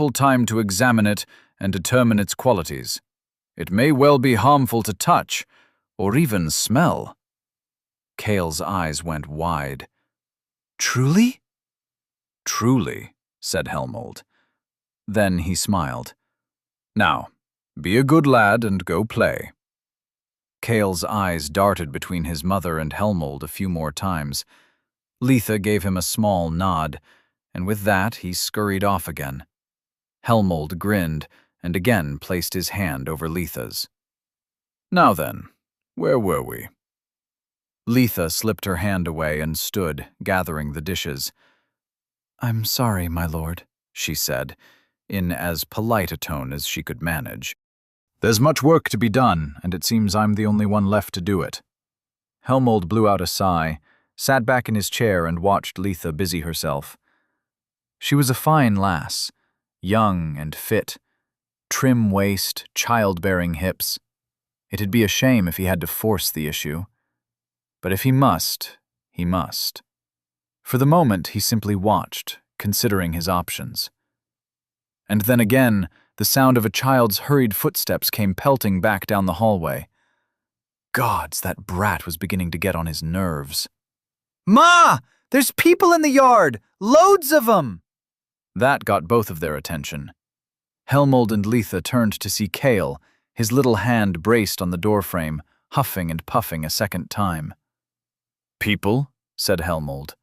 Full time to examine it and determine its qualities. It may well be harmful to touch, or even smell. Cale's eyes went wide. Truly? Truly, said Helmold. Then he smiled. Now, be a good lad and go play. Cale's eyes darted between his mother and Helmold a few more times. Letha gave him a small nod, and with that he scurried off again. Helmold grinned and again placed his hand over Letha's. Now then, where were we? Letha slipped her hand away and stood, gathering the dishes. I'm sorry, my lord, she said, in as polite a tone as she could manage. There's much work to be done, and it seems I'm the only one left to do it. Helmold blew out a sigh, sat back in his chair and watched Letha busy herself. She was a fine lass, young and fit, trim waist, childbearing hips. It'd be a shame if he had to force the issue. But if he must, he must. For the moment, he simply watched, considering his options. And then again, the sound of a child's hurried footsteps came pelting back down the hallway. Gods, that brat was beginning to get on his nerves. Ma! There's people in the yard! Loads of them! That got both of their attention. Helmold and Letha turned to see Cale, his little hand braced on the doorframe, huffing and puffing a second time. People? Said Helmold.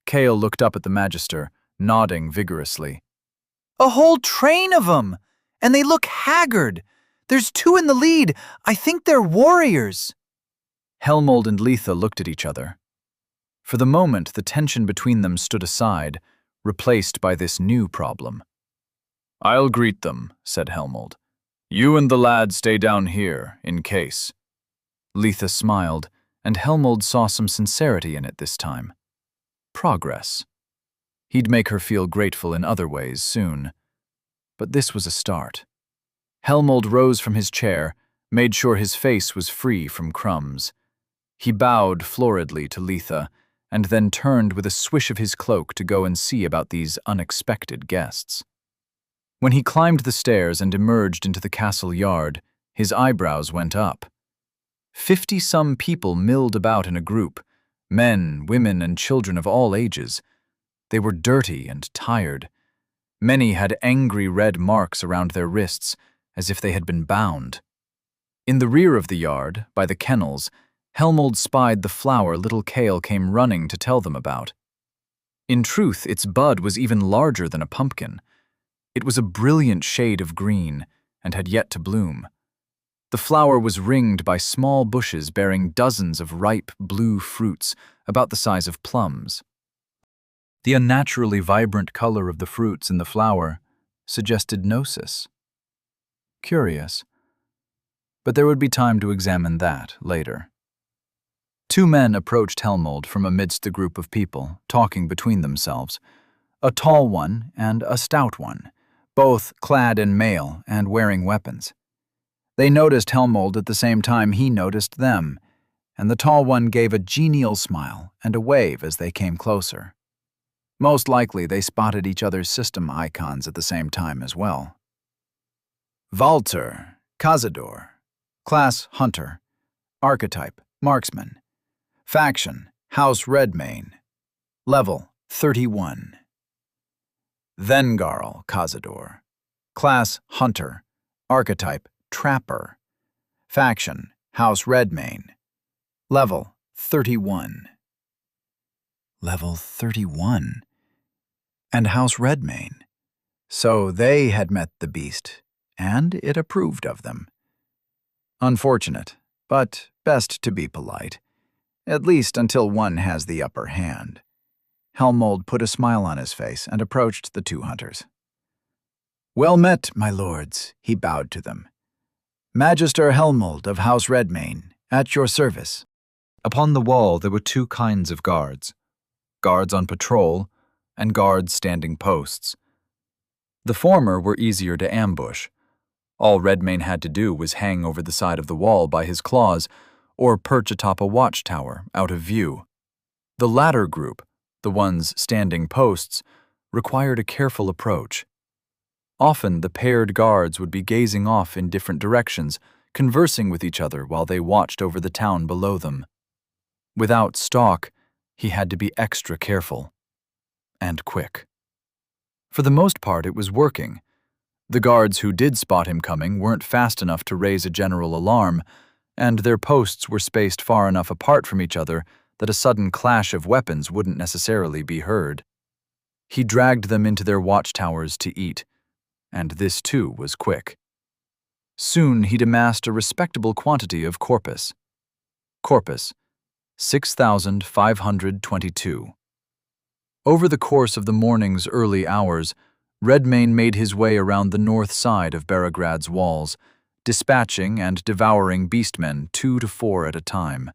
Cale looked up at the Magister, nodding vigorously. A whole train of them! And they look haggard! There's 2 in the lead! I think they're warriors! Helmold and Letha looked at each other. For the moment, the tension between them stood aside, replaced by this new problem. I'll greet them, said Helmold. You and the lad stay down here, in case. Letha smiled, and Helmold saw some sincerity in it this time. Progress. He'd make her feel grateful in other ways soon. But this was a start. Helmold rose from his chair, made sure his face was free from crumbs. He bowed floridly to Letha, and then turned with a swish of his cloak to go and see about these unexpected guests. When he climbed the stairs and emerged into the castle yard, his eyebrows went up. 50-some people milled about in a group, men, women, and children of all ages. They were dirty and tired. Many had angry red marks around their wrists, as if they had been bound. In the rear of the yard, by the kennels, Helmold spied the flower little Cale came running to tell them about. In truth, its bud was even larger than a pumpkin. It was a brilliant shade of green, and had yet to bloom. The flower was ringed by small bushes bearing dozens of ripe blue fruits, about the size of plums. The unnaturally vibrant color of the fruits in the flower suggested gnosis. Curious. But there would be time to examine that later. 2 men approached Helmold from amidst the group of people, talking between themselves. A tall one and a stout one, both clad in mail and wearing weapons. They noticed Helmold at the same time he noticed them, and the tall one gave a genial smile and a wave as they came closer. Most likely they spotted each other's system icons at the same time as well. Walter, Cazador, Class Hunter, Archetype, Marksman, Faction, House Redmane, Level 31. Vengarl, Cazador, Class Hunter, Archetype, Trapper, Faction, House Redmane, Level 31. Level 31. And House Redmane. So they had met the beast, and it approved of them. Unfortunate, but best to be polite. At least until one has the upper hand. Helmold put a smile on his face and approached the 2 hunters. Well met, my lords, he bowed to them. Magister Helmold of House Redmane, at your service. Upon the wall there were 2 kinds of guards. Guards on patrol, and guards standing posts. The former were easier to ambush. All Redmane had to do was hang over the side of the wall by his claws, or perch atop a watchtower out of view. The latter group, the ones standing posts, required a careful approach. Often the paired guards would be gazing off in different directions, conversing with each other while they watched over the town below them. Without stalk, he had to be extra careful. And quick. For the most part, it was working. The guards who did spot him coming weren't fast enough to raise a general alarm, and their posts were spaced far enough apart from each other that a sudden clash of weapons wouldn't necessarily be heard. He dragged them into their watchtowers to eat, and this too was quick. Soon he'd amassed a respectable quantity of corpus. Corpus, 6,522. Over the course of the morning's early hours, Redmayne made his way around the north side of Berograd's walls, dispatching and devouring beastmen 2 to 4 at a time.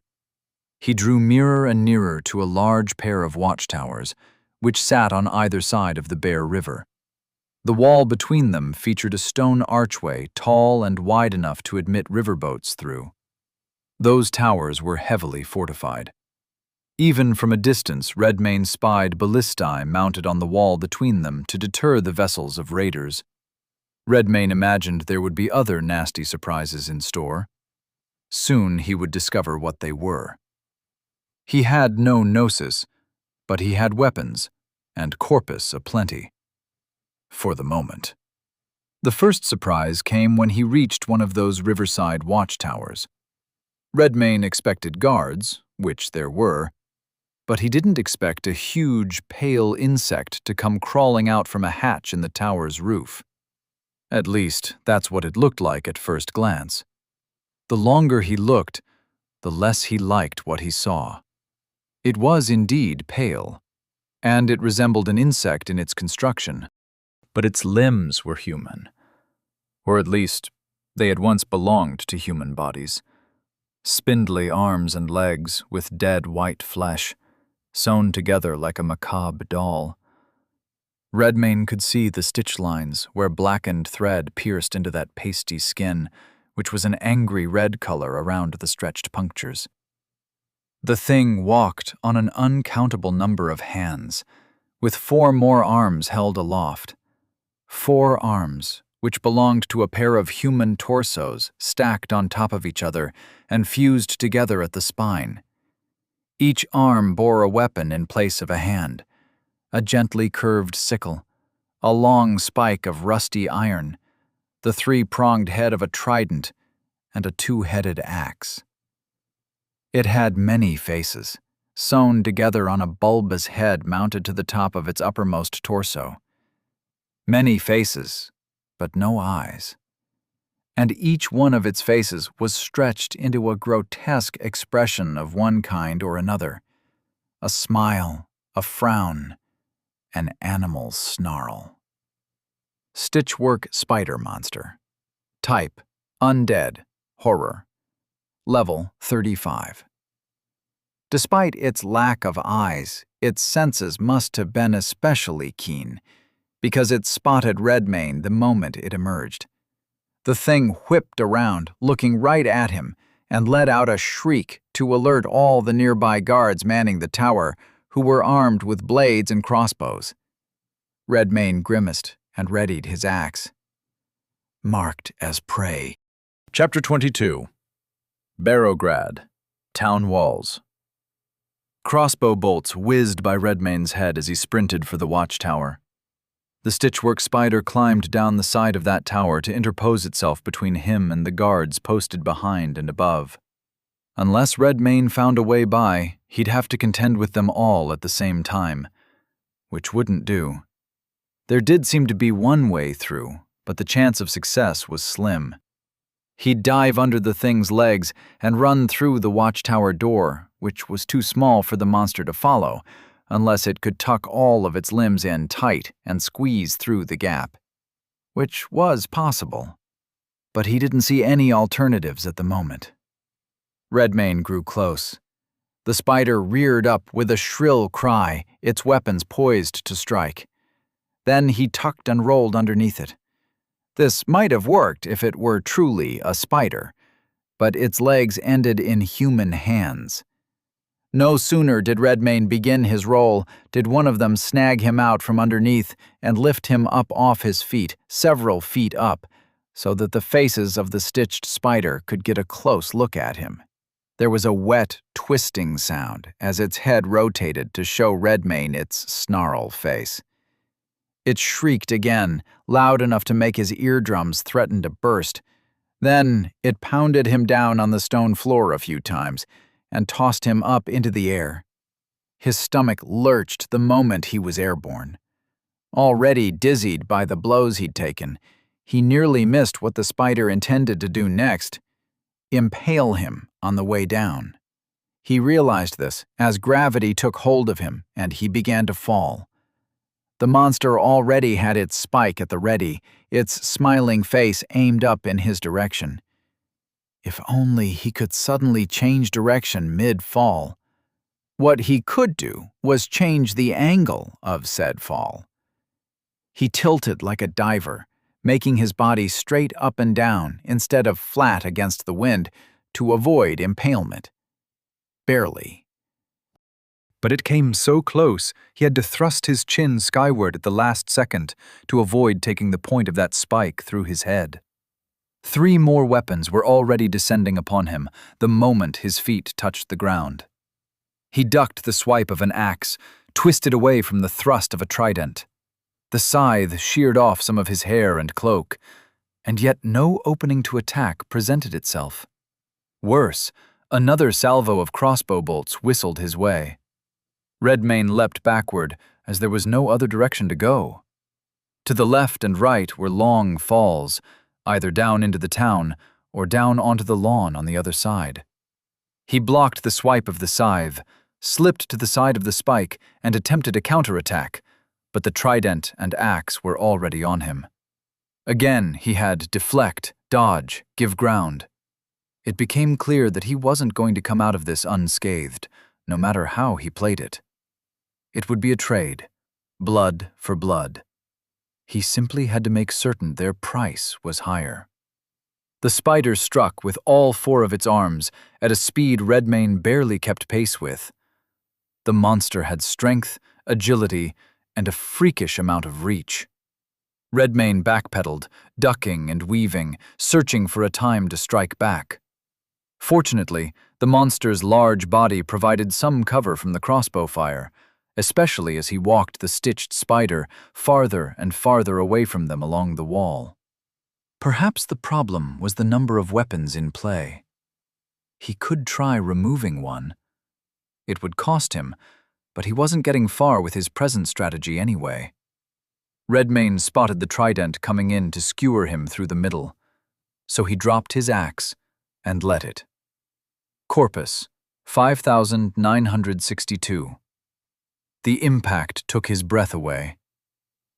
He drew nearer and nearer to a large pair of watchtowers, which sat on either side of the Bear River. The wall between them featured a stone archway tall and wide enough to admit riverboats through. Those towers were heavily fortified. Even from a distance, Redmayne spied ballistae mounted on the wall between them to deter the vessels of raiders. Redmayne imagined there would be other nasty surprises in store. Soon he would discover what they were. He had no gnosis, but he had weapons, and corpus aplenty. For the moment. The first surprise came when he reached one of those riverside watchtowers. Redmayne expected guards, which there were, but he didn't expect a huge, pale insect to come crawling out from a hatch in the tower's roof. At least, that's what it looked like at first glance. The longer he looked, the less he liked what he saw. It was indeed pale, and it resembled an insect in its construction. But its limbs were human. Or at least, they had once belonged to human bodies. Spindly arms and legs with dead white flesh, sewn together like a macabre doll. Redmayne could see the stitch lines where blackened thread pierced into that pasty skin, which was an angry red color around the stretched punctures. The thing walked on an uncountable number of hands, with 4 more arms held aloft. 4 arms, which belonged to a pair of human torsos stacked on top of each other and fused together at the spine. Each arm bore a weapon in place of a hand, a gently curved sickle, a long spike of rusty iron, the 3-pronged head of a trident, and a 2-headed axe. It had many faces, sewn together on a bulbous head mounted to the top of its uppermost torso. Many faces, but no eyes. And each one of its faces was stretched into a grotesque expression of one kind or another. A smile, a frown, an animal snarl. Stitchwork Spider Monster. Type, Undead, Horror. Level 35. Despite its lack of eyes, its senses must have been especially keen, because it spotted Redmayne the moment it emerged. The thing whipped around, looking right at him, and let out a shriek to alert all the nearby guards manning the tower, who were armed with blades and crossbows. Redmayne grimaced and readied his axe. Marked as prey. Chapter 22. Berograd. Town Walls. Crossbow bolts whizzed by Redmayne's head as he sprinted for the watchtower. The stitchwork spider climbed down the side of that tower to interpose itself between him and the guards posted behind and above. Unless Redmayne found a way by, he'd have to contend with them all at the same time, which wouldn't do. There did seem to be one way through, but the chance of success was slim. He'd dive under the thing's legs and run through the watchtower door, which was too small for the monster to follow, unless it could tuck all of its limbs in tight and squeeze through the gap. Which was possible, but he didn't see any alternatives at the moment. Redmayne grew close. The spider reared up with a shrill cry, its weapons poised to strike. Then he tucked and rolled underneath it. This might have worked if it were truly a spider, but its legs ended in human hands. No sooner did Redmayne begin his roll did one of them snag him out from underneath and lift him up off his feet, several feet up, so that the faces of the stitched spider could get a close look at him. There was a wet, twisting sound as its head rotated to show Redmayne its snarl face. It shrieked again, loud enough to make his eardrums threaten to burst. Then it pounded him down on the stone floor a few times and tossed him up into the air. His stomach lurched the moment he was airborne. Already dizzied by the blows he'd taken, he nearly missed what the spider intended to do next: impale him on the way down. He realized this as gravity took hold of him and he began to fall. The monster already had its spike at the ready, its smiling face aimed up in his direction. If only he could suddenly change direction mid-fall. What he could do was change the angle of said fall. He tilted like a diver, making his body straight up and down instead of flat against the wind to avoid impalement. Barely. But it came so close, he had to thrust his chin skyward at the last second to avoid taking the point of that spike through his head. 3 more weapons were already descending upon him the moment his feet touched the ground. He ducked the swipe of an axe, twisted away from the thrust of a trident. The scythe sheared off some of his hair and cloak, and yet no opening to attack presented itself. Worse, another salvo of crossbow bolts whistled his way. Redmayne leapt backward, as there was no other direction to go. To the left and right were long falls, either down into the town or down onto the lawn on the other side. He blocked the swipe of the scythe, slipped to the side of the spike, and attempted a counterattack, but the trident and axe were already on him. Again he had deflect, dodge, give ground. It became clear that he wasn't going to come out of this unscathed, no matter how he played it. It would be a trade, blood for blood. He simply had to make certain their price was higher. The spider struck with all 4 of its arms at a speed Redmayne barely kept pace with. The monster had strength, agility, and a freakish amount of reach. Redmayne backpedaled, ducking and weaving, searching for a time to strike back. Fortunately, the monster's large body provided some cover from the crossbow fire, especially as he walked the stitched spider farther and farther away from them along the wall. Perhaps the problem was the number of weapons in play. He could try removing one. It would cost him, but he wasn't getting far with his present strategy anyway. Redmayne spotted the trident coming in to skewer him through the middle, so he dropped his axe and let it. Corpus, 5,962. The impact took his breath away.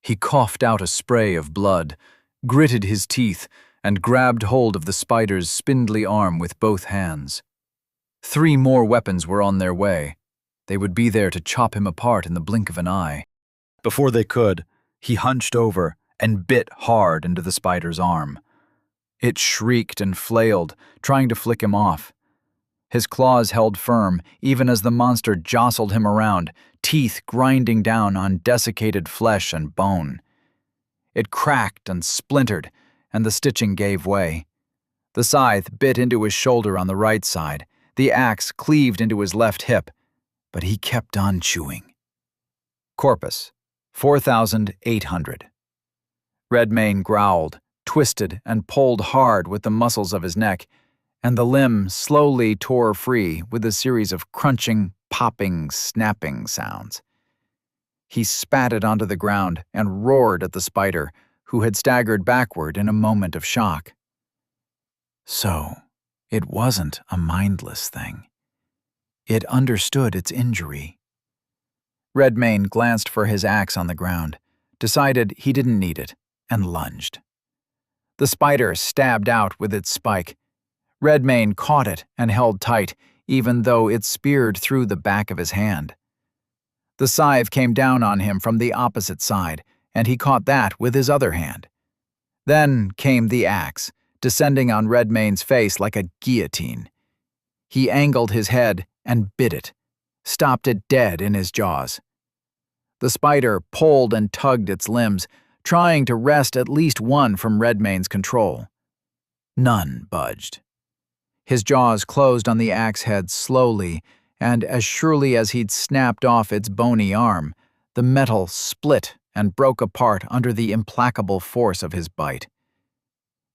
He coughed out a spray of blood, gritted his teeth, and grabbed hold of the spider's spindly arm with both hands. 3 more weapons were on their way. They would be there to chop him apart in the blink of an eye. Before they could, he hunched over and bit hard into the spider's arm. It shrieked and flailed, trying to flick him off. His claws held firm, even as the monster jostled him around, teeth grinding down on desiccated flesh and bone. It cracked and splintered, and the stitching gave way. The scythe bit into his shoulder on the right side, the axe cleaved into his left hip, but he kept on chewing. Corpus, 4,800. Redmayne growled, twisted, and pulled hard with the muscles of his neck, and the limb slowly tore free with a series of crunching, popping, snapping sounds. He spat it onto the ground and roared at the spider, who had staggered backward in a moment of shock. So, it wasn't a mindless thing. It understood its injury. Redmayne glanced for his axe on the ground, decided he didn't need it, and lunged. The spider stabbed out with its spike. Redmayne caught it and held tight, even though it speared through the back of his hand. The scythe came down on him from the opposite side, and he caught that with his other hand. Then came the axe, descending on Redmayne's face like a guillotine. He angled his head and bit it, stopped it dead in his jaws. The spider pulled and tugged its limbs, trying to wrest at least one from Redmane's control. None budged. His jaws closed on the axe head slowly, and as surely as he'd snapped off its bony arm, the metal split and broke apart under the implacable force of his bite.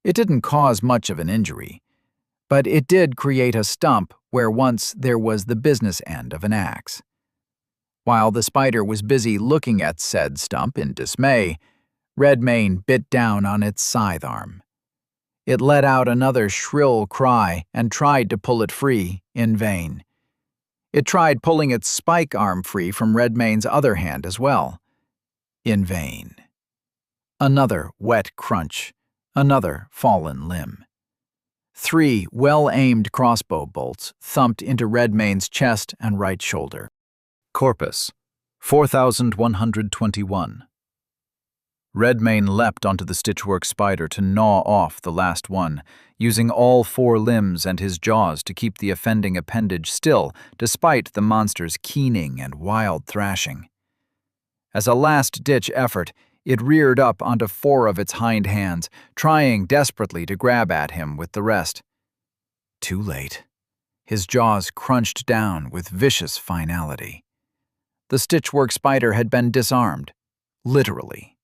It didn't cause much of an injury, but it did create a stump where once there was the business end of an axe. While the spider was busy looking at said stump in dismay, Redmane bit down on its scythe arm. It let out another shrill cry and tried to pull it free, in vain. It tried pulling its spike arm free from Redmane's other hand as well. In vain. Another wet crunch, another fallen limb. 3 well-aimed crossbow bolts thumped into Redmane's chest and right shoulder. Corpus, 4121. Redmane leapt onto the stitchwork spider to gnaw off the last one, using all 4 limbs and his jaws to keep the offending appendage still, despite the monster's keening and wild thrashing. As a last-ditch effort, it reared up onto 4 of its hind hands, trying desperately to grab at him with the rest. Too late. His jaws crunched down with vicious finality. The stitchwork spider had been disarmed, literally.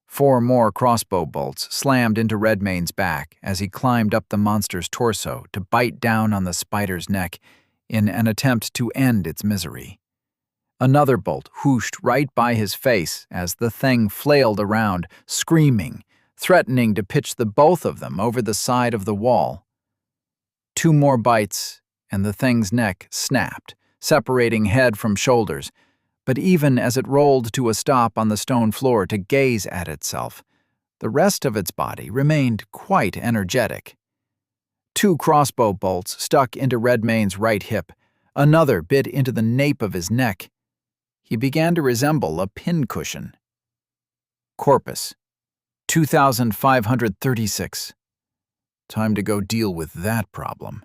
4 more crossbow bolts slammed into Redmane's back as he climbed up the monster's torso to bite down on the spider's neck in an attempt to end its misery. Another bolt whooshed right by his face as the thing flailed around, screaming, threatening to pitch the both of them over the side of the wall. 2 more bites, and the thing's neck snapped, separating head from shoulders, but even as it rolled to a stop on the stone floor to gaze at itself, the rest of its body remained quite energetic. 2 crossbow bolts stuck into Redmane's right hip, another bit into the nape of his neck. He began to resemble a pincushion. Corpus, 2536. Time to go deal with that problem.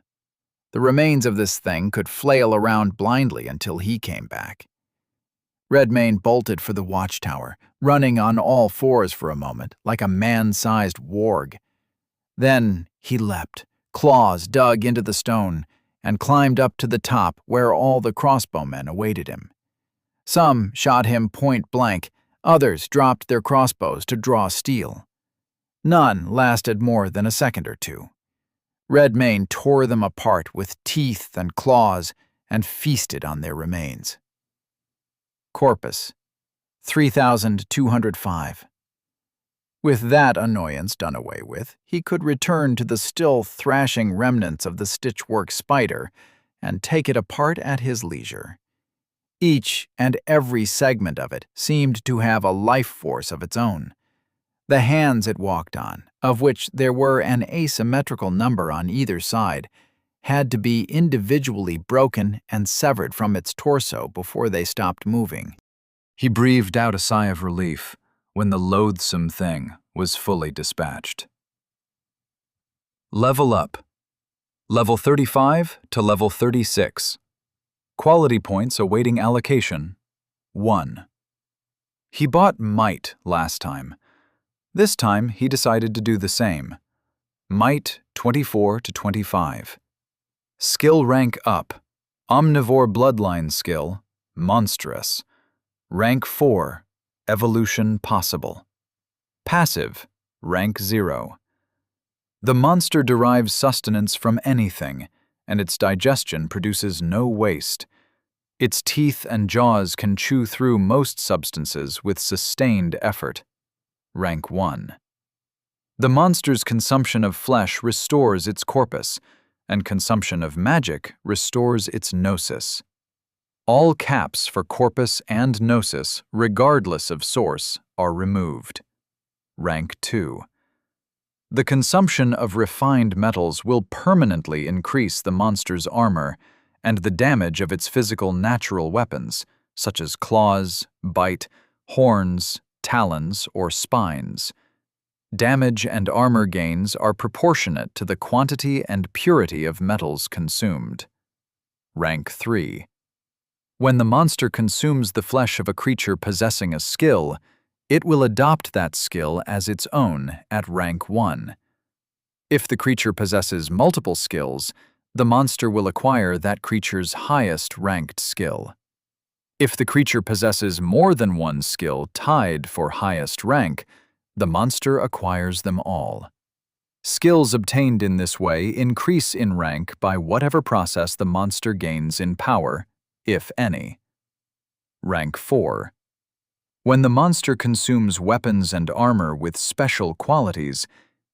The remains of this thing could flail around blindly until he came back. Redmane bolted for the watchtower, running on all 4s for a moment, like a man-sized warg. Then he leapt, claws dug into the stone, and climbed up to the top where all the crossbowmen awaited him. Some shot him point blank, others dropped their crossbows to draw steel. None lasted more than a second or 2. Redmane tore them apart with teeth and claws and feasted on their remains. Corpus, 3205. With that annoyance done away with, he could return to the still thrashing remnants of the stitchwork spider and take it apart at his leisure. Each and every segment of it seemed to have a life force of its own. The hands it walked on, of which there were an asymmetrical number on either side, had to be individually broken and severed from its torso before they stopped moving. He breathed out a sigh of relief when the loathsome thing was fully dispatched. Level up. Level 35 to level 36. Quality points awaiting allocation, 1. He bought Might last time. This time he decided to do the same. Might 24 to 25. Skill rank up. Omnivore bloodline skill, monstrous. Rank 4, evolution possible. Passive, rank 0. The monster derives sustenance from anything, and its digestion produces no waste. Its teeth and jaws can chew through most substances with sustained effort. Rank 1. The monster's consumption of flesh restores its corpus, and consumption of magic restores its gnosis. All caps for corpus and gnosis, regardless of source, are removed. Rank 2. The consumption of refined metals will permanently increase the monster's armor and the damage of its physical natural weapons, such as claws, bite, horns, talons, or spines. Damage and armor gains are proportionate to the quantity and purity of metals consumed. Rank 3. When the monster consumes the flesh of a creature possessing a skill, it will adopt that skill as its own at rank 1. If the creature possesses multiple skills, the monster will acquire that creature's highest ranked skill. If the creature possesses more than one skill tied for highest rank, the monster acquires them all. Skills obtained in this way increase in rank by whatever process the monster gains in power, if any. Rank 4. When the monster consumes weapons and armor with special qualities,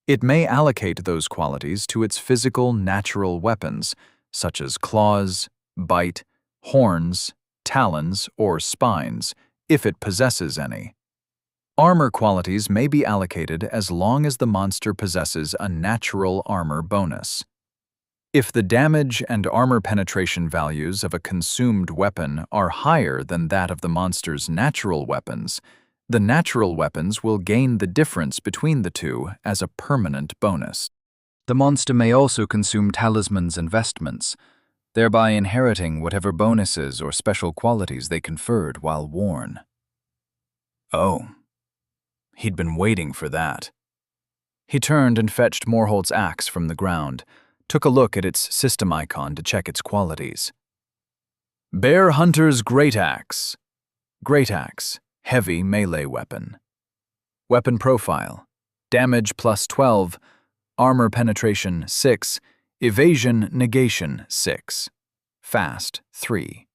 it may allocate those qualities to its physical natural weapons, such as claws, bite, horns, talons, or spines, if it possesses any. Armor qualities may be allocated as long as the monster possesses a natural armor bonus. If the damage and armor penetration values of a consumed weapon are higher than that of the monster's natural weapons, the natural weapons will gain the difference between the two as a permanent bonus. The monster may also consume talismans and vestments, thereby inheriting whatever bonuses or special qualities they conferred while worn. Oh, he'd been waiting for that. He turned and fetched Morholt's axe from the ground, took a look at its system icon to check its qualities. Bear Hunter's Great Axe. Great Axe, heavy melee weapon. Weapon profile: damage plus 12, armor penetration 6, evasion negation 6, fast 3.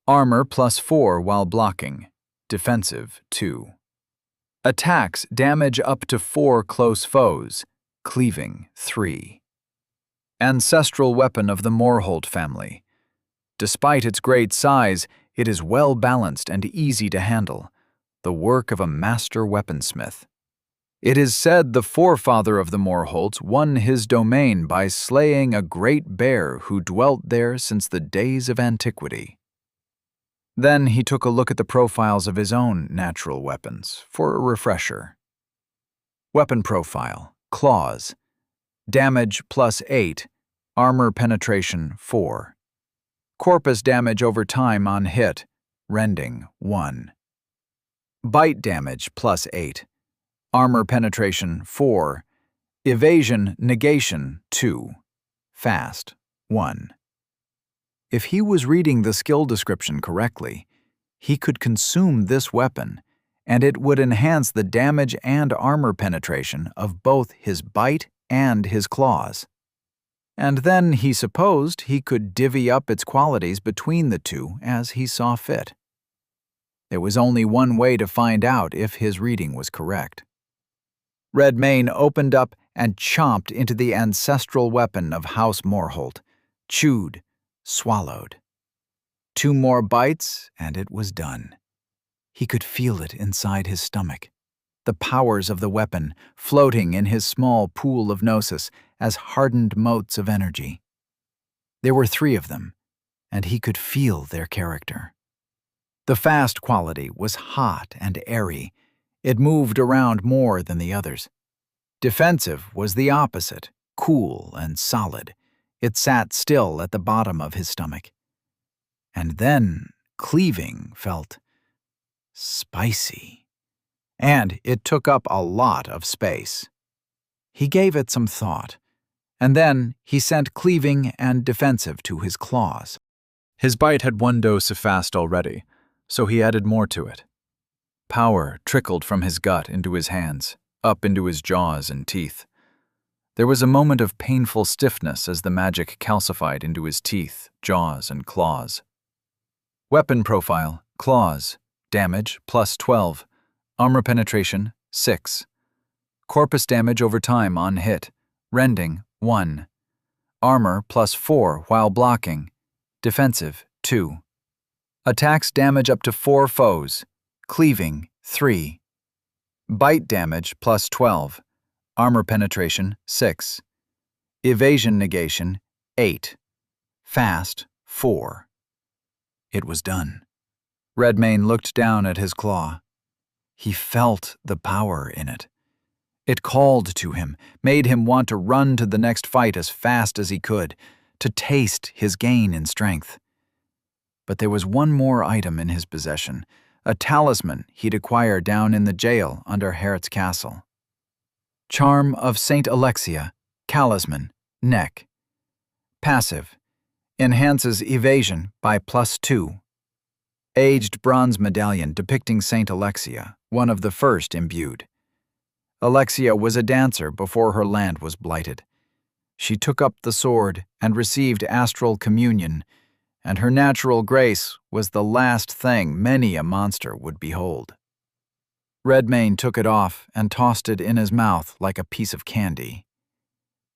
Armor plus 4 while blocking, defensive 2. Attacks damage up to 4 close foes, cleaving 3. Ancestral weapon of the Morholt family. Despite its great size, it is well balanced and easy to handle, the work of a master weaponsmith. It is said the forefather of the Morholts won his domain by slaying a great bear who dwelt there since the days of antiquity. Then he took a look at the profiles of his own natural weapons for a refresher. Weapon profile: claws. Damage plus 8, armor penetration 4. Corpus damage over time on hit, rending 1. Bite damage plus 8, armor penetration 4, evasion negation 2, fast 1. If he was reading the skill description correctly, he could consume this weapon, and it would enhance the damage and armor penetration of both his bite and his claws. And then he supposed he could divvy up its qualities between the two as he saw fit. There was only one way to find out if his reading was correct. Redmane opened up and chomped into the ancestral weapon of House Morholt, chewed, swallowed. 2 more bites, and it was done. He could feel it inside his stomach, the powers of the weapon floating in his small pool of gnosis as hardened motes of energy. There were 3 of them, and he could feel their character. The fast quality was hot and airy. It moved around more than the others. Defensive was the opposite, cool and solid. It sat still at the bottom of his stomach. And then cleaving felt spicy. And it took up a lot of space. He gave it some thought, and then he sent cleaving and defensive to his claws. His bite had 1 dose of fast already, so he added more to it. Power trickled from his gut into his hands, up into his jaws and teeth. There was a moment of painful stiffness as the magic calcified into his teeth, jaws, and claws. Weapon profile: claws, damage plus 12, armor penetration 6. Corpus damage over time on hit, rending 1. Armor plus 4 while blocking, defensive 2. Attacks damage up to 4 foes, cleaving 3. Bite damage plus 12, armor penetration 6. Evasion negation 8. Fast 4. It was done. Redmane looked down at his claw. He felt the power in it. It called to him, made him want to run to the next fight as fast as he could, to taste his gain in strength. But there was one more item in his possession, a talisman he'd acquired down in the jail under Hert's castle. Charm of Saint Alexia, Talisman, neck. Passive. Enhances evasion by +2. Aged bronze medallion depicting Saint Alexia, one of the first imbued. Alexia was a dancer before her land was blighted. She took up the sword and received astral communion, and her natural grace was the last thing many a monster would behold. Redmayne took it off and tossed it in his mouth like a piece of candy.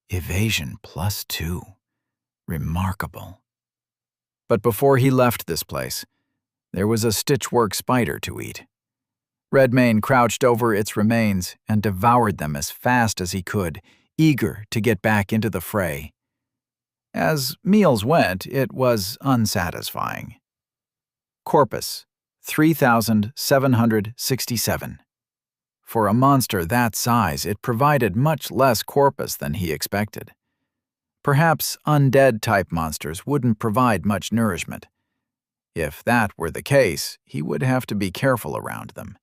Evasion +2. Remarkable. But before he left this place, there was a stitchwork spider to eat. Redmayne crouched over its remains and devoured them as fast as he could, eager to get back into the fray. As meals went, it was unsatisfying. Corpus, 3,767. For a monster that size, it provided much less corpus than he expected. Perhaps undead-type monsters wouldn't provide much nourishment. If that were the case, he would have to be careful around them.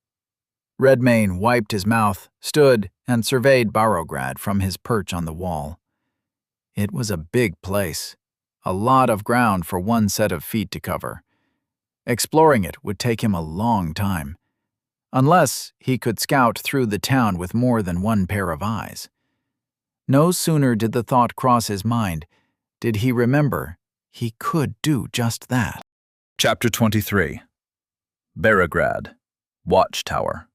Redmayne wiped his mouth, stood, and surveyed Barrowgrad from his perch on the wall. It was a big place, a lot of ground for one set of feet to cover. Exploring it would take him a long time, unless he could scout through the town with more than one pair of eyes. No sooner did the thought cross his mind, did he remember he could do just that. Chapter 23. Barrowgrad, Watchtower.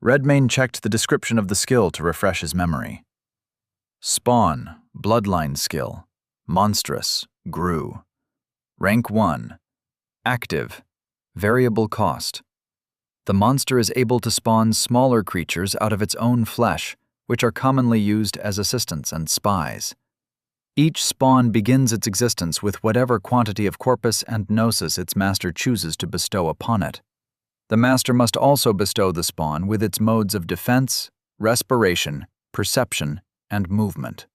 Redmayne checked the description of the skill to refresh his memory. Spawn, Bloodline skill, Monstrous, Grew. Rank 1. Active, Variable cost. The monster is able to spawn smaller creatures out of its own flesh, which are commonly used as assistants and spies. Each spawn begins its existence with whatever quantity of corpus and gnosis its master chooses to bestow upon it. The master must also bestow the spawn with its modes of defense, respiration, perception, and movement.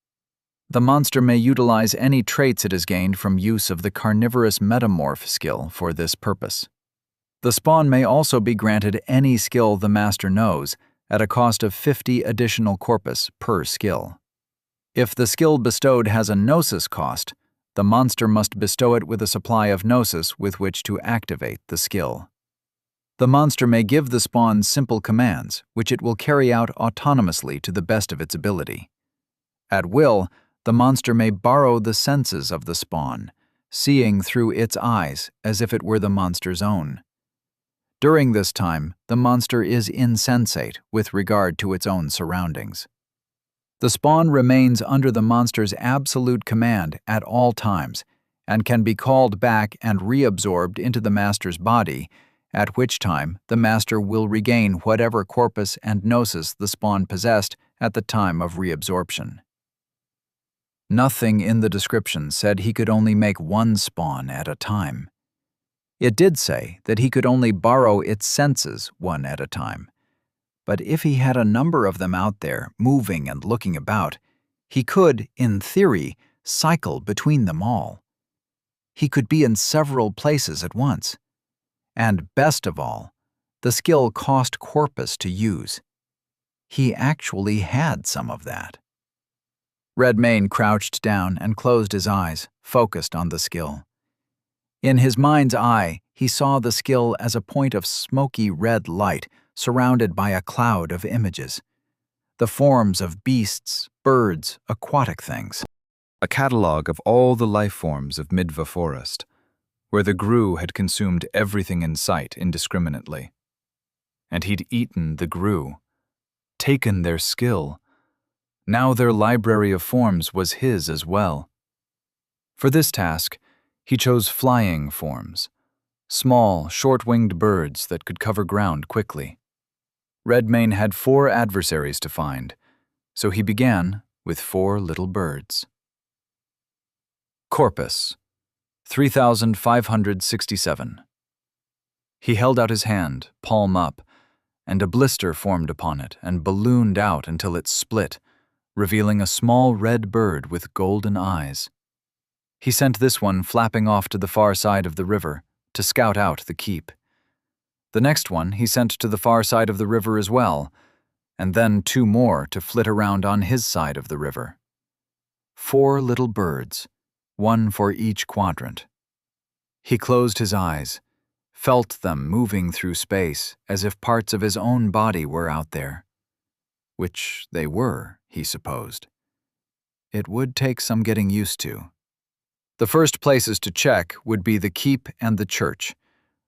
The monster may utilize any traits it has gained from use of the carnivorous metamorph skill for this purpose. The spawn may also be granted any skill the master knows at a cost of 50 additional corpus per skill. If the skill bestowed has a gnosis cost, the monster must bestow it with a supply of gnosis with which to activate the skill. The monster may give the spawn simple commands, which it will carry out autonomously to the best of its ability. At will, the monster may borrow the senses of the spawn, seeing through its eyes as if it were the monster's own. During this time, the monster is insensate with regard to its own surroundings. The spawn remains under the monster's absolute command at all times and can be called back and reabsorbed into the master's body, at which time the master will regain whatever corpus and gnosis the spawn possessed at the time of reabsorption. Nothing in the description said he could only make one spawn at a time. It did say that he could only borrow its senses one at a time. But if he had a number of them out there, moving and looking about, he could, in theory, cycle between them all. He could be in several places at once. And best of all, the skill cost corpus to use. He actually had some of that. Redmayne crouched down and closed his eyes, focused on the skill. In his mind's eye, he saw the skill as a point of smoky red light surrounded by a cloud of images. The forms of beasts, birds, aquatic things. A catalogue of all the life forms of Midva Forest, where the Grew had consumed everything in sight indiscriminately. And he'd eaten the Grew, taken their skill. Now their library of forms was his as well. For this task, he chose flying forms, small, short-winged birds that could cover ground quickly. Redmayne had 4 adversaries to find, so he began with 4 little birds. Corpus, 3,567. He held out his hand, palm up, and a blister formed upon it and ballooned out until it split, revealing a small red bird with golden eyes. He sent this one flapping off to the far side of the river to scout out the keep. The next one he sent to the far side of the river as well, and then 2 more to flit around on his side of the river. 4 little birds, 1 for each quadrant. He closed his eyes, felt them moving through space as if parts of his own body were out there. Which they were, he supposed. It would take some getting used to. The first places to check would be the keep and the church,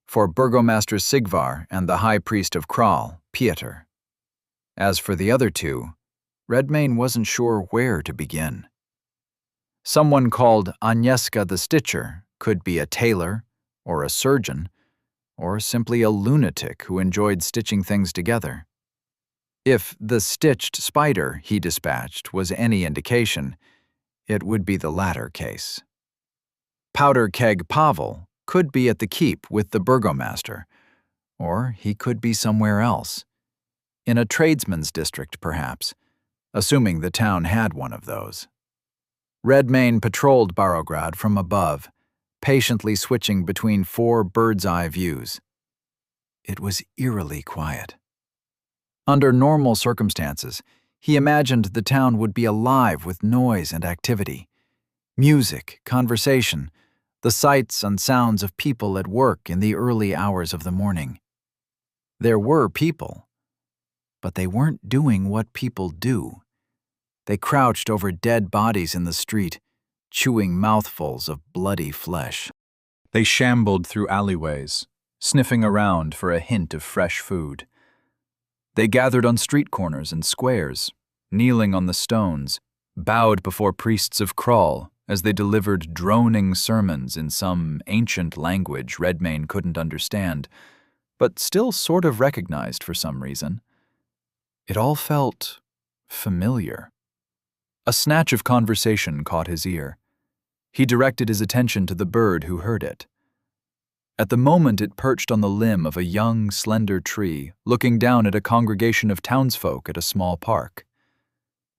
for Burgomaster Sigvar and the High Priest of Kral, Pieter. As for the other 2, Redmayne wasn't sure where to begin. Someone called Agnieszka the Stitcher could be a tailor, or a surgeon, or simply a lunatic who enjoyed stitching things together. If the stitched spider he dispatched was any indication, it would be the latter case. Powder Keg Pavel could be at the keep with the burgomaster, or he could be somewhere else. In a tradesman's district, perhaps, assuming the town had one of those. Redmayne patrolled Barograd from above, patiently switching between 4 bird's-eye views. It was eerily quiet. Under normal circumstances, he imagined the town would be alive with noise and activity. Music, conversation, the sights and sounds of people at work in the early hours of the morning. There were people, but they weren't doing what people do. They crouched over dead bodies in the street, chewing mouthfuls of bloody flesh. They shambled through alleyways, sniffing around for a hint of fresh food. They gathered on street corners and squares, kneeling on the stones, bowed before priests of Kral as they delivered droning sermons in some ancient language Redmayne couldn't understand, but still sort of recognized for some reason. It all felt familiar. A snatch of conversation caught his ear. He directed his attention to the bird who heard it. At the moment it perched on the limb of a young, slender tree, looking down at a congregation of townsfolk at a small park.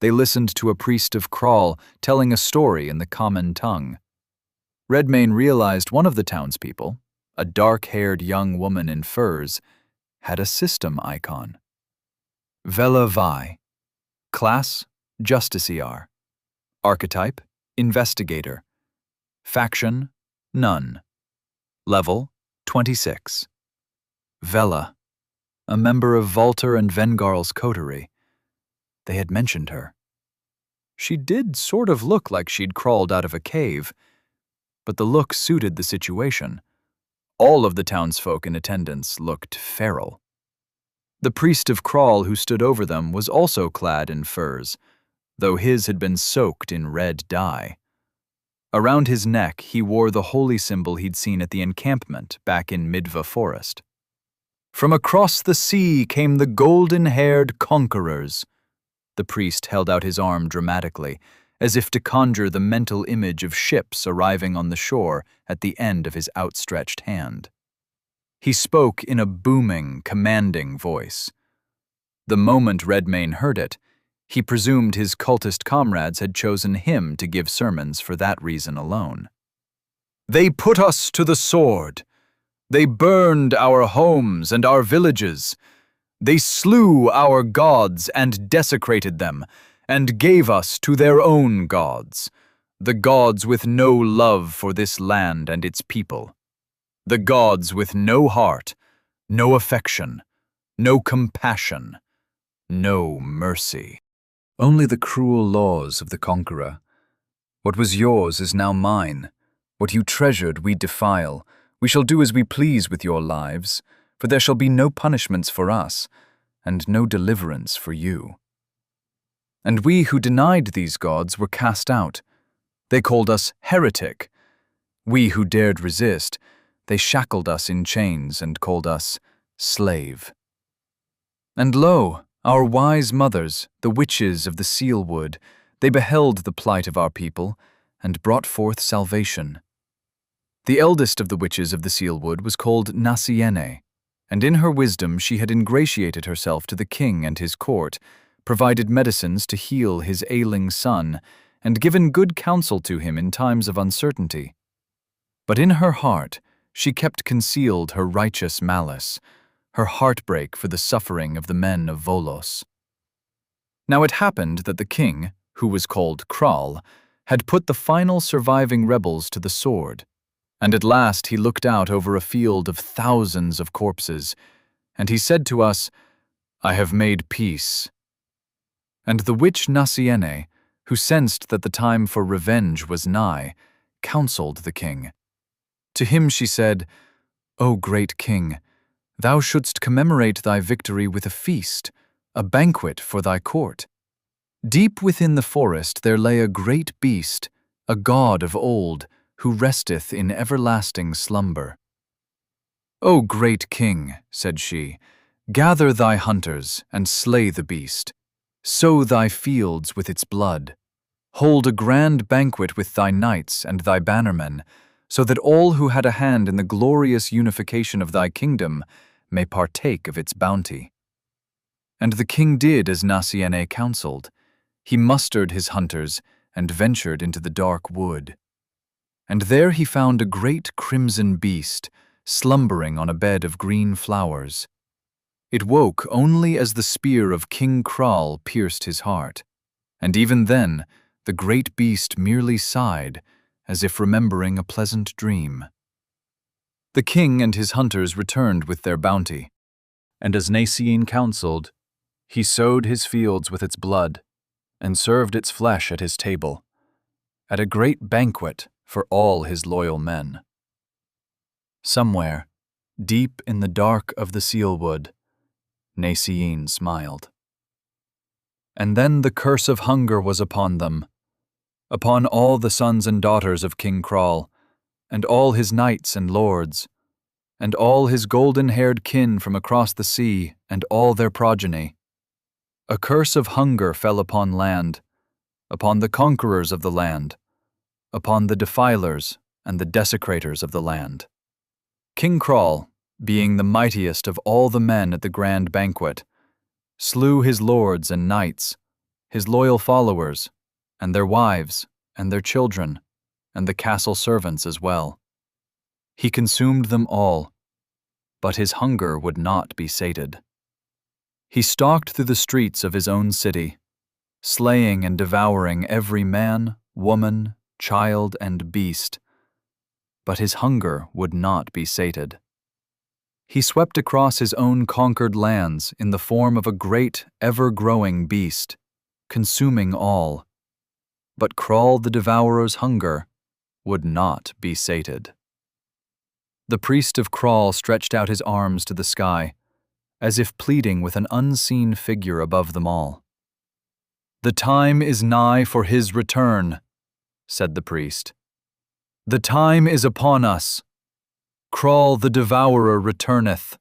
They listened to a priest of Kral telling a story in the common tongue. Redmayne realized one of the townspeople, a dark-haired young woman in furs, had a system icon. Vela Vi. Class, Justiciar. Archetype, Investigator. Faction, None. Level, 26. Vela, a member of Valter and Vengarl's coterie. They had mentioned her. She did sort of look like she'd crawled out of a cave, but the look suited the situation. All of the townsfolk in attendance looked feral. The priest of Kral who stood over them was also clad in furs, though his had been soaked in red dye. Around his neck he wore the holy symbol he'd seen at the encampment back in Midva Forest. From across the sea came the golden-haired conquerors. The priest held out his arm dramatically, as if to conjure the mental image of ships arriving on the shore at the end of his outstretched hand. He spoke in a booming, commanding voice. The moment Redmayne heard it, he presumed his cultist comrades had chosen him to give sermons for that reason alone. They put us to the sword. They burned our homes and our villages. They slew our gods and desecrated them, and gave us to their own gods, the gods with no love for this land and its people, the gods with no heart, no affection, no compassion, no mercy. Only the cruel laws of the conqueror. What was yours is now mine. What you treasured we defile. We shall do as we please with your lives, for there shall be no punishments for us, and no deliverance for you. And we who denied these gods were cast out. They called us heretic. We who dared resist, they shackled us in chains and called us slave. And lo, our wise mothers, the witches of the Sealwood, they beheld the plight of our people, and brought forth salvation. The eldest of the witches of the Sealwood was called Nasiene, and in her wisdom she had ingratiated herself to the king and his court, provided medicines to heal his ailing son, and given good counsel to him in times of uncertainty. But in her heart she kept concealed her righteous malice, her heartbreak for the suffering of the men of Volos. Now it happened that the king, who was called Kral, had put the final surviving rebels to the sword, and at last he looked out over a field of thousands of corpses, and he said to us, "I have made peace." And the witch Nasiene, who sensed that the time for revenge was nigh, counseled the king. To him she said, "O great king, thou shouldst commemorate thy victory with a feast, a banquet for thy court. Deep within the forest there lay a great beast, a god of old, who resteth in everlasting slumber." "O great king," said she, "gather thy hunters and slay the beast. Sow thy fields with its blood. Hold a grand banquet with thy knights and thy bannermen, so that all who had a hand in the glorious unification of thy kingdom may partake of its bounty." And the king did as Nasiene counseled. He mustered his hunters and ventured into the dark wood. And there he found a great crimson beast, slumbering on a bed of green flowers. It woke only as the spear of King Kral pierced his heart, and even then the great beast merely sighed, as if remembering a pleasant dream. The king and his hunters returned with their bounty, and as Nasiene counseled, he sowed his fields with its blood, and served its flesh at his table, at a great banquet for all his loyal men. Somewhere, deep in the dark of the sealwood, Nasiene smiled. And then the curse of hunger was upon them, upon all the sons and daughters of King Kral, and all his knights and lords, and all his golden-haired kin from across the sea, and all their progeny. A curse of hunger fell upon land, upon the conquerors of the land, upon the defilers and the desecrators of the land. King Kral, being the mightiest of all the men at the grand banquet, slew his lords and knights, his loyal followers, and their wives, and their children, and the castle servants as well. He consumed them all, but his hunger would not be sated. He stalked through the streets of his own city, slaying and devouring every man, woman, child, and beast, but his hunger would not be sated. He swept across his own conquered lands in the form of a great, ever-growing beast, consuming all. But Kral the Devourer's hunger would not be sated. The priest of Kral stretched out his arms to the sky, as if pleading with an unseen figure above them all. "The time is nigh for his return," said the priest. "The time is upon us. Kral the Devourer returneth.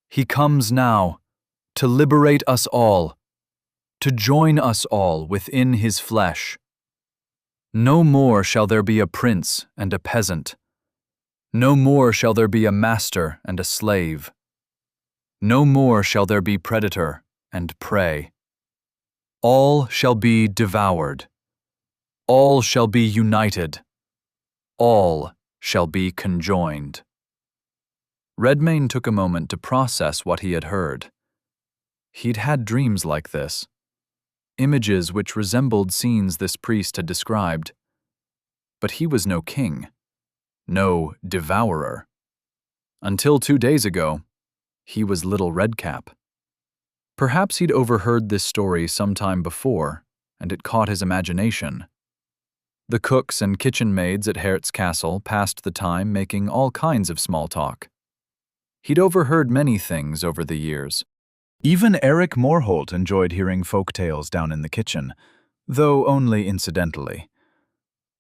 He comes now, to liberate us all, to join us all within his flesh. No more shall there be a prince and a peasant. No more shall there be a master and a slave. No more shall there be predator and prey. All shall be devoured. All shall be united. All shall be conjoined." Redmayne took a moment to process what he had heard. He'd had dreams like this, images which resembled scenes this priest had described. But he was no king, no devourer. Until 2 days ago, he was Little Redcap. Perhaps he'd overheard this story sometime before, and it caught his imagination. The cooks and kitchen maids at Hert's castle passed the time making all kinds of small talk. He'd overheard many things over the years. Even Eric Morholt enjoyed hearing folk tales down in the kitchen, though only incidentally.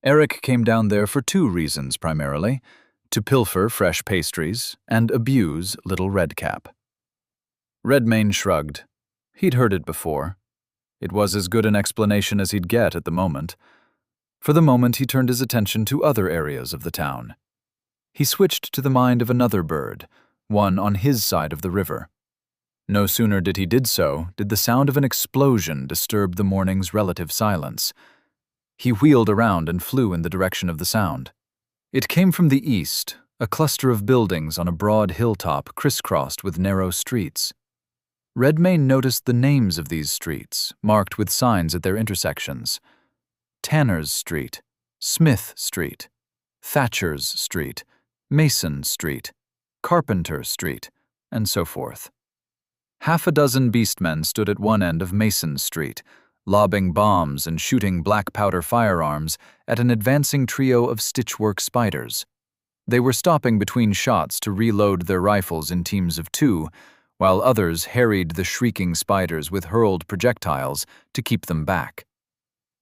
Eric came down there for 2 reasons primarily: to pilfer fresh pastries and abuse Little Redcap. Redmayne shrugged. He'd heard it before. It was as good an explanation as he'd get at the moment. For the moment, he turned his attention to other areas of the town. He switched to the mind of another bird, one on his side of the river. No sooner did the sound of an explosion disturb the morning's relative silence. He wheeled around and flew in the direction of the sound. It came from the east, a cluster of buildings on a broad hilltop crisscrossed with narrow streets. Redmayne noticed the names of these streets, marked with signs at their intersections. Tanner's Street, Smith Street, Thatcher's Street, Mason Street, Carpenter Street, and so forth. Half a dozen beastmen stood at one end of Mason Street, lobbing bombs and shooting black powder firearms at an advancing trio of stitchwork spiders. They were stopping between shots to reload their rifles in teams of 2, while others harried the shrieking spiders with hurled projectiles to keep them back.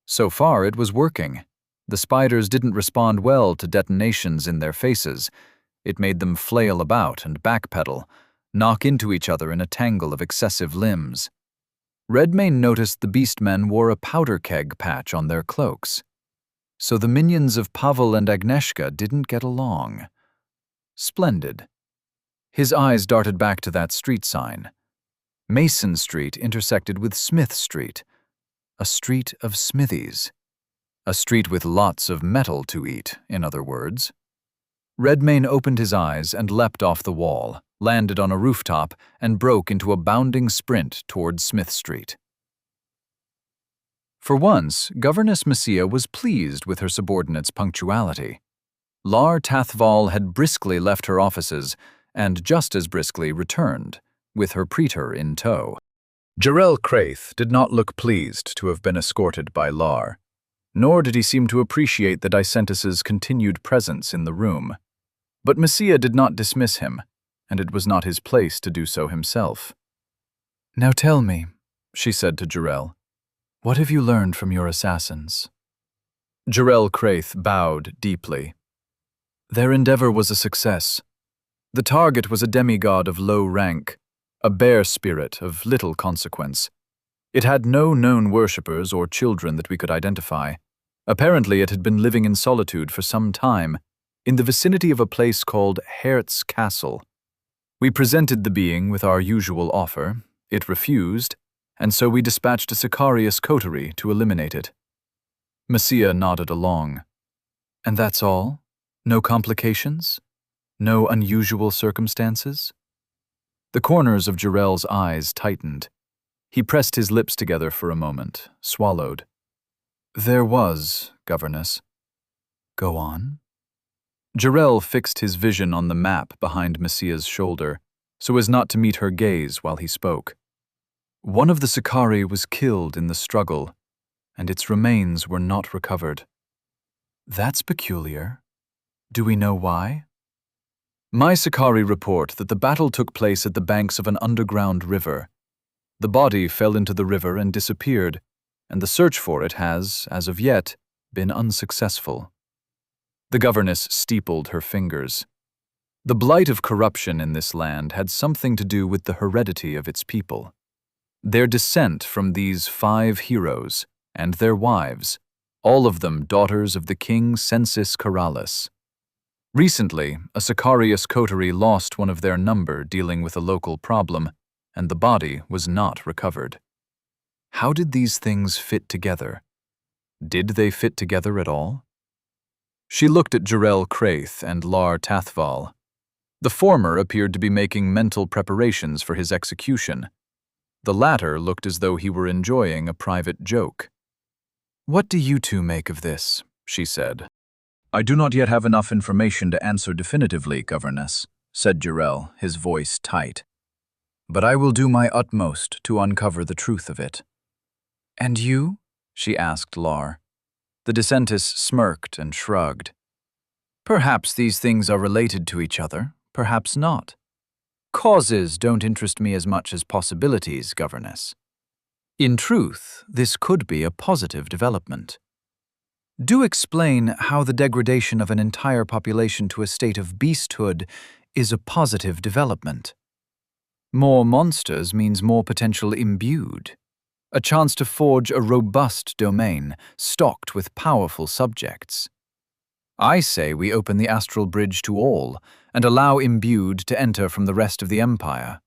So far, it was working. The spiders didn't respond well to detonations in their faces. It made them flail about and backpedal, knock into each other in a tangle of excessive limbs. Redmayne noticed the beastmen wore a powder keg patch on their cloaks. So the minions of Pavel and Agnieszka didn't get along. Splendid. His eyes darted back to that street sign. Mason Street intersected with Smith Street, a street of smithies. A street with lots of metal to eat, in other words. Redmayne opened his eyes and leapt off the wall, landed on a rooftop, and broke into a bounding sprint toward Smith Street. For once, Governess Messia was pleased with her subordinate's punctuality. Lar Tathval had briskly left her offices, and just as briskly returned, with her praetor in tow. Jarrell Craith did not look pleased to have been escorted by Lar, nor did he seem to appreciate the Dicentus's continued presence in the room. But Messia did not dismiss him, and it was not his place to do so himself. "Now tell me," she said to Jarrell, "what have you learned from your assassins?" Jarrell Craith bowed deeply. Their endeavor was a success. The target was a demigod of low rank, a bear spirit of little consequence. It had no known worshippers or children that we could identify. Apparently it had been living in solitude for some time, in the vicinity of a place called Hertz Castle. We presented the being with our usual offer. It refused, and so we dispatched a Sicarius coterie to eliminate it. Messia nodded along. "And that's all? No complications? No unusual circumstances?" The corners of Jarrell's eyes tightened. He pressed his lips together for a moment, swallowed. "There was, Governess." "Go on." Jarrell fixed his vision on the map behind Messia's shoulder, so as not to meet her gaze while he spoke. "One of the Sicari was killed in the struggle, and its remains were not recovered." "That's peculiar. Do we know why?" "My Sicari report that the battle took place at the banks of an underground river. The body fell into the river and disappeared, and the search for it has, as of yet, been unsuccessful." The governess steepled her fingers. The blight of corruption in this land had something to do with the heredity of its people. Their descent from these 5 heroes, and their wives, all of them daughters of the king Censis Karalis. Recently, a Sicarius coterie lost one of their number dealing with a local problem, and the body was not recovered. How did these things fit together? Did they fit together at all? She looked at Jarrell Craith and Lar Tathval. The former appeared to be making mental preparations for his execution. The latter looked as though he were enjoying a private joke. "What do you two make of this?" she said. "I do not yet have enough information to answer definitively, Governess," said Jarrell, his voice tight. "But I will do my utmost to uncover the truth of it." "And you?" she asked Lar. The Dicentus smirked and shrugged. "Perhaps these things are related to each other, perhaps not. Causes don't interest me as much as possibilities, Governess. In truth, this could be a positive development. Do explain how the degradation of an entire population to a state of beasthood is a positive development. More monsters means more potential imbued. A chance to forge a robust domain, stocked with powerful subjects. I say we open the astral bridge to all, and allow imbued to enter from the rest of the empire.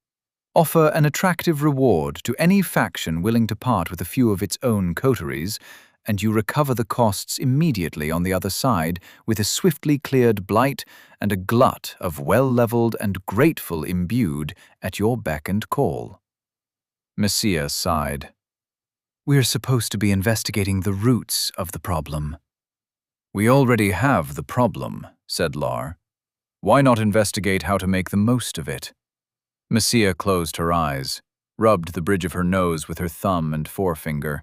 Offer an attractive reward to any faction willing to part with a few of its own coteries, and you recover the costs immediately on the other side with a swiftly cleared blight and a glut of well-leveled and grateful imbued at your beck and call. Messia sighed. We're supposed to be investigating the roots of the problem. We already have the problem, said Lar. Why not investigate how to make the most of it? Messia closed her eyes, rubbed the bridge of her nose with her thumb and forefinger.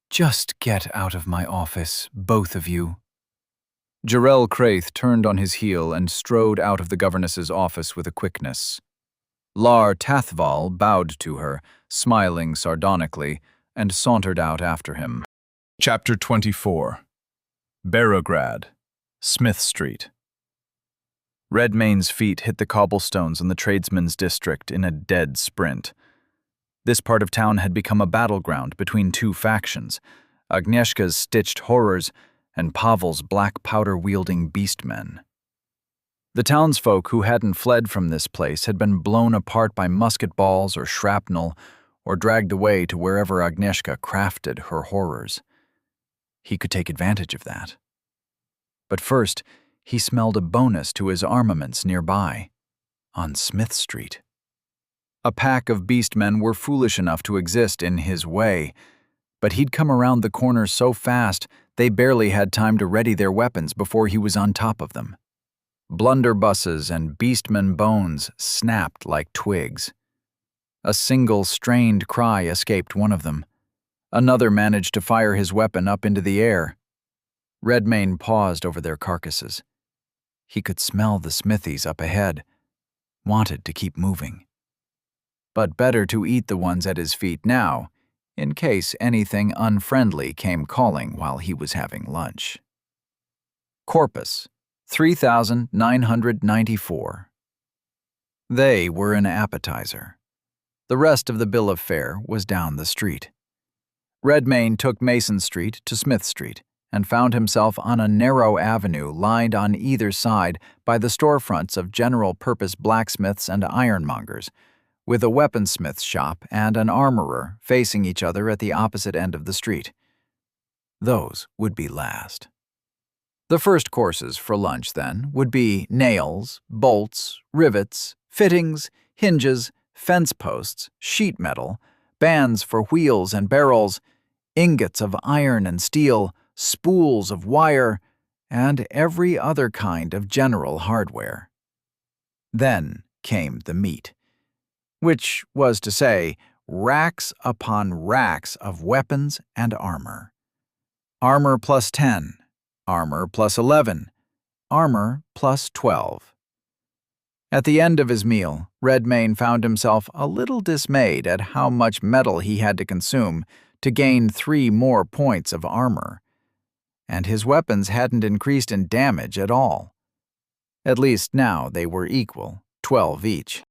Just get out of my office, both of you. Jarrell Craith turned on his heel and strode out of the governess's office with a quickness. Lar Tathval bowed to her, smiling sardonically, and sauntered out after him. Chapter 24. Barograd, Smith Street. Redmayne's feet hit the cobblestones in the tradesmen's district in a dead sprint. This part of town had become a battleground between two factions, Agnieszka's stitched horrors and Pavel's black powder-wielding beastmen. The townsfolk who hadn't fled from this place had been blown apart by musket balls or shrapnel, or dragged away to wherever Agnieszka crafted her horrors. He could take advantage of that. But first, he smelled a bonus to his armaments nearby, on Smith Street. A pack of beastmen were foolish enough to exist in his way, but he'd come around the corner so fast they barely had time to ready their weapons before he was on top of them. Blunderbusses and beastmen bones snapped like twigs. A single strained cry escaped one of them. Another managed to fire his weapon up into the air. Redmayne paused over their carcasses. He could smell the smithies up ahead, wanted to keep moving. But better to eat the ones at his feet now, in case anything unfriendly came calling while he was having lunch. Corpus, 3,994. They were an appetizer. The rest of the bill of fare was down the street. Redmayne took Mason Street to Smith Street and found himself on a narrow avenue lined on either side by the storefronts of general-purpose blacksmiths and ironmongers, with a weaponsmith's shop and an armorer facing each other at the opposite end of the street. Those would be last. The first courses for lunch, then, would be nails, bolts, rivets, fittings, hinges, fence posts, sheet metal, bands for wheels and barrels, ingots of iron and steel, spools of wire, and every other kind of general hardware. Then came the meat, which was to say, racks upon racks of weapons and armor. Armor plus 10, armor plus 11, armor plus 12. At the end of his meal, Redmayne found himself a little dismayed at how much metal he had to consume to gain 3 more points of armor, and his weapons hadn't increased in damage at all. At least now they were equal, 12 each.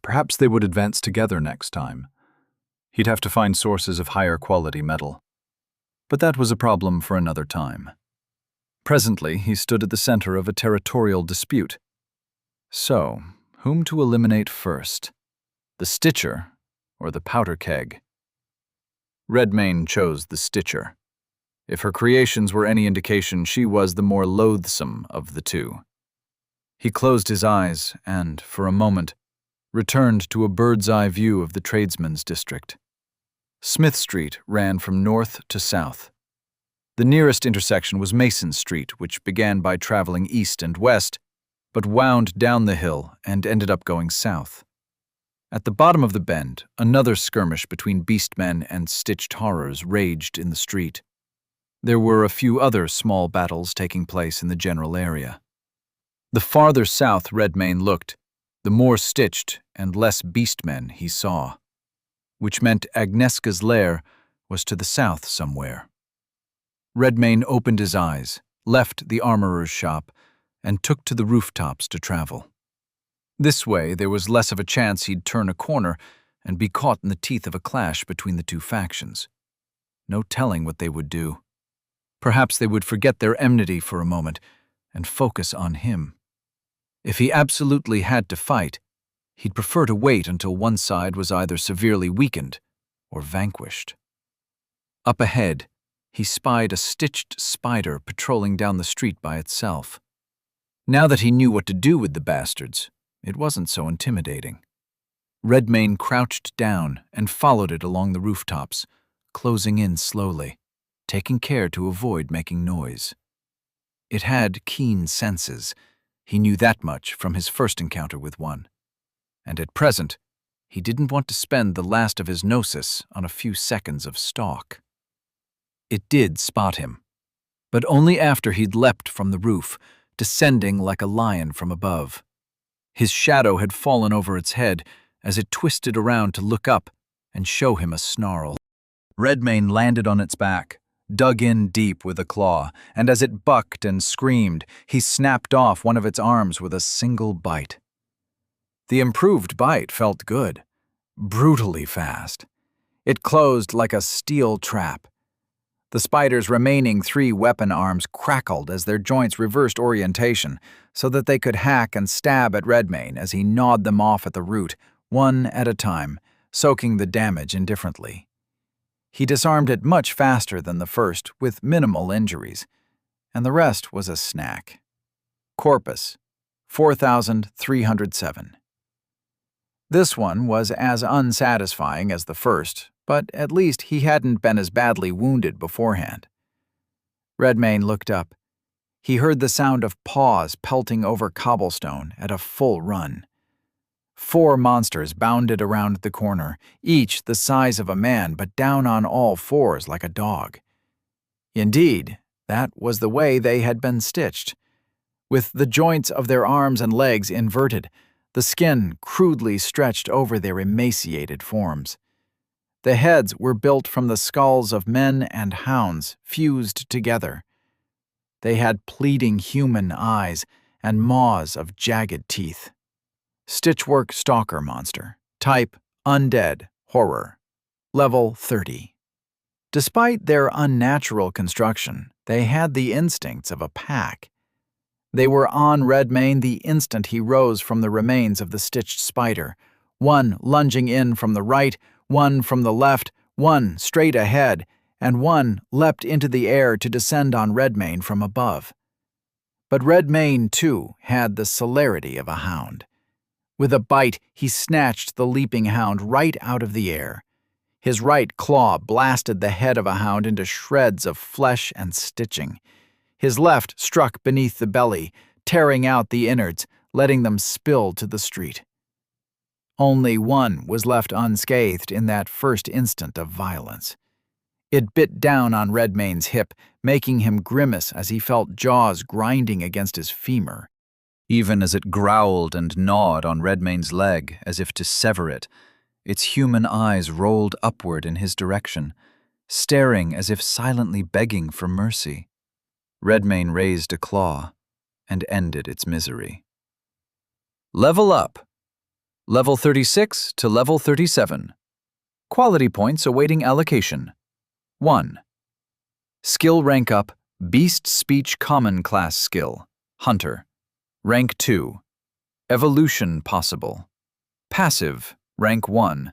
Perhaps they would advance together next time. He'd have to find sources of higher quality metal. But that was a problem for another time. Presently, he stood at the center of a territorial dispute. So, whom to eliminate first? The Stitcher or the powder keg? Redmayne chose the Stitcher. If her creations were any indication, she was the more loathsome of the two. He closed his eyes and, for a moment, returned to a bird's-eye view of the tradesmen's district. Smith Street ran from north to south. The nearest intersection was Mason Street, which began by traveling east and west, but wound down the hill and ended up going south. At the bottom of the bend, another skirmish between beastmen and stitched horrors raged in the street. There were a few other small battles taking place in the general area. The farther south Redmayne looked, the more stitched and less beastmen he saw, which meant Agnieszka's lair was to the south somewhere. Redmayne opened his eyes, left the armorer's shop, and took to the rooftops to travel. This way there was less of a chance he'd turn a corner and be caught in the teeth of a clash between the two factions. No telling what they would do. Perhaps they would forget their enmity for a moment and focus on him. If he absolutely had to fight, he'd prefer to wait until one side was either severely weakened or vanquished. Up ahead, he spied a stitched spider patrolling down the street by itself. Now that he knew what to do with the bastards, it wasn't so intimidating. Redmayne crouched down and followed it along the rooftops, closing in slowly, taking care to avoid making noise. It had keen senses. He knew that much from his first encounter with one. And at present, he didn't want to spend the last of his gnosis on a few seconds of stalk. It did spot him, but only after he'd leapt from the roof, descending like a lion from above. His shadow had fallen over its head as it twisted around to look up and show him a snarl. Redmayne landed on its back, dug in deep with a claw, and as it bucked and screamed, he snapped off one of its arms with a single bite. The improved bite felt good, brutally fast. It closed like a steel trap. The spider's remaining 3 weapon arms crackled as their joints reversed orientation so that they could hack and stab at Redmayne as he gnawed them off at the root, one at a time, soaking the damage indifferently. He disarmed it much faster than the first, with minimal injuries, and the rest was a snack. Corpus, 4,307. This one was as unsatisfying as the first, but at least he hadn't been as badly wounded beforehand. Redmayne looked up. He heard the sound of paws pelting over cobblestone at a full run. 4 monsters bounded around the corner, each the size of a man but down on all 4s like a dog. Indeed, that was the way they had been stitched. With the joints of their arms and legs inverted, the skin crudely stretched over their emaciated forms. The heads were built from the skulls of men and hounds fused together. They had pleading human eyes and maws of jagged teeth. Stitchwork stalker monster. Type undead horror. Level 30. Despite their unnatural construction, they had the instincts of a pack. They were on Redmayne the instant he rose from the remains of the stitched spider, one lunging in from the right, one from the left, one straight ahead, and one leapt into the air to descend on Redmayne from above. But Redmayne, too, had the celerity of a hound. With a bite, he snatched the leaping hound right out of the air. His right claw blasted the head of a hound into shreds of flesh and stitching. His left struck beneath the belly, tearing out the innards, letting them spill to the street. Only one was left unscathed in that first instant of violence. It bit down on Redmayne's hip, making him grimace as he felt jaws grinding against his femur. Even as it growled and gnawed on Redmayne's leg as if to sever it, its human eyes rolled upward in his direction, staring as if silently begging for mercy. Redmayne raised a claw and ended its misery. Level up. Level 36 to level 37. Quality points awaiting allocation. 1. Skill rank up, Beast Speech Common Class Skill, Hunter. Rank 2. Evolution possible. Passive, rank 1.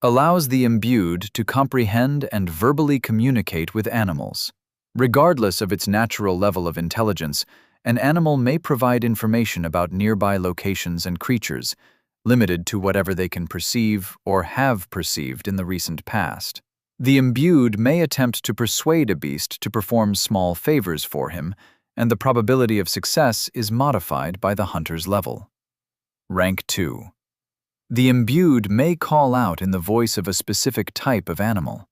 Allows the imbued to comprehend and verbally communicate with animals. Regardless of its natural level of intelligence, an animal may provide information about nearby locations and creatures, limited to whatever they can perceive or have perceived in the recent past. The imbued may attempt to persuade a beast to perform small favors for him, and the probability of success is modified by the hunter's level. Rank 2. The imbued may call out in the voice of a specific type of animal.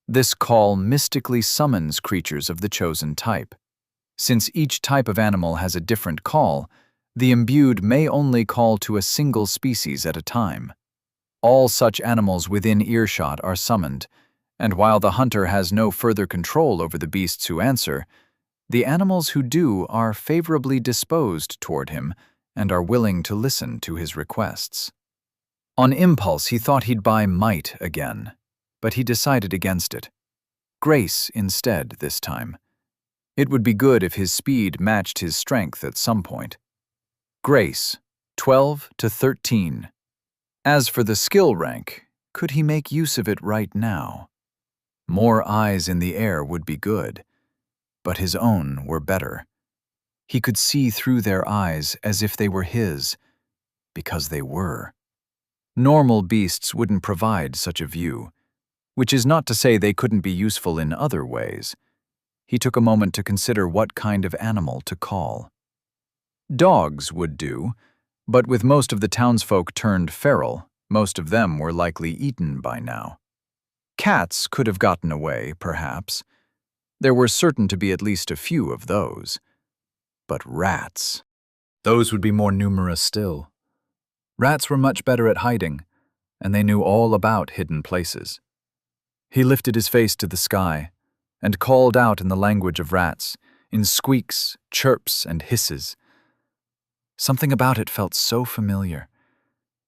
This call mystically summons creatures of the chosen type. Since each type of animal has a different call, the imbued may only call to a single species at a time. All such animals within earshot are summoned, and while the hunter has no further control over the beasts who answer, the animals who do are favorably disposed toward him and are willing to listen to his requests. On impulse, he thought he'd buy might again, but he decided against it. Grace instead this time. It would be good if his speed matched his strength at some point. Grace, 12 to 13. As for the skill rank, could he make use of it right now? More eyes in the air would be good, but his own were better. He could see through their eyes as if they were his, because they were. Normal beasts wouldn't provide such a view, which is not to say they couldn't be useful in other ways. He took a moment to consider what kind of animal to call. Dogs would do, but with most of the townsfolk turned feral, most of them were likely eaten by now. Cats could have gotten away, perhaps. There were certain to be at least a few of those. But rats, those would be more numerous still. Rats were much better at hiding, and they knew all about hidden places. He lifted his face to the sky and called out in the language of rats, in squeaks, chirps, and hisses. Something about it felt so familiar.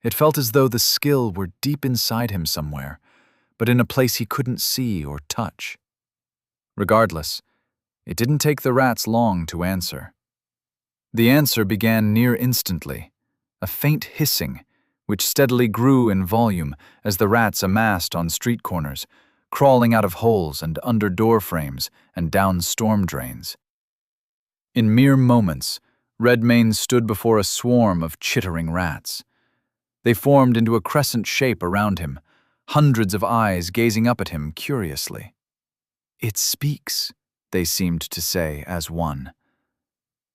It felt as though the skill were deep inside him somewhere, but in a place he couldn't see or touch. Regardless, it didn't take the rats long to answer. The answer began near instantly, a faint hissing, which steadily grew in volume as the rats amassed on street corners, crawling out of holes and under door frames and down storm drains. In mere moments, Redmayne stood before a swarm of chittering rats. They formed into a crescent shape around him, hundreds of eyes gazing up at him curiously. "It speaks," they seemed to say as one.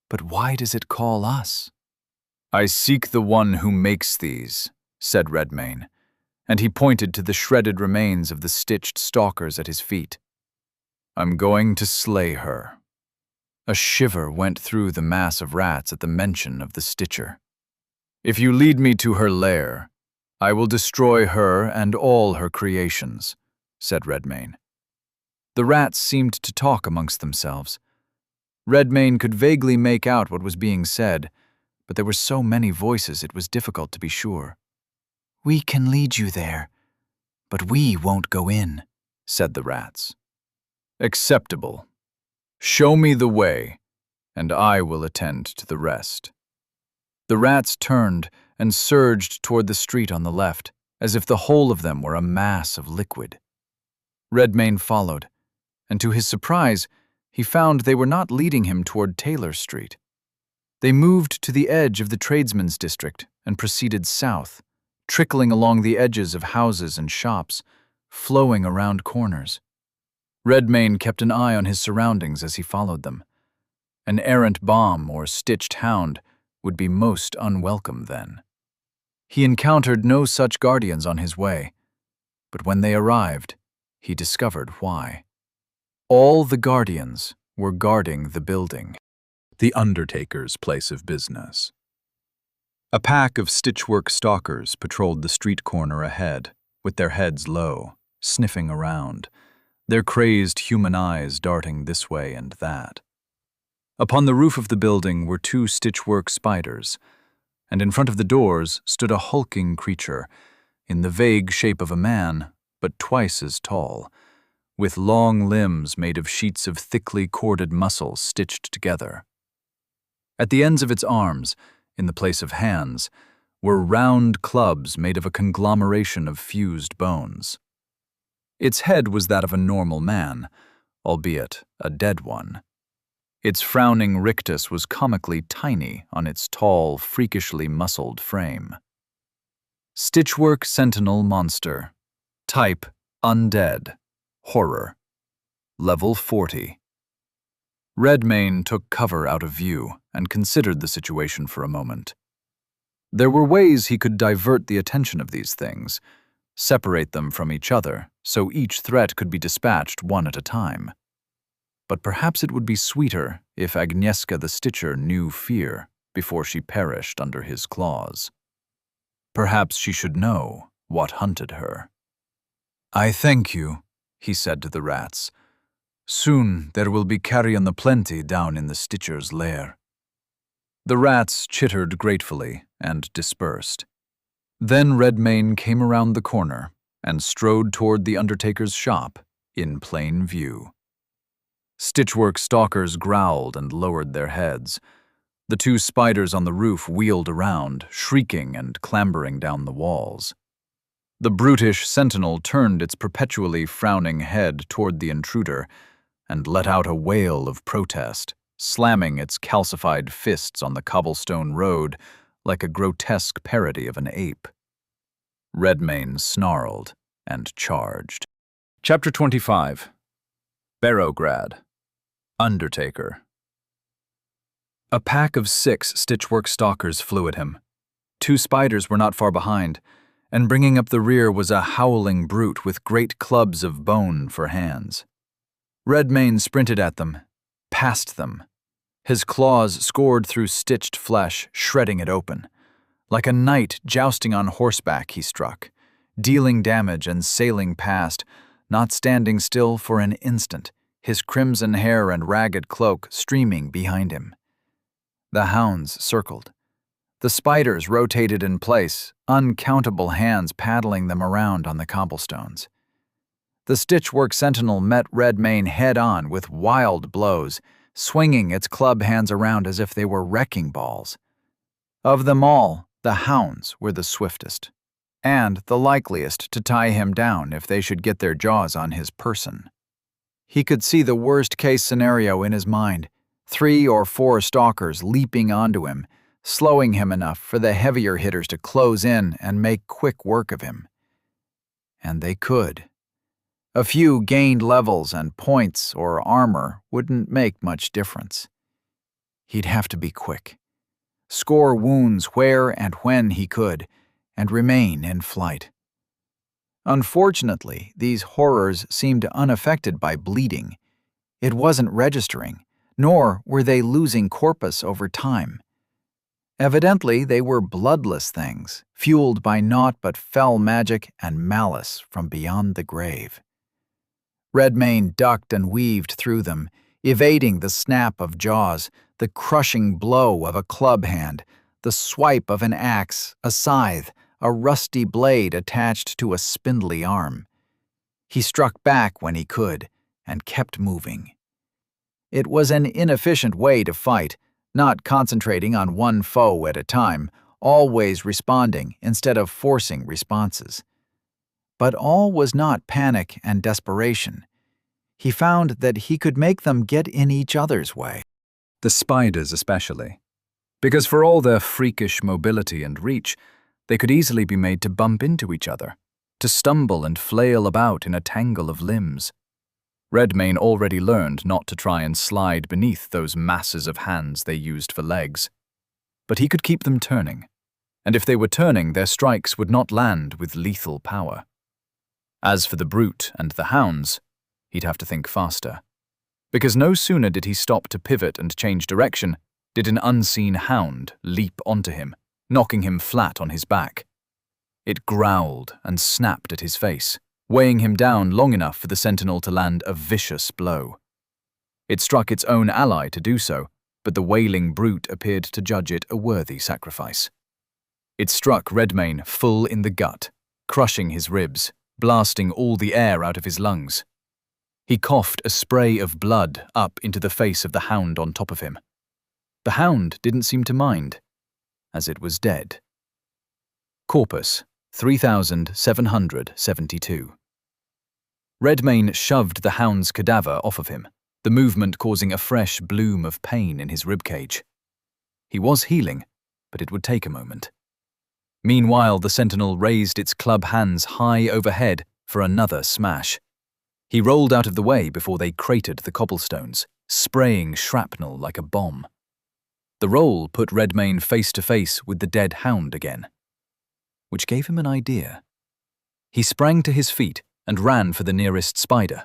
"But why does it call us?" "I seek the one who makes these," said Redmayne, and he pointed to the shredded remains of the stitched stalkers at his feet. "I'm going to slay her." A shiver went through the mass of rats at the mention of the stitcher. "If you lead me to her lair, I will destroy her and all her creations," said Redmayne. The rats seemed to talk amongst themselves. Redmayne could vaguely make out what was being said, but there were so many voices it was difficult to be sure. "We can lead you there, but we won't go in," said the rats. "Acceptable. Show me the way, and I will attend to the rest." The rats turned and surged toward the street on the left, as if the whole of them were a mass of liquid. Redmayne followed, and to his surprise, he found they were not leading him toward Taylor Street. They moved to the edge of the tradesmen's district and proceeded south, trickling along the edges of houses and shops, flowing around corners. Redmayne kept an eye on his surroundings as he followed them. An errant bomb or stitched hound would be most unwelcome then. He encountered no such guardians on his way, but when they arrived, he discovered why. All the guardians were guarding the building, the undertaker's place of business. A pack of stitchwork stalkers patrolled the street corner ahead, with their heads low, sniffing around, their crazed human eyes darting this way and that. Upon the roof of the building were 2 stitchwork spiders, and in front of the doors stood a hulking creature, in the vague shape of a man, but twice as tall, with long limbs made of sheets of thickly corded muscle stitched together. At the ends of its arms, in the place of hands, were round clubs made of a conglomeration of fused bones. Its head was that of a normal man, albeit a dead one. Its frowning rictus was comically tiny on its tall, freakishly muscled frame. Stitchwork Sentinel Monster. Type Undead. Horror. Level 40. Redmayne took cover out of view and considered the situation for a moment. There were ways he could divert the attention of these things, separate them from each other so each threat could be dispatched one at a time. But perhaps it would be sweeter if Agnieszka the Stitcher knew fear before she perished under his claws. Perhaps she should know what hunted her. "I thank you," he said to the rats. "Soon there will be carrion the plenty down in the Stitcher's lair." The rats chittered gratefully and dispersed. Then Redmayne came around the corner and strode toward the undertaker's shop in plain view. Stitchwork stalkers growled and lowered their heads. The 2 spiders on the roof wheeled around, shrieking and clambering down the walls. The brutish sentinel turned its perpetually frowning head toward the intruder and let out a wail of protest, slamming its calcified fists on the cobblestone road like a grotesque parody of an ape. Redmayne snarled and charged. Chapter 25. Barrowgrad. Undertaker. A pack of 6 stitchwork stalkers flew at him. 2 spiders were not far behind, and bringing up the rear was a howling brute with great clubs of bone for hands. Redmayne sprinted at them, past them. His claws scored through stitched flesh, shredding it open. Like a knight jousting on horseback he struck, dealing damage and sailing past, not standing still for an instant, his crimson hair and ragged cloak streaming behind him. The hounds circled. The spiders rotated in place, uncountable hands paddling them around on the cobblestones. The stitchwork sentinel met Redmayne head-on with wild blows, swinging its club hands around as if they were wrecking balls. Of them all, the hounds were the swiftest, and the likeliest to tie him down if they should get their jaws on his person. He could see the worst-case scenario in his mind, 3 or 4 stalkers leaping onto him, slowing him enough for the heavier hitters to close in and make quick work of him. And they could. A few gained levels and points or armor wouldn't make much difference. He'd have to be quick, score wounds where and when he could, and remain in flight. Unfortunately, these horrors seemed unaffected by bleeding. It wasn't registering, nor were they losing corpus over time. Evidently, they were bloodless things, fueled by naught but fell magic and malice from beyond the grave. Redmayne ducked and weaved through them, evading the snap of jaws, the crushing blow of a club hand, the swipe of an axe, a scythe, a rusty blade attached to a spindly arm. He struck back when he could, and kept moving. It was an inefficient way to fight, not concentrating on one foe at a time, always responding instead of forcing responses. But all was not panic and desperation. He found that he could make them get in each other's way. The spiders especially. Because for all their freakish mobility and reach, they could easily be made to bump into each other, to stumble and flail about in a tangle of limbs. Redmayne already learned not to try and slide beneath those masses of hands they used for legs. But he could keep them turning, and if they were turning, their strikes would not land with lethal power. As for the brute and the hounds, he'd have to think faster. Because no sooner did he stop to pivot and change direction, did an unseen hound leap onto him, knocking him flat on his back. It growled and snapped at his face, weighing him down long enough for the sentinel to land a vicious blow. It struck its own ally to do so, but the wailing brute appeared to judge it a worthy sacrifice. It struck Redmayne full in the gut, crushing his ribs, blasting all the air out of his lungs. He coughed a spray of blood up into the face of the hound on top of him. The hound didn't seem to mind, as it was dead. Corpus 3772. Redmayne shoved the hound's cadaver off of him, the movement causing a fresh bloom of pain in his ribcage. He was healing, but it would take a moment. Meanwhile, the sentinel raised its club hands high overhead for another smash. He rolled out of the way before they cratered the cobblestones, spraying shrapnel like a bomb. The roll put Redmayne face to face with the dead hound again, which gave him an idea. He sprang to his feet and ran for the nearest spider.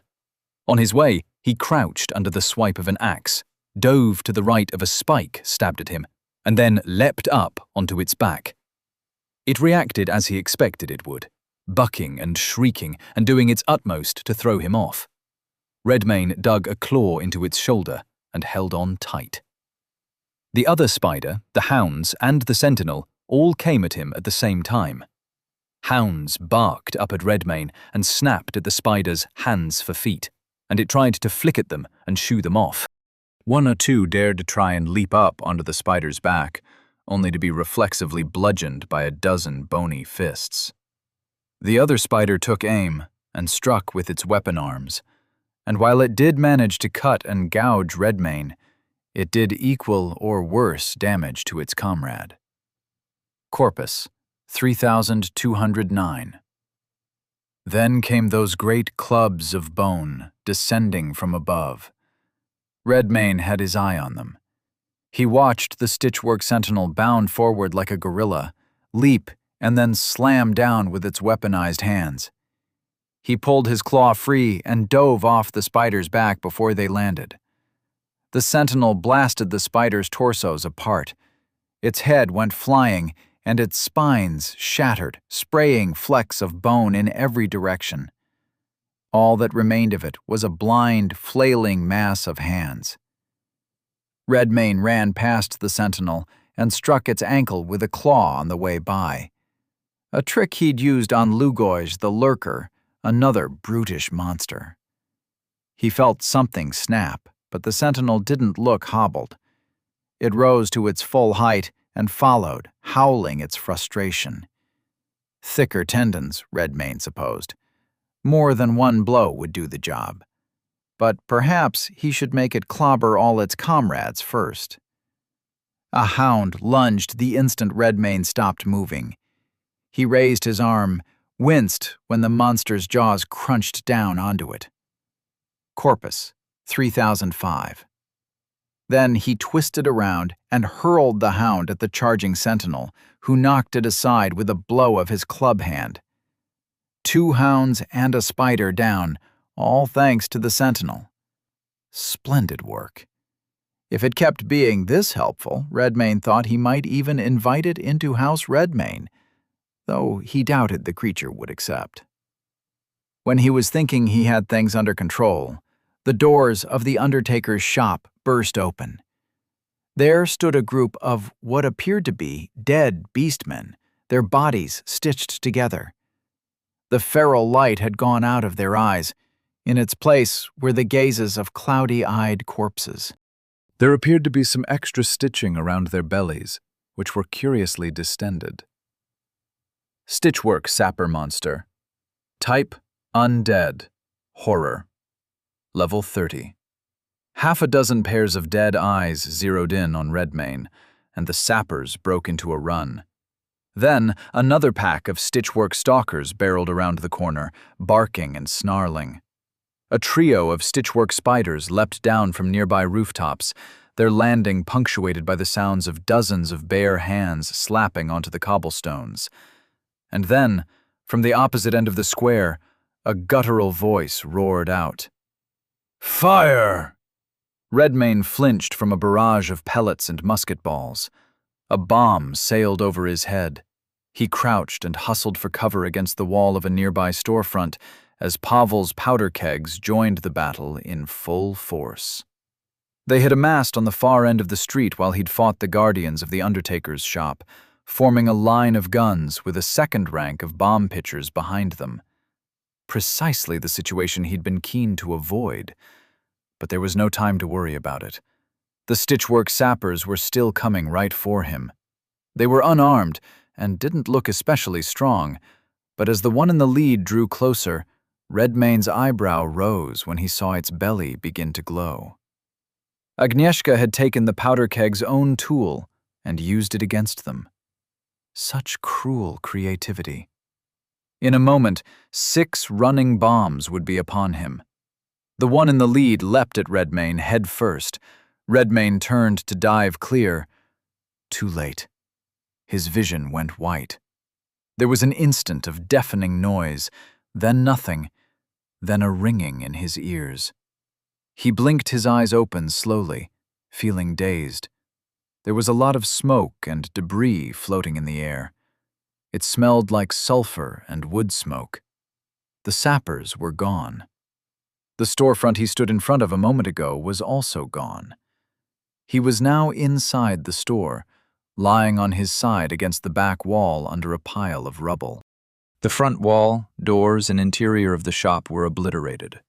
On his way, he crouched under the swipe of an axe, dove to the right of a spike stabbed at him, and then leapt up onto its back. It reacted as he expected it would, bucking and shrieking and doing its utmost to throw him off. Redmayne dug a claw into its shoulder and held on tight. The other spider, the hounds, and the sentinel all came at him at the same time. Hounds barked up at Redmayne and snapped at the spider's hands for feet, and it tried to flick at them and shoo them off. 1 or 2 dared to try and leap up onto the spider's back, only to be reflexively bludgeoned by a dozen bony fists. The other spider took aim and struck with its weapon arms, and while it did manage to cut and gouge Redmane, it did equal or worse damage to its comrade. Corpus, 3209. Then came those great clubs of bone descending from above. Redmane had his eye on them. He watched the Stitchwork sentinel bound forward like a gorilla, leap, and then slam down with its weaponized hands. He pulled his claw free and dove off the spider's back before they landed. The sentinel blasted the spider's torsos apart. Its head went flying, and its spines shattered, spraying flecks of bone in every direction. All that remained of it was a blind, flailing mass of hands. Redmane ran past the sentinel and struck its ankle with a claw on the way by. A trick he'd used on Lugoj the Lurker, another brutish monster. He felt something snap, but the sentinel didn't look hobbled. It rose to its full height and followed, howling its frustration. Thicker tendons, Redmane supposed. More than one blow would do the job. But perhaps he should make it clobber all its comrades first. A hound lunged the instant Redmane stopped moving. He raised his arm, winced when the monster's jaws crunched down onto it. Corpus, 3005. Then he twisted around and hurled the hound at the charging sentinel, who knocked it aside with a blow of his club hand. 2 hounds and a spider down, all thanks to the sentinel. Splendid work. If it kept being this helpful, Redmane thought he might even invite it into House Redmane, though he doubted the creature would accept. When he was thinking he had things under control, the doors of the undertaker's shop burst open. There stood a group of what appeared to be dead beastmen, their bodies stitched together. The feral light had gone out of their eyes. In its place were the gazes of cloudy-eyed corpses. There appeared to be some extra stitching around their bellies, which were curiously distended. Stitchwork Sapper Monster. Type, Undead. Horror. Level 30. Half a dozen pairs of dead eyes zeroed in on Redmane, and the sappers broke into a run. Then another pack of Stitchwork stalkers barreled around the corner, barking and snarling. A trio of Stitchwork spiders leapt down from nearby rooftops, their landing punctuated by the sounds of dozens of bare hands slapping onto the cobblestones. And then, from the opposite end of the square, a guttural voice roared out. "Fire!" Redmane flinched from a barrage of pellets and musket balls. A bomb sailed over his head. He crouched and hustled for cover against the wall of a nearby storefront as Pavel's powder kegs joined the battle in full force. They had amassed on the far end of the street while he'd fought the guardians of the undertaker's shop, forming a line of guns with a second rank of bomb pitchers behind them. Precisely the situation he'd been keen to avoid. But there was no time to worry about it. The Stitchwork sappers were still coming right for him. They were unarmed and didn't look especially strong, but as the one in the lead drew closer, Redmane's eyebrow rose when he saw its belly begin to glow. Agnieszka had taken the powder keg's own tool and used it against them. Such cruel creativity. In a moment, 6 running bombs would be upon him. The one in the lead leapt at Redmane head first. Redmane turned to dive clear. Too late. His vision went white. There was an instant of deafening noise, then nothing, then a ringing in his ears. He blinked his eyes open slowly, feeling dazed. There was a lot of smoke and debris floating in the air. It smelled like sulfur and wood smoke. The sappers were gone. The storefront he stood in front of a moment ago was also gone. He was now inside the store, lying on his side against the back wall under a pile of rubble. The front wall, doors, and interior of the shop were obliterated.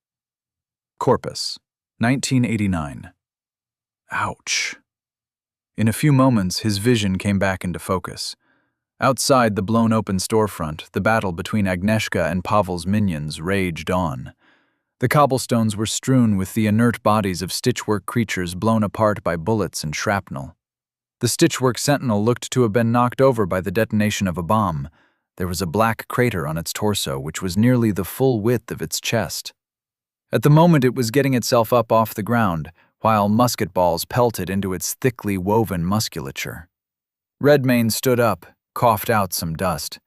Corpus, 1989. Ouch. In a few moments, his vision came back into focus. Outside the blown-open storefront, the battle between Agnieszka and Pavel's minions raged on. The cobblestones were strewn with the inert bodies of stitchwork creatures blown apart by bullets and shrapnel. The stitchwork sentinel looked to have been knocked over by the detonation of a bomb. There was a black crater on its torso, which was nearly the full width of its chest. At the moment it was getting itself up off the ground, while musket balls pelted into its thickly woven musculature. Redmayne stood up, coughed out some dust.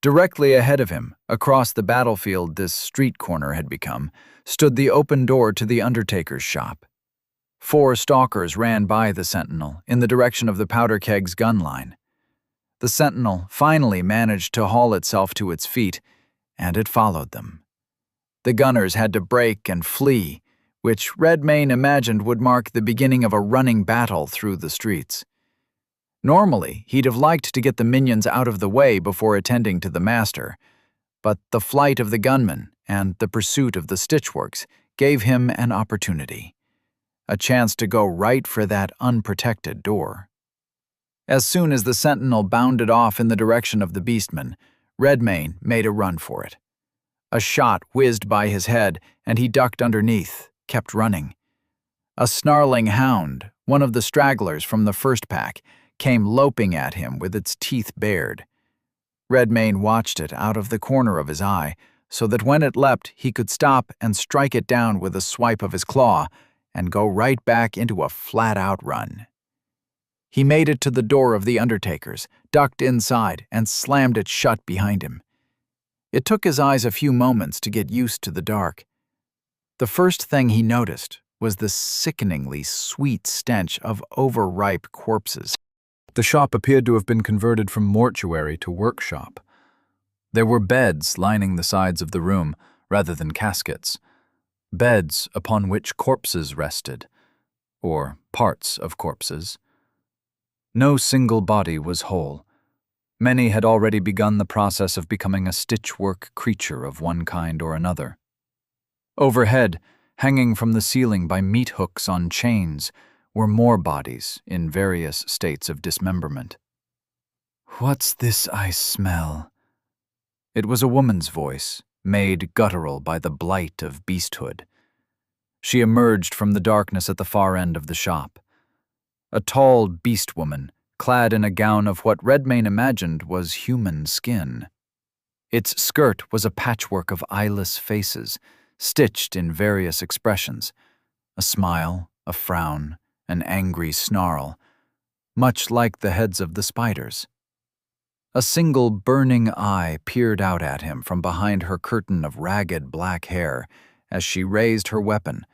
Directly ahead of him, across the battlefield this street corner had become, stood the open door to the undertaker's shop. 4 stalkers ran by the sentinel in the direction of the powder keg's gun line. The sentinel finally managed to haul itself to its feet, and it followed them. The gunners had to break and flee, which Redmayne imagined would mark the beginning of a running battle through the streets. Normally, he'd have liked to get the minions out of the way before attending to the master, but the flight of the gunmen and the pursuit of the stitchworks gave him an opportunity, a chance to go right for that unprotected door. As soon as the sentinel bounded off in the direction of the beastman, Redmayne made a run for it. A shot whizzed by his head, and he ducked underneath, kept running. A snarling hound, one of the stragglers from the first pack, came loping at him with its teeth bared. Redmayne watched it out of the corner of his eye, so that when it leapt he could stop and strike it down with a swipe of his claw and go right back into a flat-out run. He made it to the door of the undertaker's, ducked inside, and slammed it shut behind him. It took his eyes a few moments to get used to the dark. The first thing he noticed was the sickeningly sweet stench of overripe corpses. The shop appeared to have been converted from mortuary to workshop. There were beds lining the sides of the room, rather than caskets. Beds upon which corpses rested, or parts of corpses. No single body was whole. Many had already begun the process of becoming a stitchwork creature of one kind or another. Overhead, hanging from the ceiling by meat hooks on chains, were more bodies in various states of dismemberment. "What's this I smell?" It was a woman's voice, made guttural by the blight of beasthood. She emerged from the darkness at the far end of the shop. A tall beast woman, clad in a gown of what Redmayne imagined was human skin. Its skirt was a patchwork of eyeless faces, stitched in various expressions, a smile, a frown, an angry snarl, much like the heads of the spiders. A single burning eye peered out at him from behind her curtain of ragged black hair as she raised her weapon,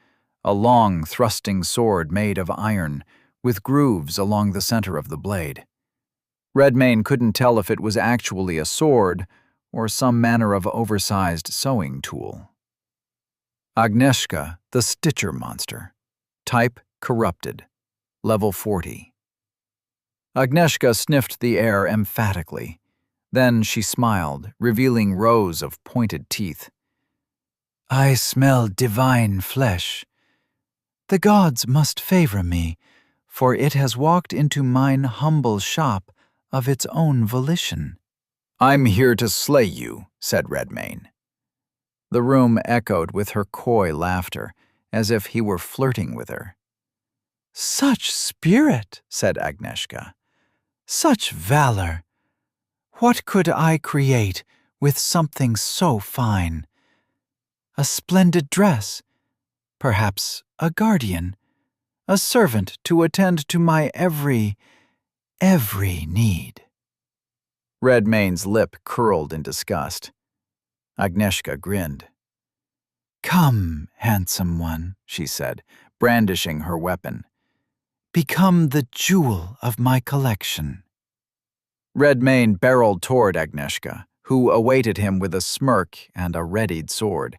a long, thrusting sword made of iron, with grooves along the center of the blade. Redmayne couldn't tell if it was actually a sword or some manner of oversized sewing tool. Agnieszka, the Stitcher Monster. Type corrupted. Level 40. Agnieszka sniffed the air emphatically. Then she smiled, revealing rows of pointed teeth. "I smell divine flesh. The gods must favor me, for it has walked into mine humble shop of its own volition." "I'm here to slay you," said Redmayne. The room echoed with her coy laughter, as if he were flirting with her. "Such spirit," said Agnieszka. "Such valor. What could I create with something so fine? A splendid dress, perhaps a guardian, a servant to attend to my every need." Redmayne's lip curled in disgust. Agnieszka grinned. "Come, handsome one," she said, brandishing her weapon. "Become the jewel of my collection." Redmayne barreled toward Agnieszka, who awaited him with a smirk and a readied sword.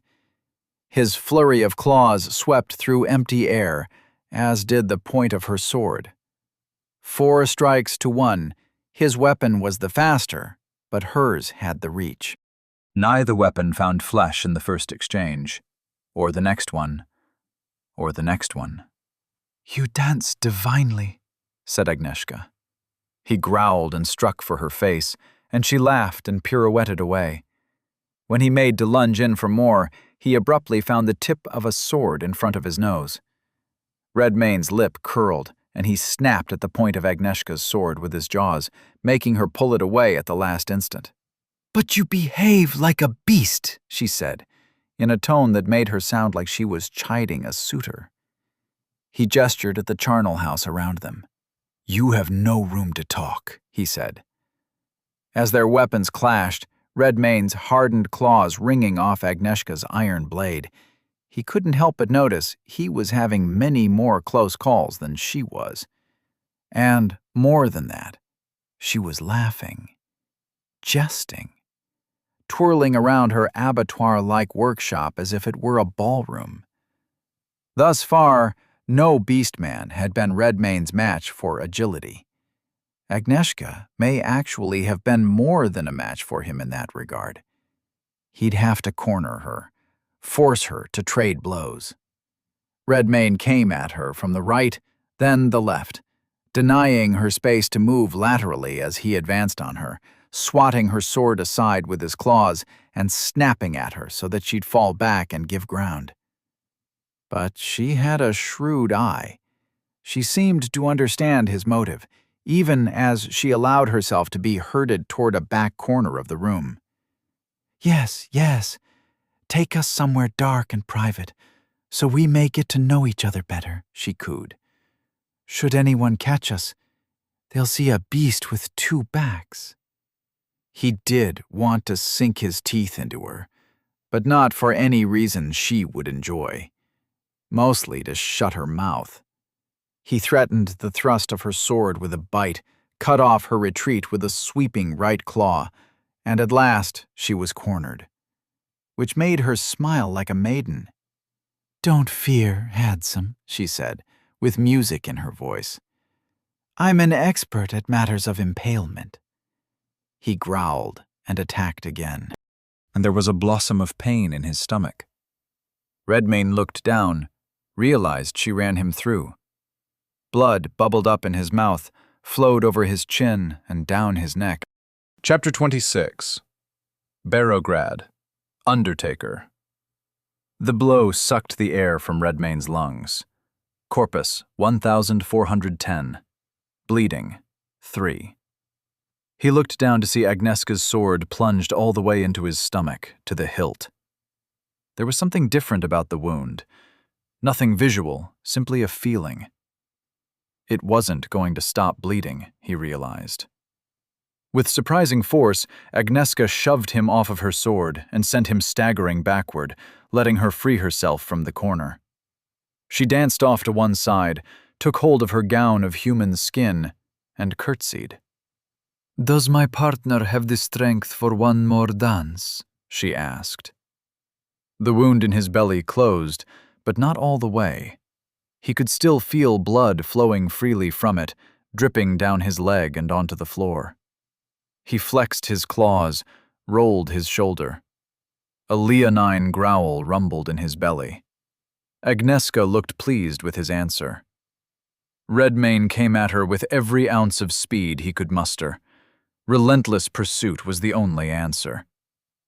His flurry of claws swept through empty air, as did the point of her sword. 4 strikes to 1, his weapon was the faster, but hers had the reach. Neither weapon found flesh in the first exchange, or the next one, or the next one. "You dance divinely," said Agnieszka. He growled and struck for her face, and she laughed and pirouetted away. When he made to lunge in for more, he abruptly found the tip of a sword in front of his nose. Redmane's lip curled, and he snapped at the point of Agnieszka's sword with his jaws, making her pull it away at the last instant. "But you behave like a beast," she said, in a tone that made her sound like she was chiding a suitor. He gestured at the charnel house around them. "You have no room to talk," he said. As their weapons clashed, Redmane's hardened claws ringing off Agnieszka's iron blade, he couldn't help but notice he was having many more close calls than she was. And more than that, she was laughing, jesting, twirling around her abattoir-like workshop as if it were a ballroom. Thus far, no beastman had been Redmane's match for agility. Agnieszka may actually have been more than a match for him in that regard. He'd have to corner her, force her to trade blows. Redmane came at her from the right, then the left, denying her space to move laterally as he advanced on her, swatting her sword aside with his claws and snapping at her so that she'd fall back and give ground. But she had a shrewd eye. She seemed to understand his motive, even as she allowed herself to be herded toward a back corner of the room. "Yes, yes, take us somewhere dark and private, so we may get to know each other better," she cooed. "Should anyone catch us, they'll see a beast with two backs." He did want to sink his teeth into her, but not for any reason she would enjoy. Mostly to shut her mouth. He threatened the thrust of her sword with a bite, cut off her retreat with a sweeping right claw, and at last she was cornered, which made her smile like a maiden. "Don't fear, handsome," she said, with music in her voice. "I'm an expert at matters of impalement." He growled and attacked again, and there was a blossom of pain in his stomach. Redmane looked down, realized she ran him through. Blood bubbled up in his mouth, flowed over his chin and down his neck. Chapter 26. Barrowgrad, Undertaker. The blow sucked the air from Redmane's lungs. Corpus, 1,410. Bleeding, 3. He looked down to see Agnieszka's sword plunged all the way into his stomach, to the hilt. There was something different about the wound. Nothing visual, simply a feeling. It wasn't going to stop bleeding, he realized. With surprising force, Agnieszka shoved him off of her sword and sent him staggering backward, letting her free herself from the corner. She danced off to one side, took hold of her gown of human skin, and curtsied. "Does my partner have the strength for one more dance?" she asked. The wound in his belly closed, but not all the way. He could still feel blood flowing freely from it, dripping down his leg and onto the floor. He flexed his claws, rolled his shoulder. A leonine growl rumbled in his belly. Agnieszka looked pleased with his answer. Redmane came at her with every ounce of speed he could muster. Relentless pursuit was the only answer.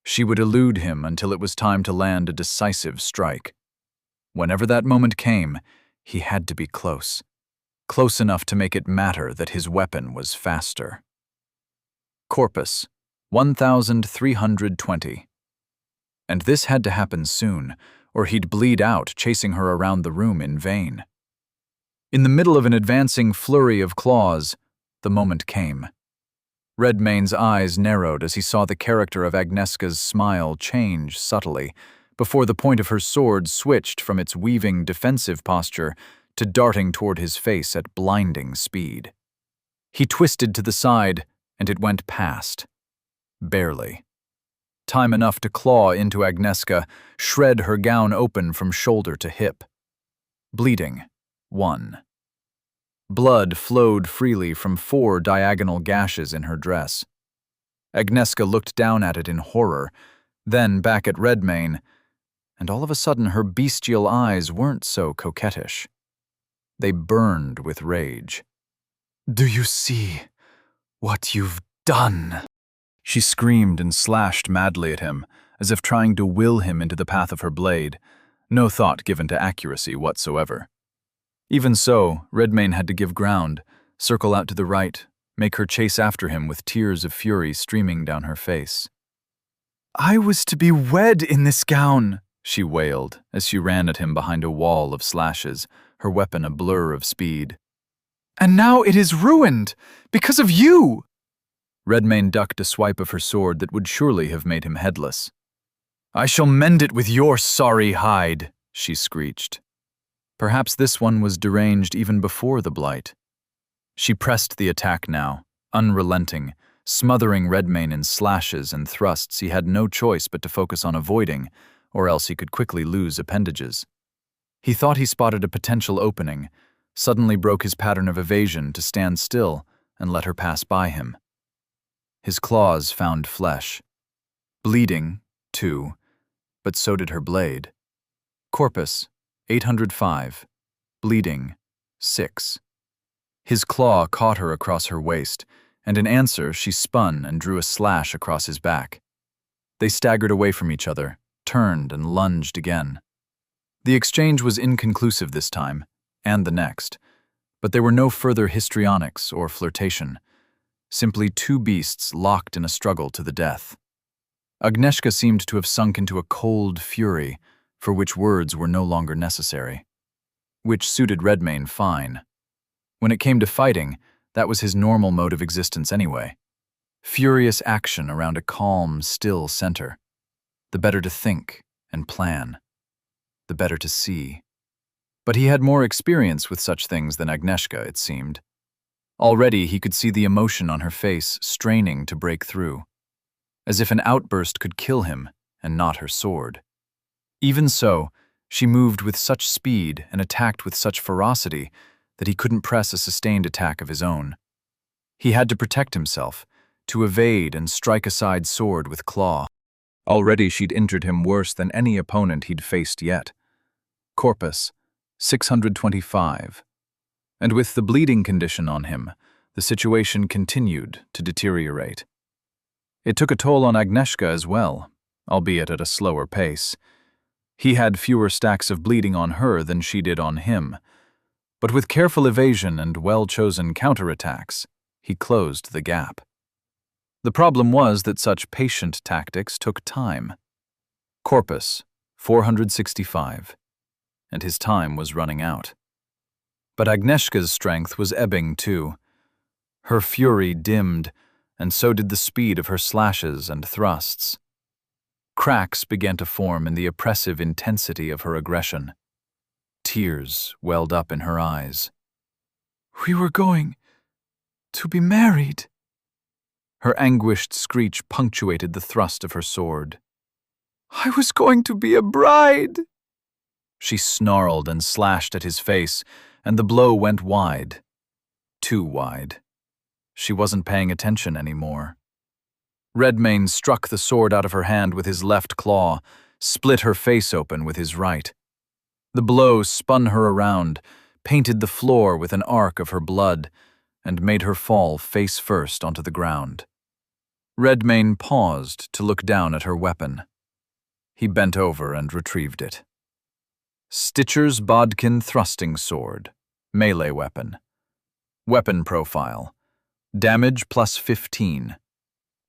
She would elude him until it was time to land a decisive strike. Whenever that moment came, he had to be close. Close enough to make it matter that his weapon was faster. Corpus, 1,320. And this had to happen soon, or he'd bleed out chasing her around the room in vain. In the middle of an advancing flurry of claws, the moment came. Redmane's eyes narrowed as he saw the character of Agnieszka's smile change subtly, before the point of her sword switched from its weaving defensive posture to darting toward his face at blinding speed. He twisted to the side, and it went past. Barely. Time enough to claw into Agnieszka, shred her gown open from shoulder to hip. Bleeding, 1. Blood flowed freely from 4 diagonal gashes in her dress. Agnieszka looked down at it in horror, then back at Redmane, and all of a sudden her bestial eyes weren't so coquettish. They burned with rage. "Do you see What you've done! She screamed and slashed madly at him, as if trying to will him into the path of her blade, no thought given to accuracy whatsoever. Even so, Redmayne had to give ground, circle out to the right, make her chase after him with tears of fury streaming down her face. "I was to be wed in this gown," she wailed, as she ran at him behind a wall of slashes, her weapon a blur of speed. "And now it is ruined, because of you!" Redmayne ducked a swipe of her sword that would surely have made him headless. "I shall mend it with your sorry hide," she screeched. Perhaps this one was deranged even before the blight. She pressed the attack now, unrelenting, smothering Redmayne in slashes and thrusts he had no choice but to focus on avoiding, or else he could quickly lose appendages. He thought he spotted a potential opening, suddenly broke his pattern of evasion to stand still and let her pass by him. His claws found flesh. Bleeding, too, but so did her blade. Corpus, 805. Bleeding, 6. His claw caught her across her waist, and in answer she spun and drew a slash across his back. They staggered away from each other, turned and lunged again. The exchange was inconclusive this time, and the next, but there were no further histrionics or flirtation, simply two beasts locked in a struggle to the death. Agnieszka seemed to have sunk into a cold fury, for which words were no longer necessary. Which suited Redmayne fine. When it came to fighting, that was his normal mode of existence anyway. Furious action around a calm, still center. The better to think and plan. The better to see. But he had more experience with such things than Agnieszka, it seemed. Already he could see the emotion on her face straining to break through, as if an outburst could kill him and not her sword. Even so, she moved with such speed and attacked with such ferocity that he couldn't press a sustained attack of his own. He had to protect himself, to evade and strike aside sword with claw. Already she'd injured him worse than any opponent he'd faced yet. Corpus, 625. And with the bleeding condition on him, the situation continued to deteriorate. It took a toll on Agnieszka as well, albeit at a slower pace. He had fewer stacks of bleeding on her than she did on him, but with careful evasion and well-chosen counterattacks, he closed the gap. The problem was that such patient tactics took time. Corpus, 465, and his time was running out. But Agnieszka's strength was ebbing too. Her fury dimmed, and so did the speed of her slashes and thrusts. Cracks began to form in the oppressive intensity of her aggression. Tears welled up in her eyes. "We were going to be married." Her anguished screech punctuated the thrust of her sword. "I was going to be a bride." She snarled and slashed at his face, and the blow went wide. Too wide. She wasn't paying attention anymore. Redmayne struck the sword out of her hand with his left claw, split her face open with his right. The blow spun her around, painted the floor with an arc of her blood, and made her fall face first onto the ground. Redmayne paused to look down at her weapon. He bent over and retrieved it. Stitcher's Bodkin Thrusting Sword, melee weapon. Weapon profile. Damage plus 15.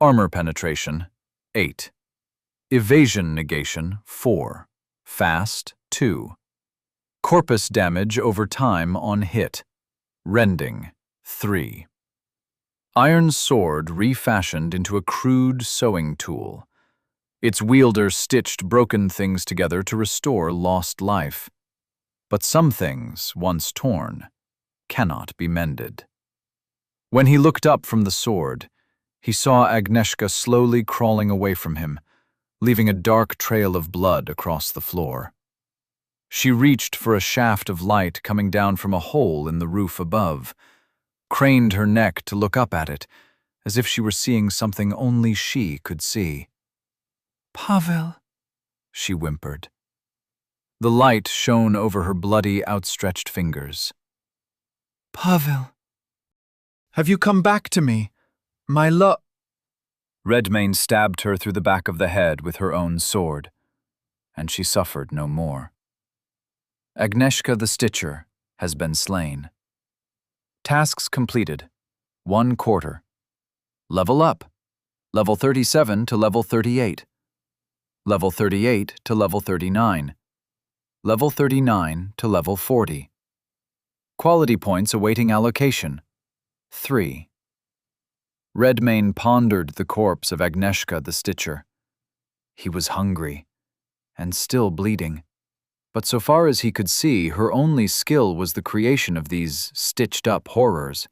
Armor penetration, 8. Evasion negation, 4. Fast, 2. Corpus damage over time on hit. Rending, 3. Iron sword refashioned into a crude sewing tool. Its wielder stitched broken things together to restore lost life. But some things, once torn, cannot be mended. When he looked up from the sword, he saw Agnieszka slowly crawling away from him, leaving a dark trail of blood across the floor. She reached for a shaft of light coming down from a hole in the roof above, craned her neck to look up at it, as if she were seeing something only she could see. "Pavel," she whimpered. The light shone over her bloody, outstretched fingers. "Pavel." "Have you come back to me?" My lo— Redmane stabbed her through the back of the head with her own sword, and she suffered no more. Agnieszka the Stitcher has been slain. Tasks completed. 1 quarter. Level up. Level 37 to level 38. Level 38 to level 39. Level 39 to level 40. Quality points awaiting allocation. 3. Redmane pondered the corpse of Agnieszka the Stitcher. He was hungry, and still bleeding. But so far as he could see, her only skill was the creation of these stitched-up horrors.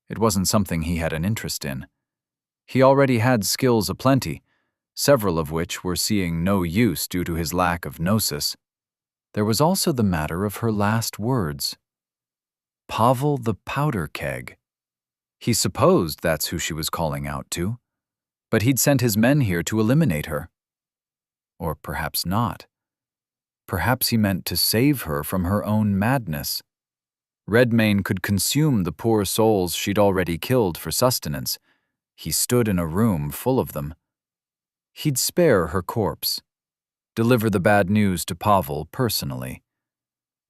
It wasn't something he had an interest in. He already had skills aplenty, several of which were seeing no use due to his lack of gnosis. There was also the matter of her last words. Pavel the Powder Keg. He supposed that's who she was calling out to, but he'd sent his men here to eliminate her. Or perhaps not. Perhaps he meant to save her from her own madness. Redmane could consume the poor souls she'd already killed for sustenance. He stood in a room full of them. He'd spare her corpse, deliver the bad news to Pavel personally.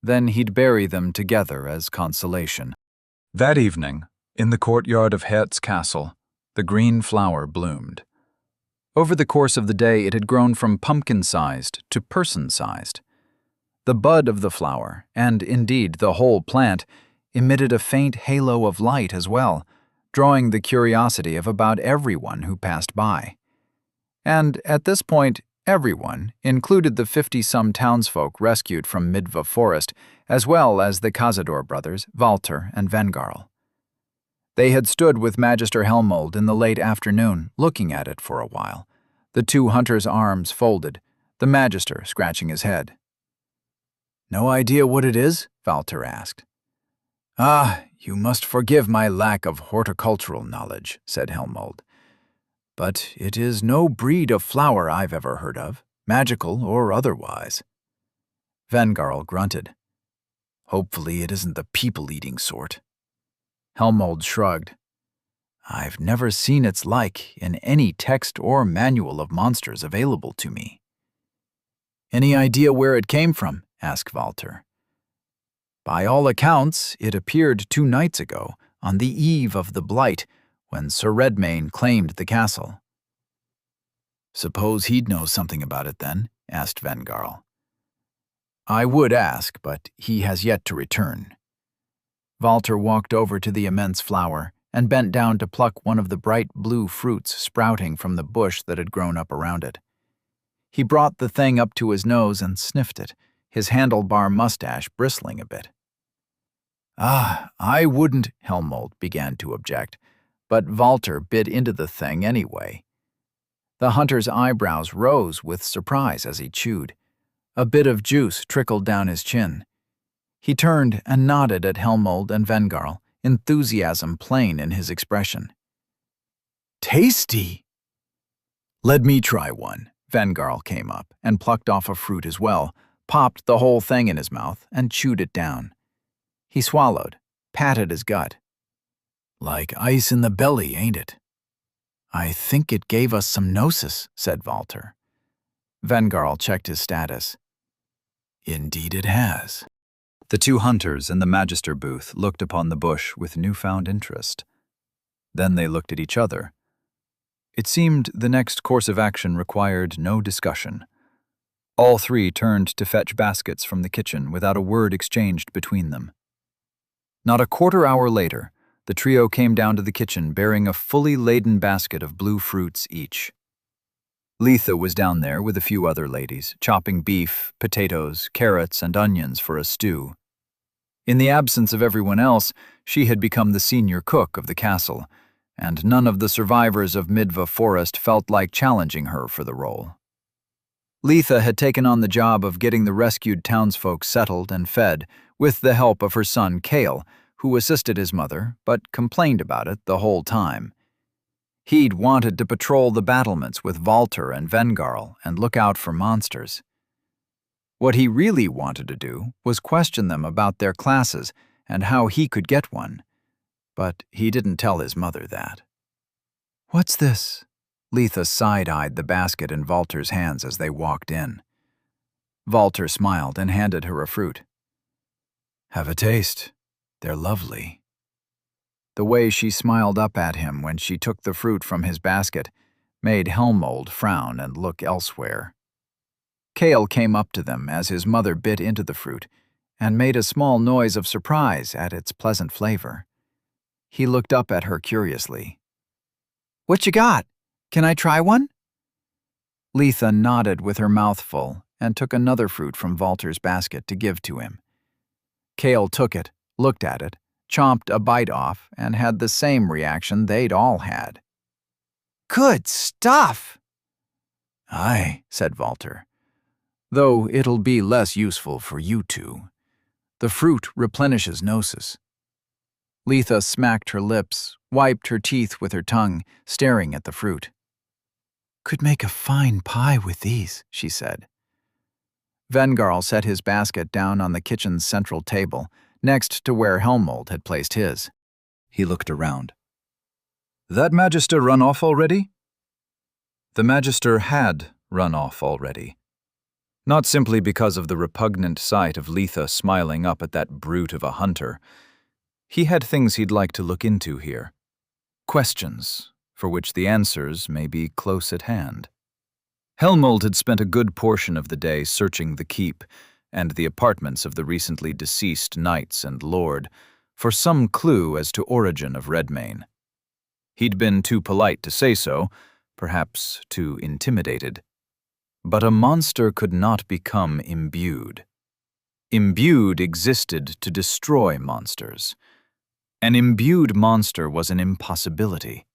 Then he'd bury them together as consolation. That evening, in the courtyard of Hertz Castle, the green flower bloomed. Over the course of the day, it had grown from pumpkin-sized to person-sized. The bud of the flower, and indeed the whole plant, emitted a faint halo of light as well, drawing the curiosity of about everyone who passed by. And at this point, everyone included the 50-some townsfolk rescued from Midva Forest, as well as the Cazador brothers, Walter and Vengarl. They had stood with Magister Helmold in the late afternoon, looking at it for a while, the 2 hunters' arms folded, the Magister scratching his head. "No idea what it is?" Walter asked. "Ah, you must forgive my lack of horticultural knowledge," said Helmold. "But it is no breed of flower I've ever heard of, magical or otherwise." Vengarl grunted. "Hopefully it isn't the people-eating sort." Helmold shrugged. "I've never seen its like in any text or manual of monsters available to me." "Any idea where it came from?" asked Walter. "By all accounts, it appeared 2 nights ago, on the eve of the Blight, when Sir Redmane claimed the castle." "Suppose he'd know something about it then?" asked Vengarl. "I would ask, but he has yet to return." Walter walked over to the immense flower and bent down to pluck one of the bright blue fruits sprouting from the bush that had grown up around it. He brought the thing up to his nose and sniffed it, his handlebar mustache bristling a bit. "Ah, I wouldn't," Helmold began to object, but Walter bit into the thing anyway. The hunter's eyebrows rose with surprise as he chewed. A bit of juice trickled down his chin. He turned and nodded at Helmold and Vengarl, enthusiasm plain in his expression. "Tasty!" "Let me try one." Vengarl came up and plucked off a fruit as well, popped the whole thing in his mouth, and chewed it down. He swallowed, patted his gut. "Like ice in the belly, ain't it?" "I think it gave us some gnosis," said Walter. Vengarl checked his status. "Indeed it has." The 2 hunters in the Magister booth looked upon the bush with newfound interest. Then they looked at each other. It seemed the next course of action required no discussion. All 3 turned to fetch baskets from the kitchen without a word exchanged between them. Not a quarter hour later, the trio came down to the kitchen bearing a fully laden basket of blue fruits each. Letha was down there with a few other ladies, chopping beef, potatoes, carrots, and onions for a stew. In the absence of everyone else, she had become the senior cook of the castle, and none of the survivors of Midva Forest felt like challenging her for the role. Letha had taken on the job of getting the rescued townsfolk settled and fed, with the help of her son Cale, who assisted his mother, but complained about it the whole time. He'd wanted to patrol the battlements with Walter and Vengarl and look out for monsters. What he really wanted to do was question them about their classes and how he could get one, but he didn't tell his mother that. What's this? Letha side-eyed the basket in Valter's hands as they walked in. Valter smiled and handed her a fruit. Have a taste. They're lovely. The way she smiled up at him when she took the fruit from his basket made Helmold frown and look elsewhere. Kale came up to them as his mother bit into the fruit and made a small noise of surprise at its pleasant flavor. He looked up at her curiously. What you got? Can I try one? Letha nodded with her mouth full and took another fruit from Valter's basket to give to him. Kale took it, looked at it, chomped a bite off, and had the same reaction they'd all had. Good stuff! Aye, said Valter, though it'll be less useful for you two. The fruit replenishes gnosis. Letha smacked her lips, wiped her teeth with her tongue, staring at the fruit. Could make a fine pie with these, she said. Vengarl set his basket down on the kitchen's central table, next to where Helmold had placed his. He looked around. That Magister run off already? The Magister had run off already. Not simply because of the repugnant sight of Letha smiling up at that brute of a hunter. He had things he'd like to look into here. Questions, for which the answers may be close at hand. Helmold had spent a good portion of the day searching the keep and the apartments of the recently deceased knights and lord for some clue as to origin of Redmane. He'd been too polite to say so, perhaps too intimidated. But a monster could not become imbued. Imbued existed to destroy monsters. An imbued monster was an impossibility.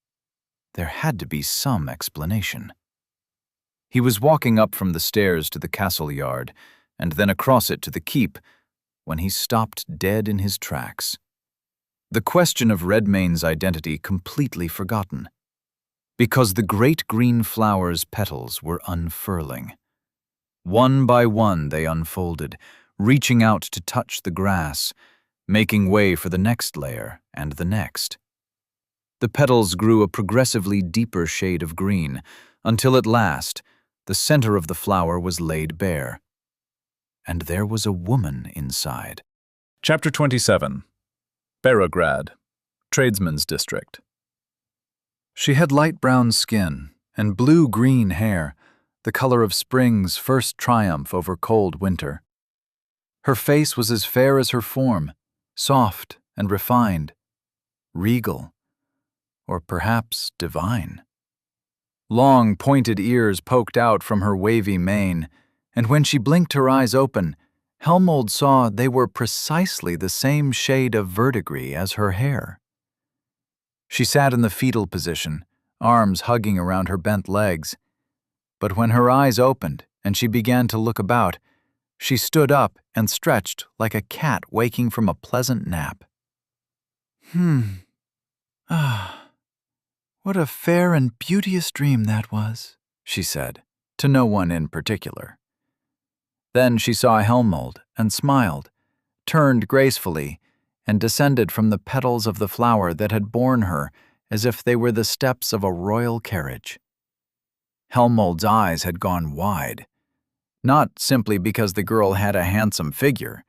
There had to be some explanation. He was walking up from the stairs to the castle yard, and then across it to the keep, when he stopped dead in his tracks. The question of Redmane's identity completely forgotten. Because the great green flower's petals were unfurling. One by one they unfolded, reaching out to touch the grass, making way for the next layer and the next. The petals grew a progressively deeper shade of green, until at last, the center of the flower was laid bare. And there was a woman inside. Chapter 27. Barograd, Tradesman's District. She had light brown skin and blue-green hair, the color of spring's first triumph over cold winter. Her face was as fair as her form, soft and refined, regal, or perhaps divine. Long, pointed ears poked out from her wavy mane, and when she blinked her eyes open, Helmold saw they were precisely the same shade of verdigris as her hair. She sat in the fetal position, arms hugging around her bent legs. But when her eyes opened and she began to look about, she stood up and stretched like a cat waking from a pleasant nap. What a fair and beauteous dream that was, she said, to no one in particular. Then she saw Helmold and smiled, turned gracefully, and descended from the petals of the flower that had borne her as if they were the steps of a royal carriage. Helmold's eyes had gone wide, not simply because the girl had a handsome figure,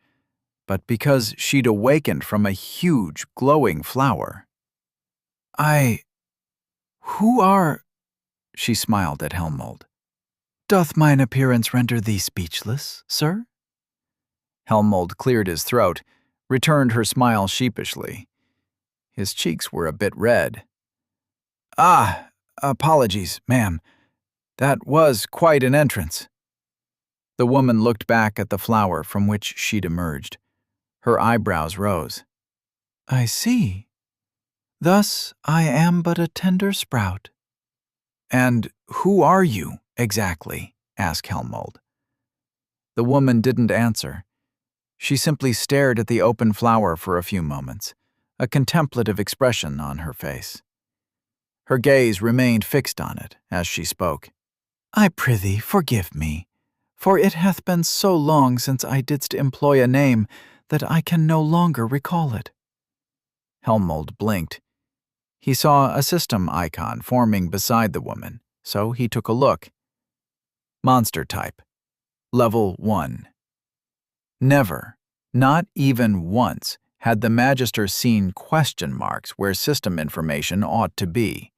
but because she'd awakened from a huge, glowing flower. Who are... She smiled at Helmold. Doth mine appearance render thee speechless, sir? Helmold cleared his throat, returned her smile sheepishly. His cheeks were a bit red. Apologies, ma'am. That was quite an entrance. The woman looked back at the flower from which she'd emerged. Her eyebrows rose. I see. Thus I am but a tender sprout. And who are you, exactly? Asked Helmold. The woman didn't answer. She simply stared at the open flower for a few moments, a contemplative expression on her face. Her gaze remained fixed on it as she spoke. I prithee forgive me, for it hath been so long since I didst employ a name that I can no longer recall it. Helmold blinked. He saw a system icon forming beside the woman, so he took a look. Monster type. Level 1. Never, not even once, had the Magister seen question marks where system information ought to be.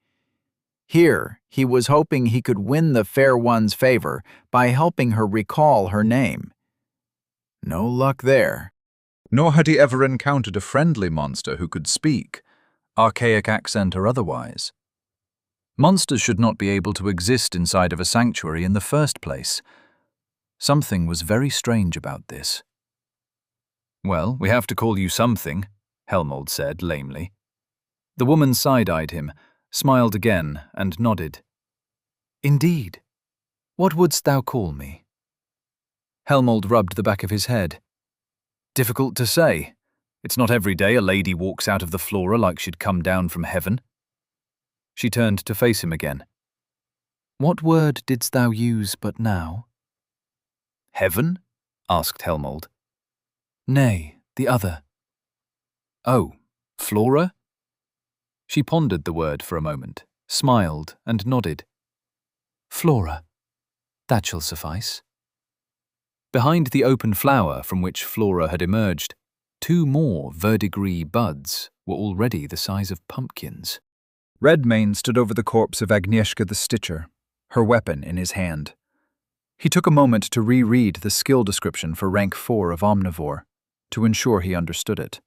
Here, he was hoping he could win the fair one's favor by helping her recall her name. No luck there. Nor had he ever encountered a friendly monster who could speak, archaic accent or otherwise. Monsters should not be able to exist inside of a sanctuary in the first place. Something was very strange about this. "Well, we have to call you something," Helmold said lamely. The woman side-eyed him, smiled again, and nodded. "Indeed. What wouldst thou call me?" Helmold rubbed the back of his head. "Difficult to say. It's not every day a lady walks out of the flora like she'd come down from heaven." She turned to face him again. "What word didst thou use but now?" "Heaven?" asked Helmold. "Nay, the other." "Oh, flora?" She pondered the word for a moment, smiled, and nodded. "Flora. That shall suffice." Behind the open flower from which Flora had emerged, 2 more verdigris buds were already the size of pumpkins. Redmane stood over the corpse of Agnieszka the Stitcher, her weapon in his hand. He took a moment to reread the skill description for rank 4 of Omnivore, to ensure he understood it.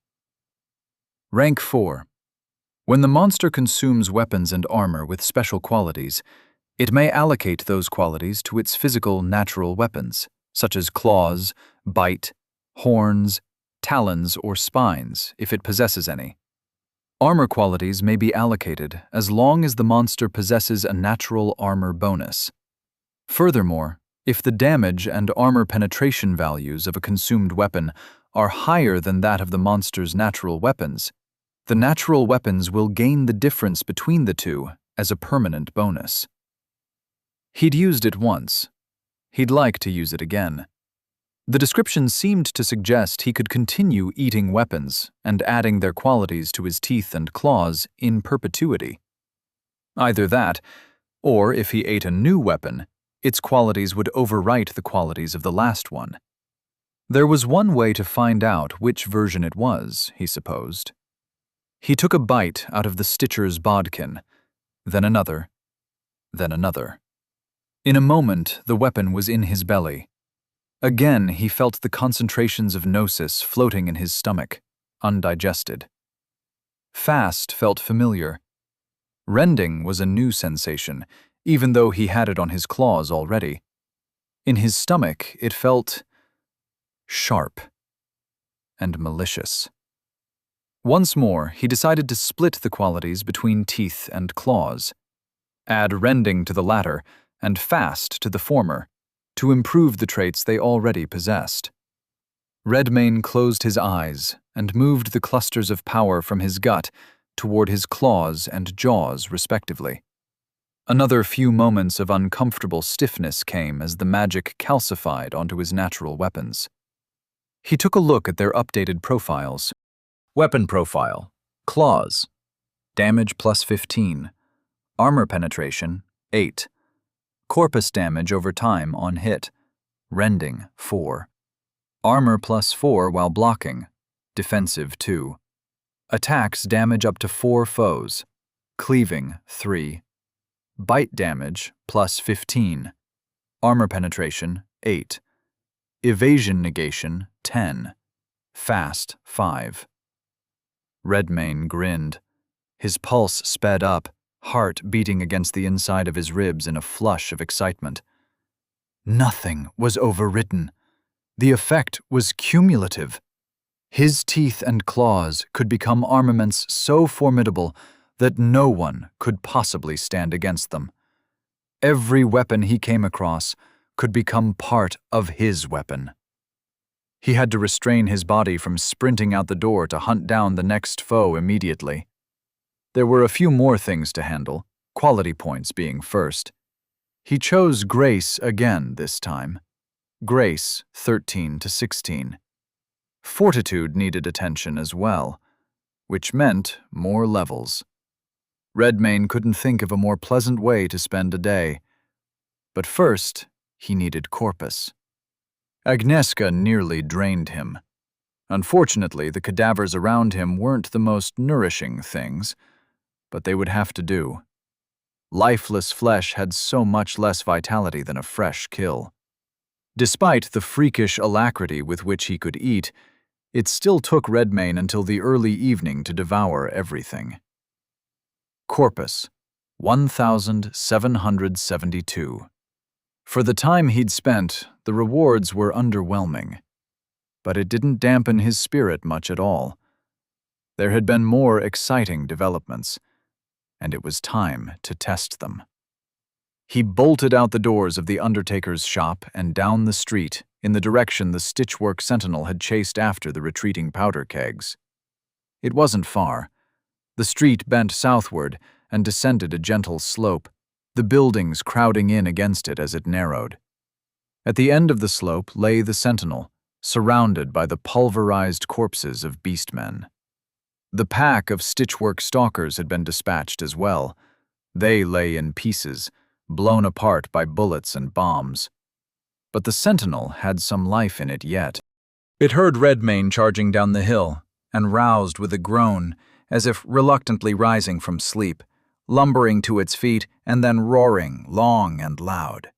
Rank 4. When the monster consumes weapons and armor with special qualities, it may allocate those qualities to its physical natural weapons, such as claws, bite, horns, talons, or spines, if it possesses any. Armor qualities may be allocated as long as the monster possesses a natural armor bonus. Furthermore, if the damage and armor penetration values of a consumed weapon are higher than that of the monster's natural weapons, the natural weapons will gain the difference between the two as a permanent bonus. He'd used it once. He'd like to use it again. The description seemed to suggest he could continue eating weapons and adding their qualities to his teeth and claws in perpetuity. Either that, or if he ate a new weapon, its qualities would overwrite the qualities of the last one. There was one way to find out which version it was, he supposed. He took a bite out of the Stitcher's bodkin, then another, then another. In a moment, the weapon was in his belly. Again, he felt the concentrations of gnosis floating in his stomach, undigested. Fast felt familiar. Rending was a new sensation, even though he had it on his claws already. In his stomach, it felt sharp and malicious. Once more, he decided to split the qualities between teeth and claws, add rending to the latter and fast to the former, to improve the traits they already possessed. Redmane closed his eyes and moved the clusters of power from his gut toward his claws and jaws, respectively. Another few moments of uncomfortable stiffness came as the magic calcified onto his natural weapons. He took a look at their updated profiles. Weapon profile: claws, damage plus 15, armor penetration 8, corpus damage over time on hit, rending 4, armor plus 4 while blocking, defensive 2, attacks damage up to 4 foes, cleaving 3, bite damage plus 15, armor penetration 8, evasion negation 10, fast 5. Redmane grinned. His pulse sped up, heart beating against the inside of his ribs in a flush of excitement. Nothing was overwritten. The effect was cumulative. His teeth and claws could become armaments so formidable that no one could possibly stand against them. Every weapon he came across could become part of his weapon. He had to restrain his body from sprinting out the door to hunt down the next foe immediately. There were a few more things to handle, quality points being first. He chose Grace again this time. Grace 13 to 16. Fortitude needed attention as well, which meant more levels. Redmayne couldn't think of a more pleasant way to spend a day. But first, he needed Corpus. Agnieszka nearly drained him. Unfortunately, the cadavers around him weren't the most nourishing things, but they would have to do. Lifeless flesh had so much less vitality than a fresh kill. Despite the freakish alacrity with which he could eat, it still took Redmayne until the early evening to devour everything. Corpus, 1,772. For the time he'd spent, the rewards were underwhelming. But it didn't dampen his spirit much at all. There had been more exciting developments, and it was time to test them. He bolted out the doors of the undertaker's shop and down the street in the direction the stitchwork sentinel had chased after the retreating powder kegs. It wasn't far. The street bent southward and descended a gentle slope, the buildings crowding in against it as it narrowed. At the end of the slope lay the sentinel, surrounded by the pulverized corpses of beastmen. The pack of stitchwork stalkers had been dispatched as well. They lay in pieces, blown apart by bullets and bombs. But the sentinel had some life in it yet. It heard Redmayne charging down the hill, and roused with a groan, as if reluctantly rising from sleep, lumbering to its feet and then roaring long and loud.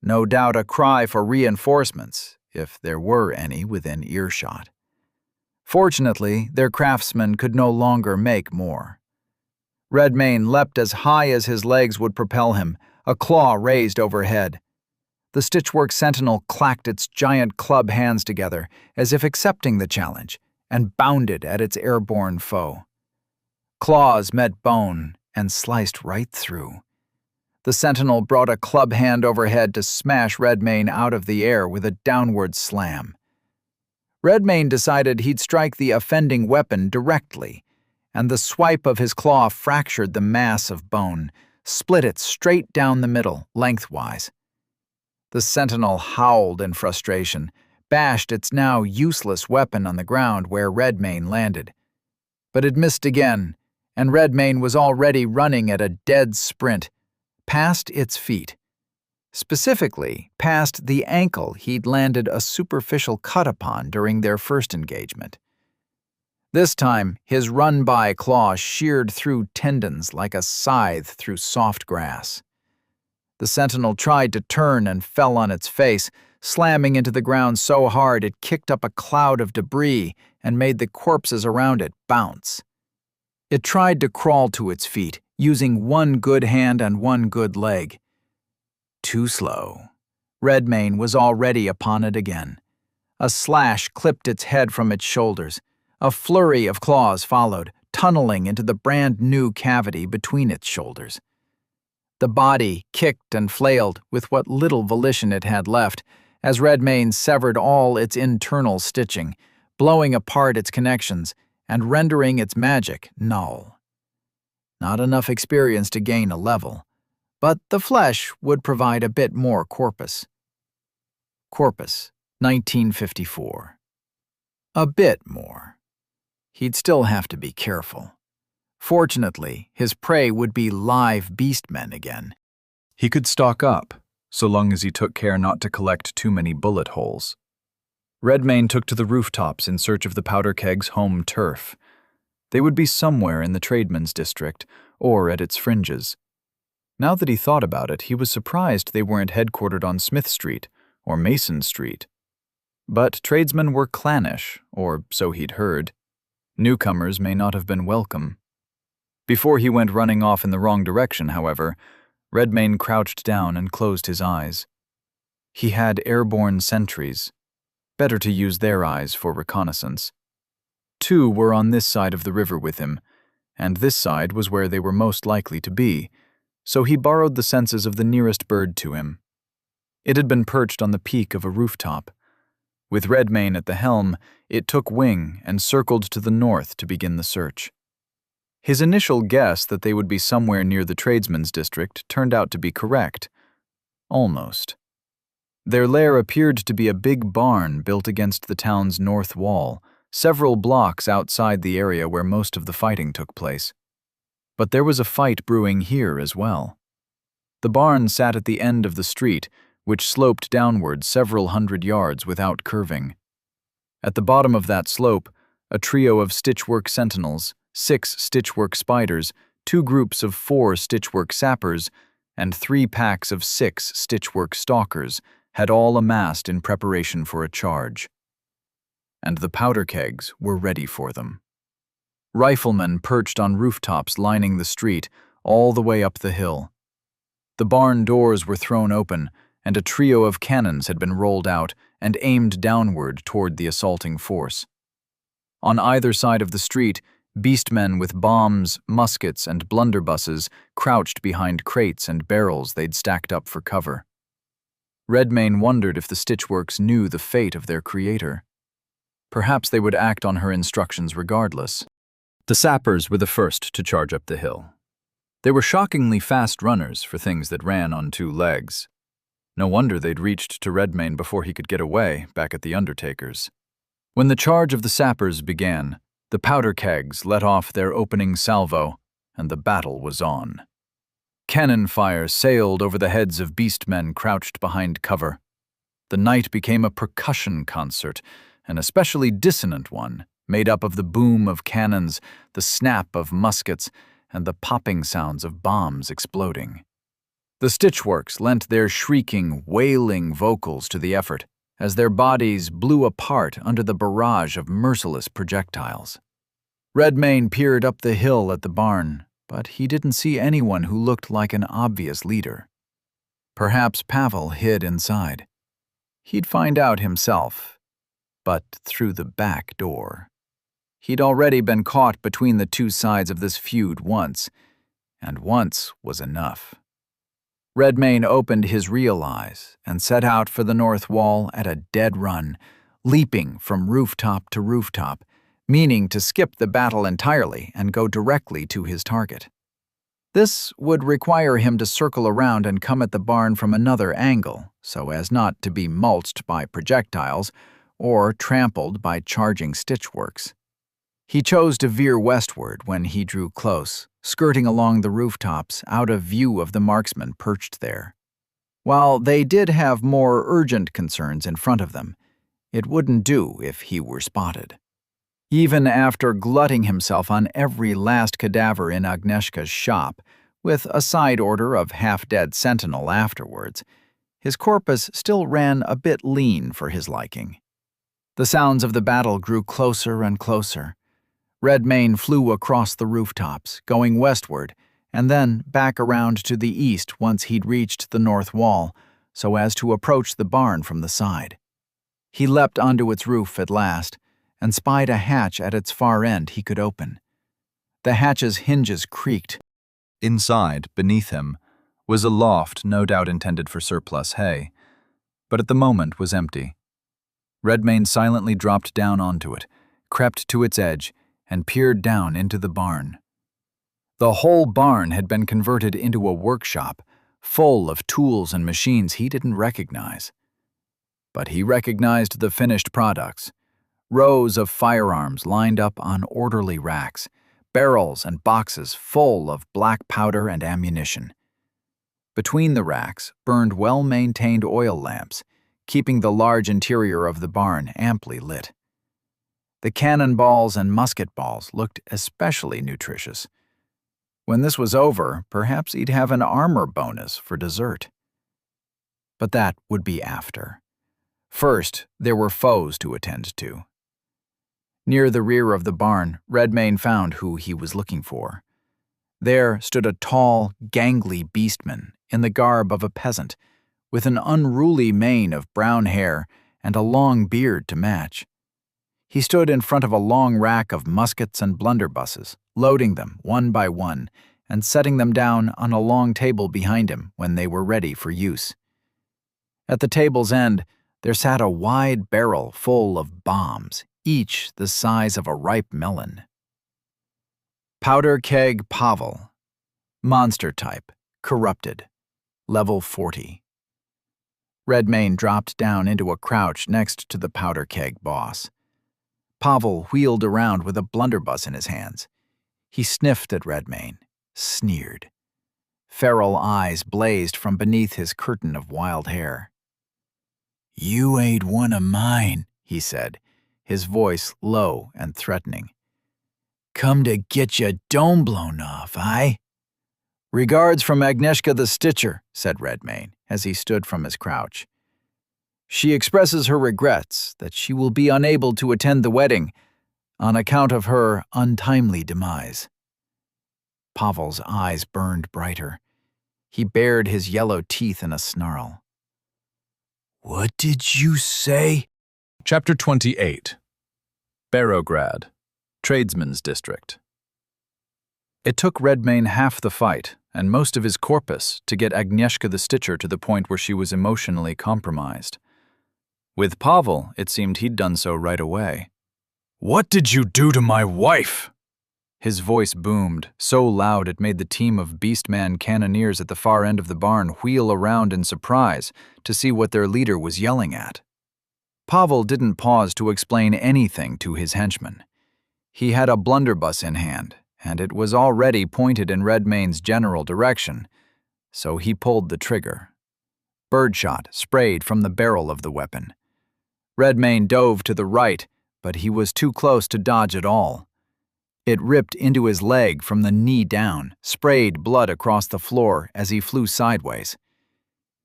No doubt a cry for reinforcements, if there were any within earshot. Fortunately, their craftsmen could no longer make more. Redmayne leapt as high as his legs would propel him, a claw raised overhead. The stitchwork sentinel clacked its giant club hands together, as if accepting the challenge, and bounded at its airborne foe. Claws met bone and sliced right through. The sentinel brought a club hand overhead to smash Redmayne out of the air with a downward slam. Redmayne decided he'd strike the offending weapon directly, and the swipe of his claw fractured the mass of bone, split it straight down the middle, lengthwise. The sentinel howled in frustration, bashed its now useless weapon on the ground where Redmayne landed. But it missed again, and Redmayne was already running at a dead sprint, past its feet. Specifically, past the ankle he'd landed a superficial cut upon during their first engagement. This time, his run-by claw sheared through tendons like a scythe through soft grass. The sentinel tried to turn and fell on its face, slamming into the ground so hard it kicked up a cloud of debris and made the corpses around it bounce. It tried to crawl to its feet, using one good hand and one good leg. Too slow. Redmayne was already upon it again. A slash clipped its head from its shoulders. A flurry of claws followed, tunneling into the brand-new cavity between its shoulders. The body kicked and flailed with what little volition it had left, as Redmayne severed all its internal stitching, blowing apart its connections and rendering its magic null. Not enough experience to gain a level, but the flesh would provide a bit more corpus. Corpus, 1954. A bit more. He'd still have to be careful. Fortunately, his prey would be live beastmen again. He could stock up, so long as he took care not to collect too many bullet holes. Redmayne took to the rooftops in search of the powder keg's home turf. They would be somewhere in the tradesmen's district, or at its fringes. Now that he thought about it, he was surprised they weren't headquartered on Smith Street or Mason Street. But tradesmen were clannish, or so he'd heard. Newcomers may not have been welcome. Before he went running off in the wrong direction, however, Redmayne crouched down and closed his eyes. He had airborne sentries. Better to use their eyes for reconnaissance. 2 were on this side of the river with him, and this side was where they were most likely to be, so he borrowed the senses of the nearest bird to him. It had been perched on the peak of a rooftop. With Redmayne at the helm, it took wing and circled to the north to begin the search. His initial guess that they would be somewhere near the tradesmen's district turned out to be correct. Almost. Their lair appeared to be a big barn built against the town's north wall, several blocks outside the area where most of the fighting took place. But there was a fight brewing here as well. The barn sat at the end of the street, which sloped downward several hundred yards without curving. At the bottom of that slope, a trio of stitchwork sentinels, 6 stitchwork spiders, 2 groups of 4 stitchwork sappers, and 3 packs of 6 stitchwork stalkers had all amassed in preparation for a charge. And the powder kegs were ready for them. Riflemen perched on rooftops lining the street all the way up the hill. The barn doors were thrown open, and a trio of cannons had been rolled out and aimed downward toward the assaulting force. On either side of the street, beastmen with bombs, muskets, and blunderbusses crouched behind crates and barrels they'd stacked up for cover. Redmayne wondered if the Stitchworks knew the fate of their creator. Perhaps they would act on her instructions regardless. The sappers were the first to charge up the hill. They were shockingly fast runners for things that ran on 2 legs. No wonder they'd reached to Redmayne before he could get away back at the Undertaker's. When the charge of the sappers began, the powder kegs let off their opening salvo, and the battle was on. Cannon fire sailed over the heads of beastmen crouched behind cover. The night became a percussion concert, an especially dissonant one, made up of the boom of cannons, the snap of muskets, and the popping sounds of bombs exploding. The Stitchworks lent their shrieking, wailing vocals to the effort, as their bodies blew apart under the barrage of merciless projectiles. Redmayne peered up the hill at the barn, but he didn't see anyone who looked like an obvious leader. Perhaps Pavel hid inside. He'd find out himself, but through the back door. He'd already been caught between the 2 sides of this feud once, and once was enough. Redmayne opened his real eyes and set out for the north wall at a dead run, leaping from rooftop to rooftop, meaning to skip the battle entirely and go directly to his target. This would require him to circle around and come at the barn from another angle, so as not to be mulched by projectiles or trampled by charging Stitchworks. He chose to veer westward when he drew close, skirting along the rooftops out of view of the marksmen perched there. While they did have more urgent concerns in front of them, it wouldn't do if he were spotted. Even after glutting himself on every last cadaver in Agnieszka's shop, with a side order of half-dead sentinel afterwards, his corpus still ran a bit lean for his liking. The sounds of the battle grew closer and closer. Redmayne flew across the rooftops, going westward, and then back around to the east once he'd reached the north wall, so as to approach the barn from the side. He leapt onto its roof at last, and spied a hatch at its far end he could open. The hatch's hinges creaked. Inside, beneath him, was a loft no doubt intended for surplus hay, but at the moment was empty. Redmayne silently dropped down onto it, crept to its edge, and peered down into the barn. The whole barn had been converted into a workshop, full of tools and machines he didn't recognize. But he recognized the finished products. Rows of firearms lined up on orderly racks, barrels and boxes full of black powder and ammunition. Between the racks burned well-maintained oil lamps, keeping the large interior of the barn amply lit. The cannonballs and musket balls looked especially nutritious. When this was over, perhaps he'd have an armor bonus for dessert. But that would be after. First, there were foes to attend to. Near the rear of the barn, Redmayne found who he was looking for. There stood a tall, gangly beastman in the garb of a peasant, with an unruly mane of brown hair and a long beard to match. He stood in front of a long rack of muskets and blunderbusses, loading them one by one and setting them down on a long table behind him when they were ready for use. At the table's end, there sat a wide barrel full of bombs, each the size of a ripe melon. Powder Keg Pavel. Monster type. Corrupted. Level 40. Redmayne dropped down into a crouch next to the powder keg boss. Pavel wheeled around with a blunderbuss in his hands. He sniffed at Redmayne, sneered. Feral eyes blazed from beneath his curtain of wild hair. "You ain't one of mine," he said, his voice low and threatening. "Come to get your dome blown off, aye?" "Regards from Agnieszka the Stitcher," said Redmayne, as he stood from his crouch. "She expresses her regrets that she will be unable to attend the wedding on account of her untimely demise." Pavel's eyes burned brighter. He bared his yellow teeth in a snarl. "What did you say?" Chapter 28. Barograd, Tradesman's District. It took Redmayne half the fight and most of his corpus to get Agnieszka the Stitcher to the point where she was emotionally compromised. With Pavel, it seemed he'd done so right away. "What did you do to my wife?" His voice boomed, so loud it made the team of Beastman cannoneers at the far end of the barn wheel around in surprise to see what their leader was yelling at. Pavel didn't pause to explain anything to his henchmen. He had a blunderbuss in hand, and it was already pointed in Redmayne's general direction, so he pulled the trigger. Birdshot sprayed from the barrel of the weapon. Redmayne dove to the right, but he was too close to dodge at all. It ripped into his leg from the knee down, sprayed blood across the floor as he flew sideways.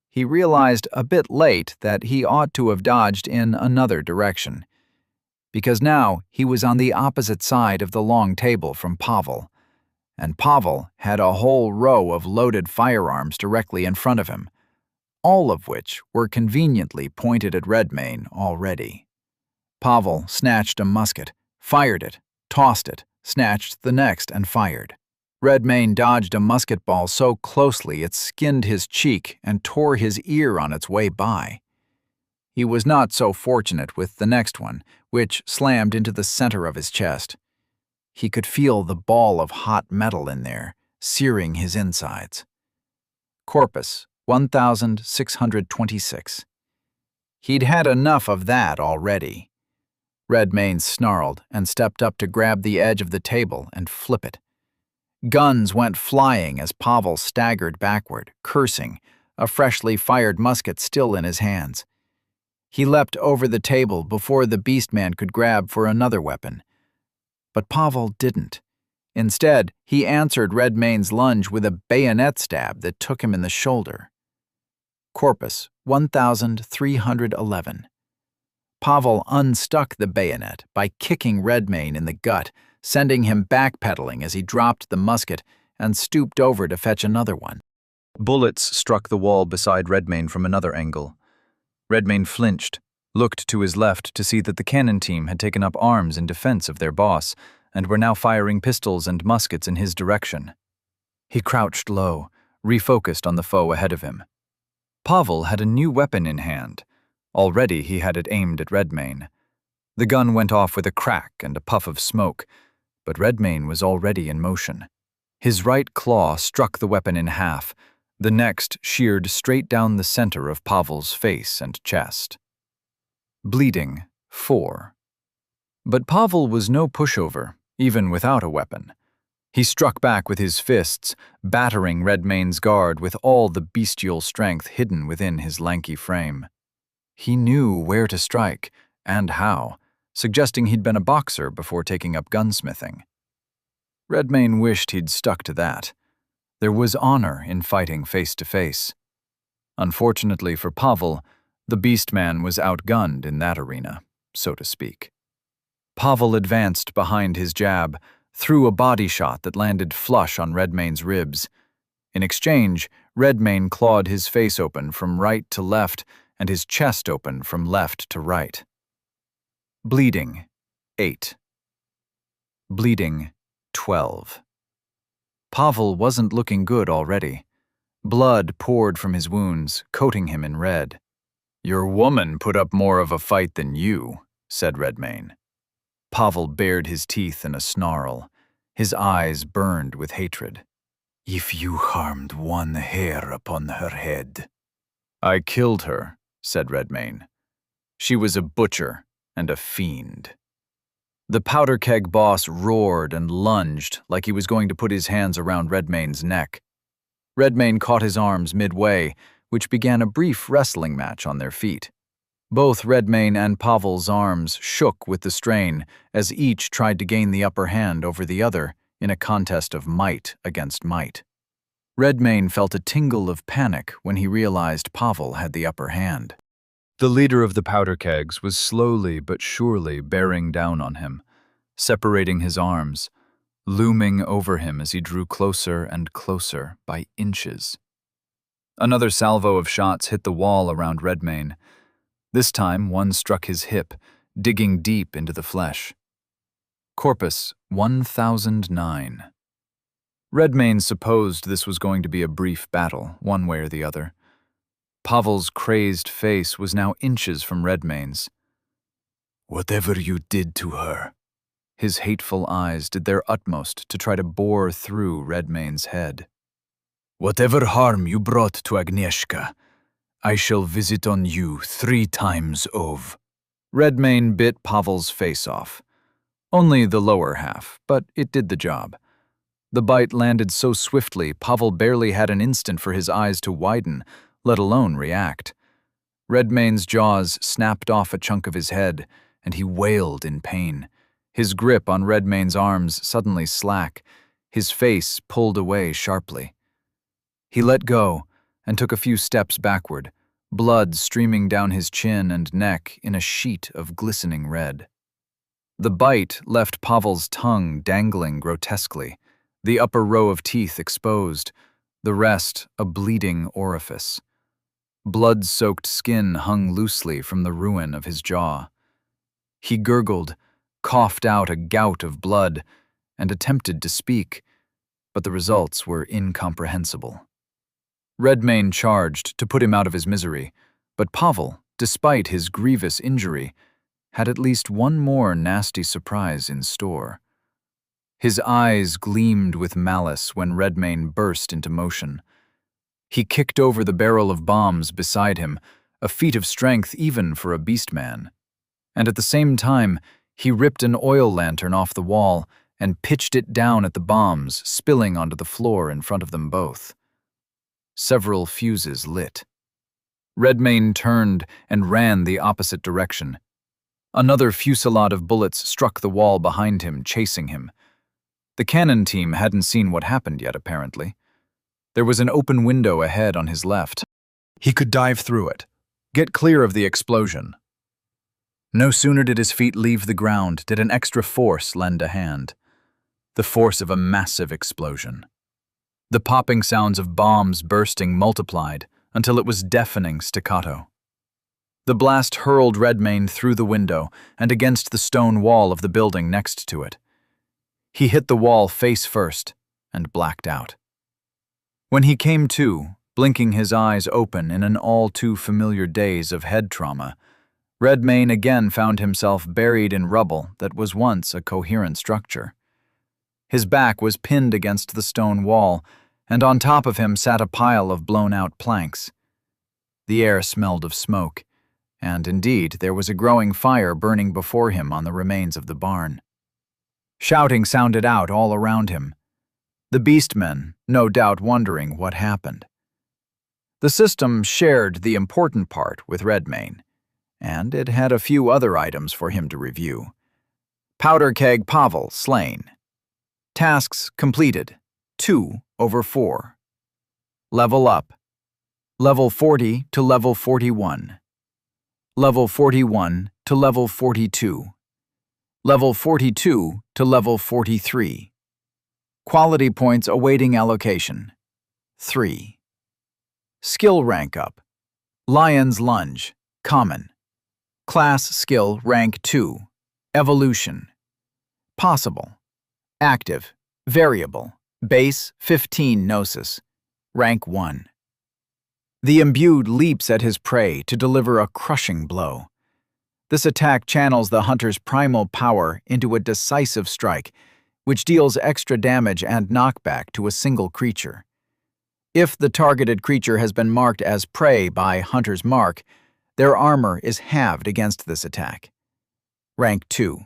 He realized a bit late that he ought to have dodged in another direction, because now he was on the opposite side of the long table from Pavel, and Pavel had a whole row of loaded firearms directly in front of him, all of which were conveniently pointed at Redmayne already. Pavel snatched a musket, fired it, tossed it, snatched the next, and fired. Redmayne dodged a musket ball so closely it skinned his cheek and tore his ear on its way by. He was not so fortunate with the next one, which slammed into the center of his chest. He could feel the ball of hot metal in there, searing his insides. Corpus 1626. He'd had enough of that already. Redmayne snarled and stepped up to grab the edge of the table and flip it. Guns went flying as Pavel staggered backward, cursing, a freshly fired musket still in his hands. He leapt over the table before the Beastman could grab for another weapon. But Pavel didn't. Instead, he answered Redmayne's lunge with a bayonet stab that took him in the shoulder. Corpus 1311. Pavel unstuck the bayonet by kicking Redmayne in the gut, sending him backpedaling as he dropped the musket and stooped over to fetch another one. Bullets struck the wall beside Redmayne from another angle. Redmayne flinched, looked to his left to see that the cannon team had taken up arms in defense of their boss and were now firing pistols and muskets in his direction. He crouched low, refocused on the foe ahead of him. Pavel had a new weapon in hand. Already he had it aimed at Redmayne. The gun went off with a crack and a puff of smoke, but Redmayne was already in motion. His right claw struck the weapon in half, the next sheared straight down the center of Pavel's face and chest. Bleeding 4. But Pavel was no pushover, even without a weapon. He struck back with his fists, battering Redmayne's guard with all the bestial strength hidden within his lanky frame. He knew where to strike, and how, suggesting he'd been a boxer before taking up gunsmithing. Redmayne wished he'd stuck to that. There was honor in fighting face to face. Unfortunately for Pavel, the Beastman was outgunned in that arena, so to speak. Pavel advanced behind his jab, threw a body shot that landed flush on Redmayne's ribs. In exchange, Redmayne clawed his face open from right to left and his chest open from left to right. Bleeding 8. Bleeding 12. Pavel wasn't looking good already. Blood poured from his wounds, coating him in red. "Your woman put up more of a fight than you," said Redmayne. Pavel bared his teeth in a snarl. His eyes burned with hatred. "If you harmed one hair upon her head." "I killed her," said Redmayne. "She was a butcher and a fiend." The powder keg boss roared and lunged like he was going to put his hands around Redmayne's neck. Redmayne caught his arms midway, which began a brief wrestling match on their feet. Both Redmayne and Pavel's arms shook with the strain as each tried to gain the upper hand over the other in a contest of might against might. Redmayne felt a tingle of panic when he realized Pavel had the upper hand. The leader of the powder kegs was slowly but surely bearing down on him, separating his arms, looming over him as he drew closer and closer by inches. Another salvo of shots hit the wall around Redmayne. This time, one struck his hip, digging deep into the flesh. Corpus 1009. Redmayne supposed this was going to be a brief battle, one way or the other. Pavel's crazed face was now inches from Redmayne's. "Whatever you did to her." His hateful eyes did their utmost to try to bore through Redmayne's head. "Whatever harm you brought to Agnieszka, I shall visit on you 3 times over." Redmayne bit Pavel's face off. Only the lower half, but it did the job. The bite landed so swiftly, Pavel barely had an instant for his eyes to widen, let alone react. Redmayne's jaws snapped off a chunk of his head, and he wailed in pain. His grip on Redmayne's arms suddenly slack, his face pulled away sharply. He let go and took a few steps backward, blood streaming down his chin and neck in a sheet of glistening red. The bite left Pavel's tongue dangling grotesquely, the upper row of teeth exposed, the rest a bleeding orifice. Blood-soaked skin hung loosely from the ruin of his jaw. He gurgled, coughed out a gout of blood, and attempted to speak, but the results were incomprehensible. Redmayne charged to put him out of his misery, but Pavel, despite his grievous injury, had at least one more nasty surprise in store. His eyes gleamed with malice when Redmayne burst into motion. He kicked over the barrel of bombs beside him, a feat of strength even for a beastman. And at the same time, he ripped an oil lantern off the wall and pitched it down at the bombs, spilling onto the floor in front of them both. Several fuses lit. Redmayne turned and ran the opposite direction. Another fusillade of bullets struck the wall behind him, chasing him. The cannon team hadn't seen what happened yet, apparently. There was an open window ahead on his left. He could dive through it, get clear of the explosion. No sooner did his feet leave the ground did an extra force lend a hand. The force of a massive explosion. The popping sounds of bombs bursting multiplied until it was deafening staccato. The blast hurled Redmayne through the window and against the stone wall of the building next to it. He hit the wall face first and blacked out. When he came to, blinking his eyes open in an all-too-familiar daze of head trauma, Redmayne again found himself buried in rubble that was once a coherent structure. His back was pinned against the stone wall, and on top of him sat a pile of blown-out planks. The air smelled of smoke, and indeed there was a growing fire burning before him on the remains of the barn. Shouting sounded out all around him. The beastmen, no doubt wondering what happened. The system shared the important part with Redmayne, and it had a few other items for him to review. Powder keg Pavel slain. Tasks completed, 2 over 4. Level up. Level 40 to level 41. Level 41 to level 42. Level 42 to level 43. Quality points awaiting allocation, 3. Skill rank up. Lion's Lunge, common. Class skill rank 2, evolution. Possible. Active, variable, base 15 gnosis, rank 1. The imbued leaps at his prey to deliver a crushing blow. This attack channels the hunter's primal power into a decisive strike, which deals extra damage and knockback to a single creature. If the targeted creature has been marked as prey by Hunter's Mark, their armor is halved against this attack. Rank 2.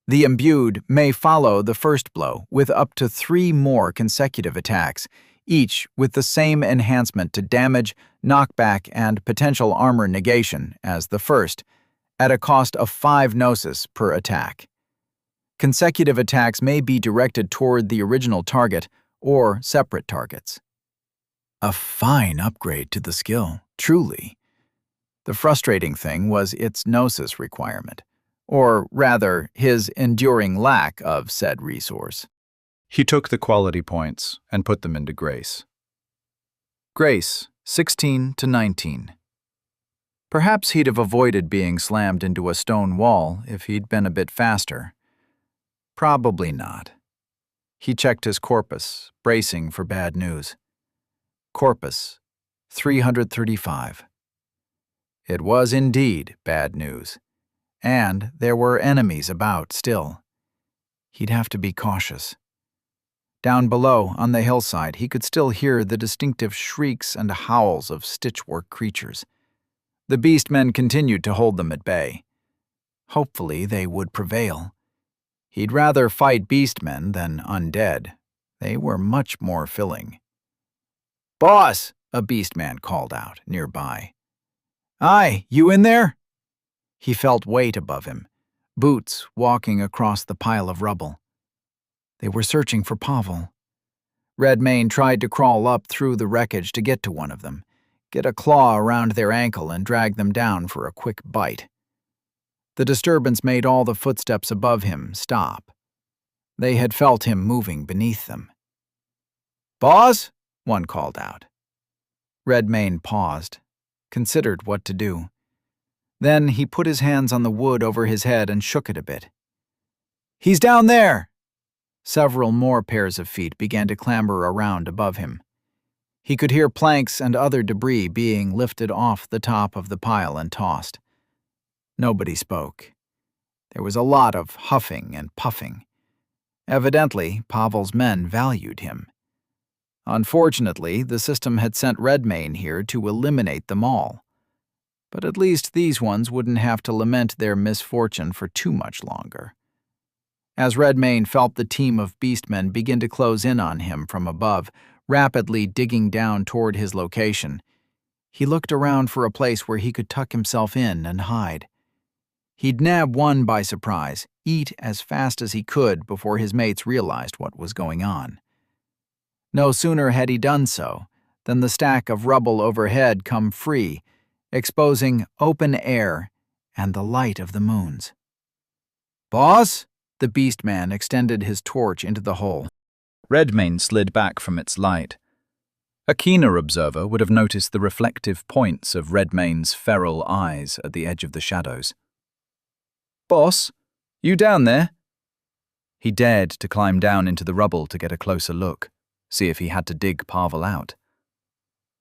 The imbued may follow the first blow with up to 3 more consecutive attacks, each with the same enhancement to damage, knockback, and potential armor negation as the first, at a cost of 5 gnosis per attack. Consecutive attacks may be directed toward the original target or separate targets. A fine upgrade to the skill, truly. The frustrating thing was its gnosis requirement, or rather, his enduring lack of said resource. He took the quality points and put them into Grace. Grace, 16 to 19. Perhaps he'd have avoided being slammed into a stone wall if he'd been a bit faster. Probably not. He checked his corpus, bracing for bad news. Corpus, 335. It was indeed bad news, and there were enemies about still. He'd have to be cautious. Down below, on the hillside, he could still hear the distinctive shrieks and howls of stitchwork creatures. The beastmen continued to hold them at bay. Hopefully they would prevail. He'd rather fight beastmen than undead. They were much more filling. "Boss!" a beastman called out nearby. "Aye, you in there?" He felt weight above him, boots walking across the pile of rubble. They were searching for Pavel. Redmayne tried to crawl up through the wreckage to get to one of them, get a claw around their ankle and drag them down for a quick bite. The disturbance made all the footsteps above him stop. They had felt him moving beneath them. "Boss?" one called out. Redmayne paused, considered what to do. Then he put his hands on the wood over his head and shook it a bit. "He's down there!" Several more pairs of feet began to clamber around above him. He could hear planks and other debris being lifted off the top of the pile and tossed. Nobody spoke. There was a lot of huffing and puffing. Evidently, Pavel's men valued him. Unfortunately, the system had sent Redmayne here to eliminate them all. But at least these ones wouldn't have to lament their misfortune for too much longer. As Redmayne felt the team of beastmen begin to close in on him from above, rapidly digging down toward his location, he looked around for a place where he could tuck himself in and hide. He'd nab one by surprise, eat as fast as he could before his mates realized what was going on. No sooner had he done so than the stack of rubble overhead come free, exposing open air and the light of the moons. "Boss?" The beastman extended his torch into the hole. Redmayne slid back from its light. A keener observer would have noticed the reflective points of Redmayne's feral eyes at the edge of the shadows. "Boss, you down there?" He dared to climb down into the rubble to get a closer look, see if he had to dig Pavel out.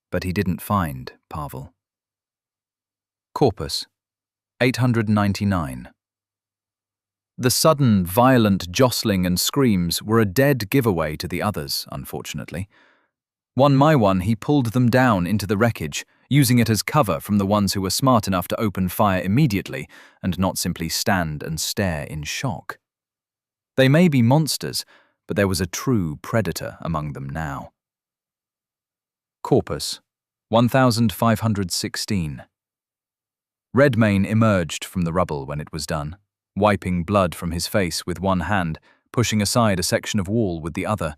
But he didn't find Pavel. Corpus, 899. The sudden, violent jostling and screams were a dead giveaway to the others, unfortunately. One by one, he pulled them down into the wreckage, using it as cover from the ones who were smart enough to open fire immediately and not simply stand and stare in shock. They may be monsters, but there was a true predator among them now. Corpus, 1516. Redmayne emerged from the rubble when it was done, wiping blood from his face with one hand, pushing aside a section of wall with the other.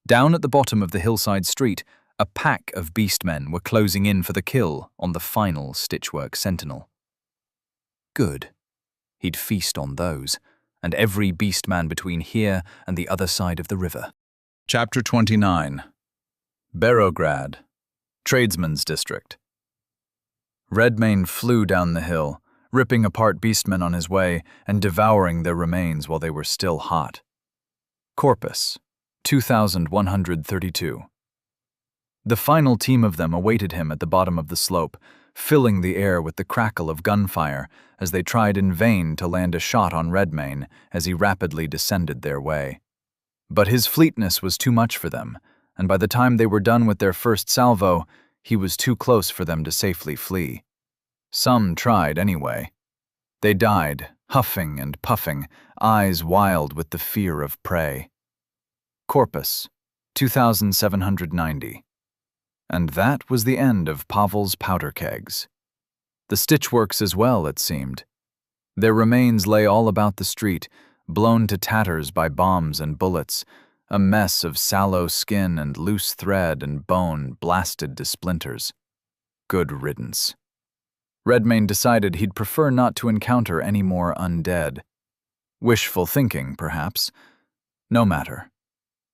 Down at the bottom of the hillside street, a pack of beastmen were closing in for the kill on the final stitchwork sentinel. Good. He'd feast on those, and every beastman between here and the other side of the river. Chapter 29. Berograd, Tradesman's District. Redmayne flew down the hill, ripping apart beastmen on his way and devouring their remains while they were still hot. Corpus, 2132. The final team of them awaited him at the bottom of the slope, filling the air with the crackle of gunfire as they tried in vain to land a shot on Redmayne as he rapidly descended their way. But his fleetness was too much for them, and by the time they were done with their first salvo, he was too close for them to safely flee. Some tried anyway. They died, huffing and puffing, eyes wild with the fear of prey. Corpus, 2,790. And that was the end of Pavel's powder kegs. The stitchworks as well, it seemed. Their remains lay all about the street, blown to tatters by bombs and bullets, a mess of sallow skin and loose thread and bone blasted to splinters. Good riddance. Redmayne decided he'd prefer not to encounter any more undead. Wishful thinking, perhaps. No matter.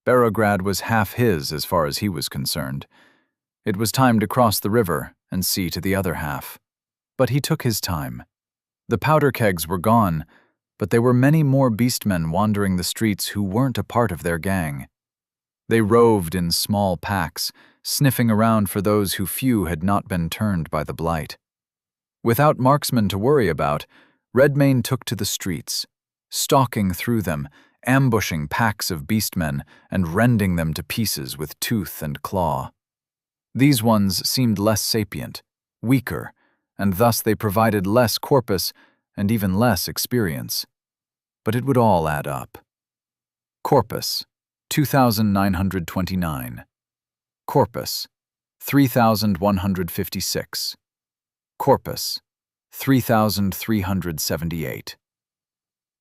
Barograd was half his as far as he was concerned. It was time to cross the river and see to the other half. But he took his time. The powder kegs were gone, but there were many more beastmen wandering the streets who weren't a part of their gang. They roved in small packs, sniffing around for those who few had not been turned by the blight. Without marksmen to worry about, Redmayne took to the streets, stalking through them, ambushing packs of beastmen and rending them to pieces with tooth and claw. These ones seemed less sapient, weaker, and thus they provided less corpus and even less experience. But it would all add up. Corpus, 2,929. Corpus, 3,156. Corpus, 3,378.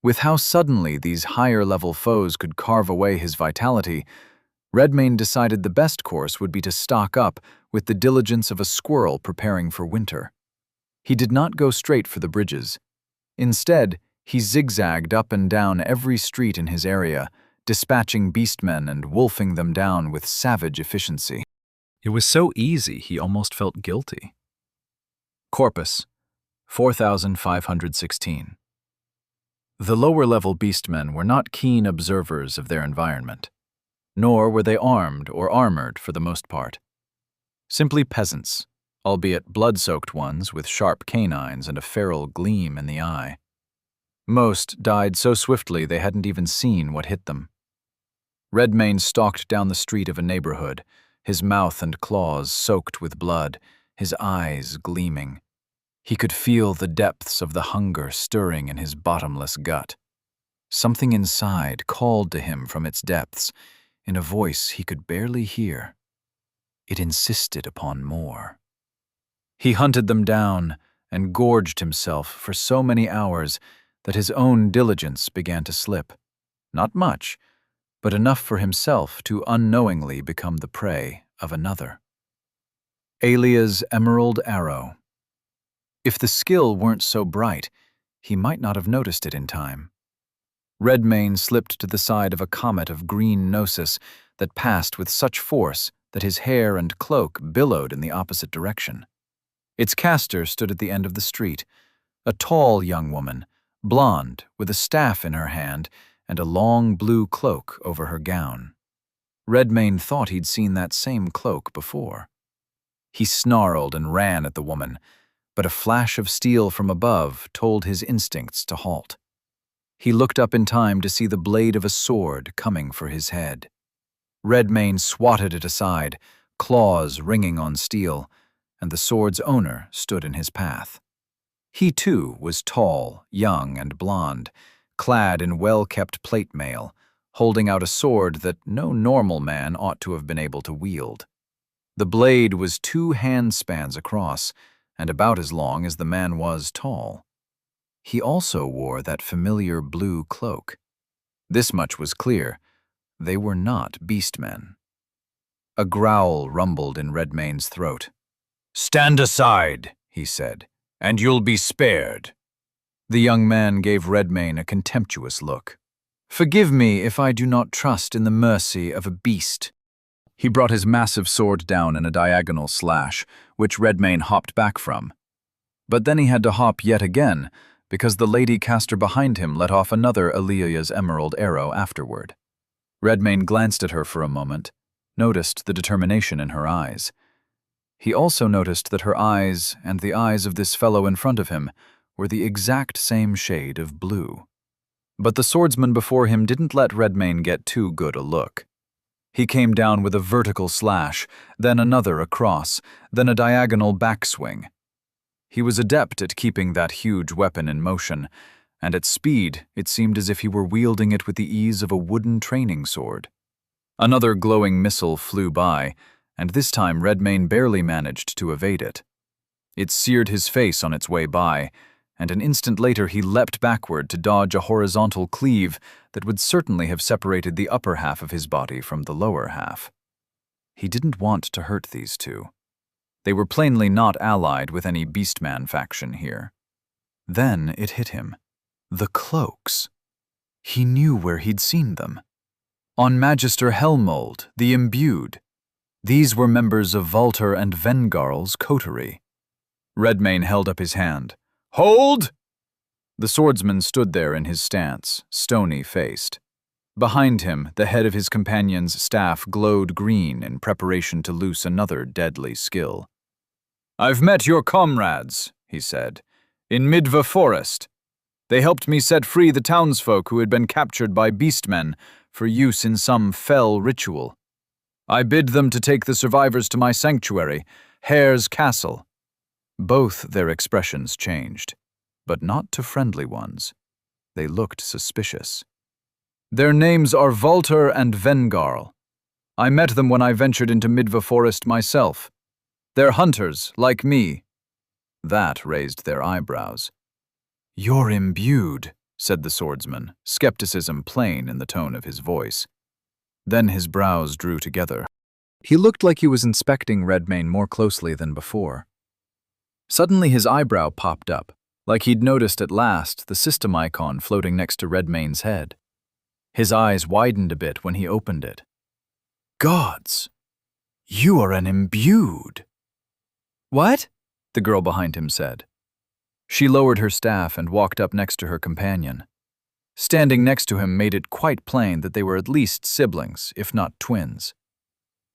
With how suddenly these higher-level foes could carve away his vitality, Redmayne decided the best course would be to stock up with the diligence of a squirrel preparing for winter. He did not go straight for the bridges. Instead, he zigzagged up and down every street in his area, dispatching beastmen and wolfing them down with savage efficiency. It was so easy he almost felt guilty. Corpus, 4,516. The lower-level beastmen were not keen observers of their environment, nor were they armed or armored for the most part. Simply peasants, albeit blood-soaked ones with sharp canines and a feral gleam in the eye. Most died so swiftly they hadn't even seen what hit them. Redmayne stalked down the street of a neighborhood, his mouth and claws soaked with blood, his eyes gleaming. He could feel the depths of the hunger stirring in his bottomless gut. Something inside called to him from its depths, in a voice he could barely hear. It insisted upon more. He hunted them down and gorged himself for so many hours that his own diligence began to slip. Not much, but enough for himself to unknowingly become the prey of another. Alia's emerald arrow. If the skill weren't so bright, he might not have noticed it in time. Redmayne slipped to the side of a comet of green gnosis that passed with such force that his hair and cloak billowed in the opposite direction. Its caster stood at the end of the street, a tall young woman, blonde, with a staff in her hand and a long blue cloak over her gown. Redmayne thought he'd seen that same cloak before. He snarled and ran at the woman, but a flash of steel from above told his instincts to halt. He looked up in time to see the blade of a sword coming for his head. Redmayne swatted it aside, claws ringing on steel, and the sword's owner stood in his path. He, too, was tall, young, and blonde, clad in well-kept plate mail, holding out a sword that no normal man ought to have been able to wield. The blade was 2 handspans across, and about as long as the man was tall. He also wore that familiar blue cloak. This much was clear. They were not beastmen. A growl rumbled in Redmayne's throat. "Stand aside," he said, "and you'll be spared." The young man gave Redmayne a contemptuous look. "Forgive me if I do not trust in the mercy of a beast." He brought his massive sword down in a diagonal slash, which Redmayne hopped back from. But then he had to hop yet again, because the lady caster behind him let off another Alia's emerald arrow afterward. Redmayne glanced at her for a moment, noticed the determination in her eyes. He also noticed that her eyes and the eyes of this fellow in front of him were the exact same shade of blue. But the swordsman before him didn't let Redmayne get too good a look. He came down with a vertical slash, then another across, then a diagonal backswing. He was adept at keeping that huge weapon in motion, and at speed it seemed as if he were wielding it with the ease of a wooden training sword. Another glowing missile flew by, and this time Redmayne barely managed to evade it. It seared his face on its way by, and an instant later he leapt backward to dodge a horizontal cleave that would certainly have separated the upper half of his body from the lower half. He didn't want to hurt these two. They were plainly not allied with any Beastman faction here. Then it hit him. The cloaks. He knew where he'd seen them. On Magister Helmold, the Imbued. These were members of Valter and Vengarl's coterie. Redmayne held up his hand. "Hold!" The swordsman stood there in his stance, stony-faced. Behind him, the head of his companion's staff glowed green in preparation to loose another deadly skill. "I've met your comrades," he said, "in Midva Forest. They helped me set free the townsfolk who had been captured by beastmen for use in some fell ritual. I bid them to take the survivors to my sanctuary, Hare's Castle." Both their expressions changed, but not to friendly ones. They looked suspicious. "Their names are Valter and Vengarl. I met them when I ventured into Midva Forest myself. They're hunters, like me." That raised their eyebrows. "You're imbued," said the swordsman, skepticism plain in the tone of his voice. Then his brows drew together. He looked like he was inspecting Redmayne more closely than before. Suddenly his eyebrow popped up, like he'd noticed at last the system icon floating next to Redmayne's head. His eyes widened a bit when he opened it. "Gods! You are an imbued!" "What?" the girl behind him said. She lowered her staff and walked up next to her companion. Standing next to him made it quite plain that they were at least siblings, if not twins.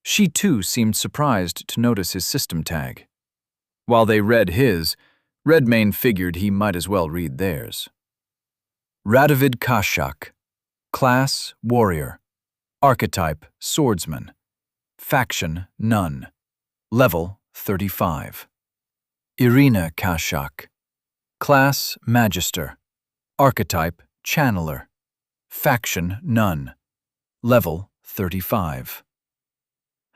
She too seemed surprised to notice his system tag. While they read his, Redmayne figured he might as well read theirs. Radovid Kashak. Class, Warrior. Archetype, Swordsman. Faction, None. Level, 35. Irina Kashak. Class, Magister. Archetype, Channeler. Faction, None. Level, 35.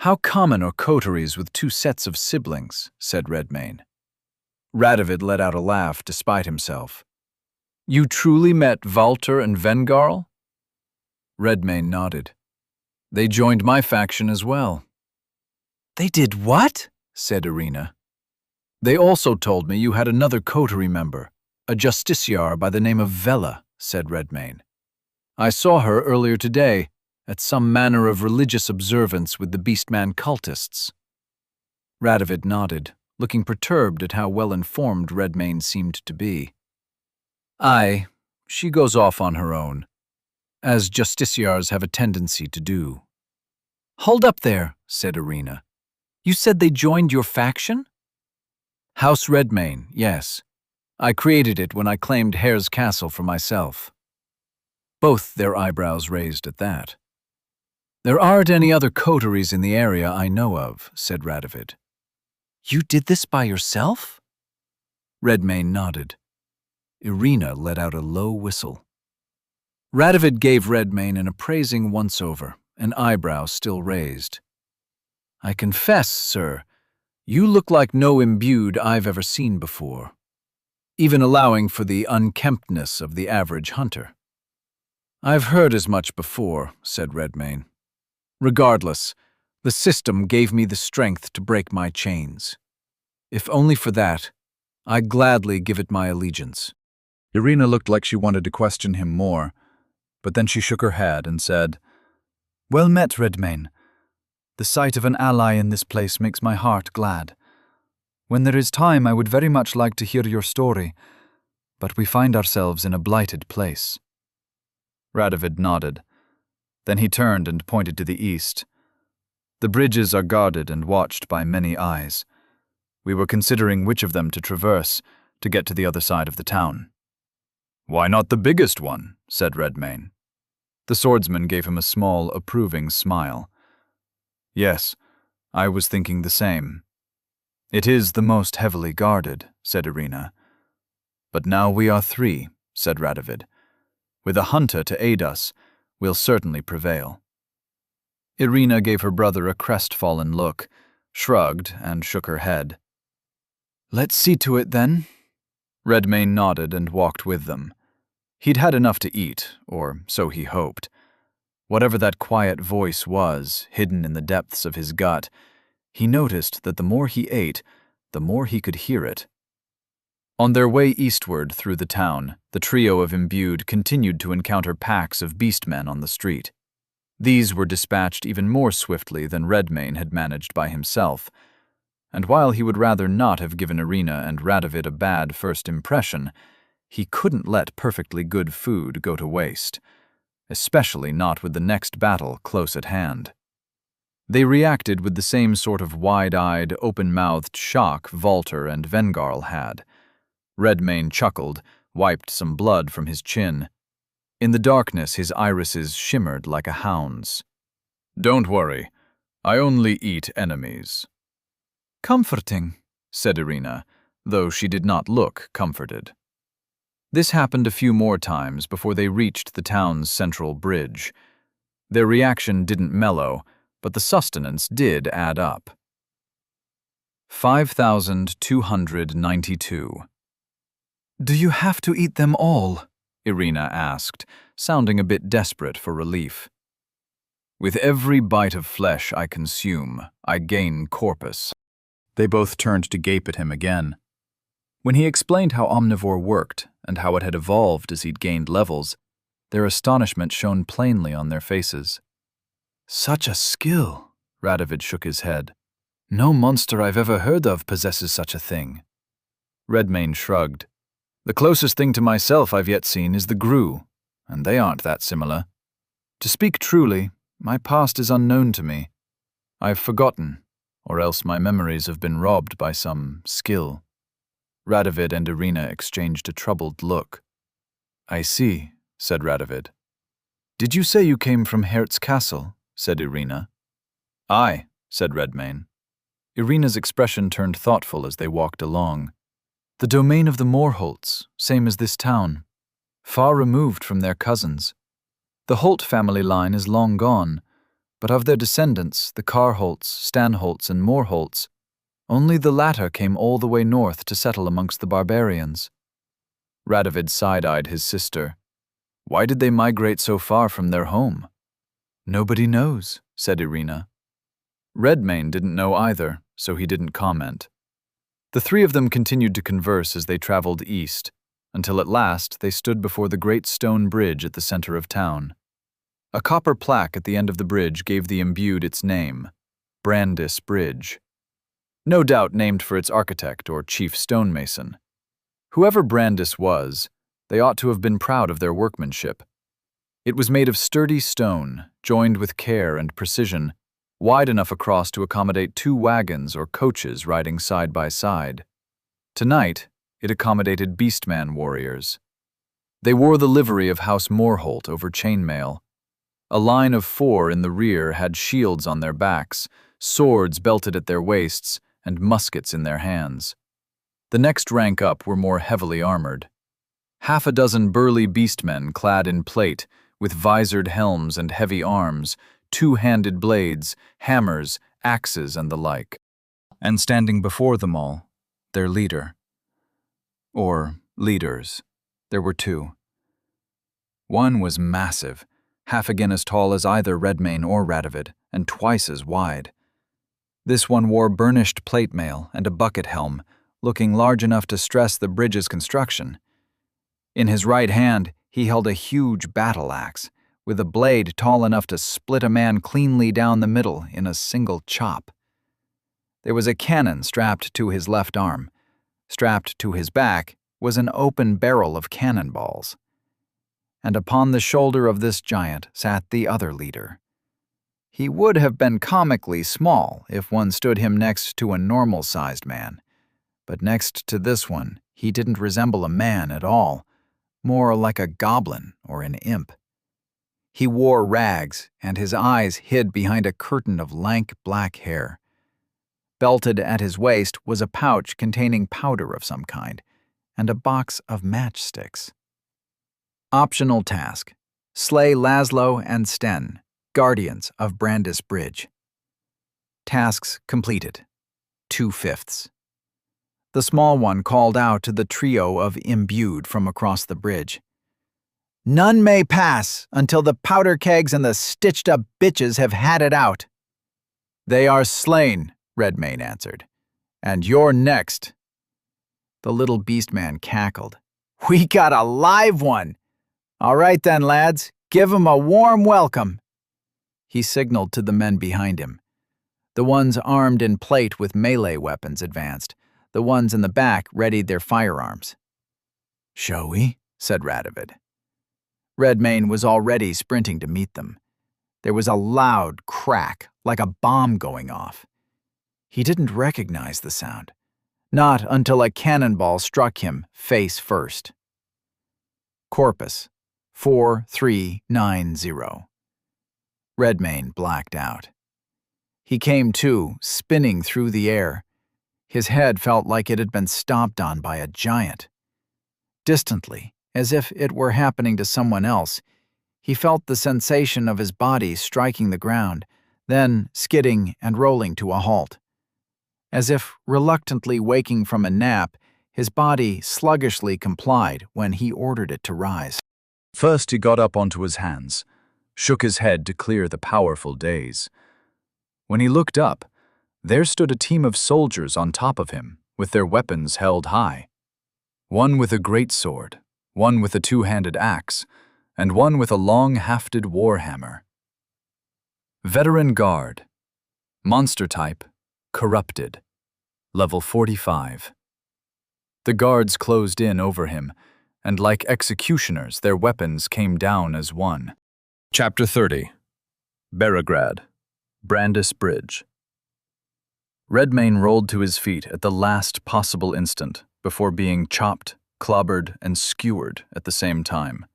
"How common are coteries with two sets of siblings," said Redmayne. Radovid let out a laugh despite himself. "You truly met Valter and Vengarl?" Redmayne nodded. "They joined my faction as well." "They did what?" said Irina. "They also told me you had another coterie member, a justiciar by the name of Vela," said Redmayne. "I saw her earlier today at some manner of religious observance with the Beastman cultists." Radovid nodded, looking perturbed at how well-informed Redmayne seemed to be. "Aye, she goes off on her own, as justiciars have a tendency to do." "Hold up there," said Irina. "You said they joined your faction?" "House Redmayne, yes. I created it when I claimed Hare's Castle for myself." Both their eyebrows raised at that. "There aren't any other coteries in the area I know of," said Radovid. "You did this by yourself?" Redmayne nodded. Irina let out a low whistle. Radovid gave Redmayne an appraising once-over, an eyebrow still raised. "I confess, sir, you look like no imbued I've ever seen before, even allowing for the unkemptness of the average hunter." "I've heard as much before," said Redmayne. "Regardless, the system gave me the strength to break my chains. If only for that, I'd gladly give it my allegiance." Irina looked like she wanted to question him more, but then she shook her head and said, "Well met, Redmayne. The sight of an ally in this place makes my heart glad. When there is time, I would very much like to hear your story, but we find ourselves in a blighted place." Radovid nodded. Then he turned and pointed to the east. "The bridges are guarded and watched by many eyes. We were considering which of them to traverse to get to the other side of the town." "Why not the biggest one?" said Redmayne. The swordsman gave him a small, approving smile. "Yes, I was thinking the same. It is the most heavily guarded," said Irina. "But now we are three, said Radovid. "With a hunter to aid us, we'll certainly prevail." Irina gave her brother a crestfallen look, shrugged, and shook her head. "Let's see to it, then." Redmayne nodded and walked with them. He'd had enough to eat, or so he hoped. Whatever that quiet voice was, hidden in the depths of his gut, he noticed that the more he ate, the more he could hear it. On their way eastward through the town, the trio of imbued continued to encounter packs of beastmen on the street. These were dispatched even more swiftly than Redmayne had managed by himself, and while he would rather not have given Irina and Radovid a bad first impression, he couldn't let perfectly good food go to waste, especially not with the next battle close at hand. They reacted with the same sort of wide-eyed, open-mouthed shock Walter and Vengarl had. Redmayne chuckled, wiped some blood from his chin. In the darkness, his irises shimmered like a hound's. "Don't worry. I only eat enemies." "Comforting," said Irina, though she did not look comforted. This happened a few more times before they reached the town's central bridge. Their reaction didn't mellow, but the sustenance did add up. 5,292. "Do you have to eat them all?" Irina asked, sounding a bit desperate for relief. "With every bite of flesh I consume, I gain corpus." They both turned to gape at him again. When he explained how Omnivore worked and how it had evolved as he'd gained levels, their astonishment shone plainly on their faces. "Such a skill," Radovid shook his head. "No monster I've ever heard of possesses such a thing." Redmayne shrugged. "The closest thing to myself I've yet seen is the Grue, and they aren't that similar. To speak truly, my past is unknown to me. I've forgotten, or else my memories have been robbed by some skill." Radovid and Irina exchanged a troubled look. "I see," said Radovid. "Did you say you came from Hertz Castle?" said Irina. "Aye," said Redmayne. Irina's expression turned thoughtful as they walked along. "The domain of the Moorholts, same as this town. Far removed from their cousins. The Holt family line is long gone, but of their descendants, the Carholts, Stanholts, and Moorholts, only the latter came all the way north to settle amongst the barbarians." Radovid side-eyed his sister. "Why did they migrate so far from their home?" "Nobody knows," said Irina. Redmayne didn't know either, so he didn't comment. The three of them continued to converse as they traveled east, until at last they stood before the great stone bridge at the center of town. A copper plaque at the end of the bridge gave the imbued its name, Brandis Bridge. No doubt named for its architect or chief stonemason. Whoever Brandis was, they ought to have been proud of their workmanship. It was made of sturdy stone, joined with care and precision, wide enough across to accommodate 2 wagons or coaches riding side by side. Tonight, it accommodated beastman warriors. They wore the livery of House Moorholt over chainmail. A line of 4 in the rear had shields on their backs, swords belted at their waists, and muskets in their hands. The next rank up were more heavily armored. Half a dozen burly beastmen clad in plate, with visored helms and heavy arms, 2-handed blades, hammers, axes, and the like. And standing before them all, their leader. Or leaders. There were 2. One was massive, half again as tall as either Redmayne or Radovid, and twice as wide. This one wore burnished plate mail and a bucket helm, looking large enough to stress the bridge's construction. In his right hand, he held a huge battle axe, with a blade tall enough to split a man cleanly down the middle in a single chop. There was a cannon strapped to his left arm. Strapped to his back was an open barrel of cannonballs. And upon the shoulder of this giant sat the other leader. He would have been comically small if one stood him next to a normal-sized man, but next to this one, he didn't resemble a man at all, more like a goblin or an imp. He wore rags, and his eyes hid behind a curtain of lank black hair. Belted at his waist was a pouch containing powder of some kind, and a box of matchsticks. Optional task: slay Laszlo and Sten, guardians of Brandis Bridge. Tasks completed. 2/5. The small one called out to the trio of imbued from across the bridge. "None may pass until the powder kegs and the stitched-up bitches have had it out." "They are slain," Redmayne answered. "And you're next." The little beastman cackled. "We got a live one! All right then, lads, give him a warm welcome." He signaled to the men behind him. The ones armed in plate with melee weapons advanced. The ones in the back readied their firearms. "Shall we?" said Radovid. Redmayne was already sprinting to meet them. There was a loud crack, like a bomb going off. He didn't recognize the sound, not until a cannonball struck him face first. Corpus 4390. Redmayne blacked out. He came to, spinning through the air. His head felt like it had been stomped on by a giant. Distantly, as if it were happening to someone else, he felt the sensation of his body striking the ground, then skidding and rolling to a halt. As if reluctantly waking from a nap, his body sluggishly complied when he ordered it to rise. First he got up onto his hands, shook his head to clear the powerful daze. When he looked up, there stood a team of soldiers on top of him, with their weapons held high. One with a greatsword, one with a two-handed axe, and one with a long-hafted warhammer. Veteran Guard. Monster type, Corrupted. Level 45. The guards closed in over him, and like executioners, their weapons came down as one. Chapter 30. Beregrad. Brandis Bridge. Redmayne rolled to his feet at the last possible instant before being chopped, clobbered, and skewered at the same time.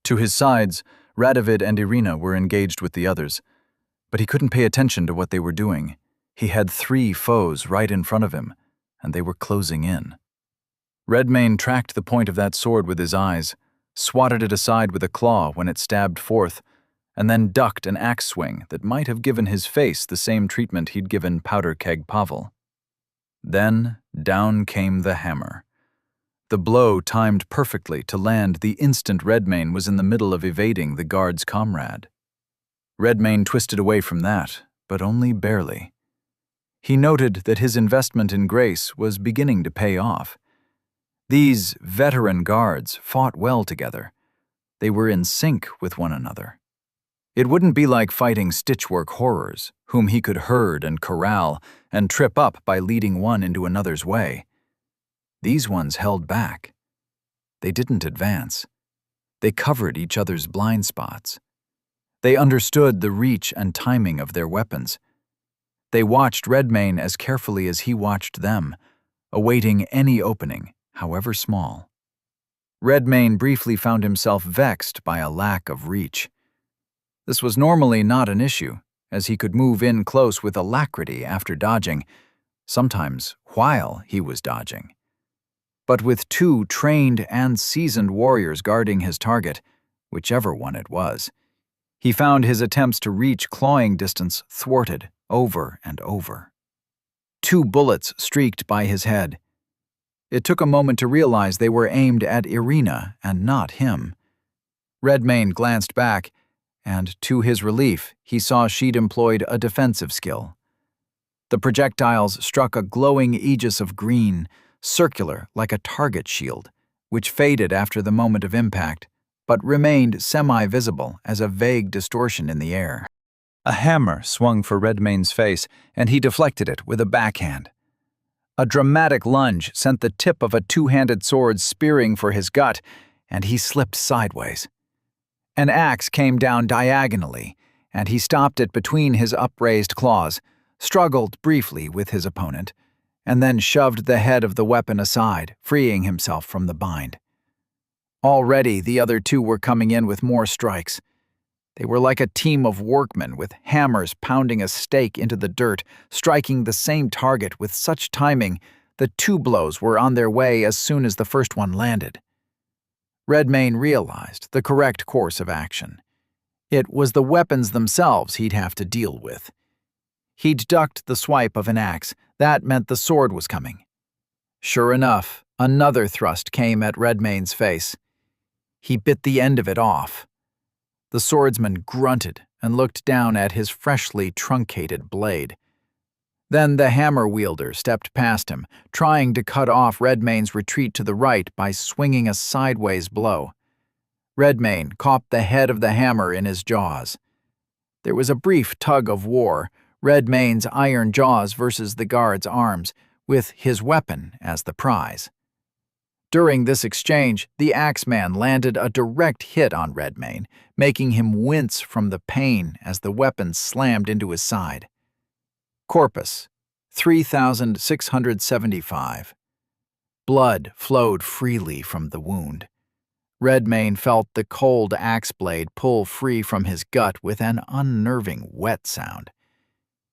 To his sides, Radovid and Irina were engaged with the others, but he couldn't pay attention to what they were doing. He had 3 foes right in front of him, and they were closing in. Redmayne tracked the point of that sword with his eyes, swatted it aside with a claw when it stabbed forth, and then ducked an axe swing that might have given his face the same treatment he'd given Powder Keg Pavel. Then down came the hammer. The blow timed perfectly to land the instant Redmayne was in the middle of evading the guard's comrade. Redmayne twisted away from that, but only barely. He noted that his investment in grace was beginning to pay off. These veteran guards fought well together. They were in sync with one another. It wouldn't be like fighting stitchwork horrors, whom he could herd and corral and trip up by leading one into another's way. These ones held back. They didn't advance. They covered each other's blind spots. They understood the reach and timing of their weapons. They watched Redmayne as carefully as he watched them, awaiting any opening, however small. Redmayne briefly found himself vexed by a lack of reach. This was normally not an issue, as he could move in close with alacrity after dodging, sometimes while he was dodging. But with 2 trained and seasoned warriors guarding his target, whichever one it was, he found his attempts to reach clawing distance thwarted over and over. 2 bullets streaked by his head. It took a moment to realize they were aimed at Irina and not him. Redmayne glanced back, and to his relief, he saw she'd employed a defensive skill. The projectiles struck a glowing aegis of green, circular like a target shield, which faded after the moment of impact, but remained semi-visible as a vague distortion in the air. A hammer swung for Redmayne's face, and he deflected it with a backhand. A dramatic lunge sent the tip of a 2-handed sword spearing for his gut, and he slipped sideways. An axe came down diagonally, and he stopped it between his upraised claws, struggled briefly with his opponent, and then shoved the head of the weapon aside, freeing himself from the bind. Already the other 2 were coming in with more strikes. They were like a team of workmen with hammers pounding a stake into the dirt, striking the same target with such timing that 2 blows were on their way as soon as the first one landed. Redmayne realized the correct course of action. It was the weapons themselves he'd have to deal with. He'd ducked the swipe of an axe. That meant the sword was coming. Sure enough, another thrust came at Redmayne's face. He bit the end of it off. The swordsman grunted and looked down at his freshly truncated blade. Then the hammer wielder stepped past him, trying to cut off Redmayne's retreat to the right by swinging a sideways blow. Redmayne caught the head of the hammer in his jaws. There was a brief tug of war, Redmayne's iron jaws versus the guard's arms, with his weapon as the prize. During this exchange, the axeman landed a direct hit on Redmayne, making him wince from the pain as the weapon slammed into his side. Corpus, 3,675. Blood flowed freely from the wound. Redmayne felt the cold axe blade pull free from his gut with an unnerving wet sound.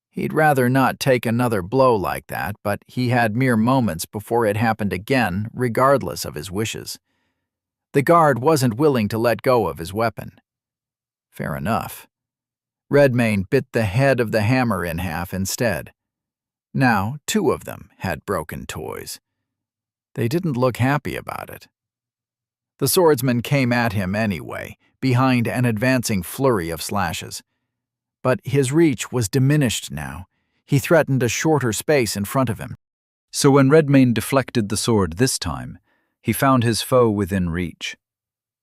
He'd rather not take another blow like that, but he had mere moments before it happened again, regardless of his wishes. The guard wasn't willing to let go of his weapon. Fair enough. Redmayne bit the head of the hammer in half instead. Now, two of them had broken toys. They didn't look happy about it. The swordsman came at him anyway, behind an advancing flurry of slashes. But his reach was diminished now. He threatened a shorter space in front of him. So when Redmayne deflected the sword this time, he found his foe within reach.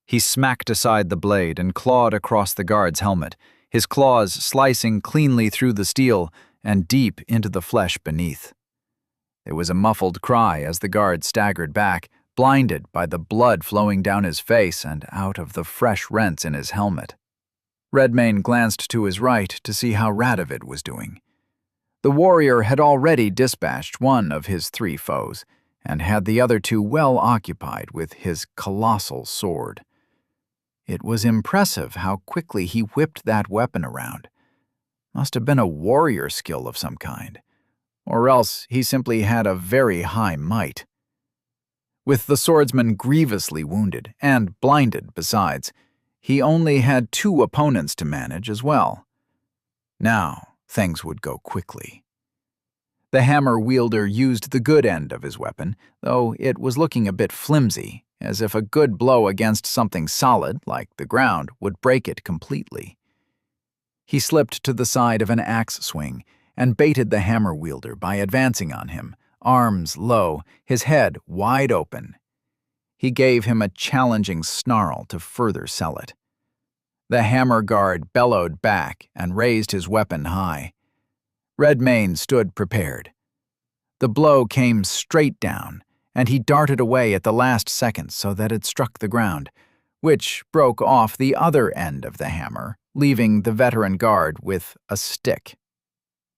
He smacked aside the blade and clawed across the guard's helmet, his claws slicing cleanly through the steel and deep into the flesh beneath. There was a muffled cry as the guard staggered back, blinded by the blood flowing down his face and out of the fresh rents in his helmet. Redmayne glanced to his right to see how Radovid was doing. The warrior had already dispatched one of his three foes, and had the other two well occupied with his colossal sword. It was impressive how quickly he whipped that weapon around. Must have been a warrior skill of some kind, or else he simply had a very high might. With the swordsman grievously wounded, and blinded besides, he only had two opponents to manage as well. Now, things would go quickly. The hammer wielder used the good end of his weapon, though it was looking a bit flimsy, as if a good blow against something solid, like the ground, would break it completely. He slipped to the side of an axe swing and baited the hammer wielder by advancing on him, arms low, his head wide open. He gave him a challenging snarl to further sell it. The hammer guard bellowed back and raised his weapon high. Redmayne stood prepared. The blow came straight down, and he darted away at the last second so that it struck the ground, which broke off the other end of the hammer, leaving the veteran guard with a stick.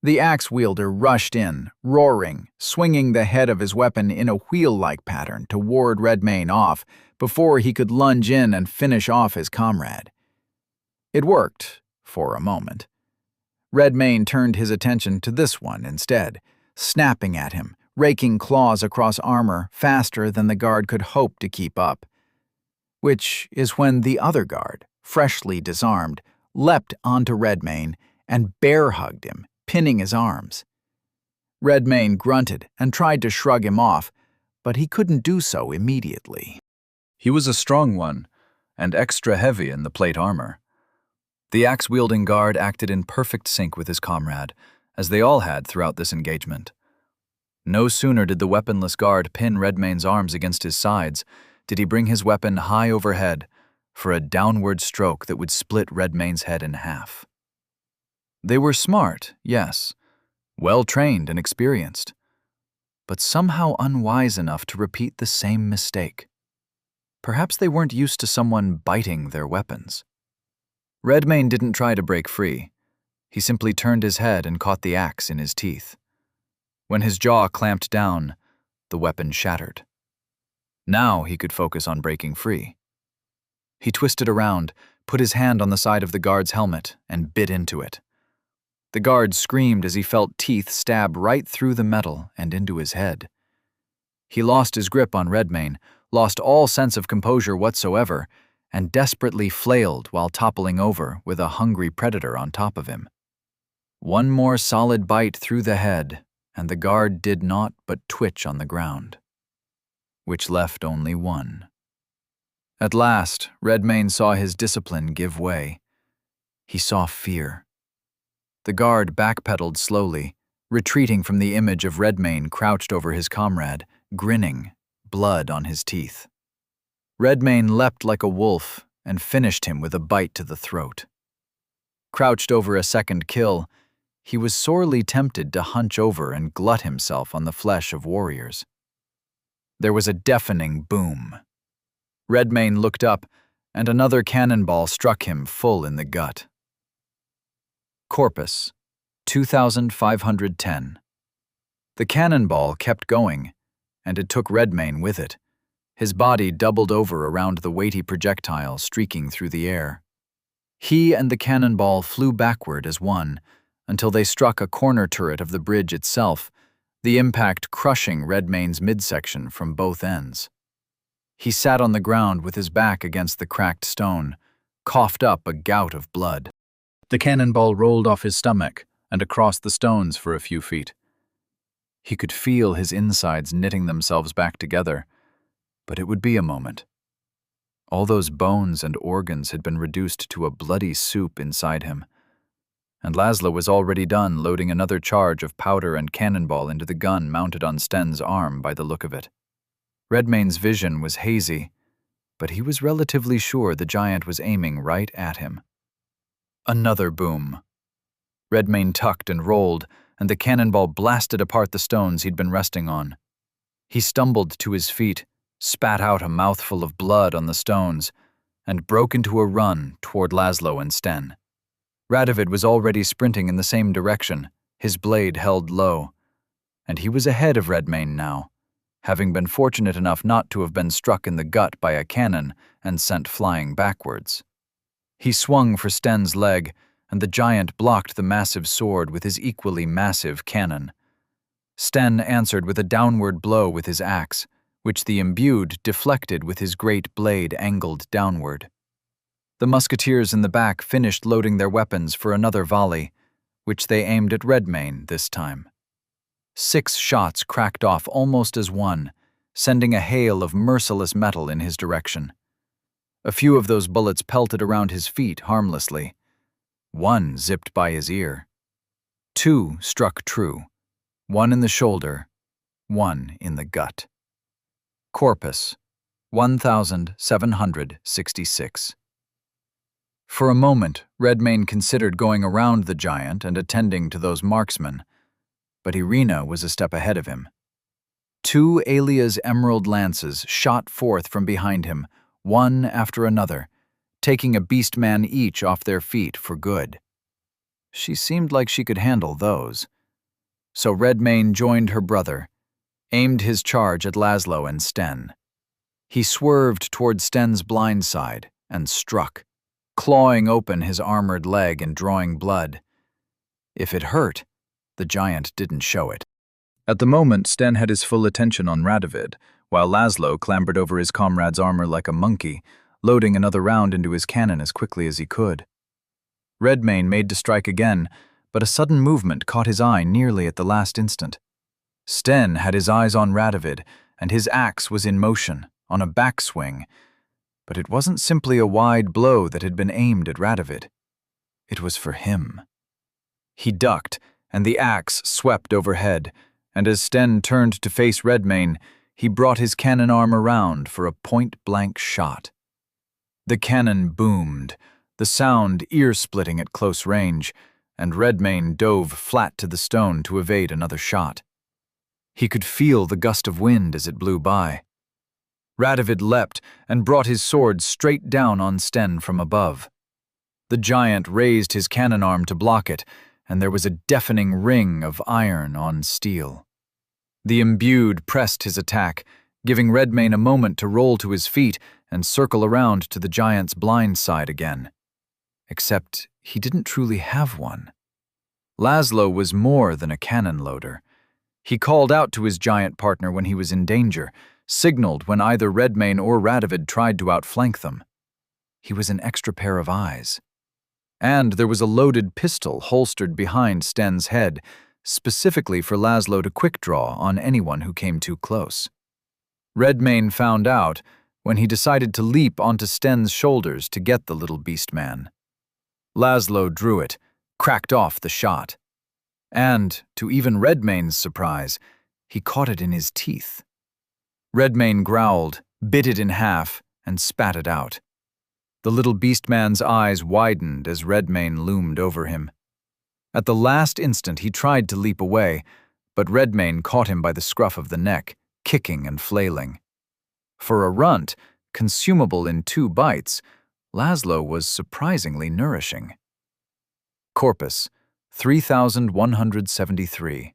The axe wielder rushed in, roaring, swinging the head of his weapon in a wheel-like pattern to ward Redmayne off before he could lunge in and finish off his comrade. It worked, for a moment. Redmayne turned his attention to this one instead, snapping at him, raking claws across armor faster than the guard could hope to keep up. Which is when the other guard, freshly disarmed, leapt onto Redmayne and bear-hugged him, pinning his arms. Redmayne grunted and tried to shrug him off, but he couldn't do so immediately. He was a strong one, and extra heavy in the plate armor. The axe-wielding guard acted in perfect sync with his comrade, as they all had throughout this engagement. No sooner did the weaponless guard pin Redmayne's arms against his sides, did he bring his weapon high overhead for a downward stroke that would split Redmayne's head in half. They were smart, yes, well-trained and experienced, but somehow unwise enough to repeat the same mistake. Perhaps they weren't used to someone biting their weapons. Redmayne didn't try to break free. He simply turned his head and caught the axe in his teeth. When his jaw clamped down, the weapon shattered. Now he could focus on breaking free. He twisted around, put his hand on the side of the guard's helmet, and bit into it. The guard screamed as he felt teeth stab right through the metal and into his head. He lost his grip on Redmayne, lost all sense of composure whatsoever, and desperately flailed while toppling over with a hungry predator on top of him. One more solid bite through the head, and the guard did not but twitch on the ground, which left only one. At last, Redmayne saw his discipline give way. He saw fear. The guard backpedaled slowly, retreating from the image of Redmayne crouched over his comrade, grinning, blood on his teeth. Redmayne leapt like a wolf and finished him with a bite to the throat. Crouched over a second kill, he was sorely tempted to hunch over and glut himself on the flesh of warriors. There was a deafening boom. Redmayne looked up, and another cannonball struck him full in the gut. Corpus, 2510. The cannonball kept going, and it took Redmayne with it. His body doubled over around the weighty projectile streaking through the air. He and the cannonball flew backward as one, until they struck a corner turret of the bridge itself, the impact crushing Redmayne's midsection from both ends. He sat on the ground with his back against the cracked stone, coughed up a gout of blood. The cannonball rolled off his stomach and across the stones for a few feet. He could feel his insides knitting themselves back together, but it would be a moment. All those bones and organs had been reduced to a bloody soup inside him, and Laszlo was already done loading another charge of powder and cannonball into the gun mounted on Sten's arm by the look of it. Redmayne's vision was hazy, but he was relatively sure the giant was aiming right at him. Another boom. Redmayne tucked and rolled, and the cannonball blasted apart the stones he'd been resting on. He stumbled to his feet, spat out a mouthful of blood on the stones, and broke into a run toward Laszlo and Sten. Radovid was already sprinting in the same direction, his blade held low, and he was ahead of Redmayne now, having been fortunate enough not to have been struck in the gut by a cannon and sent flying backwards. He swung for Sten's leg, and the giant blocked the massive sword with his equally massive cannon. Sten answered with a downward blow with his axe, which the imbued deflected with his great blade angled downward. The musketeers in the back finished loading their weapons for another volley, which they aimed at Redmayne this time. 6 shots cracked off almost as one, sending a hail of merciless metal in his direction. A few of those bullets pelted around his feet harmlessly. 1 zipped by his ear. 2 struck true, 1 in the shoulder, 1 in the gut. Corpus, 1766. For a moment, Redmayne considered going around the giant and attending to those marksmen, but Irina was a step ahead of him. 2 Alia's emerald lances shot forth from behind him, one after another, taking a beastman each off their feet for good. She seemed like she could handle those. So Redmayne joined her brother, aimed his charge at Laszlo and Sten. He swerved toward Sten's blind side and struck, clawing open his armored leg and drawing blood. If it hurt, the giant didn't show it. At the moment, Sten had his full attention on Radovid, while Laszlo clambered over his comrade's armor like a monkey, loading another round into his cannon as quickly as he could. Redmayne made to strike again, but a sudden movement caught his eye nearly at the last instant. Sten had his eyes on Radovid, and his axe was in motion, on a backswing, but it wasn't simply a wide blow that had been aimed at Radovid. It was for him. He ducked, and the axe swept overhead, and as Sten turned to face Redmayne, he brought his cannon arm around for a point-blank shot. The cannon boomed, the sound ear-splitting at close range, and Redmayne dove flat to the stone to evade another shot. He could feel the gust of wind as it blew by. Radovid leapt and brought his sword straight down on Sten from above. The giant raised his cannon arm to block it, and there was a deafening ring of iron on steel. The imbued pressed his attack, giving Redmayne a moment to roll to his feet and circle around to the giant's blind side again. Except he didn't truly have one. Laszlo was more than a cannon loader. He called out to his giant partner when he was in danger, signaled when either Redmayne or Radovid tried to outflank them. He was an extra pair of eyes. And there was a loaded pistol holstered behind Sten's head, specifically for Laszlo to quick-draw on anyone who came too close. Redmayne found out when he decided to leap onto Sten's shoulders to get the little beast man. Laszlo drew it, cracked off the shot. And, to even Redmayne's surprise, he caught it in his teeth. Redmayne growled, bit it in half, and spat it out. The little beast man's eyes widened as Redmayne loomed over him. At the last instant he tried to leap away, but Redmayne caught him by the scruff of the neck, kicking and flailing. For a runt, consumable in 2 bites, Laszlo was surprisingly nourishing. Corpus, 3,173.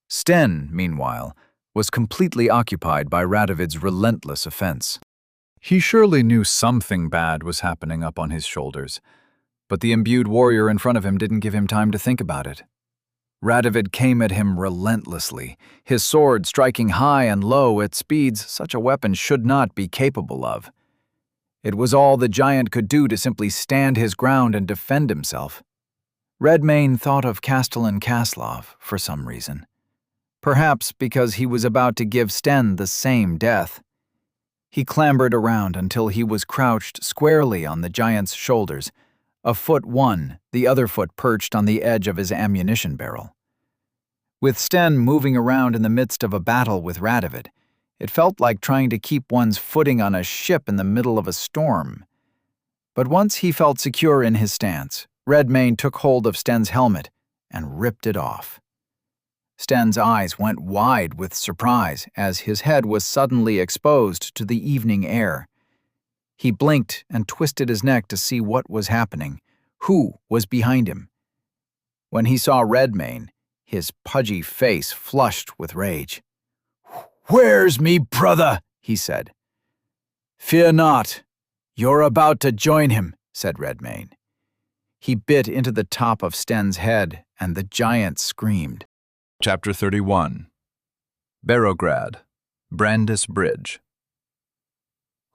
Sten, meanwhile, was completely occupied by Radovid's relentless offense. He surely knew something bad was happening up on his shoulders, but the imbued warrior in front of him didn't give him time to think about it. Radovid came at him relentlessly, his sword striking high and low at speeds such a weapon should not be capable of. It was all the giant could do to simply stand his ground and defend himself. Redmayne thought of Castellan Kaslov for some reason. Perhaps because he was about to give Sten the same death. He clambered around until he was crouched squarely on the giant's shoulders, a foot one, the other foot perched on the edge of his ammunition barrel. With Sten moving around in the midst of a battle with Radovid, it felt like trying to keep one's footing on a ship in the middle of a storm. But once he felt secure in his stance, Redmayne took hold of Sten's helmet and ripped it off. Sten's eyes went wide with surprise as his head was suddenly exposed to the evening air. He blinked and twisted his neck to see what was happening, who was behind him. When he saw Redmayne, his pudgy face flushed with rage. "Where's me brother?" he said. "Fear not. You're about to join him," said Redmayne. He bit into the top of Sten's head, and the giant screamed. Chapter 31. Barograd, Brandis Bridge.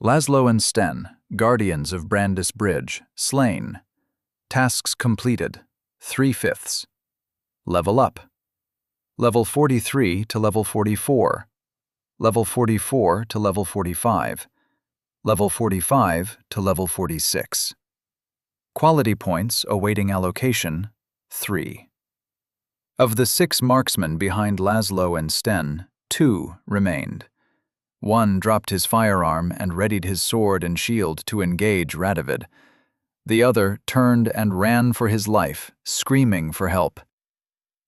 Laszlo and Sten, guardians of Brandis Bridge, slain. Tasks completed, 3/5. Level up. Level 43 to level 44. Level 44 to level 45. Level 45 to level 46. Quality points awaiting allocation, 3. Of the 6 marksmen behind Laszlo and Sten, 2 remained. One dropped his firearm and readied his sword and shield to engage Radovid. The other turned and ran for his life, screaming for help.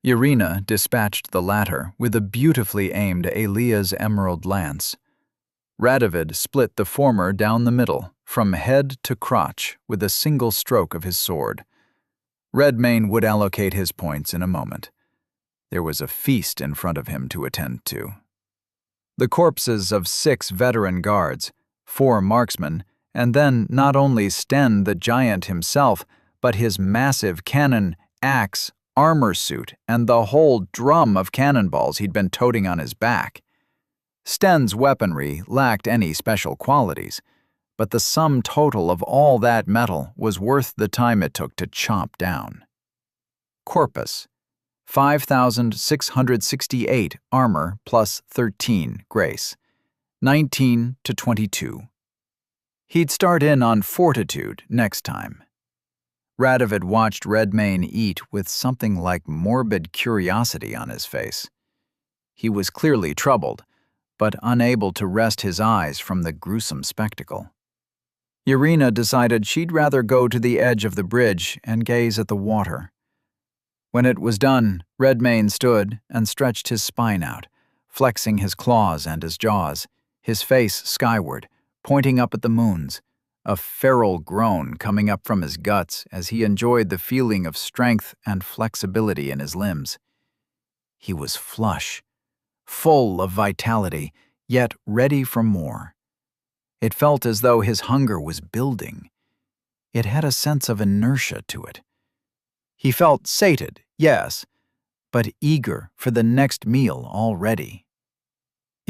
Irina dispatched the latter with a beautifully aimed Elia's emerald lance. Radovid split the former down the middle, from head to crotch, with a single stroke of his sword. Redmayne would allocate his points in a moment. There was a feast in front of him to attend to. The corpses of 6 veteran guards, 4 marksmen, and then not only Sten the giant himself, but his massive cannon, axe, armor suit, and the whole drum of cannonballs he'd been toting on his back. Sten's weaponry lacked any special qualities, but the sum total of all that metal was worth the time it took to chomp down. Corpus, 5,668 armor plus 13 grace, 19 to 22. He'd start in on fortitude next time. Radovid watched Redmayne eat with something like morbid curiosity on his face. He was clearly troubled, but unable to wrest his eyes from the gruesome spectacle. Irina decided she'd rather go to the edge of the bridge and gaze at the water. When it was done, Redmayne stood and stretched his spine out, flexing his claws and his jaws, his face skyward, pointing up at the moons, a feral groan coming up from his guts as he enjoyed the feeling of strength and flexibility in his limbs. He was flush, full of vitality, yet ready for more. It felt as though his hunger was building. It had a sense of inertia to it. He felt sated, yes, but eager for the next meal already.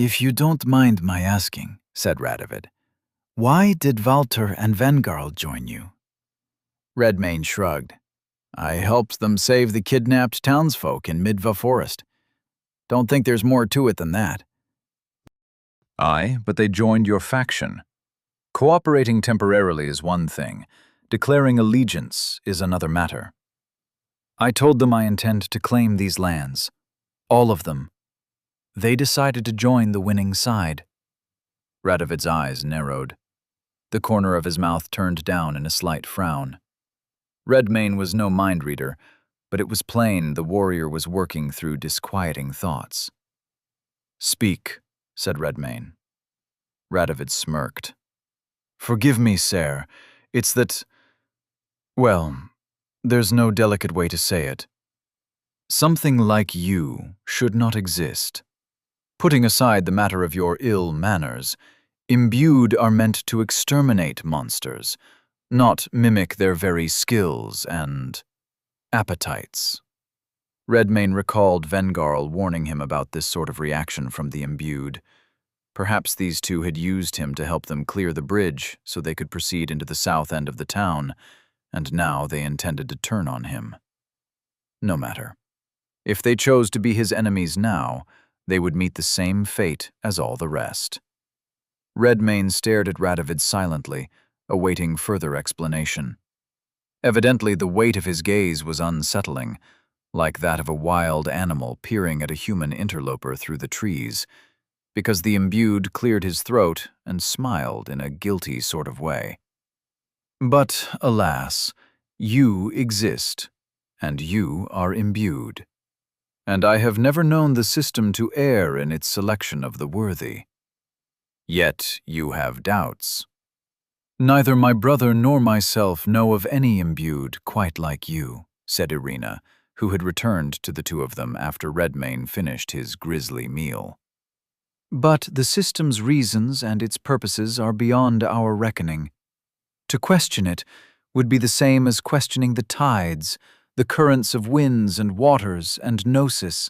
If you don't mind my asking, said Radovid, why did Walter and Vengarl join you? Redmayne shrugged. I helped them save the kidnapped townsfolk in Midva Forest. Don't think there's more to it than that. Aye, but they joined your faction. Cooperating temporarily is one thing. Declaring allegiance is another matter. I told them I intend to claim these lands. All of them. They decided to join the winning side. Radovid's eyes narrowed. The corner of his mouth turned down in a slight frown. Redmayne was no mind reader, but it was plain the warrior was working through disquieting thoughts. Speak, said Redmayne. Radovid smirked. Forgive me, sir. It's that… well, there's no delicate way to say it. Something like you should not exist. Putting aside the matter of your ill manners, imbued are meant to exterminate monsters, not mimic their very skills and appetites. Redmayne recalled Vengarl warning him about this sort of reaction from the imbued. Perhaps these two had used him to help them clear the bridge so they could proceed into the south end of the town, and now they intended to turn on him. No matter. If they chose to be his enemies now, they would meet the same fate as all the rest. Redmayne stared at Radovid silently, awaiting further explanation. Evidently, the weight of his gaze was unsettling, like that of a wild animal peering at a human interloper through the trees, because the imbued cleared his throat and smiled in a guilty sort of way. But, alas, you exist, and you are imbued. And I have never known the system to err in its selection of the worthy. Yet you have doubts. Neither my brother nor myself know of any imbued quite like you, said Irina, who had returned to the two of them after Redmayne finished his grisly meal. But the system's reasons and its purposes are beyond our reckoning. To question it would be the same as questioning the tides, the currents of winds and waters and gnosis,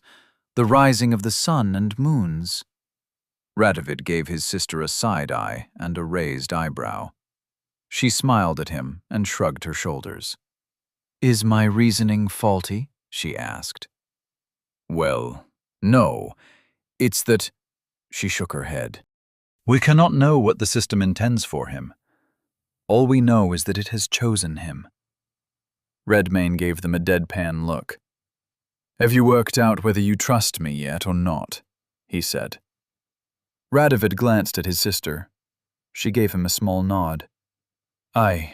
the rising of the sun and moons. Radovid gave his sister a side-eye and a raised eyebrow. She smiled at him and shrugged her shoulders. Is my reasoning faulty? She asked. Well, no. It's that… She shook her head. We cannot know what the system intends for him. All we know is that it has chosen him. Redmayne gave them a deadpan look. Have you worked out whether you trust me yet or not? He said. Radovid glanced at his sister. She gave him a small nod. Aye.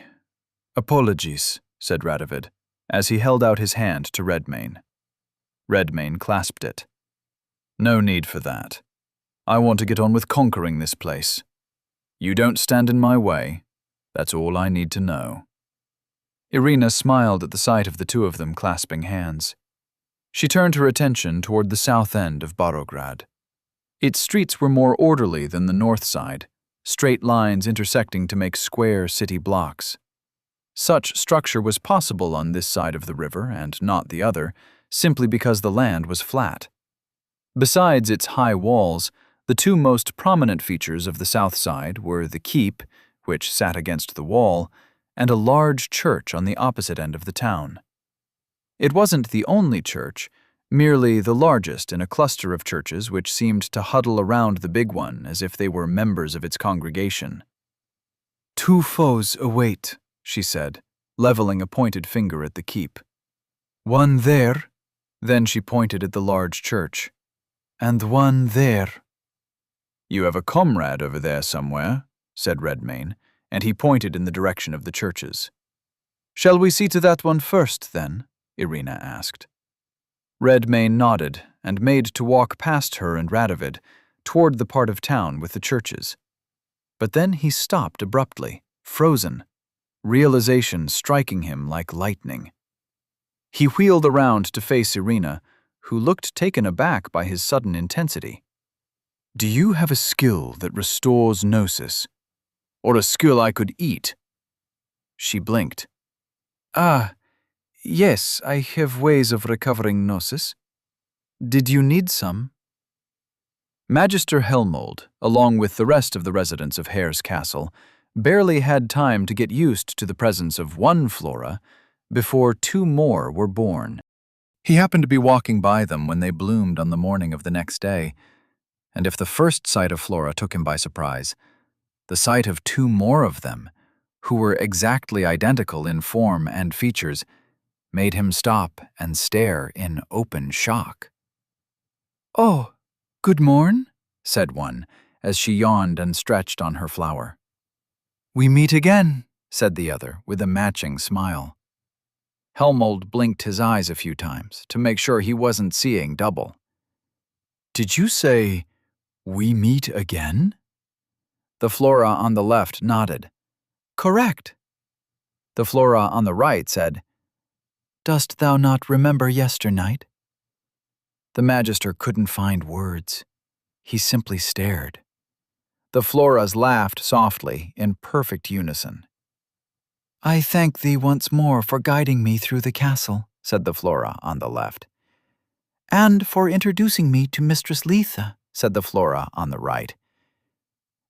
Apologies, said Radovid, as he held out his hand to Redmayne. Redmayne clasped it. No need for that. I want to get on with conquering this place. You don't stand in my way. That's all I need to know. Irina smiled at the sight of the two of them clasping hands. She turned her attention toward the south end of Barograd. Its streets were more orderly than the north side, straight lines intersecting to make square city blocks. Such structure was possible on this side of the river and not the other, simply because the land was flat. Besides its high walls, the two most prominent features of the south side were the keep, which sat against the wall, and a large church on the opposite end of the town. It wasn't the only church, merely the largest in a cluster of churches which seemed to huddle around the big one as if they were members of its congregation. 2 foes await, she said, leveling a pointed finger at the keep. 1 there, then she pointed at the large church, and 1 there. You have a comrade over there somewhere, said Redmayne, and he pointed in the direction of the churches. Shall we see to that one first, then? Irina asked. Redmayne nodded and made to walk past her and Radovid toward the part of town with the churches. But then he stopped abruptly, frozen, realization striking him like lightning. He wheeled around to face Irina, who looked taken aback by his sudden intensity. Do you have a skill that restores gnosis? Or a skill I could eat? She blinked. Ah, yes, I have ways of recovering gnosis. Did you need some? Magister Helmold, along with the rest of the residents of Hare's Castle, barely had time to get used to the presence of one Flora before two more were born. He happened to be walking by them when they bloomed on the morning of the next day, and if the first sight of Flora took him by surprise, the sight of two more of them, who were exactly identical in form and features, made him stop and stare in open shock. "Oh, good morn," said one, as she yawned and stretched on her flower. "We meet again," said the other, with a matching smile. Helmold blinked his eyes a few times to make sure he wasn't seeing double. "Did you say, we meet again?" The Flora on the left nodded. "Correct." The Flora on the right said, "Dost thou not remember yesternight?" The Magister couldn't find words. He simply stared. The Floras laughed softly, in perfect unison. "I thank thee once more for guiding me through the castle," said the Flora on the left. "And for introducing me to Mistress Letha," said the Flora on the right.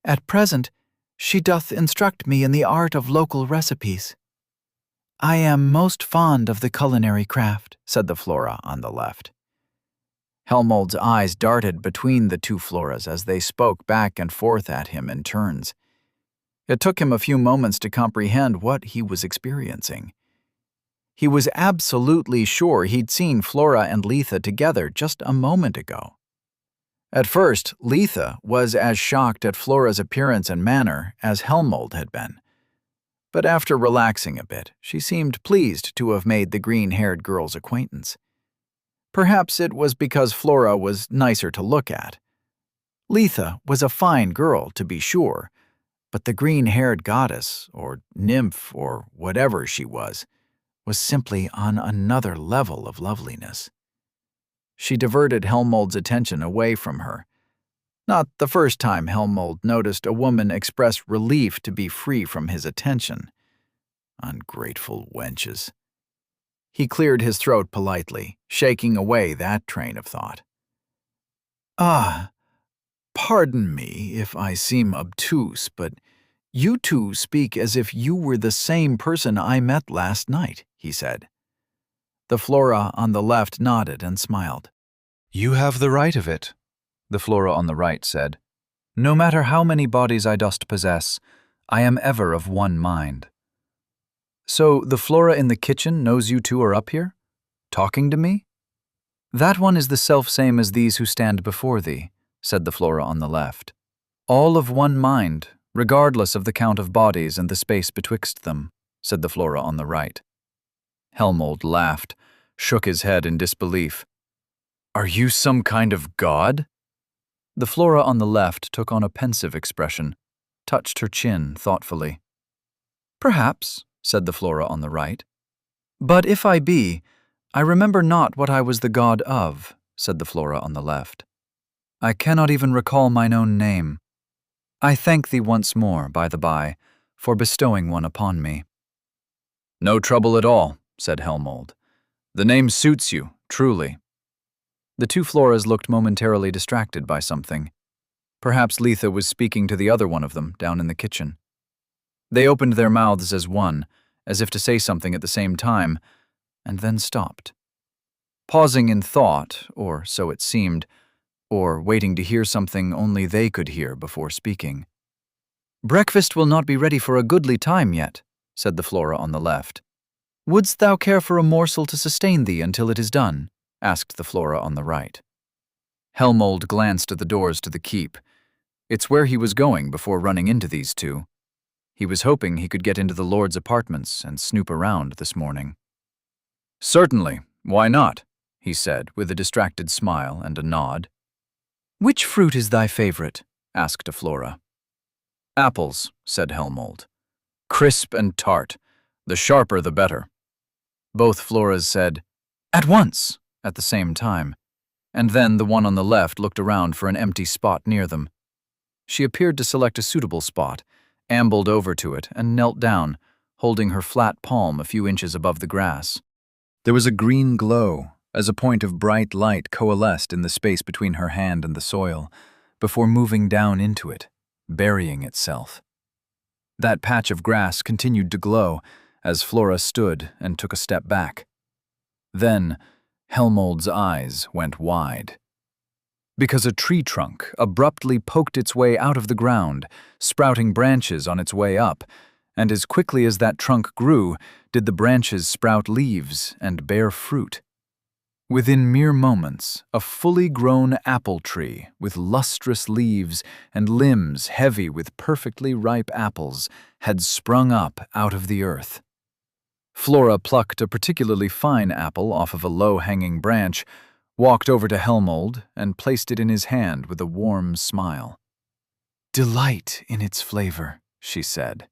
"At present, she doth instruct me in the art of local recipes." "I am most fond of the culinary craft," said the Flora on the left. Helmold's eyes darted between the two Floras as they spoke back and forth at him in turns. It took him a few moments to comprehend what he was experiencing. He was absolutely sure he'd seen Flora and Letha together just a moment ago. At first, Letha was as shocked at Flora's appearance and manner as Helmold had been. But after relaxing a bit, she seemed pleased to have made the green-haired girl's acquaintance. Perhaps it was because Flora was nicer to look at. Letha was a fine girl, to be sure, but the green-haired goddess, or nymph, or whatever she was simply on another level of loveliness. She diverted Helmold's attention away from her. Not the first time Helmold noticed a woman express relief to be free from his attention. Ungrateful wenches. He cleared his throat politely, shaking away that train of thought. "Ah, pardon me if I seem obtuse, but you two speak as if you were the same person I met last night," he said. The Flora on the left nodded and smiled. "You have the right of it," the Flora on the right said. "No matter how many bodies I dost possess, I am ever of one mind." "So the Flora in the kitchen knows you two are up here? Talking to me?" "That one is the self-same as these who stand before thee," said the Flora on the left. "All of one mind, regardless of the count of bodies and the space betwixt them," said the Flora on the right. Helmold laughed, shook his head in disbelief. "Are you some kind of god?" The Flora on the left took on a pensive expression, touched her chin thoughtfully. "Perhaps," said the Flora on the right. "But if I be, I remember not what I was the god of," said the Flora on the left. "I cannot even recall mine own name. I thank thee once more, by the by, for bestowing one upon me." "No trouble at all," said Helmold. "The name suits you, truly." The two Floras looked momentarily distracted by something. Perhaps Letha was speaking to the other one of them down in the kitchen. They opened their mouths as one, as if to say something at the same time, and then stopped. Pausing in thought, or so it seemed, or waiting to hear something only they could hear before speaking. "Breakfast will not be ready for a goodly time yet," said the Flora on the left. "Wouldst thou care for a morsel to sustain thee until it is done?" asked the Flora on the right. Helmold glanced at the doors to the keep. It's where he was going before running into these two. He was hoping he could get into the Lord's apartments and snoop around this morning. "Certainly, why not?" he said, with a distracted smile and a nod. "Which fruit is thy favorite?" asked a Flora. "Apples," said Helmold. "Crisp and tart. The sharper the better." Both Floras said, "At once," at the same time, and then the one on the left looked around for an empty spot near them. She appeared to select a suitable spot, ambled over to it, and knelt down, holding her flat palm a few inches above the grass. There was a green glow, as a point of bright light coalesced in the space between her hand and the soil, before moving down into it, burying itself. That patch of grass continued to glow as Flora stood and took a step back. Then, Helmold's eyes went wide. Because a tree trunk abruptly poked its way out of the ground, sprouting branches on its way up, and as quickly as that trunk grew, did the branches sprout leaves and bear fruit. Within mere moments, a fully grown apple tree with lustrous leaves and limbs heavy with perfectly ripe apples had sprung up out of the earth. Flora plucked a particularly fine apple off of a low-hanging branch, walked over to Helmold, and placed it in his hand with a warm smile. "Delight in its flavor," she said.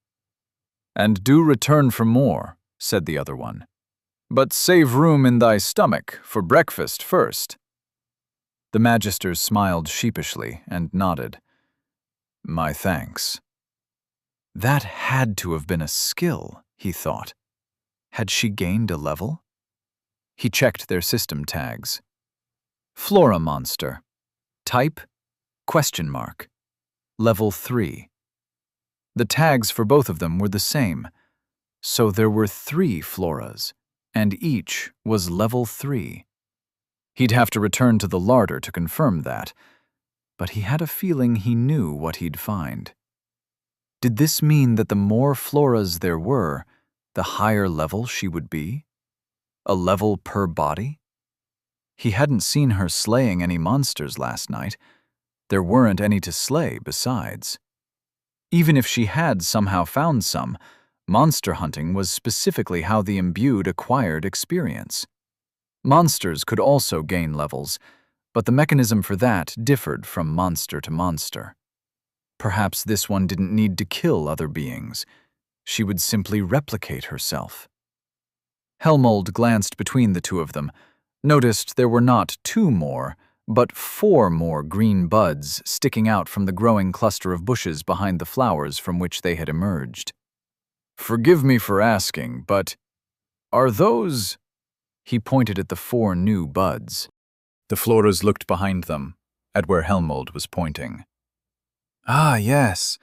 "And do return for more," said the other one. "But save room in thy stomach for breakfast first." The Magister smiled sheepishly and nodded. "My thanks." That had to have been a skill, he thought. Had she gained a level? He checked their system tags. Flora monster. Type? ? Level 3. The tags for both of them were the same. So there were 3 Floras, and each was level 3. He'd have to return to the larder to confirm that, but he had a feeling he knew what he'd find. Did this mean that the more Floras there were, the higher level she would be? A level per body? He hadn't seen her slaying any monsters last night. There weren't any to slay besides. Even if she had somehow found some, monster hunting was specifically how the imbued acquired experience. Monsters could also gain levels, but the mechanism for that differed from monster to monster. Perhaps this one didn't need to kill other beings. She would simply replicate herself. Helmold glanced between the two of them, noticed there were not 2 more, but 4 more green buds sticking out from the growing cluster of bushes behind the flowers from which they had emerged. "Forgive me for asking, but are those—" He pointed at the 4 new buds. The Floras looked behind them, at where Helmold was pointing. "Ah, yes,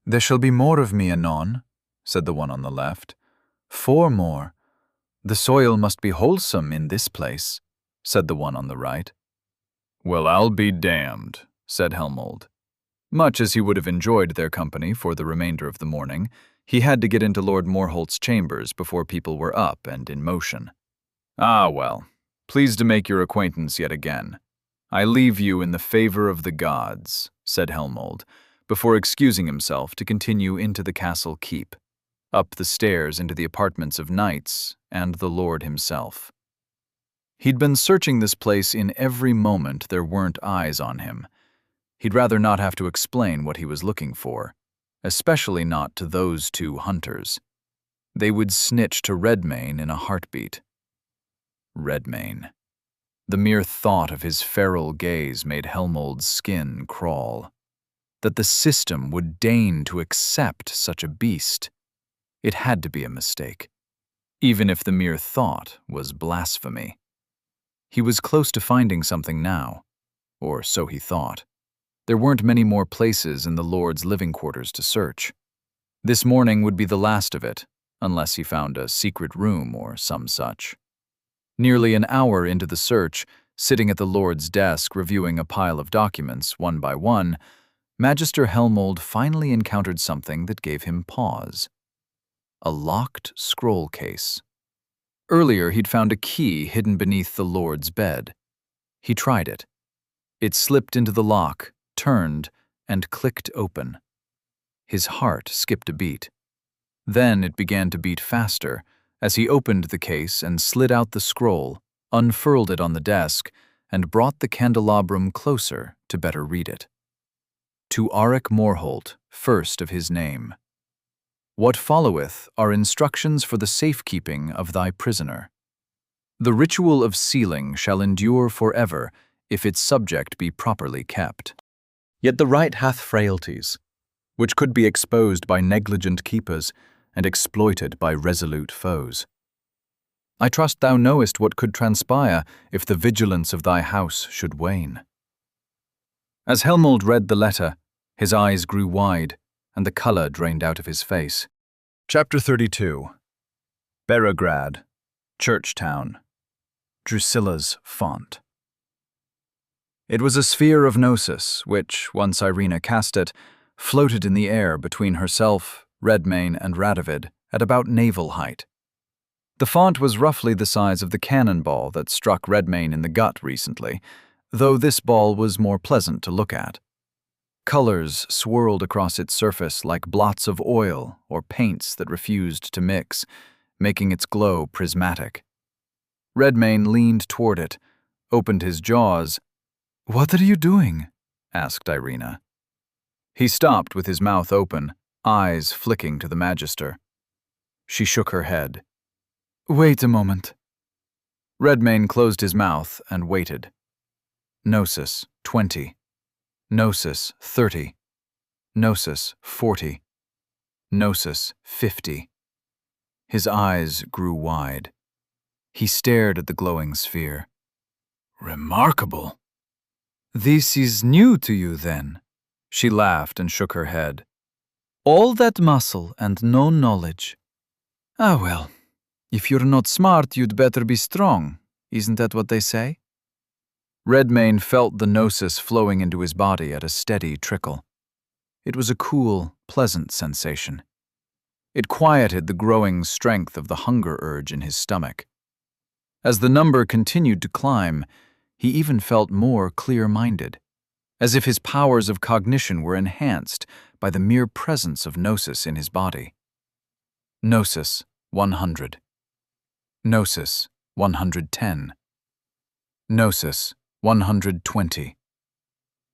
there shall be more of me anon," said the one on the left. 4 more. "The soil must be wholesome in this place," said the one on the right. "Well, I'll be damned," said Helmold. Much as he would have enjoyed their company for the remainder of the morning, he had to get into Lord Morholt's chambers before people were up and in motion. "Ah, well, pleased to make your acquaintance yet again. I leave you in the favor of the gods," said Helmold, before excusing himself to continue into the castle keep, up the stairs into the apartments of knights and the lord himself. He'd been searching this place in every moment there weren't eyes on him. He'd rather not have to explain what he was looking for, especially not to those 2 hunters. They would snitch to Redmane in a heartbeat. Redmane. The mere thought of his feral gaze made Helmold's skin crawl. That the system would deign to accept such a beast. It had to be a mistake, even if the mere thought was blasphemy. He was close to finding something now, or so he thought. There weren't many more places in the Lord's living quarters to search. This morning would be the last of it, unless he found a secret room or some such. Nearly an hour into the search, sitting at the Lord's desk reviewing a pile of documents one by one, Magister Helmold finally encountered something that gave him pause. A locked scroll case. Earlier, he'd found a key hidden beneath the Lord's bed. He tried it. It slipped into the lock, turned, and clicked open. His heart skipped a beat. Then it began to beat faster as he opened the case and slid out the scroll, unfurled it on the desk, and brought the candelabrum closer to better read it. To Auric Morholt, first of his name. What followeth are instructions for the safekeeping of thy prisoner. The ritual of sealing shall endure forever if its subject be properly kept. Yet the rite hath frailties, which could be exposed by negligent keepers and exploited by resolute foes. I trust thou knowest what could transpire if the vigilance of thy house should wane. As Helmold read the letter, his eyes grew wide, and the color drained out of his face. Chapter 32. Beregrad, Churchtown, Drusilla's Font. It was a sphere of gnosis, which, once Irina cast it, floated in the air between herself, Redmayne, and Radovid at about navel height. The font was roughly the size of the cannonball that struck Redmayne in the gut recently, though this ball was more pleasant to look at. Colors swirled across its surface like blots of oil or paints that refused to mix, making its glow prismatic. Redmayne leaned toward it, opened his jaws. "What are you doing?" asked Irina. He stopped with his mouth open, eyes flicking to the Magister. She shook her head. "Wait a moment." Redmayne closed his mouth and waited. Gnosis 20. Gnosis 30. Gnosis 40. Gnosis 50. His eyes grew wide. He stared at the glowing sphere. "Remarkable." "This is new to you, then?" She laughed and shook her head. "All that muscle and no knowledge. Ah, well, if you're not smart, you'd better be strong. Isn't that what they say?" Redmayne felt the gnosis flowing into his body at a steady trickle. It was a cool, pleasant sensation. It quieted the growing strength of the hunger urge in his stomach. As the number continued to climb, he even felt more clear-minded, as if his powers of cognition were enhanced by the mere presence of gnosis in his body. Gnosis 100. Gnosis 110. Gnosis 120.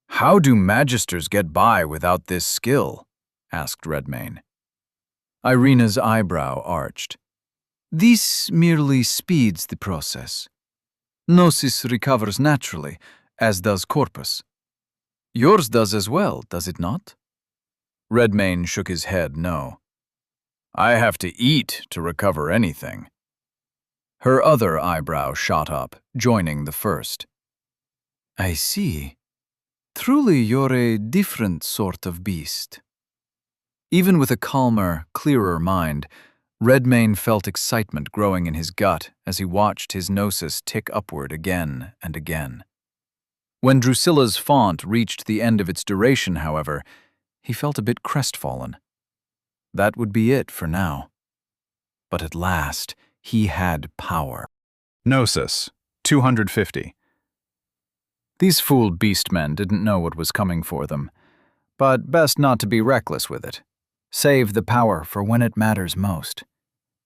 "How do magisters get by without this skill?" asked Redmayne. Irina's eyebrow arched. "This merely speeds the process. Gnosis recovers naturally, as does corpus. Yours does as well, does it not?" Redmayne shook his head no. "I have to eat to recover anything." Her other eyebrow shot up, joining the first. "I see. Truly you're a different sort of beast." Even with a calmer, clearer mind, Redmayne felt excitement growing in his gut as he watched his gnosis tick upward again and again. When Drusilla's font reached the end of its duration, however, he felt a bit crestfallen. That would be it for now. But at last, he had power. Gnosis 250. These fooled beastmen didn't know what was coming for them, but best not to be reckless with it. Save the power for when it matters most.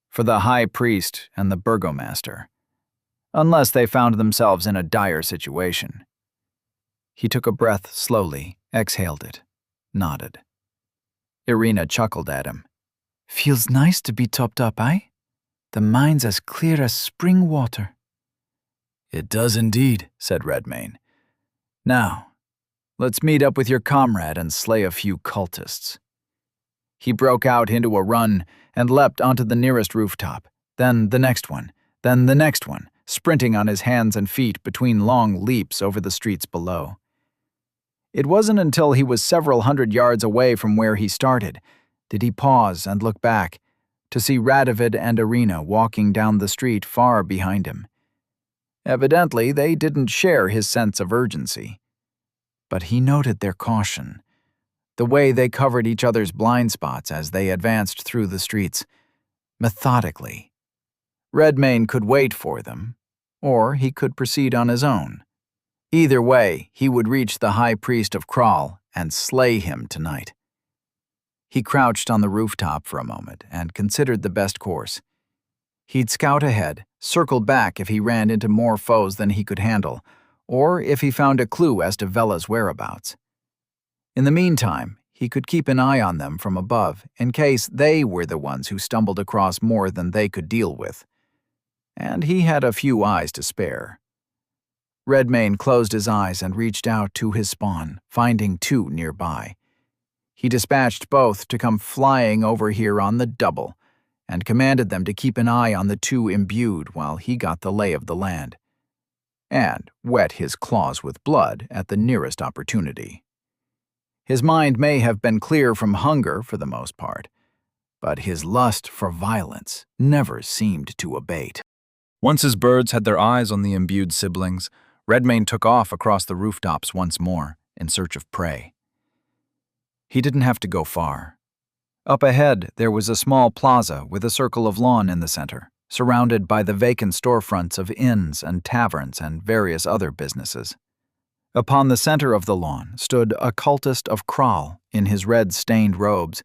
For the high priest and the burgomaster. Unless they found themselves in a dire situation. He took a breath slowly, exhaled it, nodded. Irina chuckled at him. "Feels nice to be topped up, eh? The mind's as clear as spring water." "It does indeed," said Redmayne. "Now, let's meet up with your comrade and slay a few cultists." He broke out into a run and leapt onto the nearest rooftop, then the next one, then the next one, sprinting on his hands and feet between long leaps over the streets below. It wasn't until he was several hundred yards away from where he started did he pause and look back to see Radovid and Irina walking down the street far behind him. Evidently, they didn't share his sense of urgency. But he noted their caution, the way they covered each other's blind spots as they advanced through the streets, methodically. Redmayne could wait for them, or he could proceed on his own. Either way, he would reach the High Priest of Kral and slay him tonight. He crouched on the rooftop for a moment and considered the best course. He'd scout ahead, circle back if he ran into more foes than he could handle, or if he found a clue as to Vela's whereabouts. In the meantime, he could keep an eye on them from above in case they were the ones who stumbled across more than they could deal with. And he had a few eyes to spare. Redmayne closed his eyes and reached out to his spawn, finding two nearby. He dispatched both to come flying over here on the double, and commanded them to keep an eye on the two imbued while he got the lay of the land. and wet his claws with blood at the nearest opportunity. His mind may have been clear from hunger for the most part, but his lust for violence never seemed to abate. Once his birds had their eyes on the imbued siblings, Redmayne took off across the rooftops once more in search of prey. He didn't have to go far. Up ahead, there was a small plaza with a circle of lawn in the center, surrounded by the vacant storefronts of inns and taverns and various other businesses. Upon the center of the lawn stood a cultist of Kral in his red-stained robes,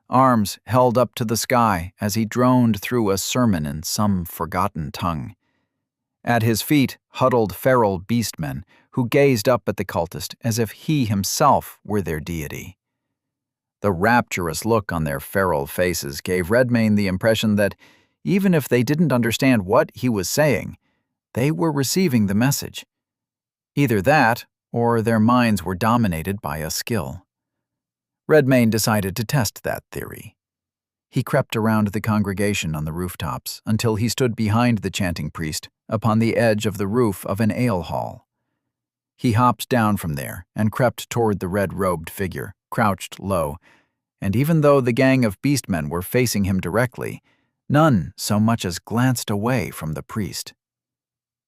arms held up to the sky as he droned through a sermon in some forgotten tongue. At his feet huddled feral beastmen who gazed up at the cultist as if he himself were their deity. The rapturous look on their feral faces gave Redmayne the impression that, even if they didn't understand what he was saying, they were receiving the message. Either that, or their minds were dominated by a skill. Redmayne decided to test that theory. He crept around the congregation on the rooftops until he stood behind the chanting priest upon the edge of the roof of an ale hall. He hopped down from there and crept toward the red-robed figure, crouched low, and even though the gang of beastmen were facing him directly, none so much as glanced away from the priest.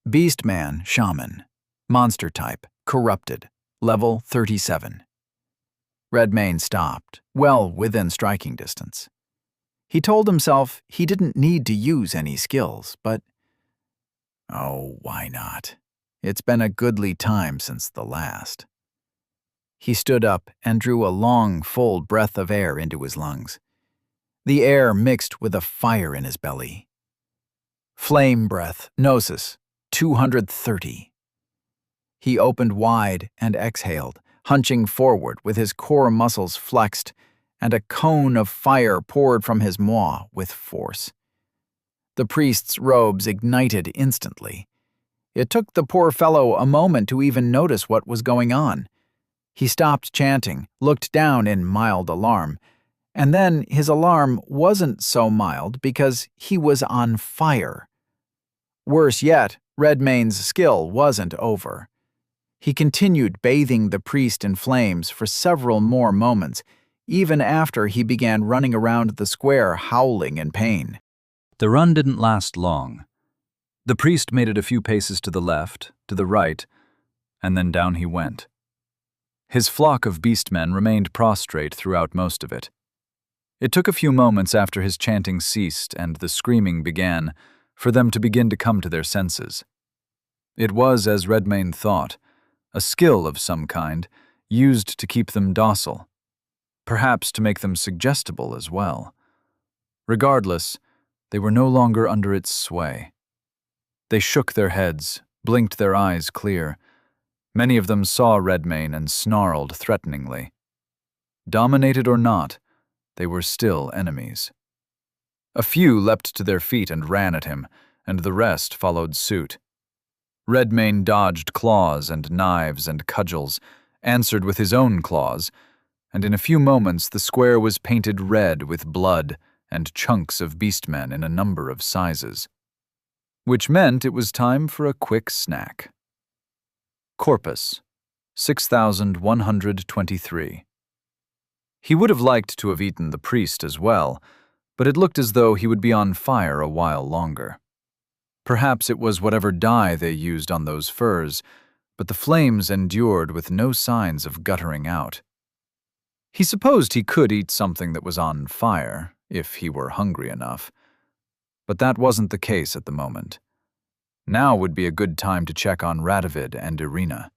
Beastman Shaman, monster type, corrupted, level 37. Redmayne stopped, well within striking distance. He told himself he didn't need to use any skills, but oh, why not? It's been a goodly time since the last. He stood up and drew a long, full breath of air into his lungs. The air mixed with a fire in his belly. Flame breath, Gnosis, 230. He opened wide and exhaled, hunching forward with his core muscles flexed, and a cone of fire poured from his maw with force. The priest's robes ignited instantly. It took the poor fellow a moment to even notice what was going on. He stopped chanting, looked down in mild alarm, and then his alarm wasn't so mild because he was on fire. Worse yet, Redmayne's skill wasn't over. He continued bathing the priest in flames for several more moments, even after he began running around the square howling in pain. The run didn't last long. The priest made it a few paces to the left, to the right, and then down he went. His flock of beastmen remained prostrate throughout most of it. It took a few moments after his chanting ceased and the screaming began for them to begin to come to their senses. It was, as Redmayne thought, a skill of some kind, used to keep them docile, perhaps to make them suggestible as well. Regardless, they were no longer under its sway. They shook their heads, blinked their eyes clear. Many of them saw Redmayne and snarled threateningly. Dominated or not, they were still enemies. A few leapt to their feet and ran at him, and the rest followed suit. Redmayne dodged claws and knives and cudgels, answered with his own claws, and in a few moments the square was painted red with blood and chunks of beastmen in a number of sizes. Which meant it was time for a quick snack. Corpus, 6,123. He would have liked to have eaten the priest as well, but it looked as though he would be on fire a while longer. Perhaps it was whatever dye they used on those furs, but the flames endured with no signs of guttering out. He supposed he could eat something that was on fire, if he were hungry enough. But that wasn't the case at the moment. Now would be a good time to check on Radovid and Irina.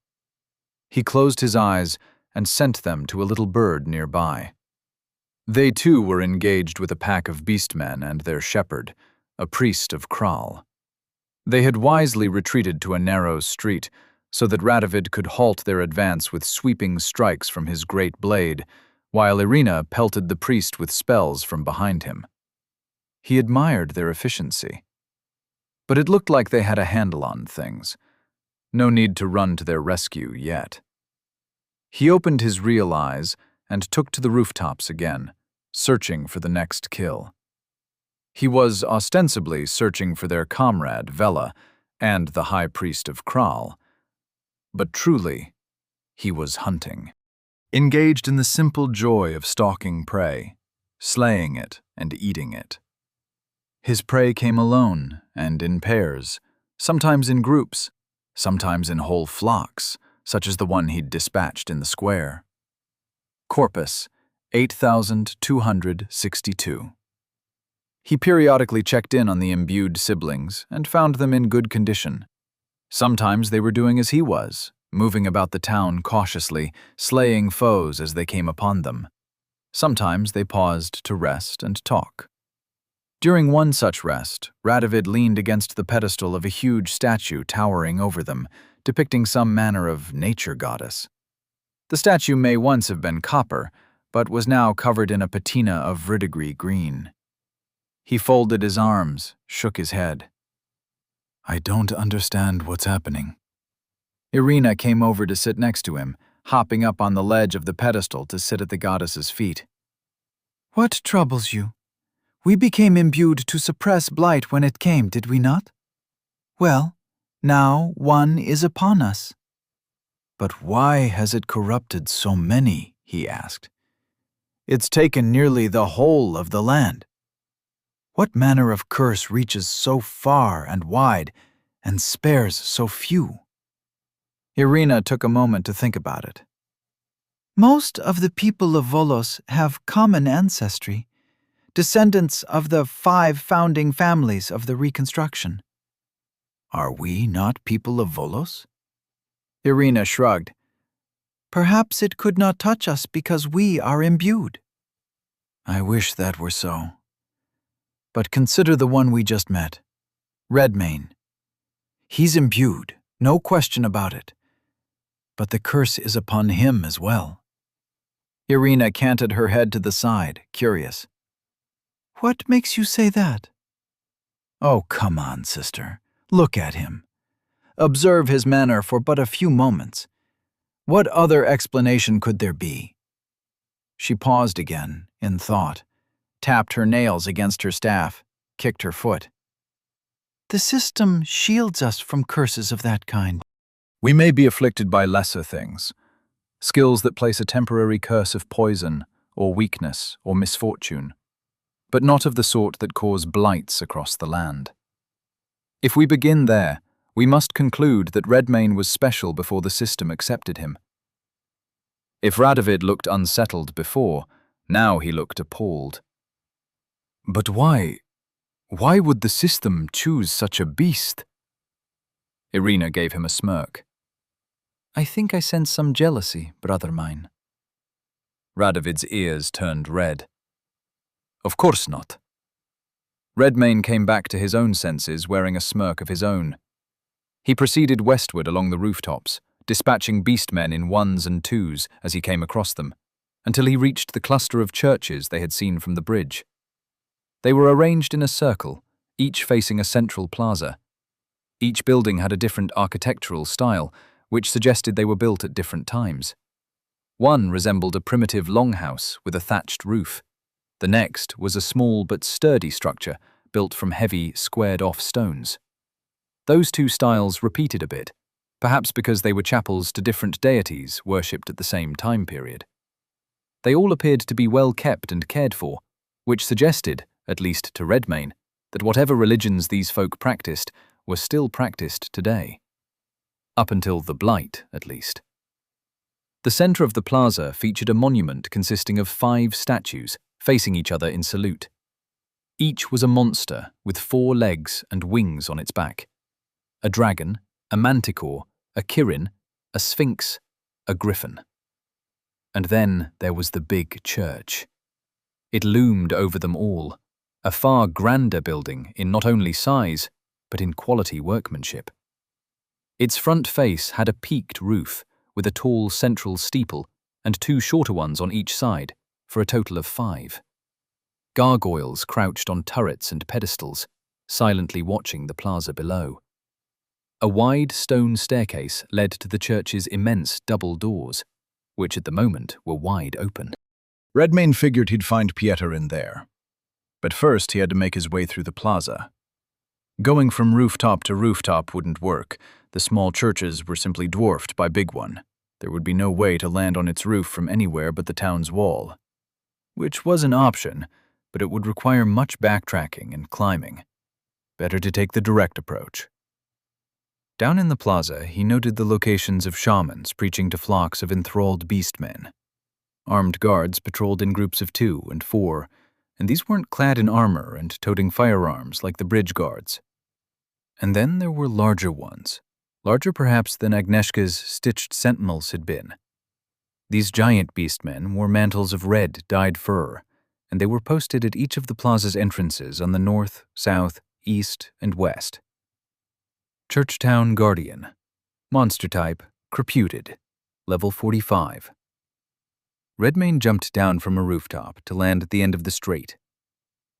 He closed his eyes and sent them to a little bird nearby. They too were engaged with a pack of beastmen and their shepherd, a priest of Kral. They had wisely retreated to a narrow street so that Radovid could halt their advance with sweeping strikes from his great blade, while Irina pelted the priest with spells from behind him. He admired their efficiency. But it looked like they had a handle on things. No need to run to their rescue yet. He opened his real eyes and took to the rooftops again, searching for the next kill. He was ostensibly searching for their comrade, Vela, and the high priest of Kral. But truly, he was hunting. Engaged in the simple joy of stalking prey, slaying it and eating it. His prey came alone and in pairs, sometimes in groups, sometimes in whole flocks, such as the one he'd dispatched in the square. Corpus, 8262. He periodically checked in on the imbued siblings and found them in good condition. Sometimes they were doing as he was, moving about the town cautiously, slaying foes as they came upon them. Sometimes they paused to rest and talk. During one such rest, Radovid leaned against the pedestal of a huge statue towering over them, depicting some manner of nature goddess. The statue may once have been copper, but was now covered in a patina of verdigris green. He folded his arms, shook his head. I don't understand what's happening. Irina came over to sit next to him, hopping up on the ledge of the pedestal to sit at the goddess's feet. What troubles you? We became imbued to suppress blight when it came, did we not? Well, now one is upon us. But why has it corrupted so many? He asked. It's taken nearly the whole of the land. What manner of curse reaches so far and wide and spares so few? Irina took a moment to think about it. Most of the people of Volos have common ancestry, descendants of the 5 founding families of the Reconstruction. Are we not people of Volos? Irina shrugged. Perhaps it could not touch us because we are imbued. I wish that were so. But consider the one we just met, Redmane. He's imbued, no question about it. But the curse is upon him as well. Irina canted her head to the side, curious. What makes you say that? Oh, come on, sister. Look at him. Observe his manner for but a few moments. What other explanation could there be? She paused again, in thought, tapped her nails against her staff, kicked her foot. The system shields us from curses of that kind. We may be afflicted by lesser things, skills that place a temporary curse of poison, or weakness, or misfortune, but not of the sort that cause blights across the land. If we begin there, we must conclude that Redmane was special before the system accepted him. If Radovid looked unsettled before, now he looked appalled. But why? Why would the system choose such a beast? Irina gave him a smirk. I think I sense some jealousy, brother mine. Radovid's ears turned red. Of course not. Redmane came back to his own senses, wearing a smirk of his own. He proceeded westward along the rooftops, dispatching beastmen in 1s and 2s as he came across them, until he reached the cluster of churches they had seen from the bridge. They were arranged in a circle, each facing a central plaza. Each building had a different architectural style, which suggested they were built at different times. One resembled a primitive longhouse with a thatched roof. The next was a small but sturdy structure built from heavy, squared-off stones. Those 2 styles repeated a bit, perhaps because they were chapels to different deities worshipped at the same time period. They all appeared to be well kept and cared for, which suggested, at least to Redmane, that whatever religions these folk practiced were still practiced today. Up until the Blight, at least. The center of the plaza featured a monument consisting of 5 statues, facing each other in salute. Each was a monster with 4 legs and wings on its back. A dragon, a manticore, a kirin, a sphinx, a griffin. And then there was the big church. It loomed over them all, a far grander building in not only size, but in quality workmanship. Its front face had a peaked roof with a tall central steeple and 2 shorter ones on each side, for a total of 5. Gargoyles crouched on turrets and pedestals, silently watching the plaza below. A wide stone staircase led to the church's immense double doors, which at the moment were wide open. Redmane figured he'd find Pieter in there. But first he had to make his way through the plaza. Going from rooftop to rooftop wouldn't work. The small churches were simply dwarfed by big one. There would be no way to land on its roof from anywhere but the town's wall. Which was an option, but it would require much backtracking and climbing. Better to take the direct approach. Down in the plaza, he noted the locations of shamans preaching to flocks of enthralled beastmen. Armed guards patrolled in groups of 2 and 4, and these weren't clad in armor and toting firearms like the bridge guards. And then there were larger ones, larger perhaps than Agnieszka's stitched sentinels had been. These giant beastmen wore mantles of red dyed fur, and they were posted at each of the plaza's entrances on the north, south, east, and west. Churchtown Guardian. Monster type, Creputed. Level 45. Redmayne jumped down from a rooftop to land at the end of the straight.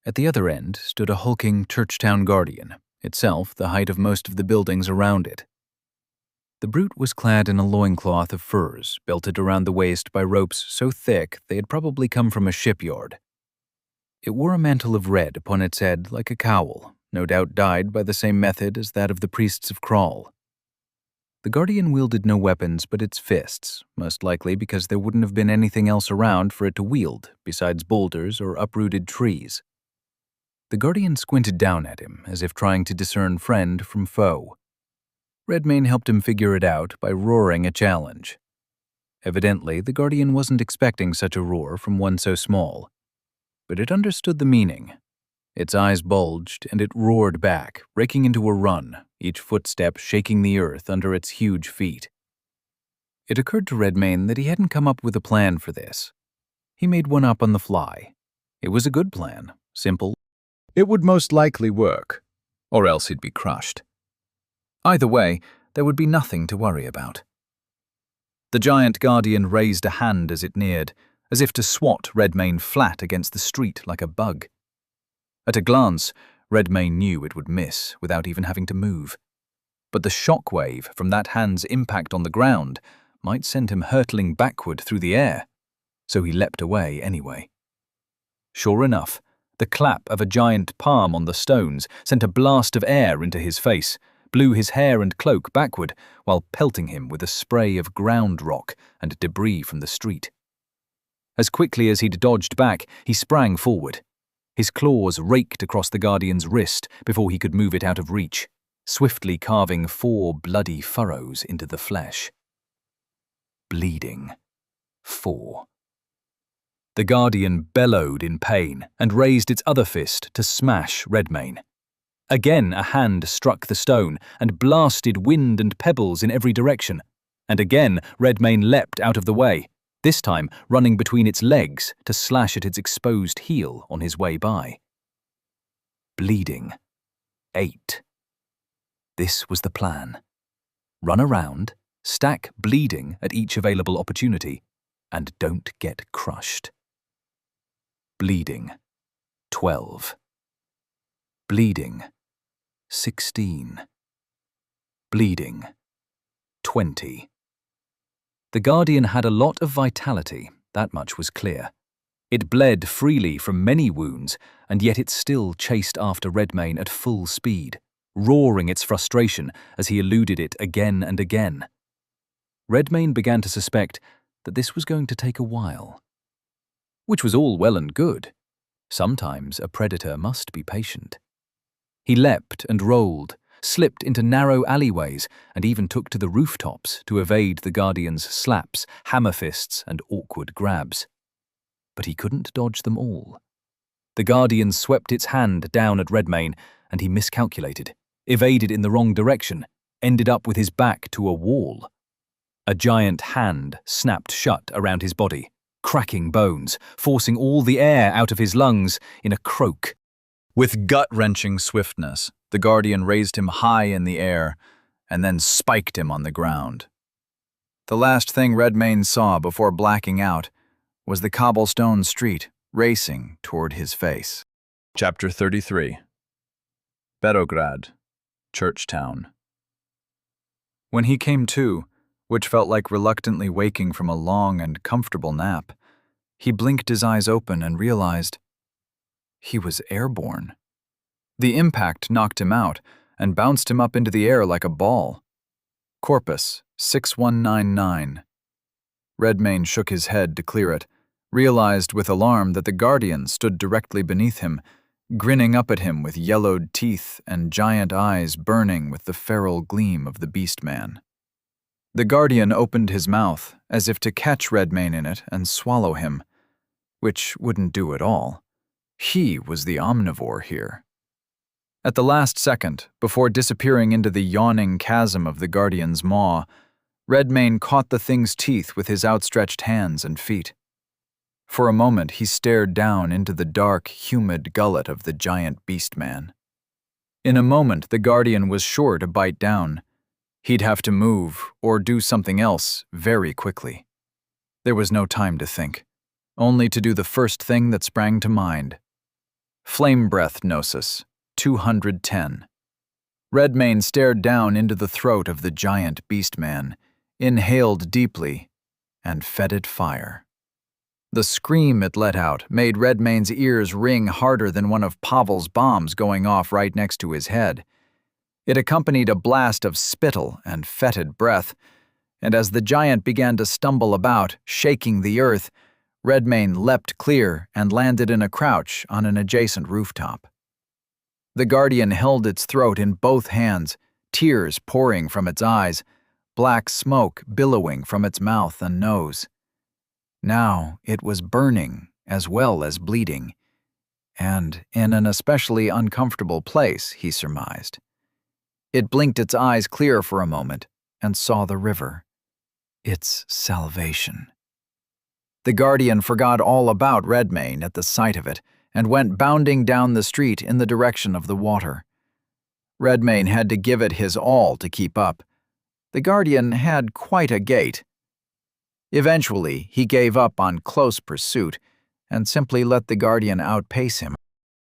At the other end stood a hulking Churchtown Guardian, itself the height of most of the buildings around it. The brute was clad in a loincloth of furs belted around the waist by ropes so thick they had probably come from a shipyard. It wore a mantle of red upon its head like a cowl, no doubt dyed by the same method as that of the priests of Kral. The Guardian wielded no weapons but its fists, most likely because there wouldn't have been anything else around for it to wield besides boulders or uprooted trees. The Guardian squinted down at him as if trying to discern friend from foe. Redmayne helped him figure it out by roaring a challenge. Evidently, the Guardian wasn't expecting such a roar from one so small, but it understood the meaning. Its eyes bulged, and it roared back, breaking into a run, each footstep shaking the earth under its huge feet. It occurred to Redmayne that he hadn't come up with a plan for this. He made one up on the fly. It was a good plan, simple. It would most likely work, or else he'd be crushed. Either way, there would be nothing to worry about. The giant Guardian raised a hand as it neared, as if to swat Redmayne flat against the street like a bug. At a glance, Redmayne knew it would miss without even having to move. But the shockwave from that hand's impact on the ground might send him hurtling backward through the air, so he leapt away anyway. Sure enough, the clap of a giant palm on the stones sent a blast of air into his face, blew his hair and cloak backward while pelting him with a spray of ground rock and debris from the street. As quickly as he'd dodged back, he sprang forward. His claws raked across the Guardian's wrist before he could move it out of reach, swiftly carving 4 bloody furrows into the flesh. Bleeding. 4. The Guardian bellowed in pain and raised its other fist to smash Redmayne. Again a hand struck the stone and blasted wind and pebbles in every direction, and again Redmayne leapt out of the way, this time running between its legs to slash at its exposed heel on his way by. Bleeding. 8. This was the plan. Run around, stack bleeding at each available opportunity, and don't get crushed. Bleeding. 12. Bleeding. 16. Bleeding. 20. The Guardian had a lot of vitality, that much was clear. It bled freely from many wounds, and yet it still chased after Redmayne at full speed, roaring its frustration as he eluded it again and again. Redmayne began to suspect that this was going to take a while. Which was all well and good. Sometimes a predator must be patient. He leapt and rolled, slipped into narrow alleyways, and even took to the rooftops to evade the Guardian's slaps, hammer fists, and awkward grabs. But he couldn't dodge them all. The Guardian swept its hand down at Redmayne, and he miscalculated, evaded in the wrong direction, ended up with his back to a wall. A giant hand snapped shut around his body, cracking bones, forcing all the air out of his lungs in a croak. With gut-wrenching swiftness, the Guardian raised him high in the air and then spiked him on the ground. The last thing Redmayne saw before blacking out was the cobblestone street racing toward his face. Chapter 33. Berograd, Churchtown. When he came to, which felt like reluctantly waking from a long and comfortable nap, he blinked his eyes open and realized he was airborne. The impact knocked him out and bounced him up into the air like a ball. Corpus 6199. Redmayne shook his head to clear it, realized with alarm that the Guardian stood directly beneath him, grinning up at him with yellowed teeth and giant eyes burning with the feral gleam of the Beastman. The Guardian opened his mouth as if to catch Redmayne in it and swallow him, which wouldn't do at all. He was the omnivore here. At the last second, before disappearing into the yawning chasm of the Guardian's maw, Redmayne caught the thing's teeth with his outstretched hands and feet. For a moment he stared down into the dark, humid gullet of the giant Beastman. In a moment the Guardian was sure to bite down. He'd have to move or do something else very quickly. There was no time to think, only to do the first thing that sprang to mind. Flame breath gnosis, 210. Redmayne stared down into the throat of the giant Beastman, inhaled deeply, and fed it fire. The scream it let out made Redmayne's ears ring harder than one of Pavel's bombs going off right next to his head. It accompanied a blast of spittle and fetid breath, and as the giant began to stumble about, shaking the earth, Redmayne leapt clear and landed in a crouch on an adjacent rooftop. The Guardian held its throat in both hands, tears pouring from its eyes, black smoke billowing from its mouth and nose. Now it was burning as well as bleeding, and in an especially uncomfortable place, he surmised. It blinked its eyes clear for a moment and saw the river. Its salvation. The Guardian forgot all about Redmayne at the sight of it and went bounding down the street in the direction of the water. Redmayne had to give it his all to keep up. The Guardian had quite a gait. Eventually, he gave up on close pursuit and simply let the Guardian outpace him.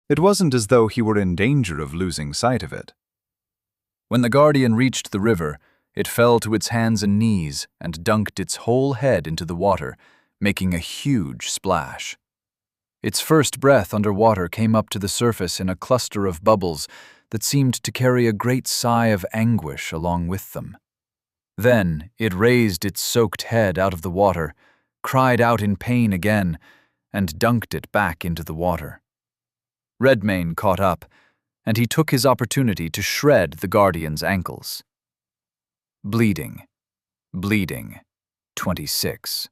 It wasn't as though he were in danger of losing sight of it. When the Guardian reached the river, it fell to its hands and knees and dunked its whole head into the water, making a huge splash. Its first breath underwater came up to the surface in a cluster of bubbles that seemed to carry a great sigh of anguish along with them. Then it raised its soaked head out of the water, cried out in pain again, and dunked it back into the water. Redmayne caught up, and he took his opportunity to shred the Guardian's ankles. Bleeding. 26.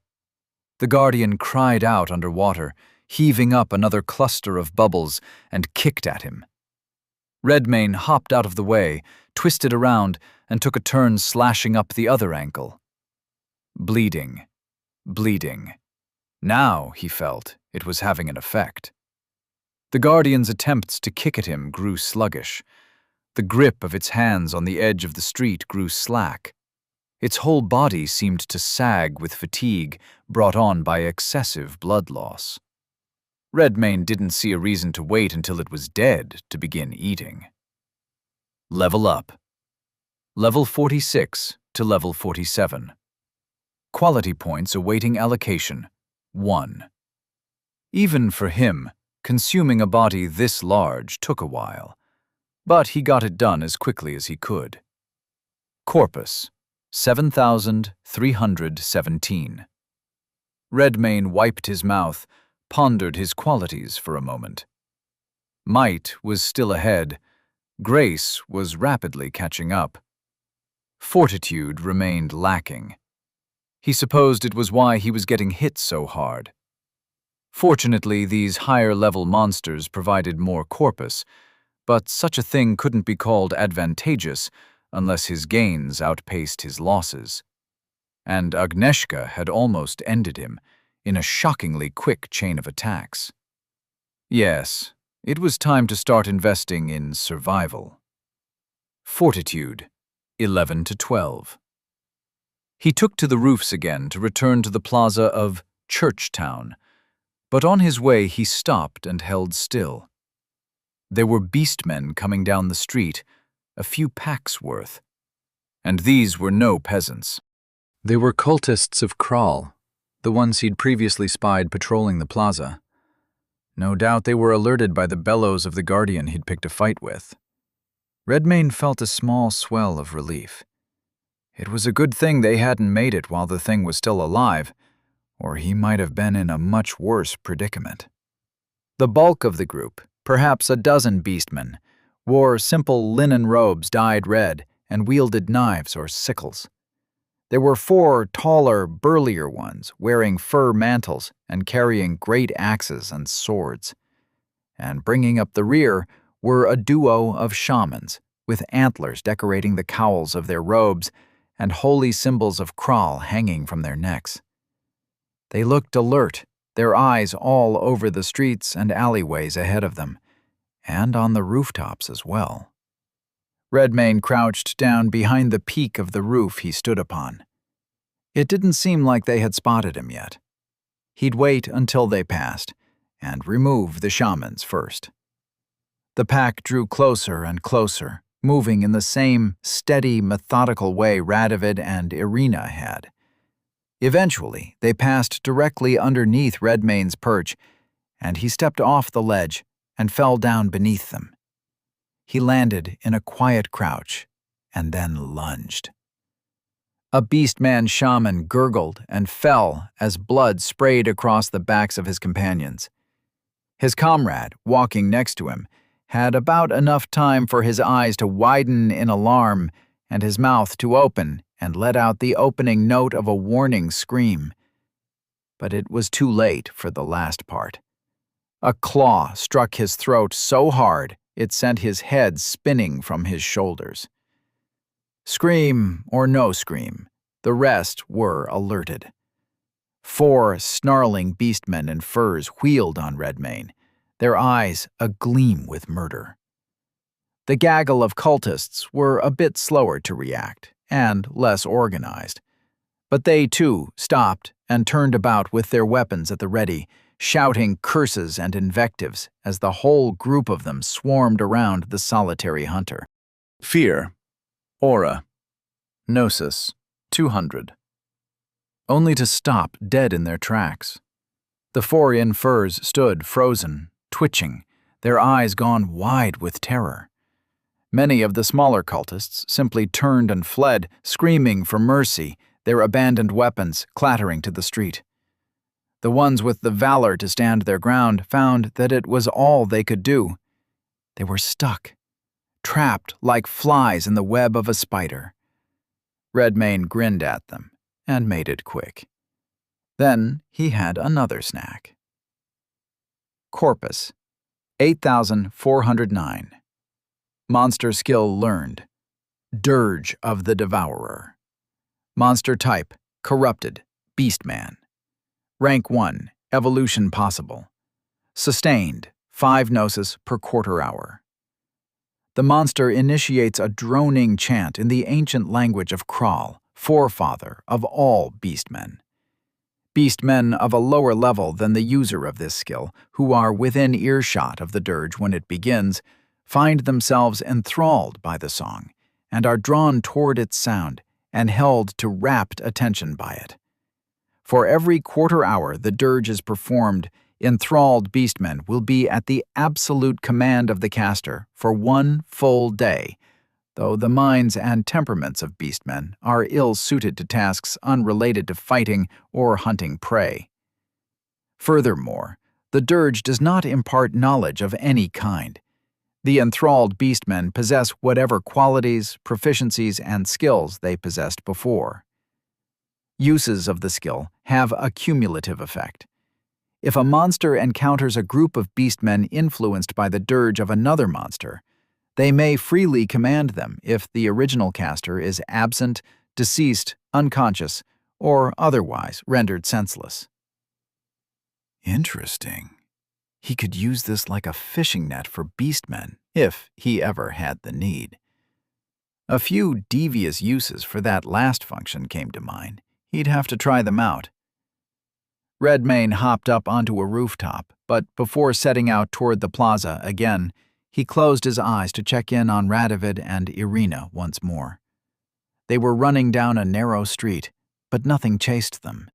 The Guardian cried out underwater, heaving up another cluster of bubbles, and kicked at him. Redmayne hopped out of the way, twisted around, and took a turn slashing up the other ankle. Bleeding. Now, he felt, it was having an effect. The Guardian's attempts to kick at him grew sluggish. The grip of its hands on the edge of the street grew slack. Its whole body seemed to sag with fatigue brought on by excessive blood loss. Redmayne didn't see a reason to wait until it was dead to begin eating. Level up. Level 46 to level 47. Quality points awaiting allocation, 1. Even for him, consuming a body this large took a while, but he got it done as quickly as he could. Corpus, 7,317. Redmayne wiped his mouth, pondered his qualities for a moment. Might was still ahead. Grace was rapidly catching up. Fortitude remained lacking. He supposed it was why he was getting hit so hard. Fortunately, these higher-level monsters provided more corpus, but such a thing couldn't be called advantageous unless his gains outpaced his losses. And Agnieszka had almost ended him in a shockingly quick chain of attacks. Yes, it was time to start investing in survival. Fortitude, 11 to 12. He took to the roofs again to return to the plaza of Churchtown, but on his way he stopped and held still. There were beastmen coming down the street, a few packs worth. And these were no peasants. They were cultists of Kral, the ones he'd previously spied patrolling the plaza. No doubt they were alerted by the bellows of the guardian he'd picked a fight with. Redmayne felt a small swell of relief. It was a good thing they hadn't made it while the thing was still alive, or he might have been in a much worse predicament. The bulk of the group, perhaps a dozen beastmen, wore simple linen robes dyed red and wielded knives or sickles. There were 4 taller, burlier ones wearing fur mantles and carrying great axes and swords. And bringing up the rear were a duo of shamans with antlers decorating the cowls of their robes and holy symbols of Kral hanging from their necks. They looked alert, their eyes all over the streets and alleyways ahead of them, and on the rooftops as well. Redmayne crouched down behind the peak of the roof he stood upon. It didn't seem like they had spotted him yet. He'd wait until they passed, and remove the shamans first. The pack drew closer and closer, moving in the same steady, methodical way Radovid and Irina had. Eventually, they passed directly underneath Redmayne's perch, and he stepped off the ledge and fell down beneath them. He landed in a quiet crouch and then lunged. A beastman shaman gurgled and fell as blood sprayed across the backs of his companions. His comrade, walking next to him, had about enough time for his eyes to widen in alarm and his mouth to open and let out the opening note of a warning scream. But it was too late for the last part. A claw struck his throat so hard it sent his head spinning from his shoulders. Scream or no scream, the rest were alerted. 4 snarling beastmen in furs wheeled on Redmayne, their eyes agleam with murder. The gaggle of cultists were a bit slower to react and less organized, but they too stopped and turned about with their weapons at the ready, shouting curses and invectives as the whole group of them swarmed around the solitary hunter. Fear. Aura. Gnosis. 200. Only to stop dead in their tracks. The 4 in furs stood frozen, twitching, their eyes gone wide with terror. Many of the smaller cultists simply turned and fled, screaming for mercy, their abandoned weapons clattering to the street. The ones with the valor to stand their ground found that it was all they could do. They were stuck, trapped like flies in the web of a spider. Redmayne grinned at them and made it quick. Then he had another snack. Corpus, 8,409. Monster skill learned. Dirge of the Devourer. Monster type, corrupted, beastman. Rank 1, evolution possible. Sustained, 5 gnosis per quarter hour. The monster initiates a droning chant in the ancient language of Kral, forefather of all beastmen. Beastmen of a lower level than the user of this skill, who are within earshot of the dirge when it begins, find themselves enthralled by the song and are drawn toward its sound and held to rapt attention by it. For every quarter hour the dirge is performed, enthralled beastmen will be at the absolute command of the caster for 1 full day, though the minds and temperaments of beastmen are ill-suited to tasks unrelated to fighting or hunting prey. Furthermore, the dirge does not impart knowledge of any kind. The enthralled beastmen possess whatever qualities, proficiencies, and skills they possessed before. Uses of the skill have a cumulative effect. If a monster encounters a group of beastmen influenced by the dirge of another monster, they may freely command them if the original caster is absent, deceased, unconscious, or otherwise rendered senseless. Interesting. He could use this like a fishing net for beastmen, if he ever had the need. A few devious uses for that last function came to mind. He'd have to try them out. Redmayne hopped up onto a rooftop, but before setting out toward the plaza again, he closed his eyes to check in on Radovid and Irina once more. They were running down a narrow street, but nothing chased them.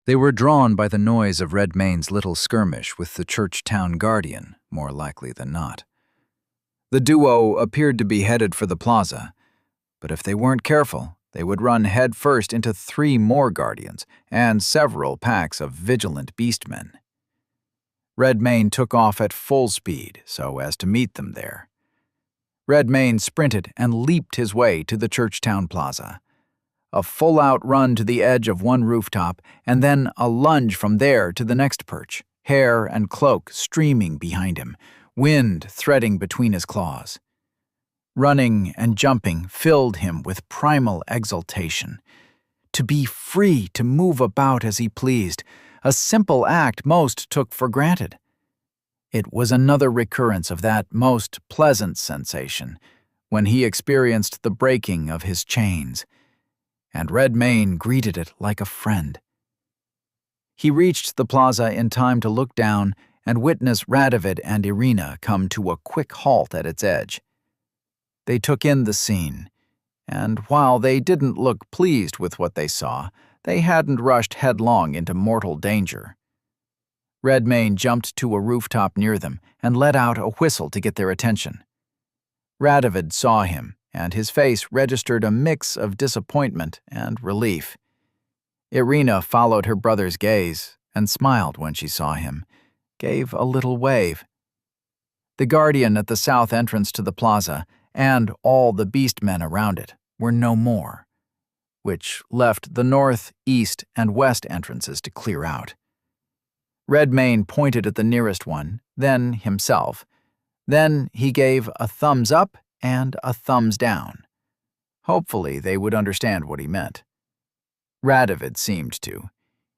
They were drawn by the noise of Redmayne's little skirmish with the church town guardian, more likely than not. The duo appeared to be headed for the plaza, but if they weren't careful, they would run headfirst into 3 more guardians and several packs of vigilant beastmen. Redmayne took off at full speed so as to meet them there. Redmayne sprinted and leaped his way to the church town plaza. A full-out run to the edge of one rooftop, and then a lunge from there to the next perch, hair and cloak streaming behind him, wind threading between his claws. Running and jumping filled him with primal exultation. To be free to move about as he pleased, a simple act most took for granted. It was another recurrence of that most pleasant sensation when he experienced the breaking of his chains, and Redmayne greeted it like a friend. He reached the plaza in time to look down and witness Radovid and Irina come to a quick halt at its edge. They took in the scene, and while they didn't look pleased with what they saw, they hadn't rushed headlong into mortal danger. Redmayne jumped to a rooftop near them and let out a whistle to get their attention. Radovid saw him, and his face registered a mix of disappointment and relief. Irina followed her brother's gaze and smiled when she saw him, gave a little wave. The guardian at the south entrance to the plaza and all the beastmen around it were no more, which left the north, east, and west entrances to clear out. Redmayne pointed at the nearest one, then himself. Then he gave a thumbs up and a thumbs down. Hopefully they would understand what he meant. Radovid seemed to.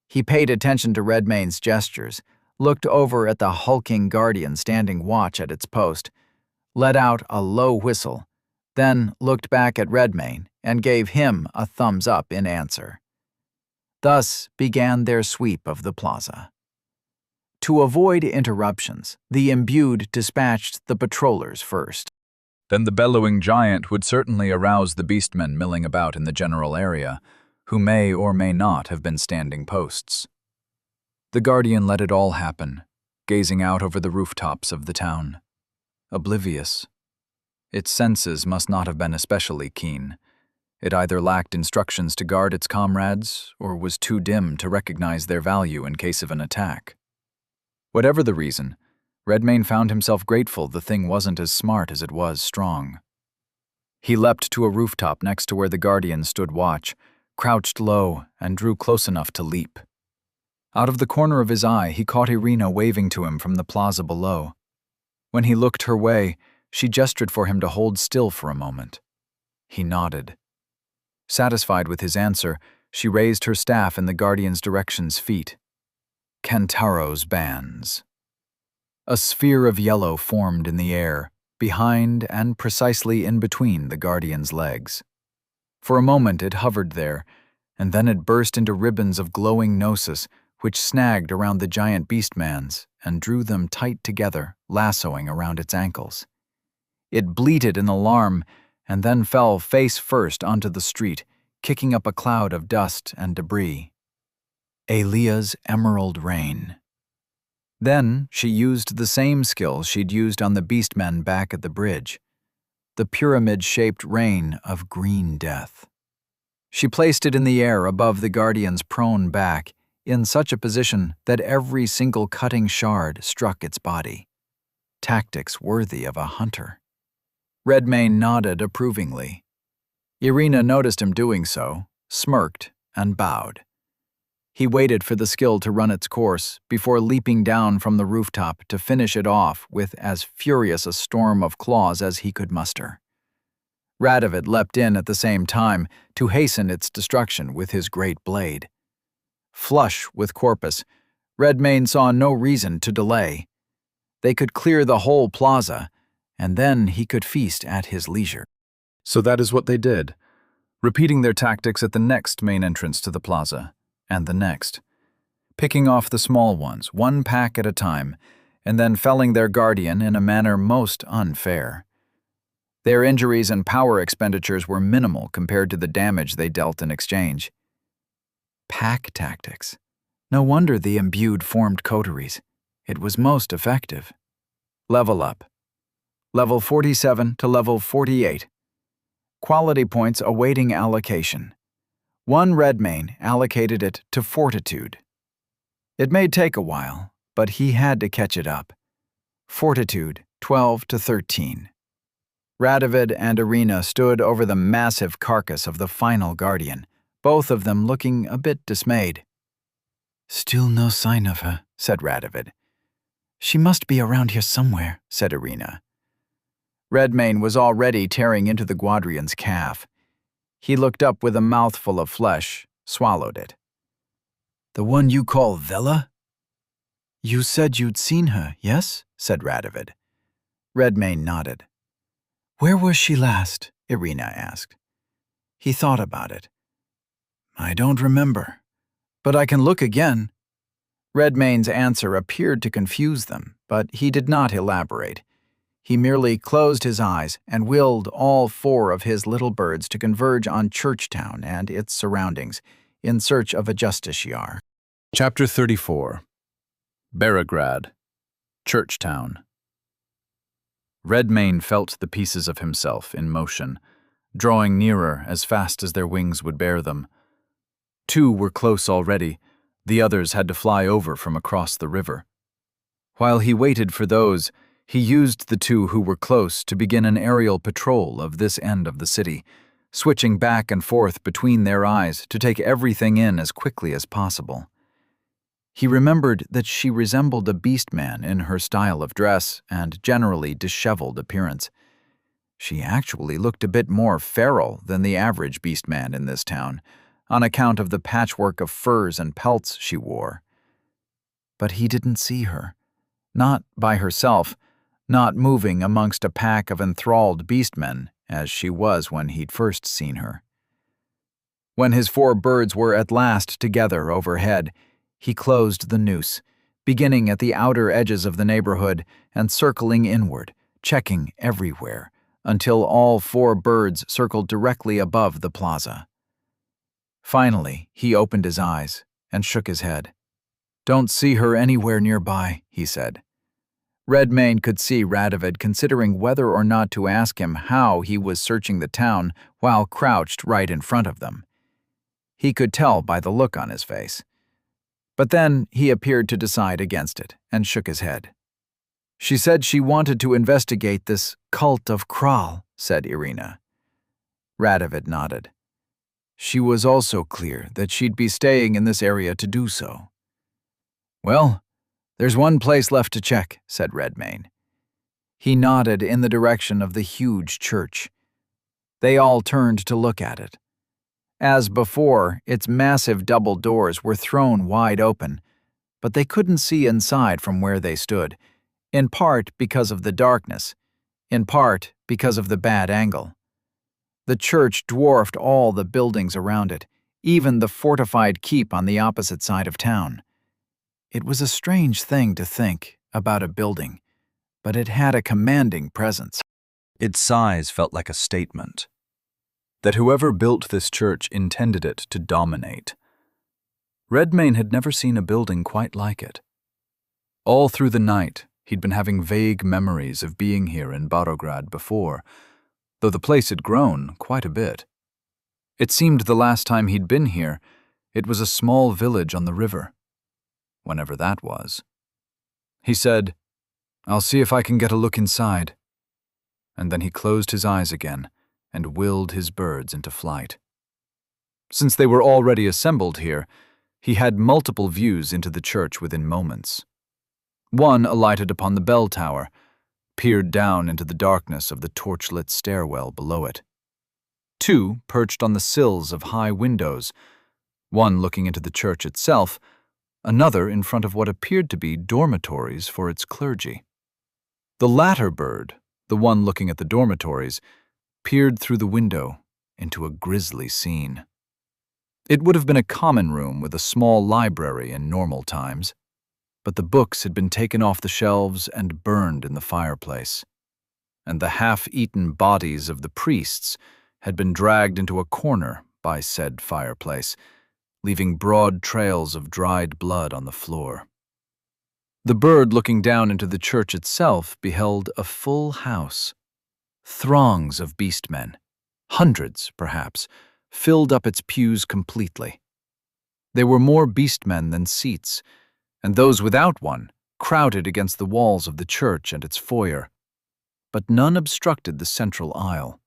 He paid attention to Redmayne's gestures, looked over at the hulking guardian standing watch at its post, let out a low whistle, then looked back at Redmayne and gave him a thumbs up in answer. Thus began their sweep of the plaza. To avoid interruptions, the imbued dispatched the patrollers first. Then the bellowing giant would certainly arouse the beastmen milling about in the general area, who may or may not have been standing posts. The guardian let it all happen, gazing out over the rooftops of the town. Oblivious. Its senses must not have been especially keen. It either lacked instructions to guard its comrades, or was too dim to recognize their value in case of an attack. Whatever the reason, Redmayne found himself grateful the thing wasn't as smart as it was strong. He leapt to a rooftop next to where the guardian stood watch, crouched low, and drew close enough to leap. Out of the corner of his eye, he caught Irina waving to him from the plaza below. When he looked her way, she gestured for him to hold still for a moment. He nodded. Satisfied with his answer, she raised her staff in the guardian's direction's feet. Kantaro's bands. A sphere of yellow formed in the air, behind and precisely in between the guardian's legs. For a moment it hovered there, and then it burst into ribbons of glowing gnosis, which snagged around the giant beastman's and drew them tight together, lassoing around its ankles. It bleated in alarm and then fell face first onto the street, kicking up a cloud of dust and debris. Elia's emerald rain. Then she used the same skill she'd used on the beastmen back at the bridge, the pyramid-shaped rain of green death. She placed it in the air above the guardian's prone back, in such a position that every single cutting shard struck its body. Tactics worthy of a hunter. Redmayne nodded approvingly. Irina noticed him doing so, smirked, and bowed. He waited for the skill to run its course before leaping down from the rooftop to finish it off with as furious a storm of claws as he could muster. Radovid leapt in at the same time to hasten its destruction with his great blade. Flush with Corpus, Redmayne saw no reason to delay. They could clear the whole plaza, and then he could feast at his leisure. So that is what they did, repeating their tactics at the next main entrance to the plaza, and the next, picking off the small ones, one pack at a time, and then felling their guardian in a manner most unfair. Their injuries and power expenditures were minimal compared to the damage they dealt in exchange. Pack tactics. No wonder the imbued formed coteries. It was most effective. Level up. Level 47 to level 48. Quality points awaiting allocation. 1 Redmayne allocated it to Fortitude. It may take a while, but he had to catch it up. Fortitude 12 to 13. Radovid and Irina stood over the massive carcass of the final guardian, both of them looking a bit dismayed. "Still no sign of her," said Radovid. "She must be around here somewhere," said Irina. Redmayne was already tearing into the Guadrian's calf. He looked up with a mouthful of flesh, swallowed it. "The one you call Vela?" "You said you'd seen her, yes?" said Radovid. Redmayne nodded. "Where was she last?" Irina asked. He thought about it. "I don't remember, but I can look again." Redmayne's answer appeared to confuse them, but he did not elaborate. He merely closed his eyes and willed all 4 of his little birds to converge on Churchtown and its surroundings in search of a justiciar. Chapter 34. Beregrad, Churchtown. Redmayne felt the pieces of himself in motion, drawing nearer as fast as their wings would bear them. 2 were close already, the others had to fly over from across the river. While he waited for those, he used the 2 who were close to begin an aerial patrol of this end of the city, switching back and forth between their eyes to take everything in as quickly as possible. He remembered that she resembled a beastman in her style of dress and generally disheveled appearance. She actually looked a bit more feral than the average beastman in this town, on account of the patchwork of furs and pelts she wore. But he didn't see her. Not by herself, not moving amongst a pack of enthralled beastmen, as she was when he'd first seen her. When his 4 birds were at last together overhead, he closed the noose, beginning at the outer edges of the neighborhood and circling inward, checking everywhere, until all 4 birds circled directly above the plaza. Finally, he opened his eyes and shook his head. "Don't see her anywhere nearby," he said. Redmayne could see Radovid considering whether or not to ask him how he was searching the town while crouched right in front of them. He could tell by the look on his face. But then he appeared to decide against it and shook his head. "She said she wanted to investigate this cult of Kral," said Irina. Radovid nodded. "She was also clear that she'd be staying in this area to do so." "Well, there's one place left to check," said Redmayne. He nodded in the direction of the huge church. They all turned to look at it. As before, its massive double doors were thrown wide open, but they couldn't see inside from where they stood, in part because of the darkness, in part because of the bad angle. The church dwarfed all the buildings around it, even the fortified keep on the opposite side of town. It was a strange thing to think about a building, but it had a commanding presence. Its size felt like a statement that whoever built this church intended it to dominate. Redmayne had never seen a building quite like it. All through the night, he'd been having vague memories of being here in Beregrad before, though the place had grown quite a bit. It seemed the last time he'd been here, it was a small village on the river, whenever that was. He said, "I'll see if I can get a look inside." And then he closed his eyes again and willed his birds into flight. Since they were already assembled here, he had multiple views into the church within moments. One alighted upon the bell tower, peered down into the darkness of the torchlit stairwell below it. 2 perched on the sills of high windows, one looking into the church itself, another in front of what appeared to be dormitories for its clergy. The latter bird, the one looking at the dormitories, peered through the window into a grisly scene. It would have been a common room with a small library in normal times, but the books had been taken off the shelves and burned in the fireplace, and the half-eaten bodies of the priests had been dragged into a corner by said fireplace, leaving broad trails of dried blood on the floor. The bird, looking down into the church itself, beheld a full house. Throngs of beastmen, hundreds perhaps, filled up its pews completely. There were more beastmen than seats, and those without one crowded against the walls of the church and its foyer, but none obstructed the central aisle.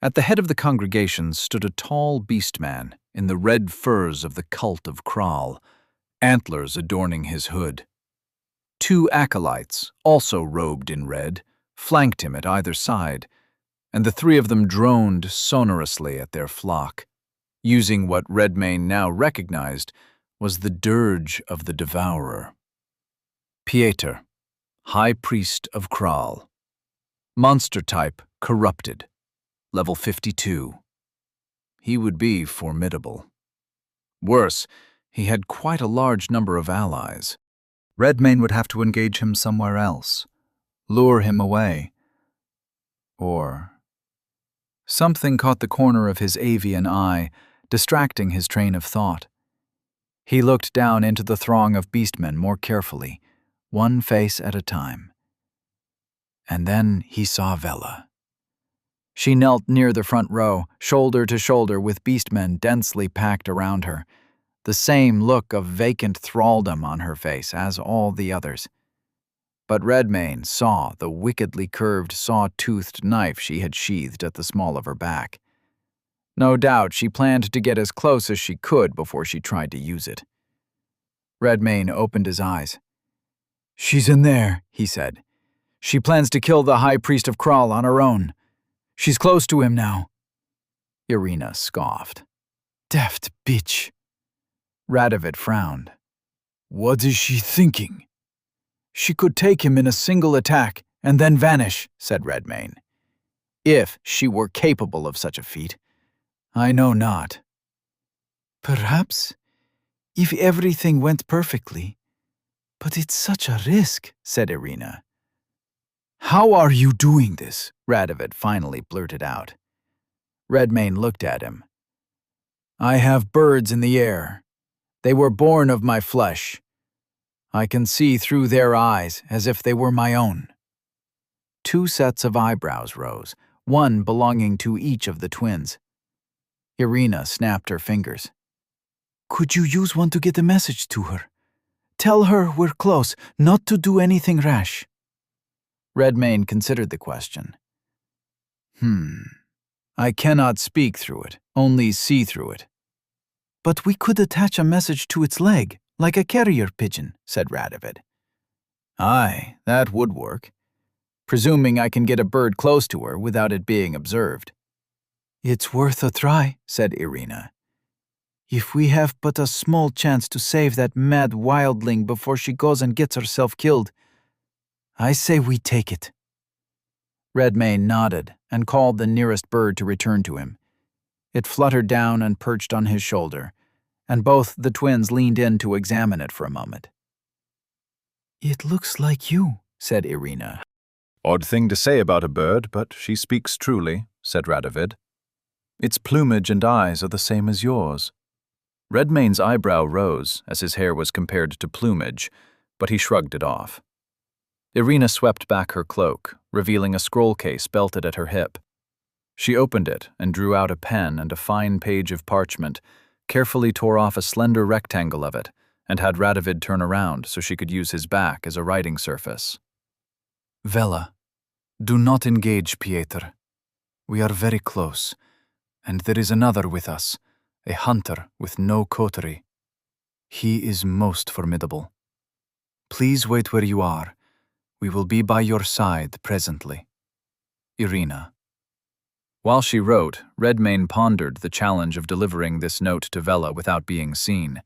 At the head of the congregation stood a tall beastman in the red furs of the cult of Kral, antlers adorning his hood. 2 acolytes, also robed in red, flanked him at either side, and the 3 of them droned sonorously at their flock, using what Redmayne now recognized was the dirge of the Devourer. Pieter, High Priest of Kral. Monster type corrupted. Level 52. He would be formidable. Worse, he had quite a large number of allies. Redmayne would have to engage him somewhere else, lure him away. Or... Something caught the corner of his avian eye, distracting his train of thought. He looked down into the throng of beastmen more carefully, one face at a time. And then he saw Vela. She knelt near the front row, shoulder to shoulder with beastmen densely packed around her, the same look of vacant thraldom on her face as all the others. But Redmayne saw the wickedly curved saw-toothed knife she had sheathed at the small of her back. No doubt she planned to get as close as she could before she tried to use it. Redmayne opened his eyes. "She's in there," he said. "She plans to kill the High Priest of Kral on her own. She's close to him now." Irina scoffed. "Deft bitch." Radovid frowned. "What is she thinking?" "She could take him in a single attack and then vanish," said Redmayne. "If she were capable of such a feat. I know not." "Perhaps, if everything went perfectly. But it's such a risk," said Irina. "How are you doing this?" Radovid finally blurted out. Redmayne looked at him. "I have birds in the air. They were born of my flesh. I can see through their eyes as if they were my own." 2 sets of eyebrows rose, one belonging to each of the twins. Irina snapped her fingers. "Could you use one to get a message to her? Tell her we're close, not to do anything rash." Redmayne considered the question. I cannot speak through it, only see through it." "But we could attach a message to its leg, like a carrier pigeon," said Radovid. "Aye, that would work, presuming I can get a bird close to her without it being observed." "It's worth a try," said Irina. "If we have but a small chance to save that mad wildling before she goes and gets herself killed, I say we take it." Redmayne nodded and called the nearest bird to return to him. It fluttered down and perched on his shoulder, and both the twins leaned in to examine it for a moment. "It looks like you," said Irina. Odd thing to say about a bird, but she speaks truly, said Radovid. Its plumage and eyes are the same as yours. Redmayne's eyebrow rose as his hair was compared to plumage, but he shrugged it off. Irina swept back her cloak, revealing a scroll case belted at her hip. She opened it and drew out a pen and a fine page of parchment, carefully tore off a slender rectangle of it, and had Radovid turn around so she could use his back as a writing surface. "Vela, do not engage Pieter. We are very close, and there is another with us, a hunter with no coterie. He is most formidable. Please wait where you are. We will be by your side presently. Irina." While she wrote, Redmayne pondered the challenge of delivering this note to Vela without being seen.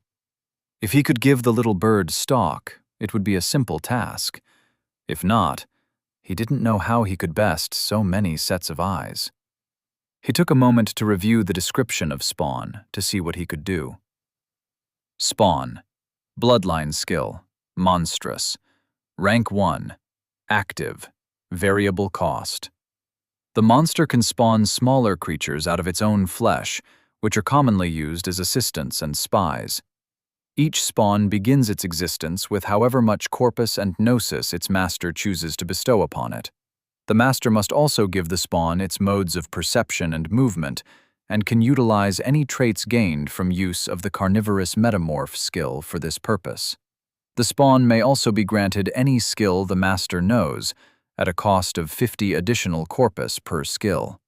If he could give the little bird stalk, it would be a simple task. If not, he didn't know how he could best so many sets of eyes. He took a moment to review the description of Spawn to see what he could do. Spawn. Bloodline skill. Monstrous. Rank 1. Active. Variable cost. The monster can spawn smaller creatures out of its own flesh, which are commonly used as assistants and spies. Each spawn begins its existence with however much corpus and gnosis its master chooses to bestow upon it. The master must also give the spawn its modes of perception and movement, and can utilize any traits gained from use of the carnivorous metamorph skill for this purpose. The spawn may also be granted any skill the master knows, at a cost of 50 additional corpus per skill.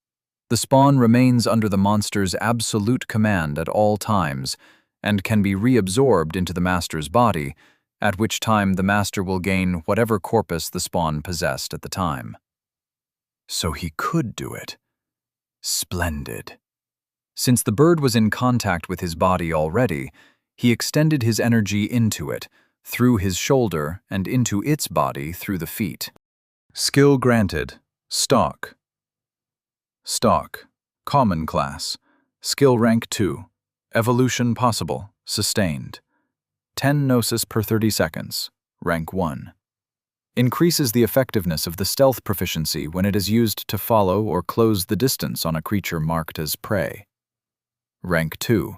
The spawn remains under the monster's absolute command at all times, and can be reabsorbed into the master's body, at which time the master will gain whatever corpus the spawn possessed at the time. So he could do it. Splendid. Since the bird was in contact with his body already, he extended his energy into it, through his shoulder and into its body through the feet. Skill granted. Stalk. Stalk. Common class. Skill rank 2. Evolution possible. Sustained. 10 gnosis per 30 seconds. Rank 1. Increases the effectiveness of the stealth proficiency when it is used to follow or close the distance on a creature marked as prey. Rank 2.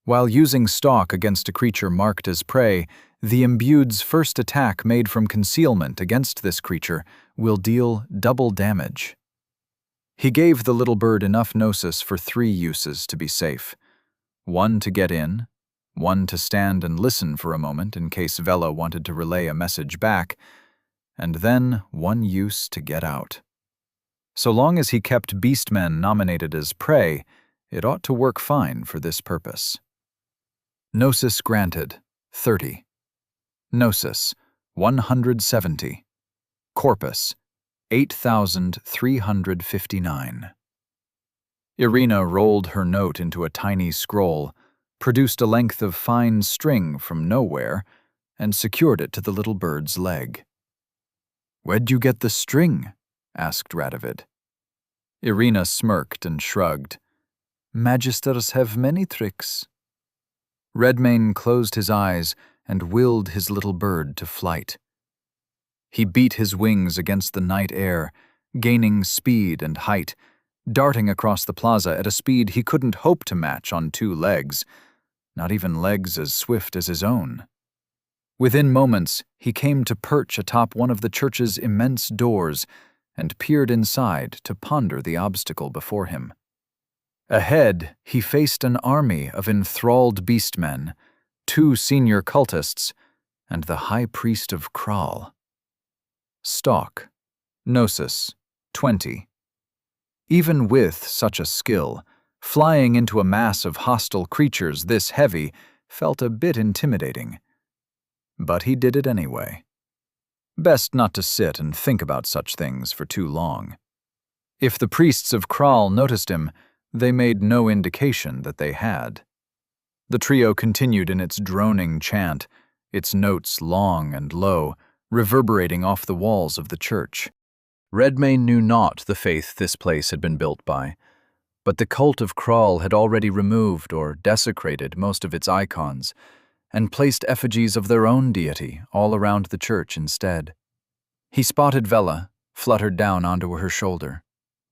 While using stalk against a creature marked as prey, the imbued's first attack made from concealment against this creature will deal double damage. He gave the little bird enough gnosis for 3 uses to be safe. 1 to get in, 1 to stand and listen for a moment in case Vela wanted to relay a message back, and then 1 use to get out. So long as he kept beastmen nominated as prey, it ought to work fine for this purpose. Gnosis granted, 30. Gnosis, 170. Corpus, 8,359. Irina rolled her note into a tiny scroll, produced a length of fine string from nowhere, and secured it to the little bird's leg. "Where'd you get the string?" asked Radovid. Irina smirked and shrugged. "Magisters have many tricks." Redmane closed his eyes and willed his little bird to flight. He beat his wings against the night air, gaining speed and height, darting across the plaza at a speed he couldn't hope to match on 2 legs, not even legs as swift as his own. Within moments, he came to perch atop one of the church's immense doors and peered inside to ponder the obstacle before him. Ahead, he faced an army of enthralled beastmen, 2 senior cultists, and the high priest of Kral. Stalk. Gnosis. 20. Even with such a skill, flying into a mass of hostile creatures this heavy felt a bit intimidating. But he did it anyway. Best not to sit and think about such things for too long. If the priests of Kral noticed him, they made no indication that they had. The trio continued in its droning chant, its notes long and low, reverberating off the walls of the church. Redmane knew not the faith this place had been built by, but the cult of Kral had already removed or desecrated most of its icons, and placed effigies of their own deity all around the church instead. He spotted Vela, fluttered down onto her shoulder.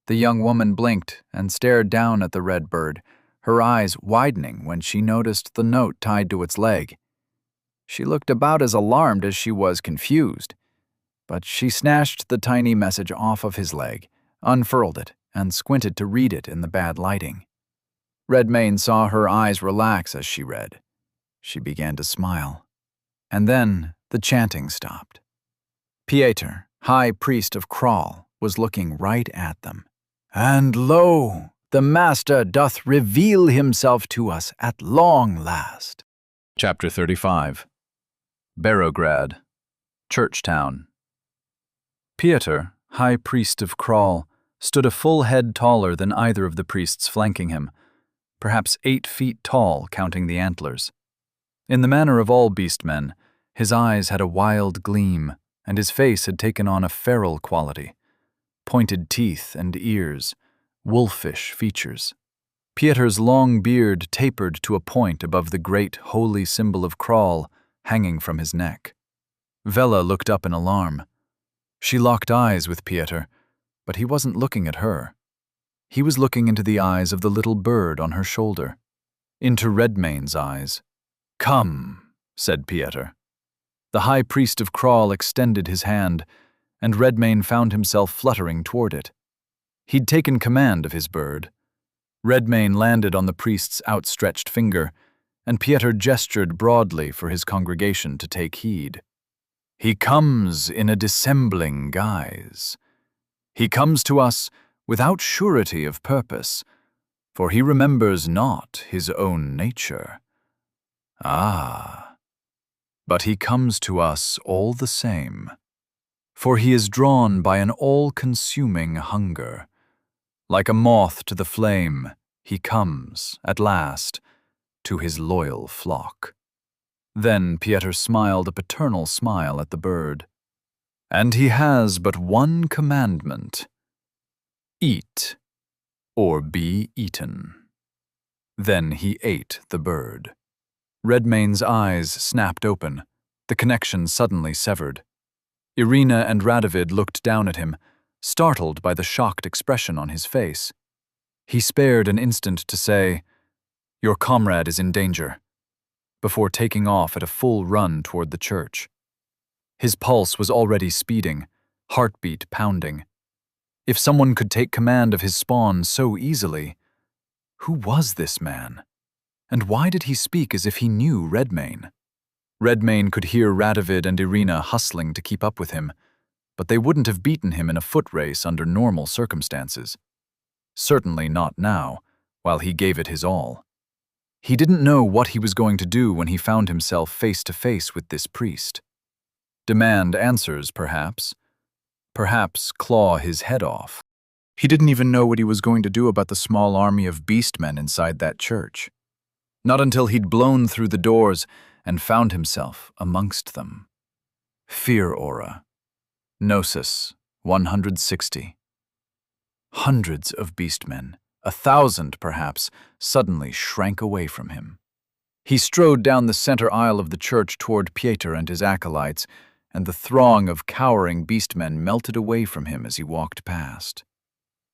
The young woman blinked and stared down at the red bird, her eyes widening when she noticed the note tied to its leg. She looked about as alarmed as she was confused, but she snatched the tiny message off of his leg, unfurled it, and squinted to read it in the bad lighting. Redmane saw her eyes relax as she read. She began to smile. And then the chanting stopped. Pieter, high priest of Kral, was looking right at them. "And lo, the Master doth reveal himself to us at long last." Chapter 35. Barograd. Churchtown. Pieter, high priest of Kral, stood a full head taller than either of the priests flanking him, perhaps 8 feet tall, counting the antlers. In the manner of all beastmen, his eyes had a wild gleam, and his face had taken on a feral quality. Pointed teeth and ears, wolfish features. Pieter's long beard tapered to a point above the great holy symbol of Kral hanging from his neck. Vela looked up in alarm. She locked eyes with Pieter, but he wasn't looking at her. He was looking into the eyes of the little bird on her shoulder, into Redmane's eyes. "Come," said Pieter. The high priest of Kral extended his hand, and Redmane found himself fluttering toward it. He'd taken command of his bird. Redmane landed on the priest's outstretched finger, and Pieter gestured broadly for his congregation to take heed. "He comes in a dissembling guise. He comes to us without surety of purpose, for he remembers not his own nature. Ah, but he comes to us all the same, for he is drawn by an all-consuming hunger. Like a moth to the flame, he comes, at last, to his loyal flock." Then Pieter smiled a paternal smile at the bird. "And he has but one commandment: eat, or be eaten." Then he ate the bird. Redmane's eyes snapped open, the connection suddenly severed. Irina and Radovid looked down at him, startled by the shocked expression on his face. He spared an instant to say, "Your comrade is in danger," before taking off at a full run toward the church. His pulse was already speeding, heartbeat pounding. If someone could take command of his spawn so easily, who was this man? And why did he speak as if he knew Redmane? Redmane could hear Radovid and Irina hustling to keep up with him, but they wouldn't have beaten him in a foot race under normal circumstances. Certainly not now, while he gave it his all. He didn't know what he was going to do when he found himself face to face with this priest. Demand answers, perhaps. Perhaps claw his head off. He didn't even know what he was going to do about the small army of beastmen inside that church. Not until he'd blown through the doors and found himself amongst them. Fear aura. Gnosis 160. Hundreds of beastmen, 1,000 perhaps, suddenly shrank away from him. He strode down the center aisle of the church toward Pieter and his acolytes, and the throng of cowering beastmen melted away from him as he walked past.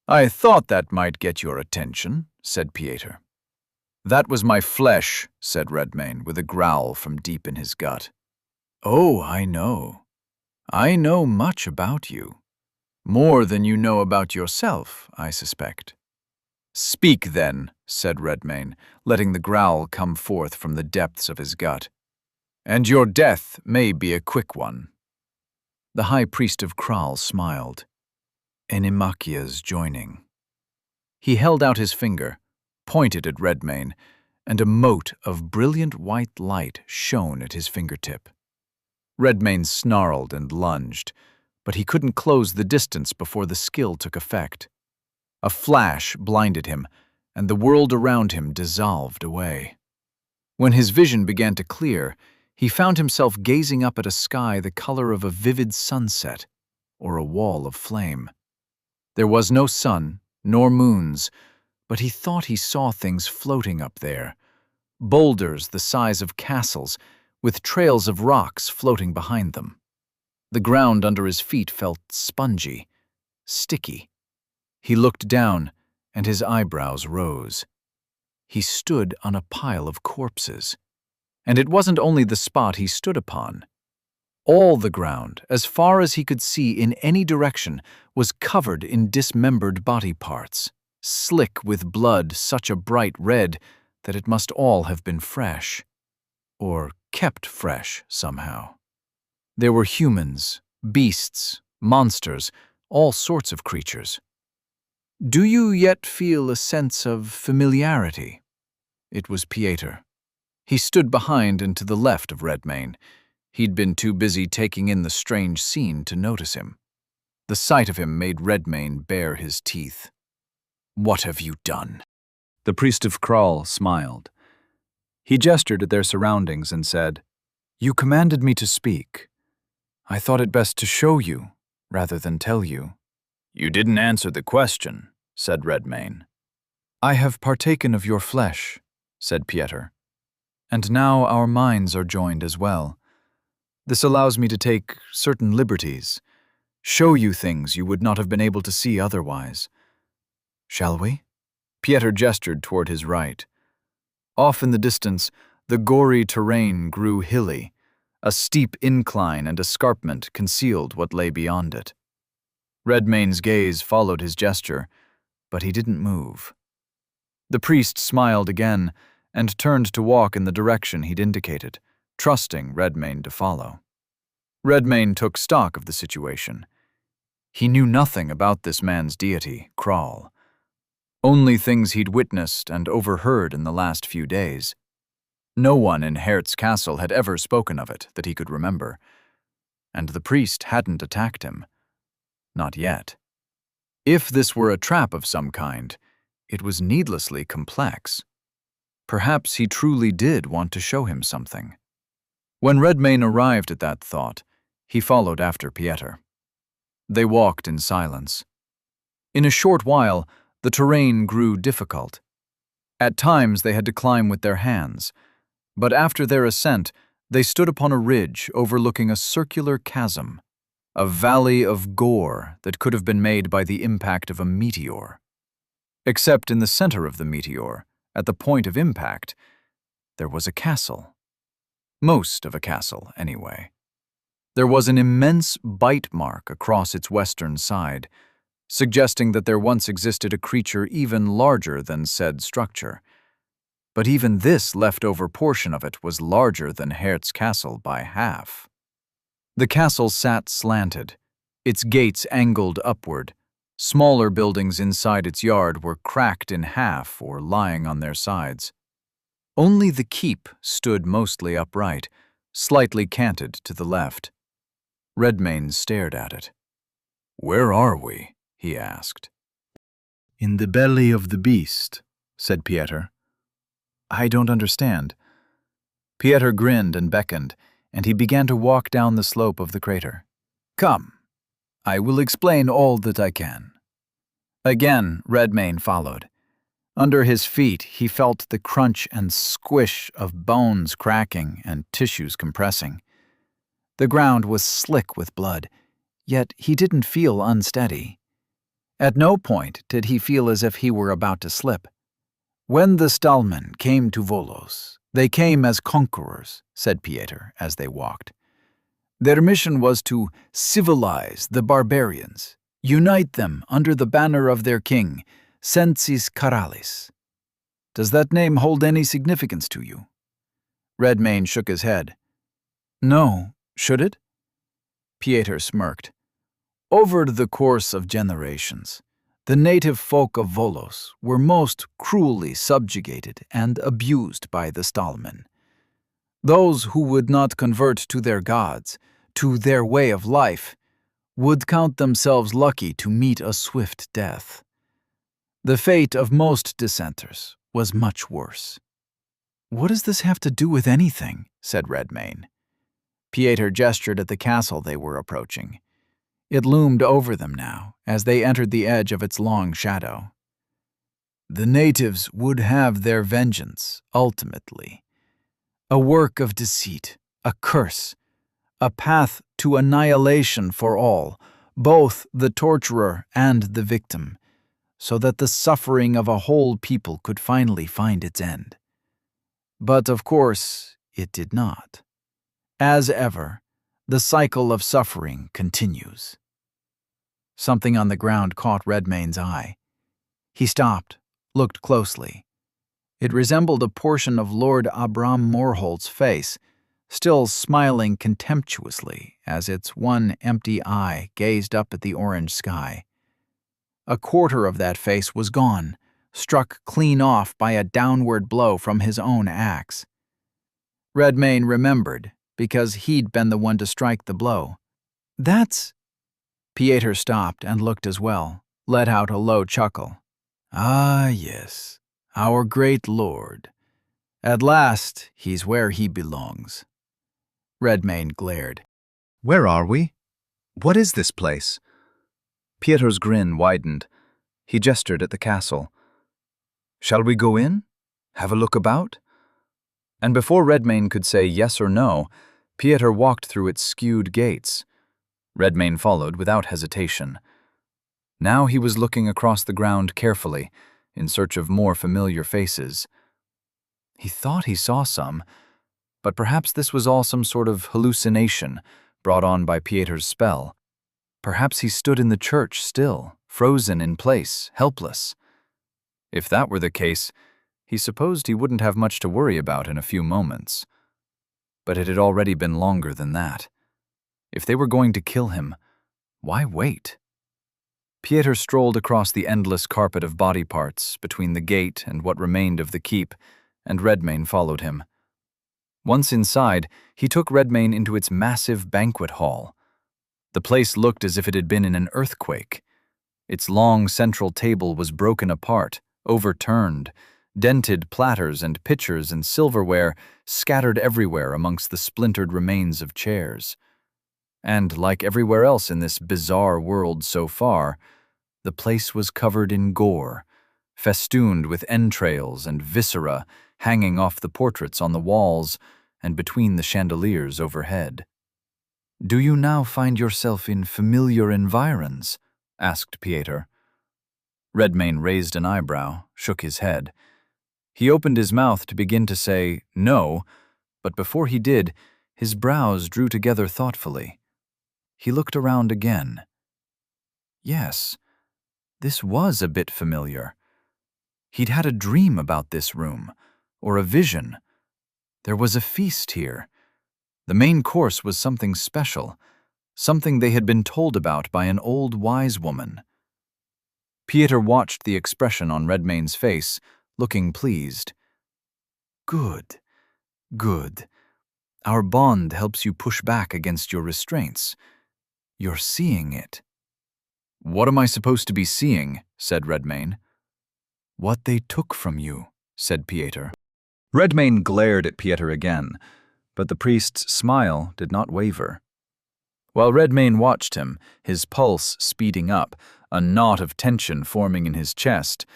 "I thought that might get your attention," said Pieter. "That was my flesh," said Redmane, with a growl from deep in his gut. "Oh, I know. I know much about you. More than you know about yourself, I suspect." "Speak, then," said Redmane, letting the growl come forth from the depths of his gut. "And your death may be a quick one." The high priest of Kral smiled. Animachia's joining. He held out his finger, pointed at Redmane, and a mote of brilliant white light shone at his fingertip. Redmane snarled and lunged, but he couldn't close the distance before the skill took effect. A flash blinded him, and the world around him dissolved away. When his vision began to clear, he found himself gazing up at a sky the color of a vivid sunset, or a wall of flame. There was no sun, nor moons, but he thought he saw things floating up there, boulders the size of castles, with trails of rocks floating behind them. The ground under his feet felt spongy, sticky. He looked down, and his eyebrows rose. He stood on a pile of corpses. And it wasn't only the spot he stood upon. All the ground, as far as he could see in any direction, was covered in dismembered body parts, slick with blood such a bright red that it must all have been fresh, or kept fresh somehow. There were humans, beasts, monsters, all sorts of creatures. "Do you yet feel a sense of familiarity?" It was Pieter. He stood behind and to the left of Redmane. He'd been too busy taking in the strange scene to notice him. The sight of him made Redmane bare his teeth. "What have you done?" The priest of Kral smiled. He gestured at their surroundings and said, "You commanded me to speak. I thought it best to show you, rather than tell you." "You didn't answer the question," said Redmane. "I have partaken of your flesh," said Pieter. "And now our minds are joined as well. This allows me to take certain liberties, show you things you would not have been able to see otherwise. Shall we? Pieter gestured toward his right. Off in the distance, the gory terrain grew hilly. A steep incline and escarpment concealed what lay beyond it. Redmane's gaze followed his gesture, but he didn't move. The priest smiled again and turned to walk in the direction he'd indicated, trusting Redmane to follow. Redmane took stock of the situation. He knew nothing about this man's deity, Kral. Only things he'd witnessed and overheard in the last few days. No one in Hert's castle had ever spoken of it that he could remember, and the priest hadn't attacked him. Not yet. If this were a trap of some kind, it was needlessly complex. Perhaps he truly did want to show him something. When Redmane arrived at that thought, he followed after Pieter. They walked in silence. In a short while, the terrain grew difficult. At times they had to climb with their hands, but after their ascent, they stood upon a ridge overlooking a circular chasm, a valley of gore that could have been made by the impact of a meteor. Except in the center of the meteor, at the point of impact, there was a castle. Most of a castle, anyway. There was an immense bite mark across its western side, suggesting that there once existed a creature even larger than said structure. But even this leftover portion of it was larger than Hert's castle by half. The castle sat slanted, its gates angled upward. Smaller buildings inside its yard were cracked in half or lying on their sides. Only the keep stood mostly upright, slightly canted to the left. Redmane stared at it. "Where are we?" he asked. "In the belly of the beast," said Pieter. "I don't understand." Pieter grinned and beckoned, and he began to walk down the slope of the crater. "Come, I will explain all that I can." Again, Redmane followed. Under his feet, he felt the crunch and squish of bones cracking and tissues compressing. The ground was slick with blood, yet he didn't feel unsteady. At no point did he feel as if he were about to slip. "When the Stallmen came to Volos, they came as conquerors," said Pieter as they walked. "Their mission was to civilize the barbarians, unite them under the banner of their king, Sensis Karalis. Does that name hold any significance to you?" Redmane shook his head. "No, should it?" Pieter smirked. "Over the course of generations, the native folk of Volos were most cruelly subjugated and abused by the Stallmen. Those who would not convert to their gods, to their way of life, would count themselves lucky to meet a swift death. The fate of most dissenters was much worse." "What does this have to do with anything?" said Redmane. Pieter gestured at the castle they were approaching. It loomed over them now, as they entered the edge of its long shadow. "The natives would have their vengeance, ultimately. A work of deceit, a curse, a path to annihilation for all, both the torturer and the victim, so that the suffering of a whole people could finally find its end. But of course, it did not. As ever, the cycle of suffering continues." Something on the ground caught Redmane's eye. He stopped, looked closely. It resembled a portion of Lord Abram Morholt's face, still smiling contemptuously as its one empty eye gazed up at the orange sky. A quarter of that face was gone, struck clean off by a downward blow from his own axe. Redmane remembered, because he'd been the one to strike the blow. "That's—" Pieter stopped and looked as well, let out a low chuckle. "Ah, yes, our great lord. At last, he's where he belongs." Redmane glared. Where are we? What is this place? Pieter's grin widened. He gestured at the castle. "Shall we go in? Have a look about?" And before Redmane could say yes or no, Pieter walked through its skewed gates. Redmane followed without hesitation. Now he was looking across the ground carefully, in search of more familiar faces. He thought he saw some, but perhaps this was all some sort of hallucination brought on by Pieter's spell. Perhaps he stood in the church still, frozen in place, helpless. If that were the case, he supposed he wouldn't have much to worry about in a few moments. But it had already been longer than that. If they were going to kill him, why wait? Pieter strolled across the endless carpet of body parts between the gate and what remained of the keep, and Redmayne followed him. Once inside, he took Redmayne into its massive banquet hall. The place looked as if it had been in an earthquake. Its long central table was broken apart, overturned, dented platters and pitchers and silverware scattered everywhere amongst the splintered remains of chairs. And like everywhere else in this bizarre world so far, the place was covered in gore, festooned with entrails and viscera hanging off the portraits on the walls and between the chandeliers overhead. "Do you now find yourself in familiar environs?" asked Pieter. Redmayne raised an eyebrow, shook his head. He opened his mouth to begin to say no, but before he did, his brows drew together thoughtfully. He looked around again. Yes, this was a bit familiar. He'd had a dream about this room, or a vision. There was a feast here. The main course was something special, something they had been told about by an old wise woman. Pieter watched the expression on Redmayne's face, looking pleased. Good, good. Our bond helps you push back against your restraints. You're seeing it. What am I supposed to be seeing? Said Redmayne. What they took from you, said Pieter. Redmayne glared at Pieter again, but the priest's smile did not waver. While Redmayne watched him, his pulse speeding up, a knot of tension forming in his chest,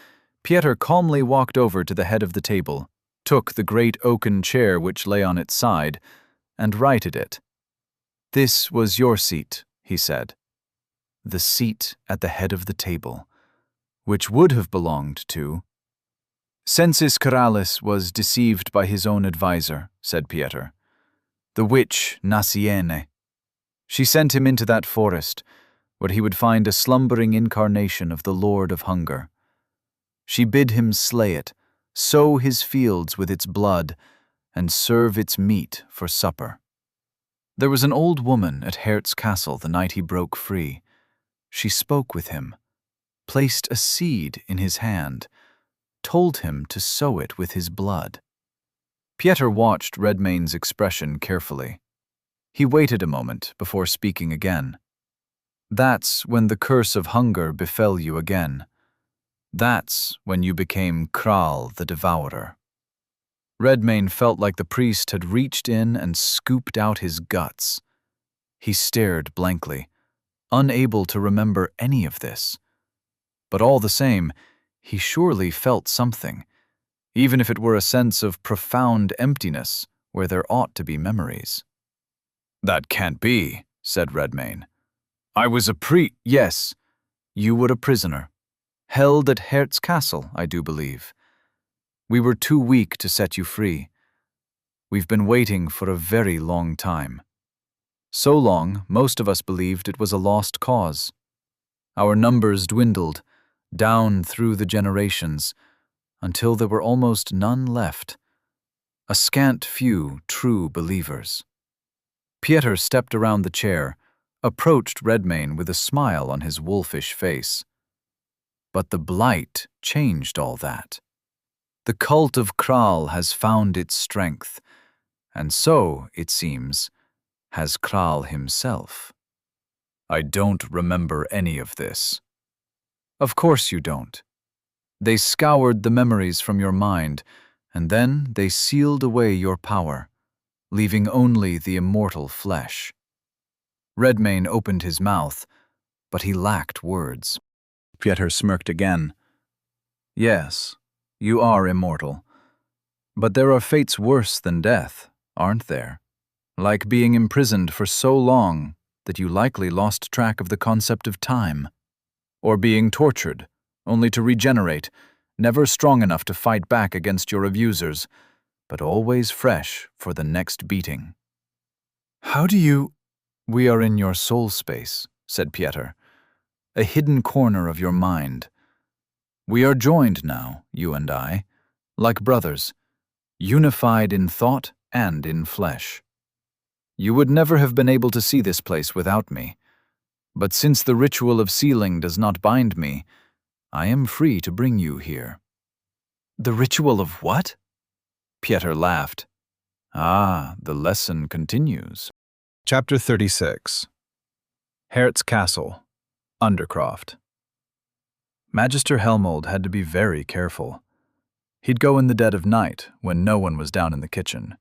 Pieter calmly walked over to the head of the table, took the great oaken chair which lay on its side, and righted it. This was your seat, he said. The seat at the head of the table, which would have belonged to... Sensis Caralis was deceived by his own adviser, said Pieter. The witch Nasiene. She sent him into that forest, where he would find a slumbering incarnation of the Lord of Hunger. She bid him slay it, sow his fields with its blood, and serve its meat for supper. There was an old woman at Hert's castle the night he broke free. She spoke with him, placed a seed in his hand, told him to sow it with his blood. Pieter watched Redmayne's expression carefully. He waited a moment before speaking again. That's when the curse of hunger befell you again. That's when you became Kral the Devourer. Redmayne felt like the priest had reached in and scooped out his guts. He stared blankly, unable to remember any of this. But all the same, he surely felt something, even if it were a sense of profound emptiness where there ought to be memories. That can't be, said Redmayne. I was a Yes, you were a prisoner, held at Hert's castle, I do believe. We were too weak to set you free. We've been waiting for a very long time. So long, most of us believed it was a lost cause. Our numbers dwindled, down through the generations, until there were almost none left. A scant few true believers. Pieter stepped around the chair, approached Redmayne with a smile on his wolfish face. But the blight changed all that. The cult of Kral has found its strength, and so, it seems, has Kral himself. I don't remember any of this. Of course you don't. They scoured the memories from your mind, and then they sealed away your power, leaving only the immortal flesh. Redmayne opened his mouth, but he lacked words. Pieter smirked again. Yes, you are immortal. But there are fates worse than death, aren't there? Like being imprisoned for so long that you likely lost track of the concept of time. or being tortured, only to regenerate, never strong enough to fight back against your abusers, but always fresh for the next beating. How do you— We are in your soul space, said Pieter, a hidden corner of your mind. We are joined now, you and I, like brothers, unified in thought and in flesh. You would never have been able to see this place without me, but since the ritual of sealing does not bind me, I am free to bring you here. The ritual of what? Pieter laughed. Ah, the lesson continues. Chapter 36. Hert's Castle, Undercroft. Magister Helmold had to be very careful. He'd go in the dead of night, when no one was down in the kitchen.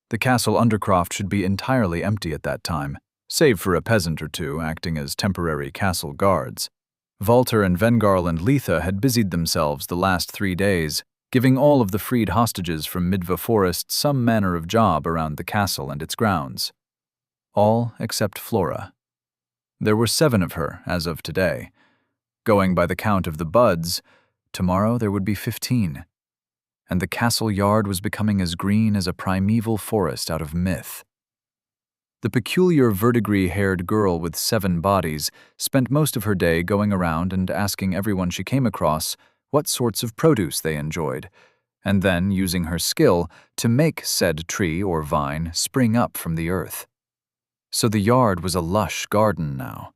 The castle Undercroft should be entirely empty at that time, save for a peasant or two acting as temporary castle guards. Walter and Vengarl and Letha had busied themselves the last 3 days, giving all of the freed hostages from Midva Forest some manner of job around the castle and its grounds. All except Flora. There were 7 of her as of today. Going by the count of the buds, tomorrow there would be 15. And the castle yard was becoming as green as a primeval forest out of myth. The peculiar verdigris-haired girl with 7 bodies spent most of her day going around and asking everyone she came across what sorts of produce they enjoyed, and then using her skill to make said tree or vine spring up from the earth. So the yard was a lush garden now,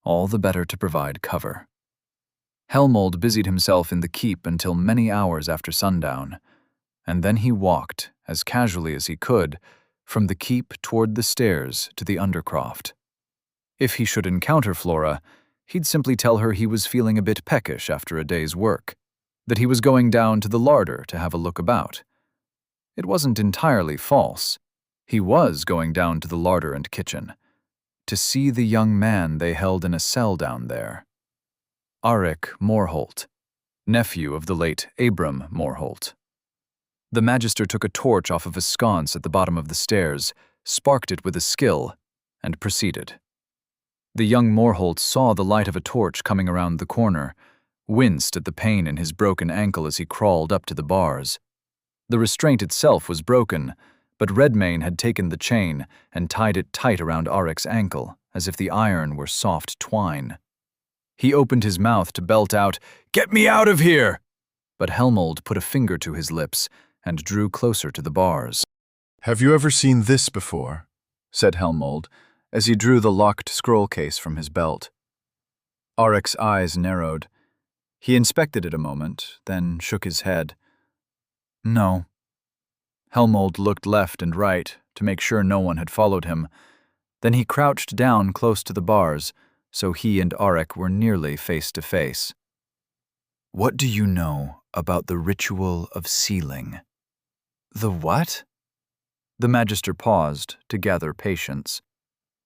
all the better to provide cover. Helmold busied himself in the keep until many hours after sundown, and then he walked, as casually as he could, from the keep toward the stairs to the Undercroft. If he should encounter Flora, he'd simply tell her he was feeling a bit peckish after a day's work, that he was going down to the larder to have a look about. It wasn't entirely false. He was going down to the larder and kitchen, to see the young man they held in a cell down there. Arik Morholt, nephew of the late Abram Morholt. The Magister took a torch off of a sconce at the bottom of the stairs, sparked it with a skill, and proceeded. The young Morholt saw the light of a torch coming around the corner, winced at the pain in his broken ankle as he crawled up to the bars. The restraint itself was broken, but Redmayne had taken the chain and tied it tight around Arik's ankle, as if the iron were soft twine. He opened his mouth to belt out, "Get me out of here!" But Helmold put a finger to his lips and drew closer to the bars. "Have you ever seen this before?" said Helmold, as he drew the locked scroll case from his belt. Arik's eyes narrowed. He inspected it a moment, then shook his head. No. Helmold looked left and right to make sure no one had followed him. Then he crouched down close to the bars, so he and Arik were nearly face to face. "What do you know about the ritual of sealing?" "The what?" The Magister paused to gather patience.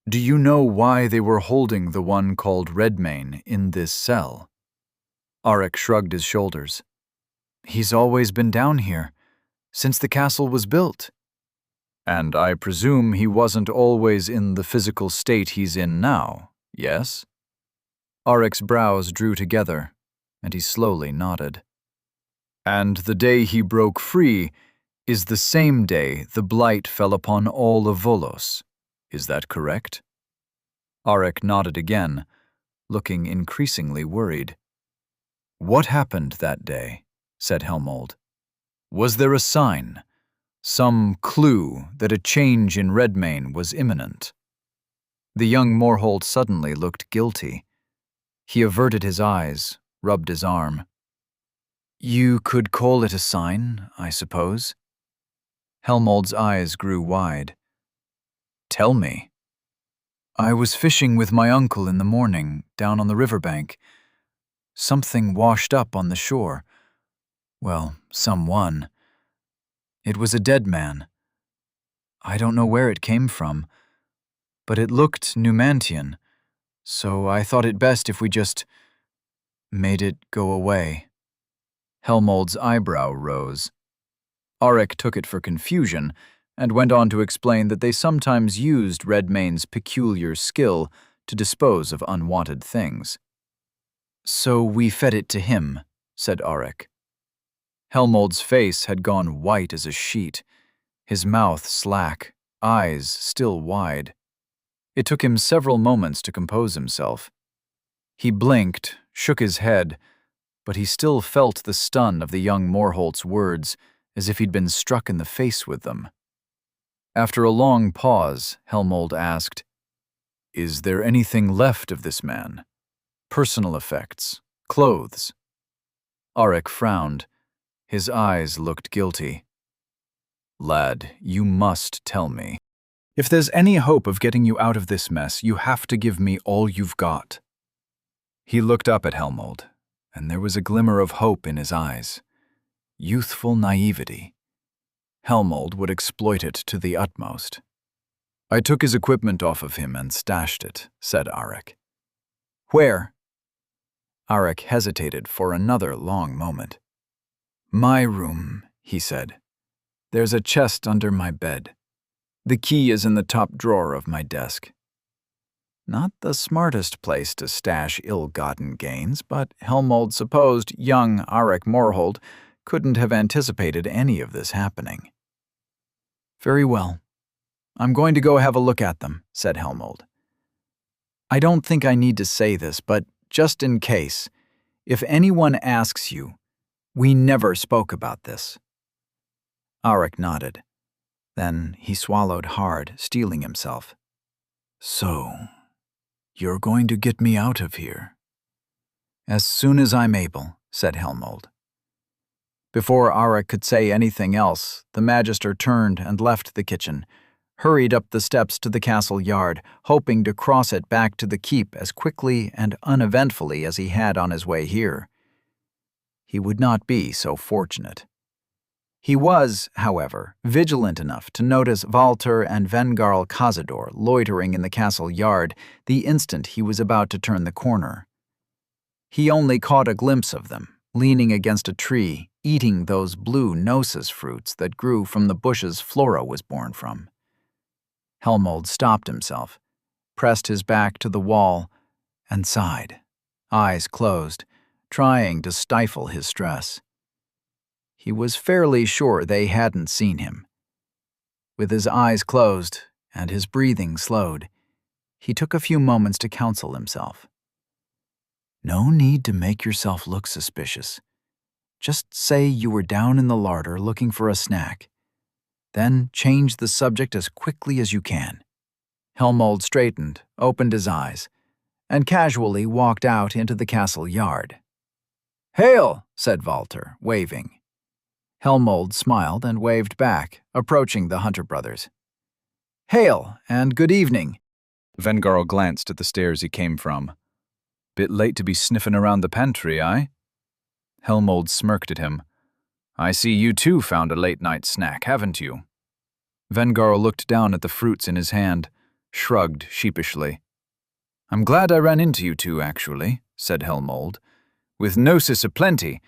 "Do you know why they were holding the one called Redmayne in this cell?" Arik shrugged his shoulders. "He's always been down here, since the castle was built." "And I presume he wasn't always in the physical state he's in now, yes?" Arik's brows drew together, and he slowly nodded. "And the day he broke free is the same day the blight fell upon all of Volos. Is that correct?" Arik nodded again, looking increasingly worried. "What happened that day?" said Helmold. "Was there a sign, some clue that a change in Redmayne was imminent?" The young Morholt suddenly looked guilty. He averted his eyes, rubbed his arm. "You could call it a sign, I suppose." Helmold's eyes grew wide. "Tell me." "I was fishing with my uncle in the morning, down on the riverbank. Something washed up on the shore. Well, someone. It was a dead man. I don't know where it came from, but it looked Numantian, so I thought it best if we just made it go away." Helmold's eyebrow rose. Arik took it for confusion and went on to explain that they sometimes used Redmayne's peculiar skill to dispose of unwanted things. So we fed it to him, said Auric. Helmold's face had gone white as a sheet, his mouth slack, eyes still wide. It took him several moments to compose himself. He blinked, shook his head, but he still felt the stun of the young Morholt's words, as if he'd been struck in the face with them. After a long pause, Helmold asked, "Is there anything left of this man? Personal effects, clothes?" Auric frowned. His eyes looked guilty. "Lad, you must tell me. If there's any hope of getting you out of this mess, you have to give me all you've got." He looked up at Helmold, and there was a glimmer of hope in his eyes. Youthful naivety. Helmold would exploit it to the utmost. "I took his equipment off of him and stashed it," said Auric. "Where?" Auric hesitated for another long moment. "My room," he said. "There's a chest under my bed. The key is in the top drawer of my desk." Not the smartest place to stash ill-gotten gains, but Helmold supposed young Auric Morholt couldn't have anticipated any of this happening. "Very well. I'm going to go have a look at them," said Helmold. "I don't think I need to say this, but just in case, if anyone asks you, we never spoke about this." Auric nodded. Then he swallowed hard, steeling himself. "So, you're going to get me out of here?" "As soon as I'm able," said Helmold. Before Auric could say anything else, the Magister turned and left the kitchen, hurried up the steps to the castle yard, hoping to cross it back to the keep as quickly and uneventfully as he had on his way here. He would not be so fortunate. He was, however, vigilant enough to notice Walter and Vengarl Cazador loitering in the castle yard the instant he was about to turn the corner. He only caught a glimpse of them, leaning against a tree, eating those blue gnosis fruits that grew from the bushes Flora was born from. Helmold stopped himself, pressed his back to the wall, and sighed, eyes closed, trying to stifle his stress. He was fairly sure they hadn't seen him. With his eyes closed and his breathing slowed, he took a few moments to counsel himself. No need to make yourself look suspicious. Just say you were down in the larder looking for a snack. Then change the subject as quickly as you can. Helmold straightened, opened his eyes, and casually walked out into the castle yard. "Hail," said Walter, waving. Helmold smiled and waved back, approaching the Hunter brothers. "Hail, and good evening." Vengarl glanced at the stairs he came from. "Bit late to be sniffing around the pantry, aye?" Helmold smirked at him. "I see you too found a late-night snack, haven't you?" Vengarl looked down at the fruits in his hand, shrugged sheepishly. "I'm glad I ran into you two, actually," said Helmold. "With Gnosis aplenty,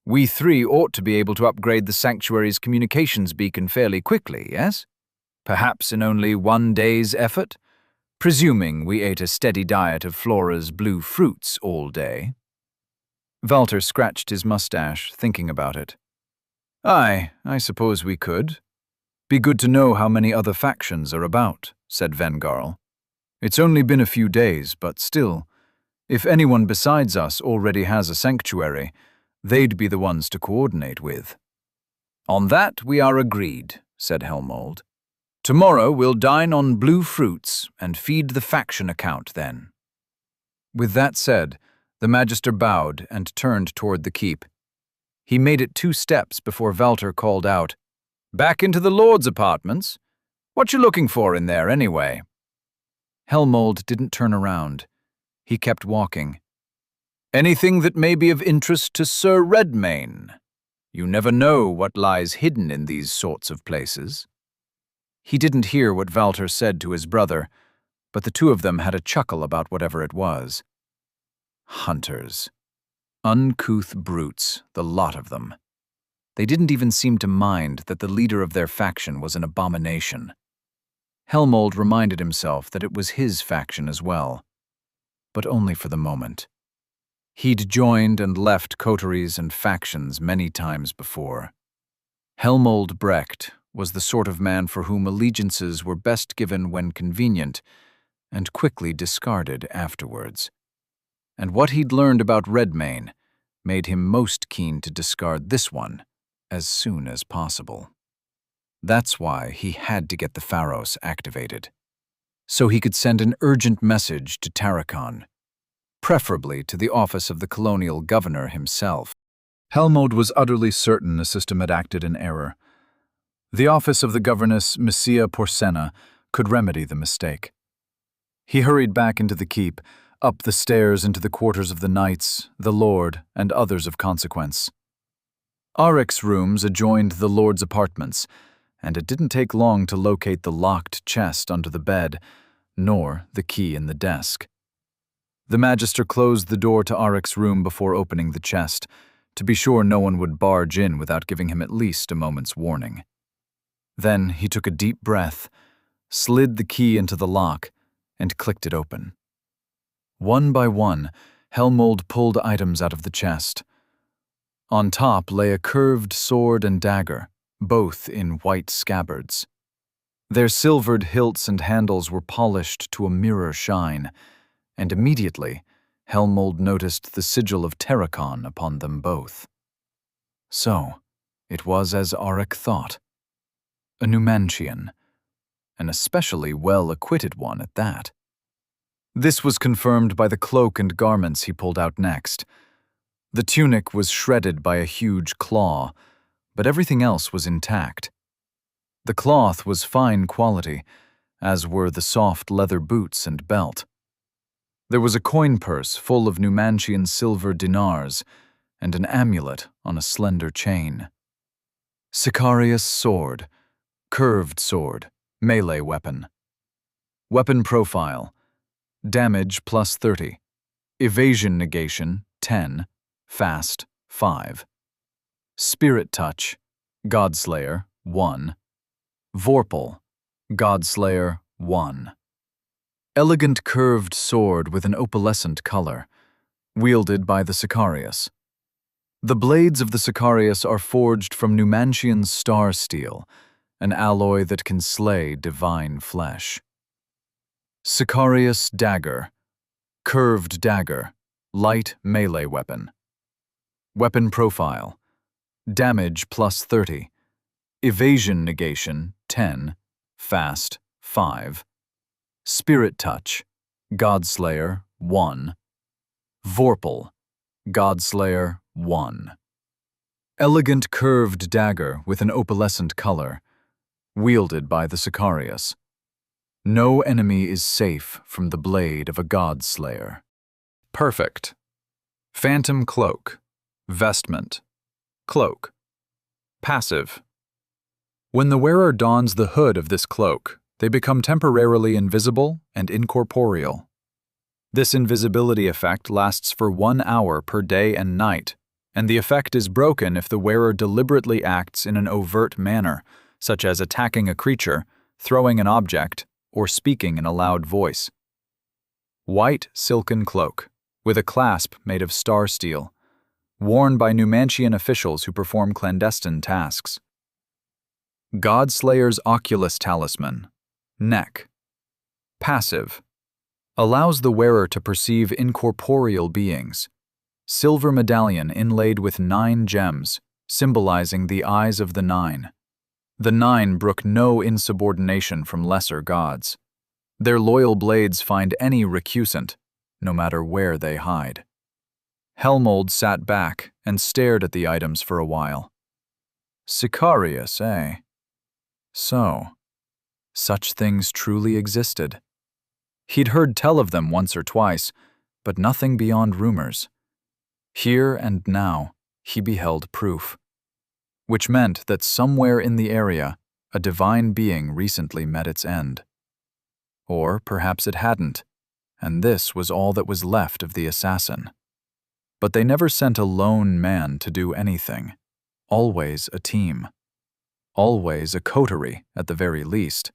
we three ought to be able to upgrade the Sanctuary's communications beacon fairly quickly, yes? Perhaps in only one day's effort, presuming we ate a steady diet of Flora's blue fruits all day." Walter scratched his mustache, thinking about it. "Aye, I suppose we could. Be good to know how many other factions are about," said Vengarl. "It's only been a few days, but still, if anyone besides us already has a sanctuary, they'd be the ones to coordinate with." "On that we are agreed," said Helmold. "Tomorrow we'll dine on blue fruits and feed the faction account then." With that said, the Magister bowed and turned toward the keep. He made it 2 steps before Walter called out, "Back into the Lord's apartments? What you looking for in there, anyway?" Helmold didn't turn around. He kept walking. "Anything that may be of interest to Sir Redmayne? You never know what lies hidden in these sorts of places." He didn't hear what Walter said to his brother, but the two of them had a chuckle about whatever it was. Hunters. Uncouth brutes, the lot of them. They didn't even seem to mind that the leader of their faction was an abomination. Helmold reminded himself that it was his faction as well, but only for the moment. He'd joined and left coteries and factions many times before. Helmold Brecht was the sort of man for whom allegiances were best given when convenient and quickly discarded afterwards. And what he'd learned about Redmayne made him most keen to discard this one as soon as possible. That's why he had to get the Pharos activated, so he could send an urgent message to Tarakon, preferably to the office of the colonial governor himself. Helmold was utterly certain the system had acted in error. The office of the governess, Messia Porcena, could remedy the mistake. He hurried back into the keep, up the stairs into the quarters of the knights, the lord, and others of consequence. Arik's rooms adjoined the lord's apartments, and it didn't take long to locate the locked chest under the bed, nor the key in the desk. The magister closed the door to Arik's room before opening the chest, to be sure no one would barge in without giving him at least a moment's warning. Then he took a deep breath, slid the key into the lock, and clicked it open. One by one, Helmold pulled items out of the chest. On top lay a curved sword and dagger, both in white scabbards. Their silvered hilts and handles were polished to a mirror shine, and immediately Helmold noticed the sigil of Tarakon upon them both. So, it was as Arik thought. A Numantian, an especially well-acquitted one at that. This was confirmed by the cloak and garments he pulled out next. The tunic was shredded by a huge claw, but everything else was intact. The cloth was fine quality, as were the soft leather boots and belt. There was a coin purse full of Numantian silver dinars, and an amulet on a slender chain. Sicarius sword, curved sword, melee weapon. Weapon profile, damage plus 30, evasion negation 10, fast 5. Spirit touch, Godslayer 1. Vorpal, Godslayer 1. Elegant curved sword with an opalescent color, wielded by the Sicarius. The blades of the Sicarius are forged from Numantian star steel, an alloy that can slay divine flesh. Sicarius dagger, curved dagger, light melee weapon. Weapon profile, damage plus 30, evasion negation 10, fast 5. Spirit touch, Godslayer 1. Vorpal, Godslayer 1. Elegant curved dagger with an opalescent color, wielded by the Sicarius. No enemy is safe from the blade of a Godslayer. Perfect. Phantom cloak, vestment, cloak. Passive. When the wearer dons the hood of this cloak, they become temporarily invisible and incorporeal. This invisibility effect lasts for 1 hour per day and night, and the effect is broken if the wearer deliberately acts in an overt manner, such as attacking a creature, throwing an object, or speaking in a loud voice. White silken cloak, with a clasp made of star steel, worn by Numantian officials who perform clandestine tasks. Godslayer's Oculus Talisman, neck. Passive. Allows the wearer to perceive incorporeal beings. Silver medallion inlaid with 9 gems, symbolizing the eyes of the 9. The 9 brook no insubordination from lesser gods. Their loyal blades find any recusant, no matter where they hide. Helmold sat back and stared at the items for a while. Sicarius, eh? So, such things truly existed. He'd heard tell of them once or twice, but nothing beyond rumors. Here and now, he beheld proof, which meant that somewhere in the area, a divine being recently met its end. Or perhaps it hadn't, and this was all that was left of the assassin. But they never sent a lone man to do anything. Always a team. Always a coterie, at the very least.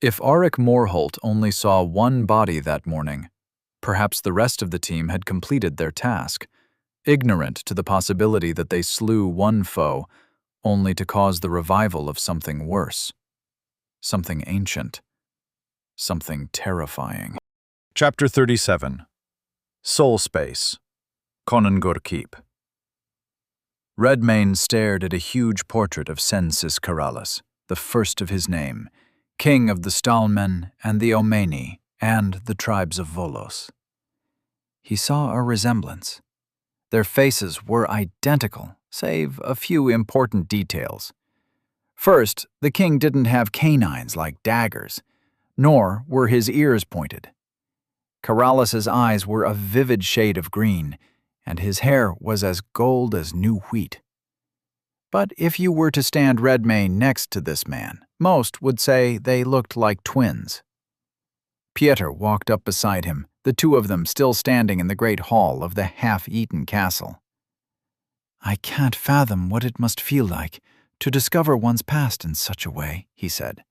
If Arik Morholt only saw one body that morning, Perhaps the rest of the team had completed their task, ignorant to the possibility that they slew one foe only to cause the revival of something worse, something ancient, something terrifying. Chapter 37. Soul Space. Konungur Keep. Redmayne stared at a huge portrait of Sensis Karalis, the first of his name, king of the Stalmen and the Omeni and the tribes of Volos. He saw a resemblance. Their faces were identical, save a few important details. First, the king didn't have canines like daggers, nor were his ears pointed. Karalis's eyes were a vivid shade of green, and his hair was as gold as new wheat. But if you were to stand Redmayne next to this man, most would say they looked like twins. Pieter walked up beside him, the two of them still standing in the great hall of the half-eaten castle. "I can't fathom what it must feel like to discover one's past in such a way," he said.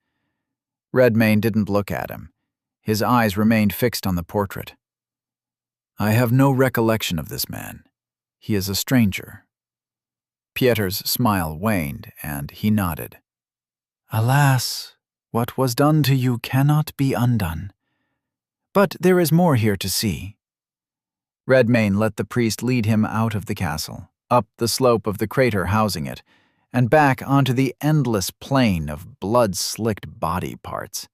Redmayne didn't look at him. His eyes remained fixed on the portrait. "I have no recollection of this man. He is a stranger." Pieter's smile waned, and he nodded. "Alas, what was done to you cannot be undone. But there is more here to see." Redmayne let the priest lead him out of the castle, up the slope of the crater housing it, and back onto the endless plain of blood-slicked body parts.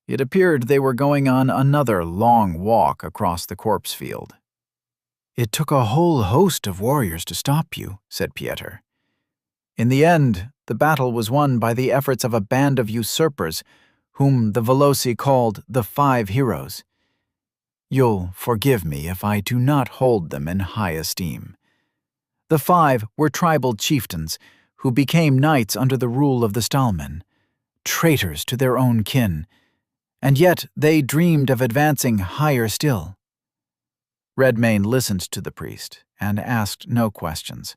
It appeared they were going on another long walk across the corpse field. "It took a whole host of warriors to stop you," said Pieter. "In the end, the battle was won by the efforts of a band of usurpers whom the Velosi called the Five Heroes. You'll forgive me if I do not hold them in high esteem. The five were tribal chieftains who became knights under the rule of the Stalmen, traitors to their own kin, and yet they dreamed of advancing higher still." Redmayne listened to the priest and asked no questions.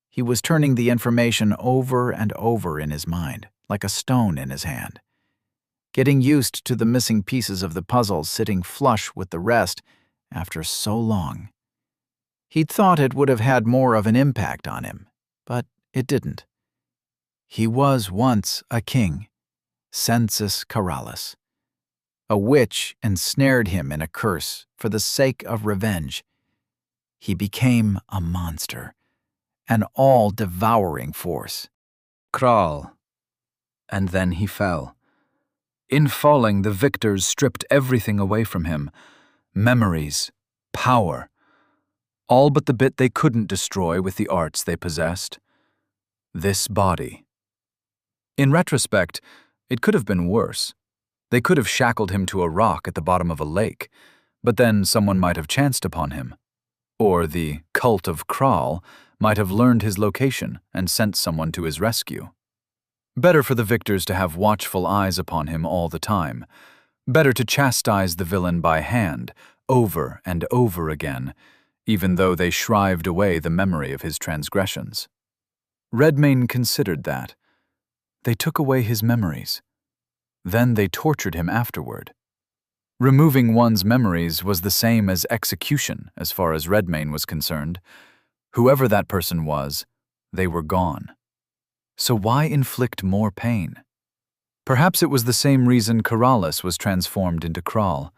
He was turning the information over and over in his mind, like a stone in his hand, getting used to the missing pieces of the puzzle sitting flush with the rest after so long. He'd thought it would have had more of an impact on him, but it didn't. He was once a king, Sensis Karalis. A witch ensnared him in a curse for the sake of revenge. He became a monster, an all-devouring force. Kral. And then he fell. In falling, the victors stripped everything away from him. Memories, power. All but the bit they couldn't destroy with the arts they possessed. This body. In retrospect, it could have been worse. They could have shackled him to a rock at the bottom of a lake, but then someone might have chanced upon him. Or the cult of Kral might have learned his location and sent someone to his rescue. Better for the victors to have watchful eyes upon him all the time. Better to chastise the villain by hand, over and over again, even though they shrived away the memory of his transgressions. Redmayne considered that. They took away his memories. Then they tortured him afterward. Removing one's memories was the same as execution as far as Redmayne was concerned. Whoever that person was, they were gone. So why inflict more pain? Perhaps it was the same reason Karalis was transformed into Kral.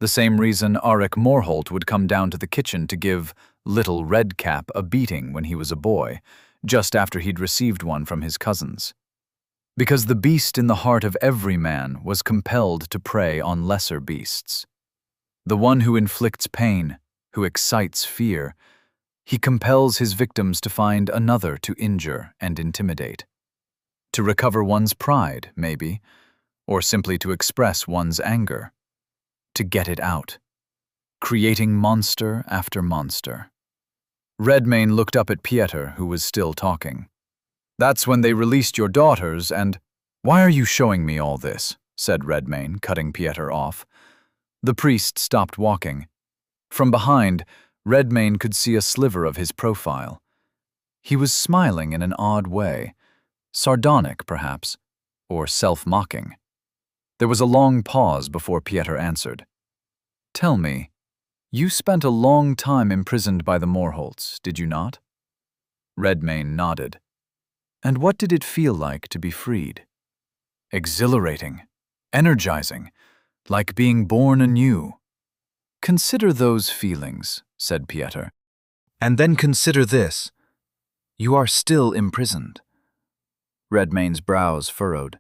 The same reason Arik Morholt would come down to the kitchen to give Little Redcap a beating when he was a boy, just after he'd received one from his cousins. Because the beast in the heart of every man was compelled to prey on lesser beasts. The one who inflicts pain, who excites fear, he compels his victims to find another to injure and intimidate. To recover one's pride, maybe, or simply to express one's anger. To get it out. Creating monster after monster. Redmayne looked up at Pieter, who was still talking. "That's when they released your daughters and—" "Why are you showing me all this?" said Redmayne, cutting Pieter off. The priest stopped walking. From behind, Redmayne could see a sliver of his profile. He was smiling in an odd way, sardonic perhaps, or self-mocking. There was a long pause before Pieter answered. Tell me, you spent a long time imprisoned by the Morholts, did you not? Redmayne nodded. And what did it feel like to be freed? Exhilarating, energizing, like being born anew. Consider those feelings, said Pieter. And then consider this. You are still imprisoned. Redmayne's brows furrowed.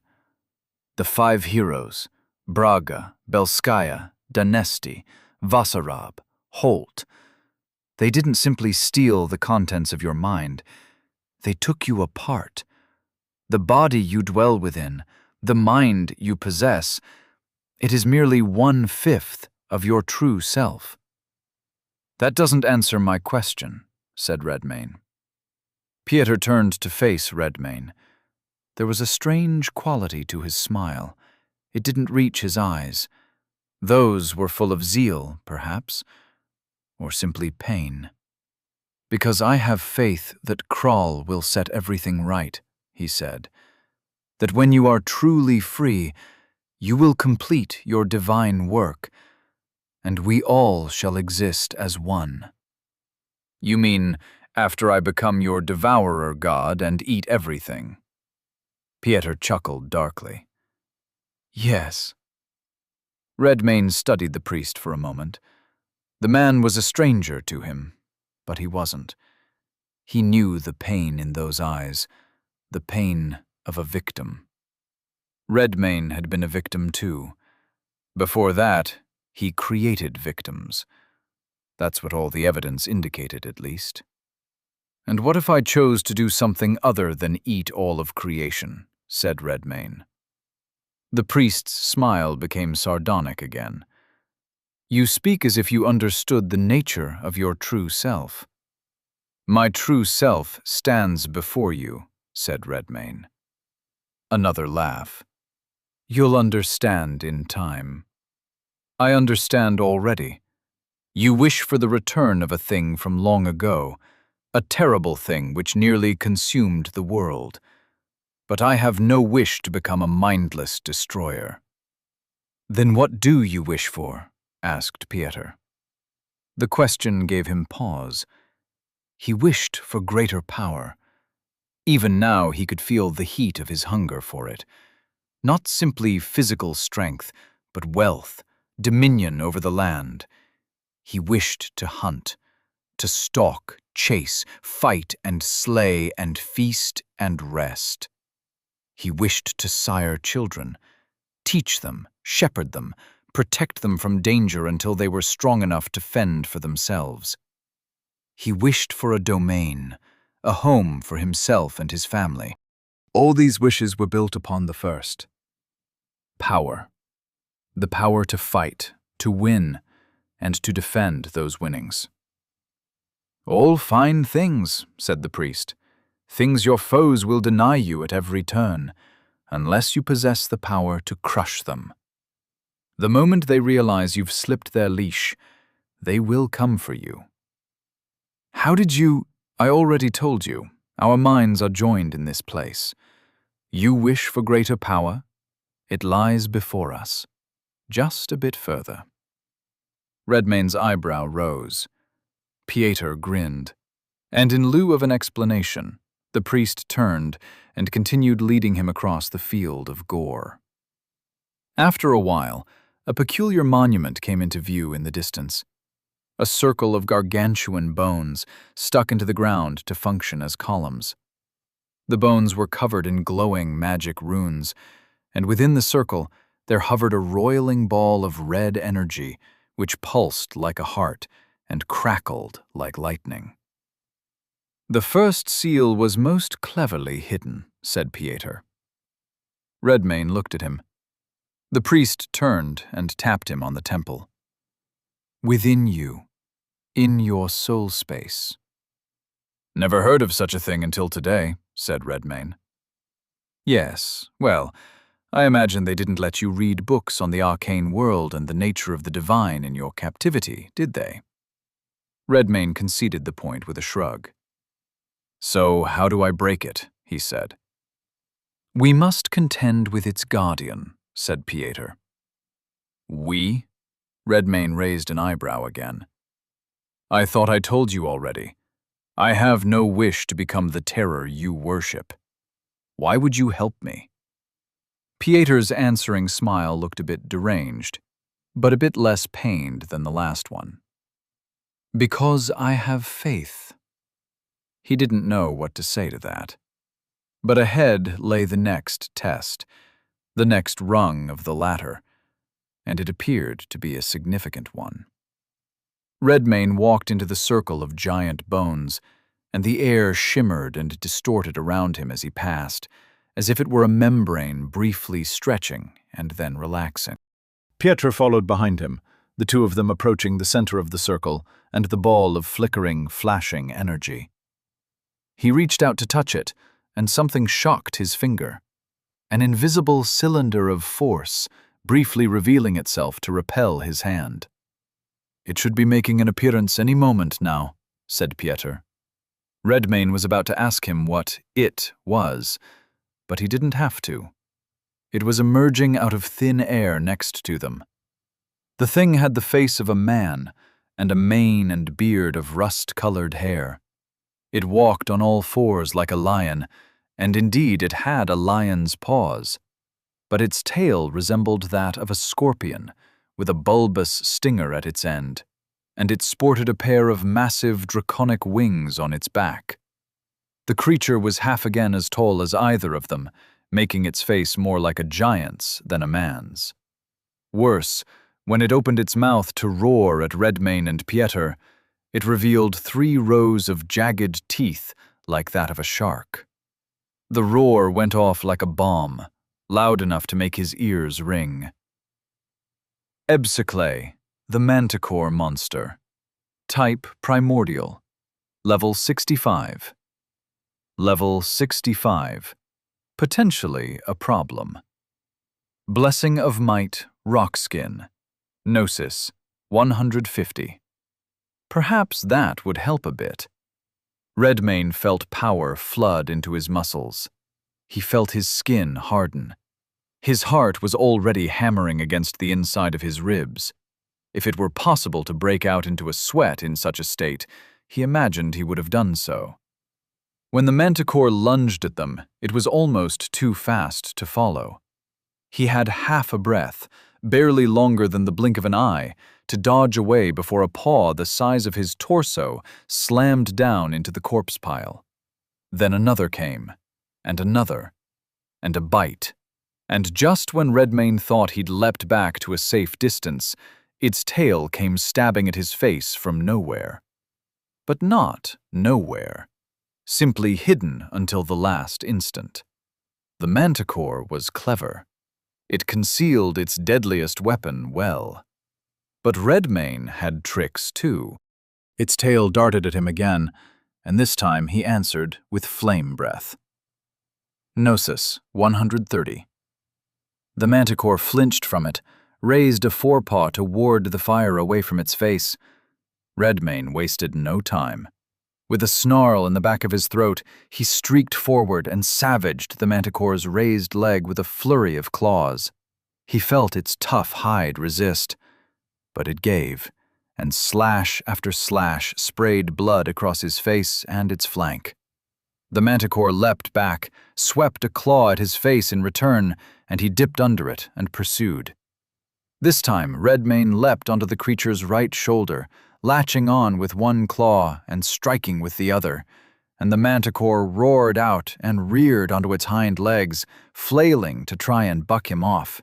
The 5 heroes, Braga, Belskaya, Danesti, Vasarab, Holt, they didn't simply steal the contents of your mind. They took you apart. The body you dwell within, the mind you possess, it is merely 1/5 of your true self. That doesn't answer my question, said Redmayne. Pieter turned to face Redmayne. There was a strange quality to his smile. It didn't reach his eyes. Those were full of zeal, perhaps, or simply pain. Because I have faith that Krall will set everything right, he said. That when you are truly free, you will complete your divine work, and we all shall exist as one. You mean after I become your Devourer god and eat everything? Pieter chuckled darkly. Yes. Redmayne studied the priest for a moment. The man was a stranger to him, but he wasn't. He knew the pain in those eyes, the pain of a victim. Redmayne had been a victim too. Before that, he created victims. That's what all the evidence indicated, at least. And what if I chose to do something other than eat all of creation, said Redmayne. The priest's smile became sardonic again. You speak as if you understood the nature of your true self. My true self stands before you, said Redmayne. Another laugh. You'll understand in time. I understand already. You wish for the return of a thing from long ago, a terrible thing which nearly consumed the world. But I have no wish to become a mindless destroyer. Then what do you wish for? Asked Pieter. The question gave him pause. He wished for greater power. Even now he could feel the heat of his hunger for it. Not simply physical strength, but wealth, dominion over the land. He wished to hunt, to stalk, chase, fight and slay and feast and rest. He wished to sire children, teach them, shepherd them, protect them from danger until they were strong enough to fend for themselves. He wished for a domain, a home for himself and his family. All these wishes were built upon the first. Power. The power to fight, to win, and to defend those winnings. All fine things, said the priest. Things your foes will deny you at every turn, unless you possess the power to crush them. The moment they realize you've slipped their leash, they will come for you. How did you? I already told you, our minds are joined in this place. You wish for greater power? It lies before us, just a bit further. Redmayne's eyebrow rose. Pieter grinned, and in lieu of an explanation, the priest turned and continued leading him across the field of gore. After a while, a peculiar monument came into view in the distance. A circle of gargantuan bones stuck into the ground to function as columns. The bones were covered in glowing magic runes, and within the circle there hovered a roiling ball of red energy which pulsed like a heart and crackled like lightning. The first seal was most cleverly hidden, said Pieter. Redmayne looked at him. The priest turned and tapped him on the temple. Within you, in your soul space. Never heard of such a thing until today, said Redmayne. Yes, well, I imagine they didn't let you read books on the arcane world and the nature of the divine in your captivity, did they? Redmayne conceded the point with a shrug. So how do I break it? He said. We must contend with its guardian, said Pieter. We? Redmayne raised an eyebrow again. I thought I told you already. I have no wish to become the terror you worship. Why would you help me? Pieter's answering smile looked a bit deranged, but a bit less pained than the last one. Because I have faith. He didn't know what to say to that. But ahead lay the next test, the next rung of the ladder, and it appeared to be a significant one. Redmayne walked into the circle of giant bones, and the air shimmered and distorted around him as he passed, as if it were a membrane briefly stretching and then relaxing. Pieter followed behind him, the two of them approaching the center of the circle and the ball of flickering, flashing energy. He reached out to touch it, and something shocked his finger. An invisible cylinder of force, briefly revealing itself to repel his hand. It should be making an appearance any moment now, said Pieter. Redmayne was about to ask him what it was, but he didn't have to. It was emerging out of thin air next to them. The thing had the face of a man and a mane and beard of rust-colored hair. It walked on all fours like a lion, and indeed it had a lion's paws, but its tail resembled that of a scorpion, with a bulbous stinger at its end, and it sported a pair of massive draconic wings on its back. The creature was half again as tall as either of them, making its face more like a giant's than a man's. Worse, when it opened its mouth to roar at Redmayne and Pieter, it revealed 3 rows of jagged teeth like that of a shark. The roar went off like a bomb, loud enough to make his ears ring. Ebsiclay, the manticore monster. Type primordial. Level 65. Level 65. Potentially a problem. Blessing of Might, Rockskin. Gnosis, 150. Perhaps that would help a bit. Redmayne felt power flood into his muscles. He felt his skin harden. His heart was already hammering against the inside of his ribs. If it were possible to break out into a sweat in such a state, he imagined he would have done so. When the manticore lunged at them, it was almost too fast to follow. He had half a breath, barely longer than the blink of an eye, to dodge away before a paw the size of his torso slammed down into the corpse pile. Then another came, and another, and a bite. And just when Redmayne thought he'd leapt back to a safe distance, its tail came stabbing at his face from nowhere. But not nowhere. Simply hidden until the last instant. The manticore was clever. It concealed its deadliest weapon well. But Redmayne had tricks too. Its tail darted at him again, and this time he answered with flame breath. Gnosis, 130. The manticore flinched from it, raised a forepaw to ward the fire away from its face. Redmayne wasted no time. With a snarl in the back of his throat, he streaked forward and savaged the manticore's raised leg with a flurry of claws. He felt its tough hide resist, but it gave, and slash after slash sprayed blood across his face and its flank. The manticore leapt back, swept a claw at his face in return, and he dipped under it and pursued. This time, Redmayne leapt onto the creature's right shoulder, latching on with one claw and striking with the other, and the manticore roared out and reared onto its hind legs, flailing to try and buck him off.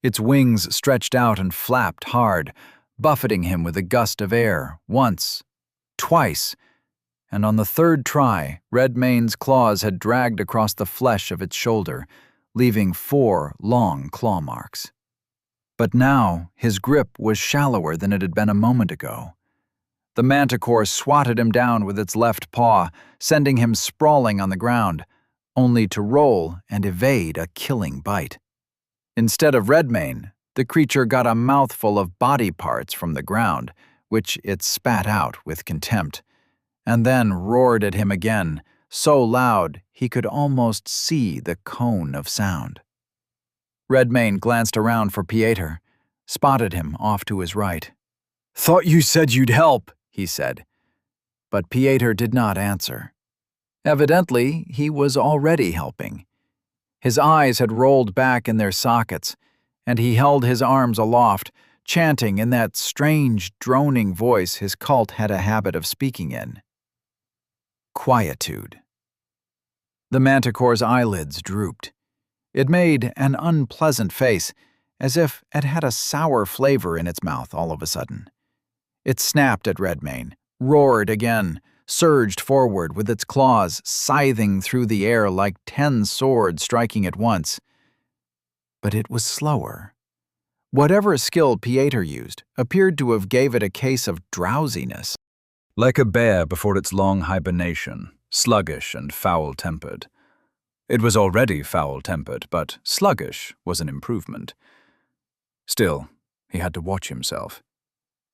Its wings stretched out and flapped hard, buffeting him with a gust of air, once, twice, and on the third try, Redmayne's claws had dragged across the flesh of its shoulder, leaving 4 long claw marks. But now his grip was shallower than it had been a moment ago. The manticore swatted him down with its left paw, sending him sprawling on the ground, only to roll and evade a killing bite. Instead of Redmayne, the creature got a mouthful of body parts from the ground, which it spat out with contempt, and then roared at him again, so loud he could almost see the cone of sound. Redmayne glanced around for Pieter, spotted him off to his right. "Thought you said you'd help," he said. But Pieter did not answer. Evidently, he was already helping. His eyes had rolled back in their sockets, and he held his arms aloft, chanting in that strange, droning voice his cult had a habit of speaking in. Quietude. The manticore's eyelids drooped. It made an unpleasant face, as if it had a sour flavor in its mouth all of a sudden. It snapped at Redmayne, roared again, surged forward with its claws scything through the air like 10 swords striking at once. But it was slower. Whatever skill Pieter used appeared to have gave it a case of drowsiness. Like a bear before its long hibernation, sluggish and foul-tempered. It was already foul-tempered, but sluggish was an improvement. Still, he had to watch himself.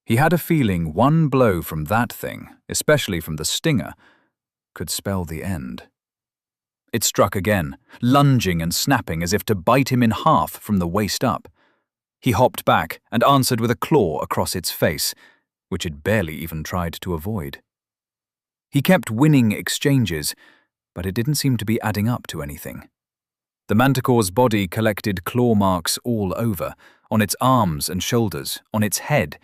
He had a feeling one blow from that thing, especially from the stinger, could spell the end. It struck again, lunging and snapping as if to bite him in half from the waist up. He hopped back and answered with a claw across its face, which it barely even tried to avoid. He kept winning exchanges, but it didn't seem to be adding up to anything. The manticore's body collected claw marks all over, on its arms and shoulders, on its head,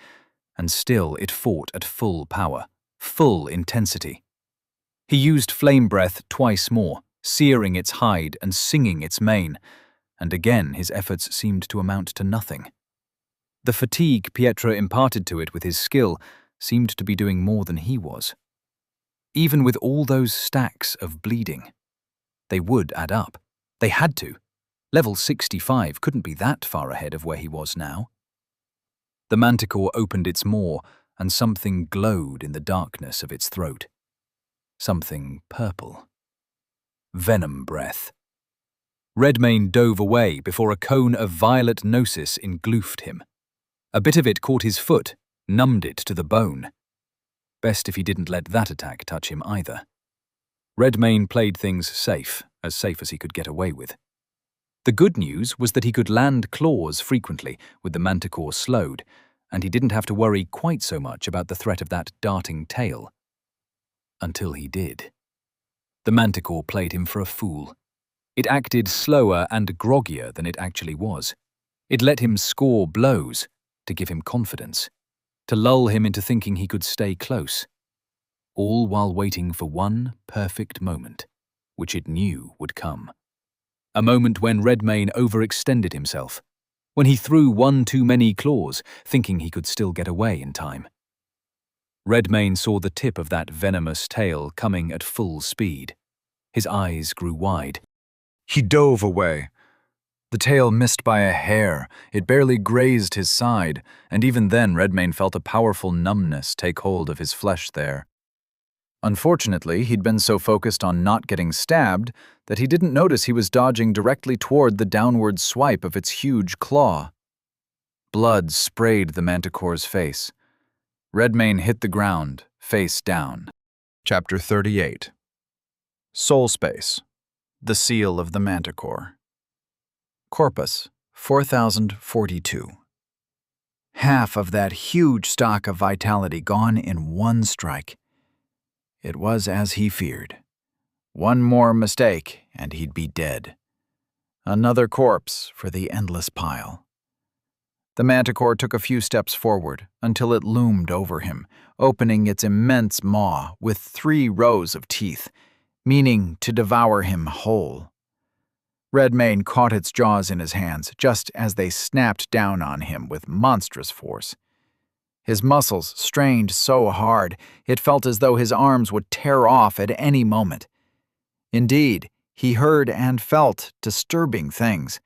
and still it fought at full power, full intensity. He used flame breath twice more, searing its hide and singing its mane, and again his efforts seemed to amount to nothing. The fatigue Pieter imparted to it with his skill seemed to be doing more than he was. Even with all those stacks of bleeding. They would add up. They had to. Level 65 couldn't be that far ahead of where he was now. The manticore opened its maw, and something glowed in the darkness of its throat. Something purple. Venom breath. Redmayne dove away before a cone of violet gnosis engulfed him. A bit of it caught his foot, numbed it to the bone. Best if he didn't let that attack touch him either. Redmayne played things safe as he could get away with. The good news was that he could land claws frequently with the manticore slowed, and he didn't have to worry quite so much about the threat of that darting tail. Until he did. The manticore played him for a fool. It acted slower and groggier than it actually was. It let him score blows, to give him confidence, to lull him into thinking he could stay close, all while waiting for one perfect moment, which it knew would come. A moment when Redmayne overextended himself, when he threw one too many claws, thinking he could still get away in time. Redmayne saw the tip of that venomous tail coming at full speed. His eyes grew wide. He dove away. The tail missed by a hair. It barely grazed his side, and even then Redmayne felt a powerful numbness take hold of his flesh there. Unfortunately, he'd been so focused on not getting stabbed that he didn't notice he was dodging directly toward the downward swipe of its huge claw. Blood sprayed the manticore's face. Redmayne hit the ground, face down. Chapter 38. Soul Space. The Seal of the Manticore. Corpus, 4042. Half of that huge stock of vitality gone in one strike. It was as he feared. One more mistake, and he'd be dead. Another corpse for the endless pile. The manticore took a few steps forward until it loomed over him, opening its immense maw with 3 rows of teeth, meaning to devour him whole. Redmayne caught its jaws in his hands just as they snapped down on him with monstrous force. His muscles strained so hard, it felt as though his arms would tear off at any moment. Indeed, he heard and felt disturbing things,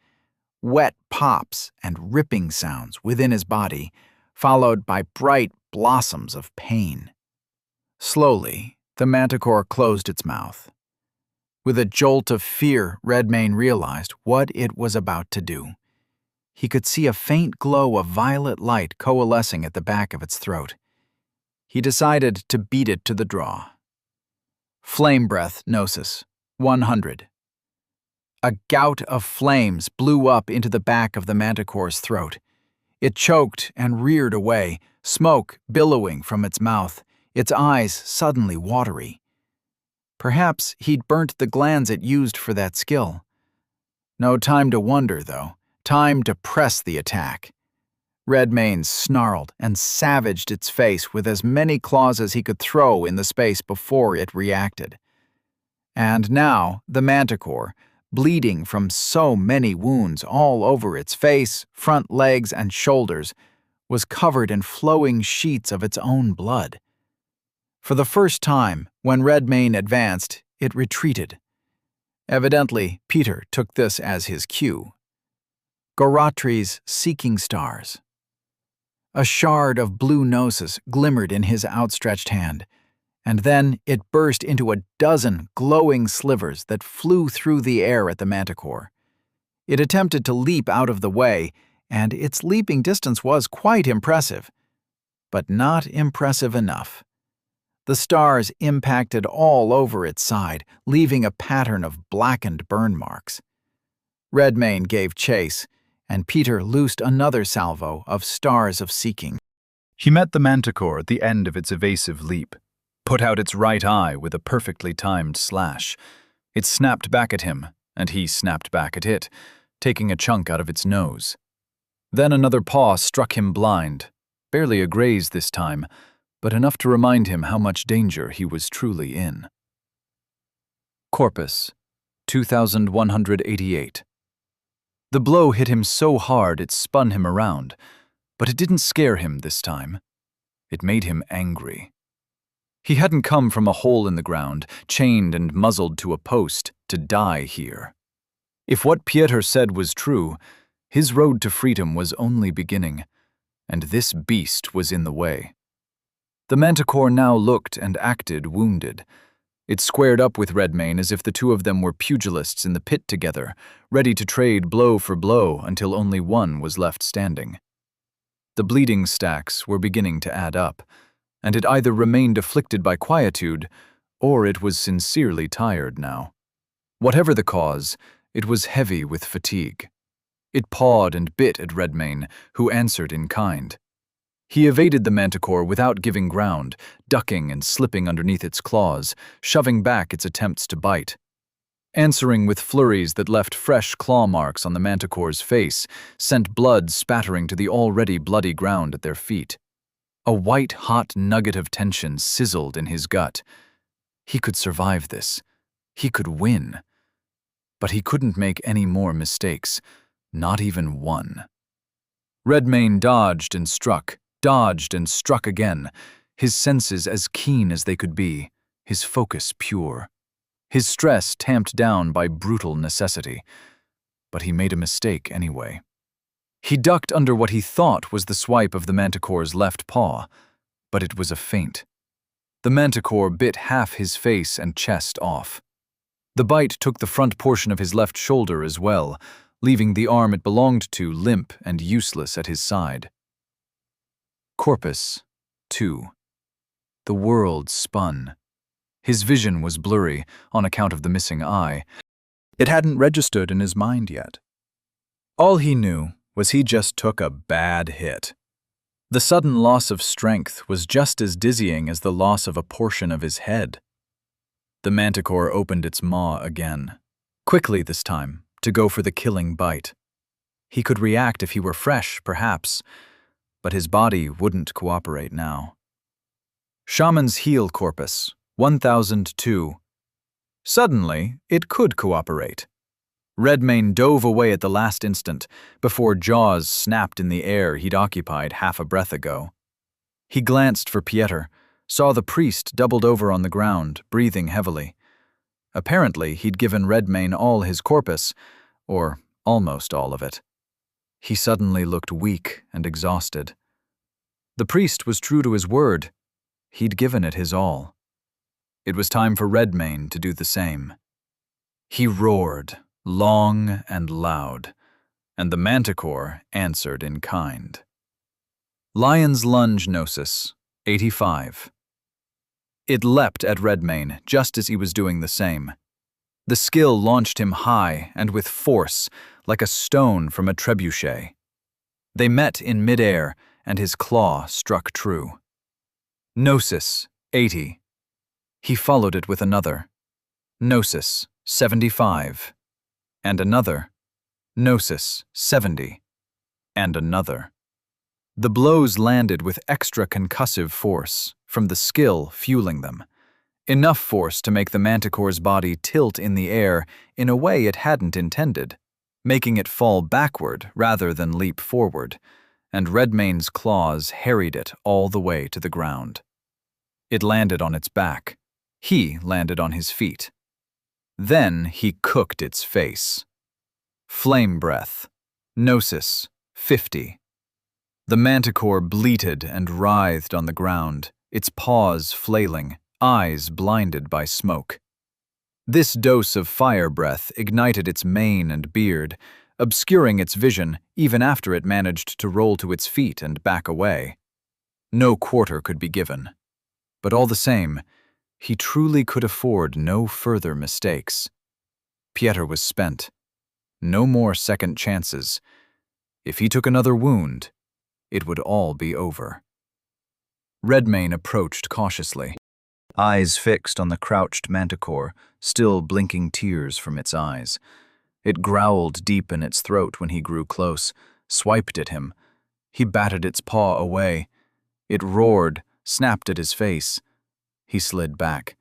wet pops and ripping sounds within his body, followed by bright blossoms of pain. Slowly, the manticore closed its mouth. With a jolt of fear, Redmayne realized what it was about to do. He could see a faint glow of violet light coalescing at the back of its throat. He decided to beat it to the draw. Flame breath gnosis, 100. A gout of flames blew up into the back of the manticore's throat. It choked and reared away, smoke billowing from its mouth, its eyes suddenly watery. Perhaps he'd burnt the glands it used for that skill. No time to wonder, though. Time to press the attack. Redmane snarled and savaged its face with as many claws as he could throw in the space before it reacted. And now the manticore, bleeding from so many wounds all over its face, front legs, and shoulders, was covered in flowing sheets of its own blood. For the first time, when Redmane advanced, it retreated. Evidently, Peter took this as his cue. Goratri's seeking stars. A shard of blue gnosis glimmered in his outstretched hand, and then it burst into a dozen glowing slivers that flew through the air at the manticore. It attempted to leap out of the way, and its leaping distance was quite impressive, but not impressive enough. The stars impacted all over its side, leaving a pattern of blackened burn marks. Redmane gave chase, and Peter loosed another salvo of stars of seeking. He met the manticore at the end of its evasive leap, put out its right eye with a perfectly timed slash. It snapped back at him, and he snapped back at it, taking a chunk out of its nose. Then another paw struck him blind, barely a graze this time, but enough to remind him how much danger he was truly in. Corpus, 2188. The blow hit him so hard it spun him around, but it didn't scare him this time. It made him angry. He hadn't come from a hole in the ground, chained and muzzled to a post, to die here. If what Pieter said was true, his road to freedom was only beginning, and this beast was in the way. The manticore now looked and acted wounded. It squared up with Redmane as if the two of them were pugilists in the pit together, ready to trade blow for blow until only one was left standing. The bleeding stacks were beginning to add up, and it either remained afflicted by quietude, or it was sincerely tired now. Whatever the cause, it was heavy with fatigue. It pawed and bit at Redmane, who answered in kind. He evaded the manticore without giving ground, ducking and slipping underneath its claws, shoving back its attempts to bite. Answering with flurries that left fresh claw marks on the manticore's face, sent blood spattering to the already bloody ground at their feet. A white-hot nugget of tension sizzled in his gut. He could survive this. He could win. But he couldn't make any more mistakes, not even one. Redmane dodged and struck again, his senses as keen as they could be, his focus pure, his stress tamped down by brutal necessity. But he made a mistake anyway. He ducked under what he thought was the swipe of the manticore's left paw, but it was a feint. The manticore bit half his face and chest off. The bite took the front portion of his left shoulder as well, leaving the arm it belonged to limp and useless at his side. Corpus, 2. The world spun. His vision was blurry on account of the missing eye. It hadn't registered in his mind yet. All he knew was he just took a bad hit. The sudden loss of strength was just as dizzying as the loss of a portion of his head. The manticore opened its maw again, quickly this time, to go for the killing bite. He could react if he were fresh, perhaps, but his body wouldn't cooperate now. Shaman's Heel Corpus, 1002. Suddenly, it could cooperate. Redmane dove away at the last instant, before jaws snapped in the air he'd occupied half a breath ago. He glanced for Pieter, saw the priest doubled over on the ground, breathing heavily. Apparently, he'd given Redmane all his corpus, or almost all of it. He suddenly looked weak and exhausted. The priest was true to his word. He'd given it his all. It was time for Redmane to do the same. He roared, long and loud, and the manticore answered in kind. Lion's Lunge Gnosis, 85. It leapt at Redmane just as he was doing the same. The skill launched him high and with force, like a stone from a trebuchet. They met in midair, and his claw struck true. Gnosis, 80. He followed it with another. Gnosis, 75. And another. Gnosis, 70. And another. The blows landed with extra concussive force, from the skill fueling them. Enough force to make the manticore's body tilt in the air in a way it hadn't intended, making it fall backward rather than leap forward, and Redmane's claws harried it all the way to the ground. It landed on its back. He landed on his feet. Then he cooked its face. Flame breath. Gnosis, 50. The manticore bleated and writhed on the ground, its paws flailing, eyes blinded by smoke. This dose of fire breath ignited its mane and beard, obscuring its vision even after it managed to roll to its feet and back away. No quarter could be given. But all the same, he truly could afford no further mistakes. Pieter was spent. No more second chances. If he took another wound, it would all be over. Redmane approached cautiously, Eyes fixed on the crouched manticore, still blinking tears from its eyes. It growled deep in its throat when he grew close, swiped at him. He batted its paw away. It roared, snapped at his face. He slid back.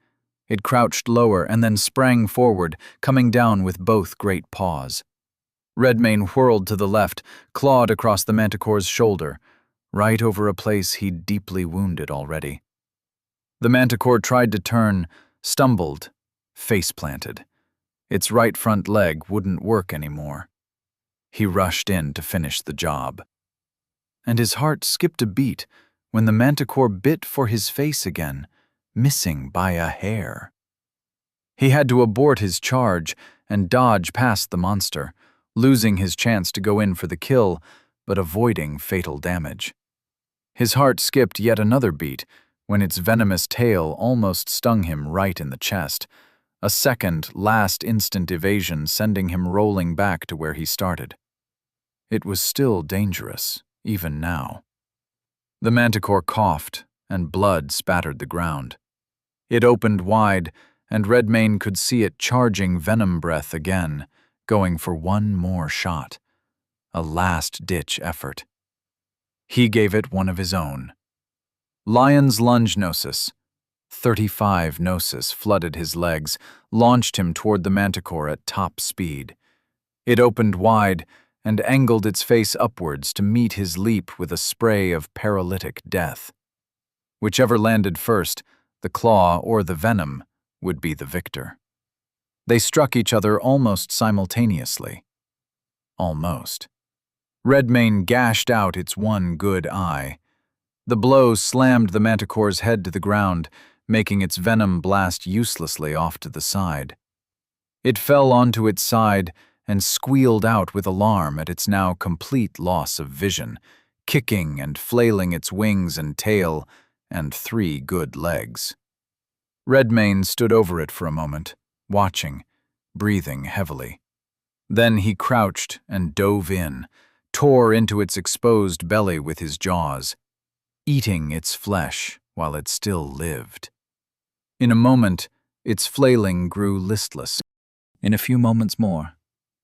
It crouched lower and then sprang forward, coming down with both great paws. Redmane whirled to the left, clawed across the manticore's shoulder, right over a place he'd deeply wounded already. The manticore tried to turn, stumbled, face-planted. Its right front leg wouldn't work anymore. He rushed in to finish the job. And his heart skipped a beat when the manticore bit for his face again, missing by a hair. He had to abort his charge and dodge past the monster, losing his chance to go in for the kill, but avoiding fatal damage. His heart skipped yet another beat when its venomous tail almost stung him right in the chest, a second, last-instant evasion sending him rolling back to where he started. It was still dangerous, even now. The manticore coughed, and blood spattered the ground. It opened wide, and Redmane could see it charging venom breath again, going for one more shot. A last-ditch effort. He gave it one of his own. Lion's lunge Gnosis. 35 Gnosis flooded his legs, launched him toward the manticore at top speed. It opened wide and angled its face upwards to meet his leap with a spray of paralytic death. Whichever landed first, the claw or the venom, would be the victor. They struck each other almost simultaneously. Almost. Redmane gashed out its one good eye. The blow slammed the manticore's head to the ground, making its venom blast uselessly off to the side. It fell onto its side and squealed out with alarm at its now complete loss of vision, kicking and flailing its wings and tail and 3 good legs. Redmane stood over it for a moment, watching, breathing heavily. Then he crouched and dove in, tore into its exposed belly with his jaws, eating its flesh while it still lived. In a moment, its flailing grew listless. In a few moments more,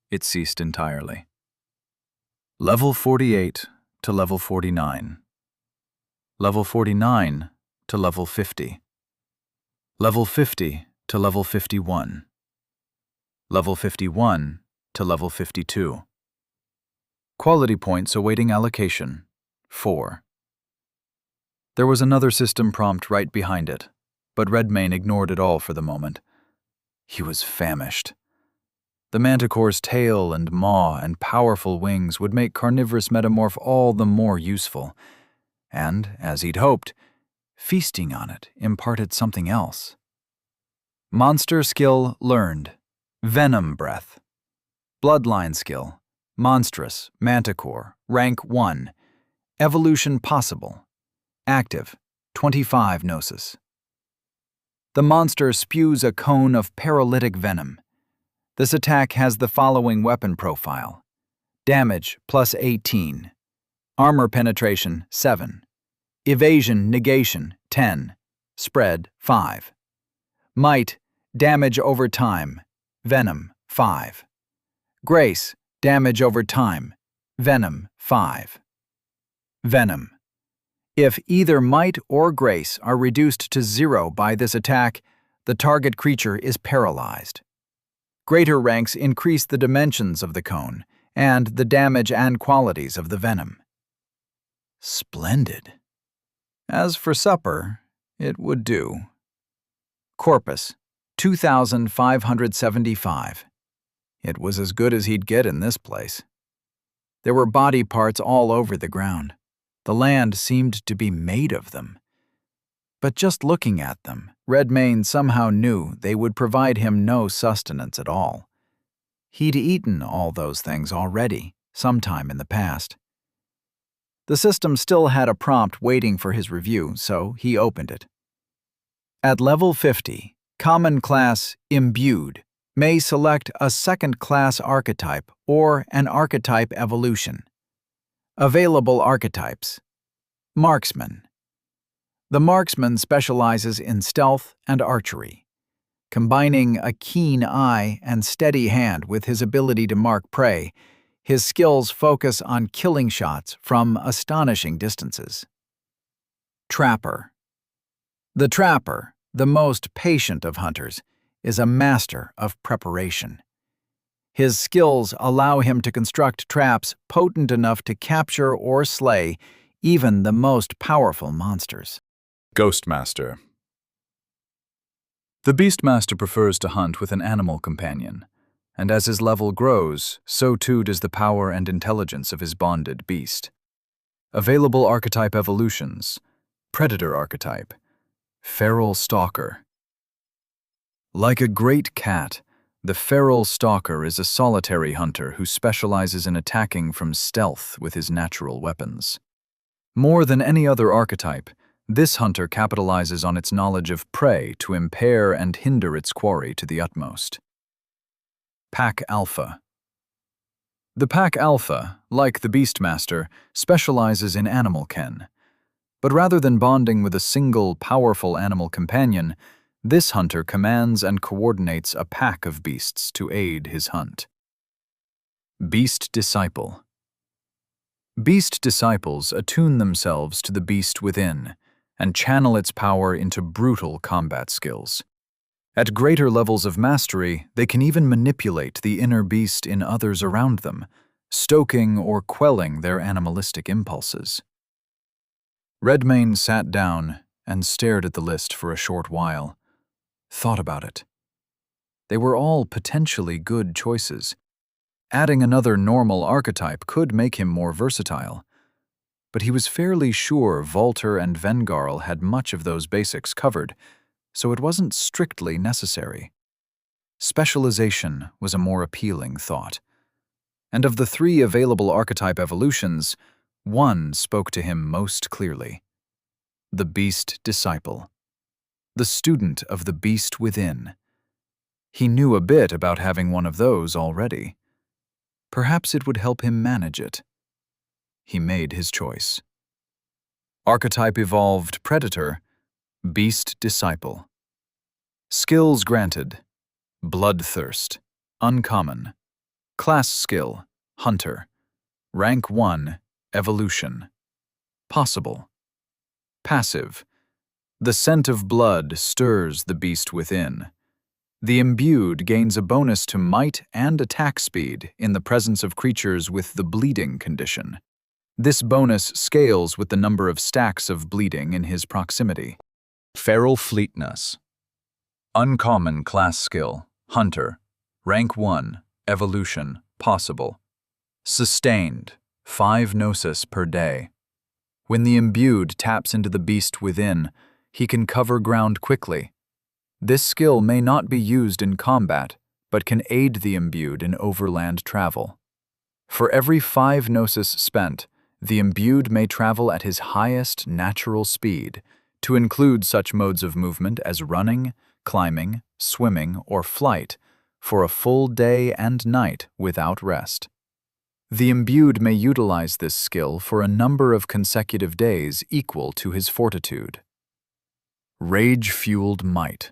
it ceased entirely. Level 48 to level 49. Level 49 to level 50. Level 50 to level 51. Level 51 to level 52. Quality points awaiting allocation, 4. There was another system prompt right behind it, but Redmane ignored it all for the moment. He was famished. The manticore's tail and maw and powerful wings would make carnivorous metamorph all the more useful, and, as he'd hoped, feasting on it imparted something else. Monster skill learned. Venom breath. Bloodline skill. Monstrous, manticore, rank 1. Evolution possible. Active, 25 Gnosis. The monster spews a cone of paralytic venom. This attack has the following weapon profile. Damage plus 18. Armor penetration, 7. Evasion, negation, 10. Spread, 5. Might, damage over time, venom, 5. Grace, damage over time, venom, 5. Venom. If either might or grace are reduced to 0 by this attack, the target creature is paralyzed. Greater ranks increase the dimensions of the cone and the damage and qualities of the venom. Splendid. As for supper, it would do. Corpus, 2,575. It was as good as he'd get in this place. There were body parts all over the ground. The land seemed to be made of them. But just looking at them, Redmayne somehow knew they would provide him no sustenance at all. He'd eaten all those things already, sometime in the past. The system still had a prompt waiting for his review, so he opened it. At level 50, Common Class Imbued may select a second-class archetype or an archetype evolution. Available archetypes. Marksman. The marksman specializes in stealth and archery. Combining a keen eye and steady hand with his ability to mark prey, his skills focus on killing shots from astonishing distances. Trapper. The trapper, the most patient of hunters, is a master of preparation. His skills allow him to construct traps potent enough to capture or slay even the most powerful monsters. Ghostmaster. The Beastmaster prefers to hunt with an animal companion, and as his level grows, so too does the power and intelligence of his bonded beast. Available archetype evolutions: Predator archetype, Feral Stalker. Like a great cat, the Feral Stalker is a solitary hunter who specializes in attacking from stealth with his natural weapons. More than any other archetype, this hunter capitalizes on its knowledge of prey to impair and hinder its quarry to the utmost. Pack Alpha. The Pack Alpha, like the Beastmaster, specializes in animal ken. But rather than bonding with a single, powerful animal companion, this hunter commands and coordinates a pack of beasts to aid his hunt. Beast Disciple. Beast Disciples attune themselves to the beast within and channel its power into brutal combat skills. At greater levels of mastery, they can even manipulate the inner beast in others around them, stoking or quelling their animalistic impulses. Redmayne sat down and stared at the list for a short while. Thought about it. They were all potentially good choices. Adding another normal archetype could make him more versatile. But he was fairly sure Volter and Vengarl had much of those basics covered, so it wasn't strictly necessary. Specialization was a more appealing thought. And of the 3 available archetype evolutions, one spoke to him most clearly. The Beast Disciple. The student of the beast within. He knew a bit about having one of those already. Perhaps it would help him manage it. He made his choice. Archetype evolved Predator, Beast Disciple. Skills granted: Bloodthirst, Uncommon. Class skill: Hunter. Rank 1, Evolution. Possible. Passive: The scent of blood stirs the beast within. The imbued gains a bonus to might and attack speed in the presence of creatures with the bleeding condition. This bonus scales with the number of stacks of bleeding in his proximity. Feral Fleetness. Uncommon class skill: Hunter. Rank 1, Evolution. Possible. Sustained: 5 gnosis per day. When the imbued taps into the beast within, he can cover ground quickly. This skill may not be used in combat, but can aid the imbued in overland travel. For every 5 gnosis spent, the imbued may travel at his highest natural speed, to include such modes of movement as running, climbing, swimming, or flight, for a full day and night without rest. The imbued may utilize this skill for a number of consecutive days equal to his fortitude. Rage-Fueled Might.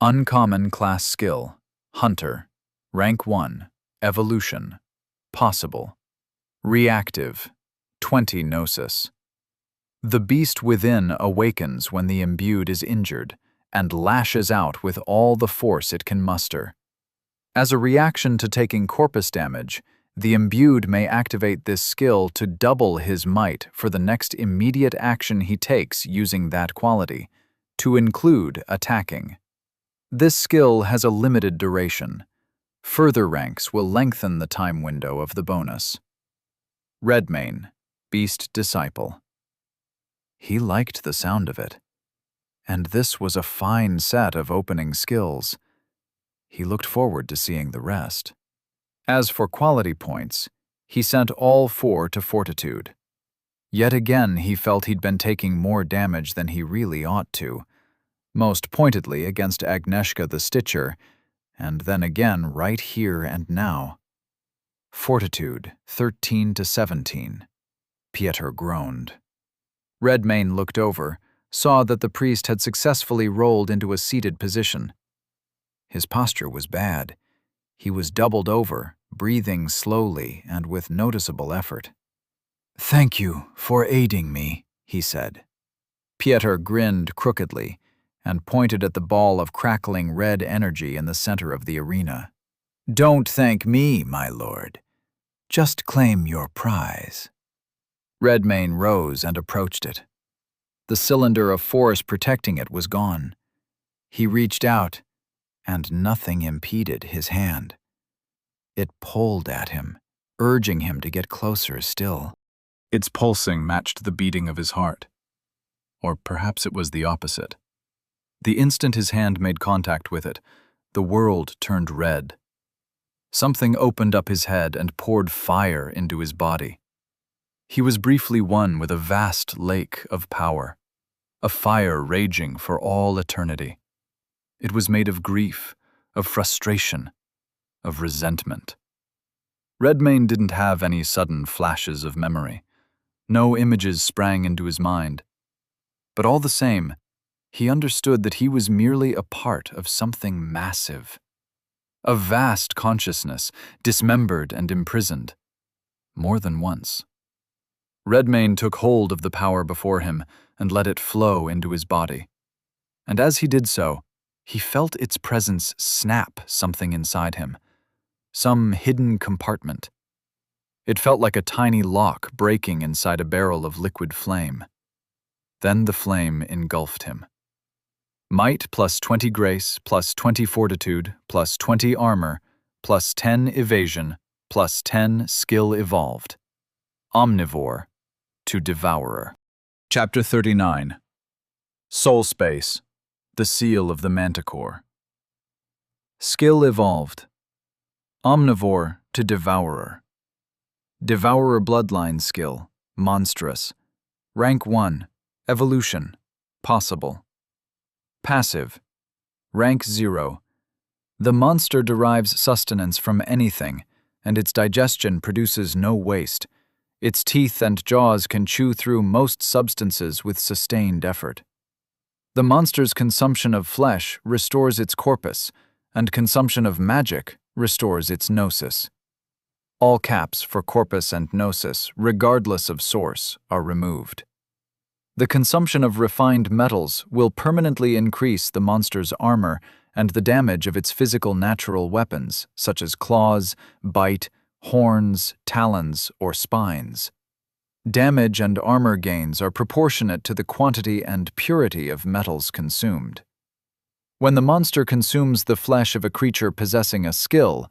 Uncommon class skill. Hunter. Rank 1. Evolution. Possible. Reactive. 20 Gnosis. The beast within awakens when the imbued is injured and lashes out with all the force it can muster. As a reaction to taking corpus damage, the imbued may activate this skill to double his might for the next immediate action he takes using that quality, to include attacking. This skill has a limited duration. Further ranks will lengthen the time window of the bonus. Redmane, Beast Disciple. He liked the sound of it, and this was a fine set of opening skills. He looked forward to seeing the rest. As for quality points, he sent all 4 to Fortitude. Yet again he felt he'd been taking more damage than he really ought to, most pointedly against Agnieszka the Stitcher, and then again right here and now. Fortitude, 13 to 17. Pieter groaned. Redmane looked over, saw that the priest had successfully rolled into a seated position. His posture was bad. He was doubled over, breathing slowly and with noticeable effort. "Thank you for aiding me," he said. Pieter grinned crookedly and pointed at the ball of crackling red energy in the center of the arena. "Don't thank me, my lord. Just claim your prize." Redmane rose and approached it. The cylinder of force protecting it was gone. He reached out, and nothing impeded his hand. It pulled at him, urging him to get closer still. Its pulsing matched the beating of his heart. Or perhaps it was the opposite. The instant his hand made contact with it, the world turned red. Something opened up his head and poured fire into his body. He was briefly one with a vast lake of power, a fire raging for all eternity. It was made of grief, of frustration, of resentment. Redmane didn't have any sudden flashes of memory. No images sprang into his mind. But all the same, he understood that he was merely a part of something massive. A vast consciousness, dismembered and imprisoned. More than once. Redmane took hold of the power before him and let it flow into his body. And as he did so, he felt its presence snap something inside him, some hidden compartment. It felt like a tiny lock breaking inside a barrel of liquid flame. Then the flame engulfed him. Might plus 20 grace, plus 20 fortitude, plus 20 armor, plus 10 evasion, plus 10 skill evolved. Omnivore to Devourer. Chapter 39. Soul Space, the Seal of the Manticore. Skill evolved. Omnivore to Devourer. Devourer Bloodline skill, Monstrous. Rank 1, Evolution, Possible. Passive. Rank 0. The monster derives sustenance from anything, and its digestion produces no waste. Its teeth and jaws can chew through most substances with sustained effort. The monster's consumption of flesh restores its corpus, and consumption of magic restores its gnosis. All caps for corpus and gnosis, regardless of source, are removed. The consumption of refined metals will permanently increase the monster's armor and the damage of its physical natural weapons, such as claws, bite, horns, talons, or spines. Damage and armor gains are proportionate to the quantity and purity of metals consumed. When the monster consumes the flesh of a creature possessing a skill,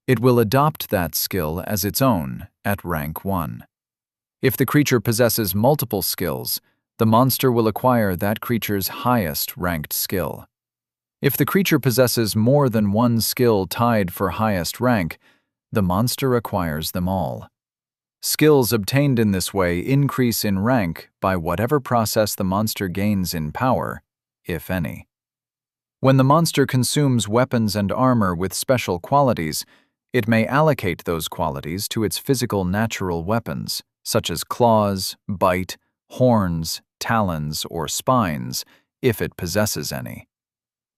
it will adopt that skill as its own at rank 1. If the creature possesses multiple skills, the monster will acquire that creature's highest ranked skill. If the creature possesses more than one skill tied for highest rank, the monster acquires them all. Skills obtained in this way increase in rank by whatever process the monster gains in power, if any. When the monster consumes weapons and armor with special qualities, It may allocate those qualities to its physical natural weapons, such as claws, bite, horns, talons, or spines, if it possesses any.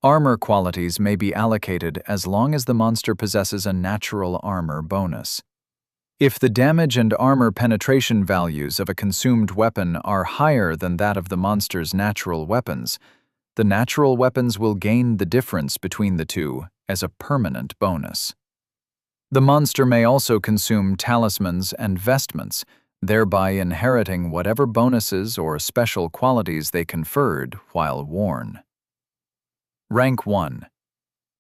Armor qualities may be allocated as long as the monster possesses a natural armor bonus. If the damage and armor penetration values of a consumed weapon are higher than that of the monster's natural weapons, the natural weapons will gain the difference between the two as a permanent bonus. The monster may also consume talismans and vestments, thereby inheriting whatever bonuses or special qualities they conferred while worn. Rank 1.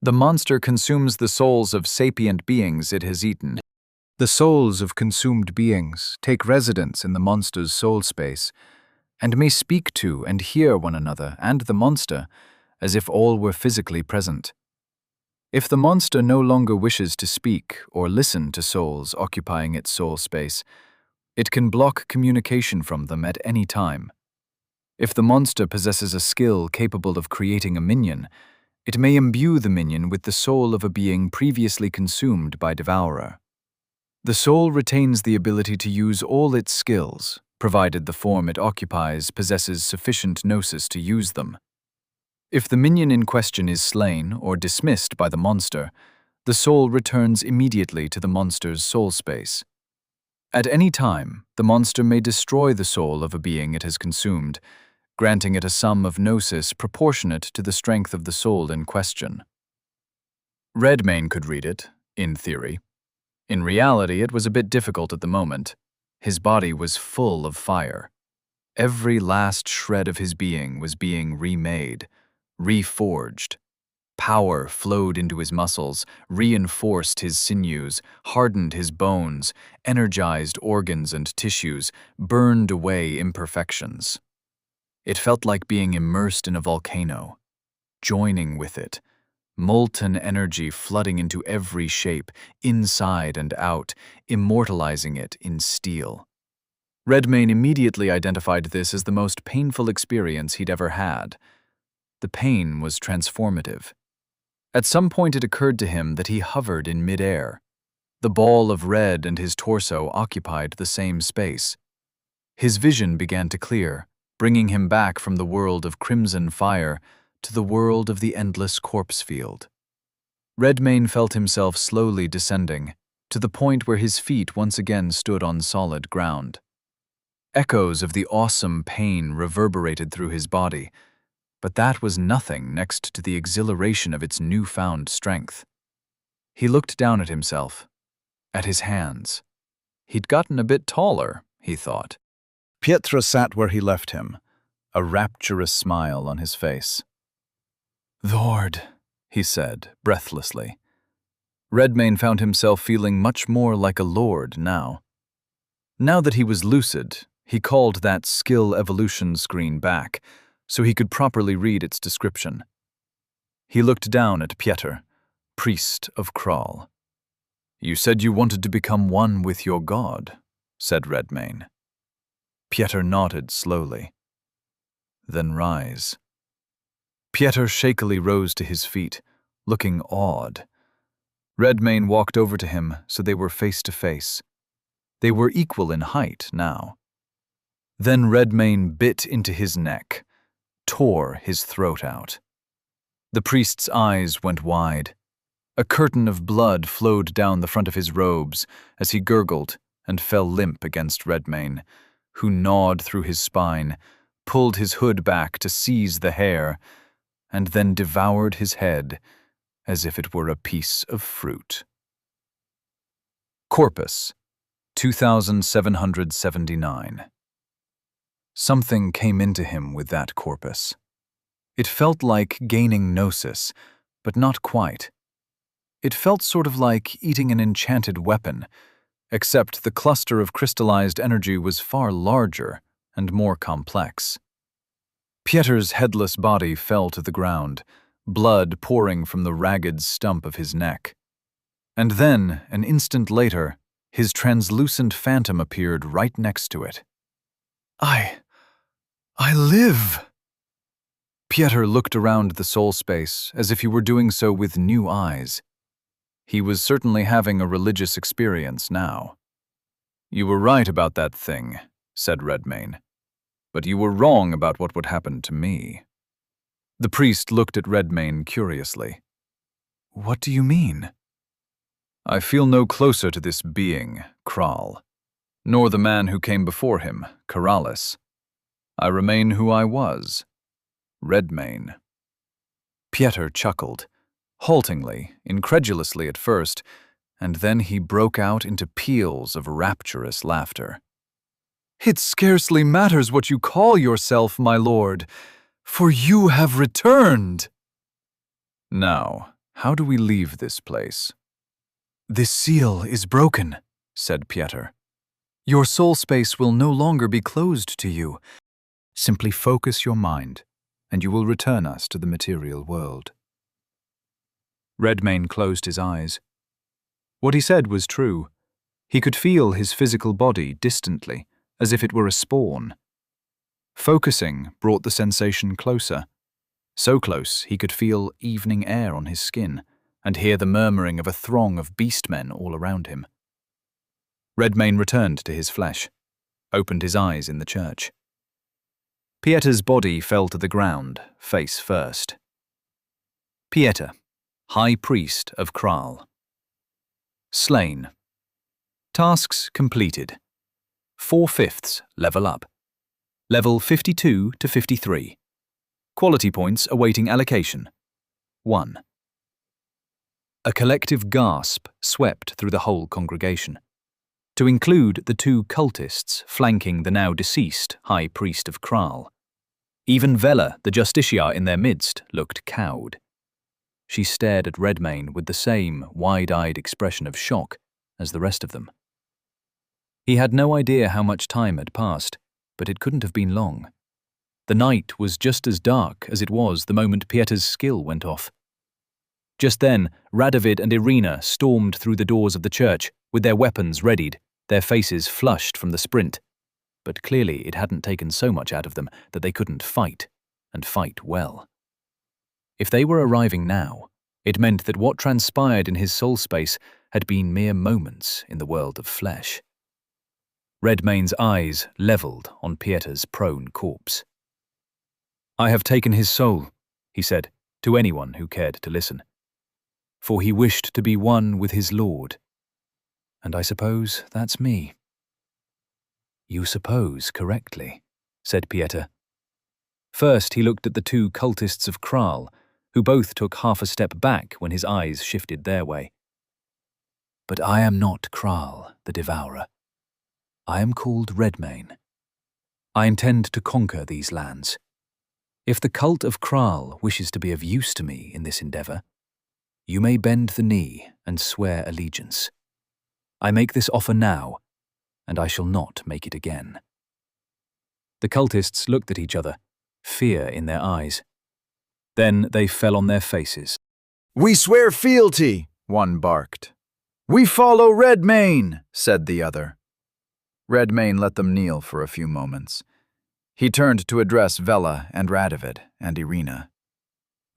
The monster consumes the souls of sapient beings it has eaten. The souls of consumed beings take residence in the monster's soul space, and may speak to and hear one another and the monster as if all were physically present. If the monster no longer wishes to speak or listen to souls occupying its soul space, it can block communication from them at any time. If the monster possesses a skill capable of creating a minion, it may imbue the minion with the soul of a being previously consumed by Devourer. The soul retains the ability to use all its skills, provided the form it occupies possesses sufficient gnosis to use them. If the minion in question is slain or dismissed by the monster, the soul returns immediately to the monster's soul space. At any time, the monster may destroy the soul of a being it has consumed, granting it a sum of gnosis proportionate to the strength of the soul in question. Redmayne could read it, in theory. In reality, it was a bit difficult at the moment. His body was full of fire. Every last shred of his being was being remade, reforged. Power flowed into his muscles, reinforced his sinews, hardened his bones, energized organs and tissues, burned away imperfections. It felt like being immersed in a volcano, joining with it, molten energy flooding into every shape, inside and out, immortalizing it in steel. Redmayne immediately identified this as the most painful experience he'd ever had. The pain was transformative. At some point it occurred to him that he hovered in midair. The ball of red and his torso occupied the same space. His vision began to clear, bringing him back from the world of crimson fire to the world of the endless corpse field. Redmayne felt himself slowly descending, to the point where his feet once again stood on solid ground. Echoes of the awesome pain reverberated through his body, but that was nothing next to the exhilaration of its newfound strength. He looked down at himself, at his hands. He'd gotten a bit taller, he thought. Pietro sat where he left him, a rapturous smile on his face. "Lord," he said, breathlessly. Redmayne found himself feeling much more like a lord now. Now that he was lucid, he called that skill evolution screen back, so he could properly read its description. He looked down at Pieter, priest of Kral. "You said you wanted to become one with your god," said Redmayne. Pieter nodded slowly. "Then rise." Pieter shakily rose to his feet, looking awed. Redmayne walked over to him so they were face to face. They were equal in height now. Then Redmayne bit into his neck, tore his throat out. The priest's eyes went wide. A curtain of blood flowed down the front of his robes as he gurgled and fell limp against Redmayne, who gnawed through his spine, pulled his hood back to seize the hair, and then devoured his head as if it were a piece of fruit. Corpus, 2779. Something came into him with that corpus. It felt like gaining gnosis, but not quite. It felt sort of like eating an enchanted weapon, except the cluster of crystallized energy was far larger and more complex. Pieter's headless body fell to the ground, blood pouring from the ragged stump of his neck. And then, an instant later, his translucent phantom appeared right next to it. I live! Pieter looked around the soul space as if he were doing so with new eyes. He was certainly having a religious experience now. "You were right about that thing," said Redmayne. "But you were wrong about what would happen to me." The priest looked at Redmayne curiously. "What do you mean?" "I feel no closer to this being, Kral, nor the man who came before him, Keralis. I remain who I was, Redmayne." Pieter chuckled, haltingly, incredulously at first, and then he broke out into peals of rapturous laughter. "It scarcely matters what you call yourself, my lord, for you have returned." "Now, how do we leave this place?" "This seal is broken," said Pieter. "Your soul space will no longer be closed to you. Simply focus your mind, and you will return us to the material world." Redmayne closed his eyes. What he said was true. He could feel his physical body distantly, as if it were a spawn. Focusing brought the sensation closer. So close he could feel evening air on his skin, and hear the murmuring of a throng of beastmen all around him. Redmayne returned to his flesh, opened his eyes in the church. Pieter's body fell to the ground, face first. Pieter, High Priest of Kral. Slain. Tasks completed. 4/5 level up. Level 52 to 53. Quality points awaiting allocation. 1. A collective gasp swept through the whole congregation, to include the 2 cultists flanking the now deceased High Priest of Kral. Even Vela, the justiciar in their midst, looked cowed. She stared at Redmayne with the same wide-eyed expression of shock as the rest of them. He had no idea how much time had passed, but it couldn't have been long. The night was just as dark as it was the moment Pieter's skill went off. Just then, Radovid and Irina stormed through the doors of the church, with their weapons readied, their faces flushed from the sprint. But clearly it hadn't taken so much out of them that they couldn't fight, and fight well. If they were arriving now, it meant that what transpired in his soul space had been mere moments in the world of flesh. Redmayne's eyes levelled on Pieter's prone corpse. "I have taken his soul," he said, to anyone who cared to listen. "For he wished to be one with his lord. And I suppose that's me." "You suppose correctly," said Pieter. First he looked at the 2 cultists of Kral, who both took half a step back when his eyes shifted their way. "But I am not Kral, the Devourer. I am called Redmayne. I intend to conquer these lands. If the cult of Kral wishes to be of use to me in this endeavor, you may bend the knee and swear allegiance. I make this offer now, and I shall not make it again." The cultists looked at each other, fear in their eyes. Then they fell on their faces. "We swear fealty," one barked. "We follow Redmayne," said the other. Redmayne let them kneel for a few moments. He turned to address Vela and Radovid and Irina.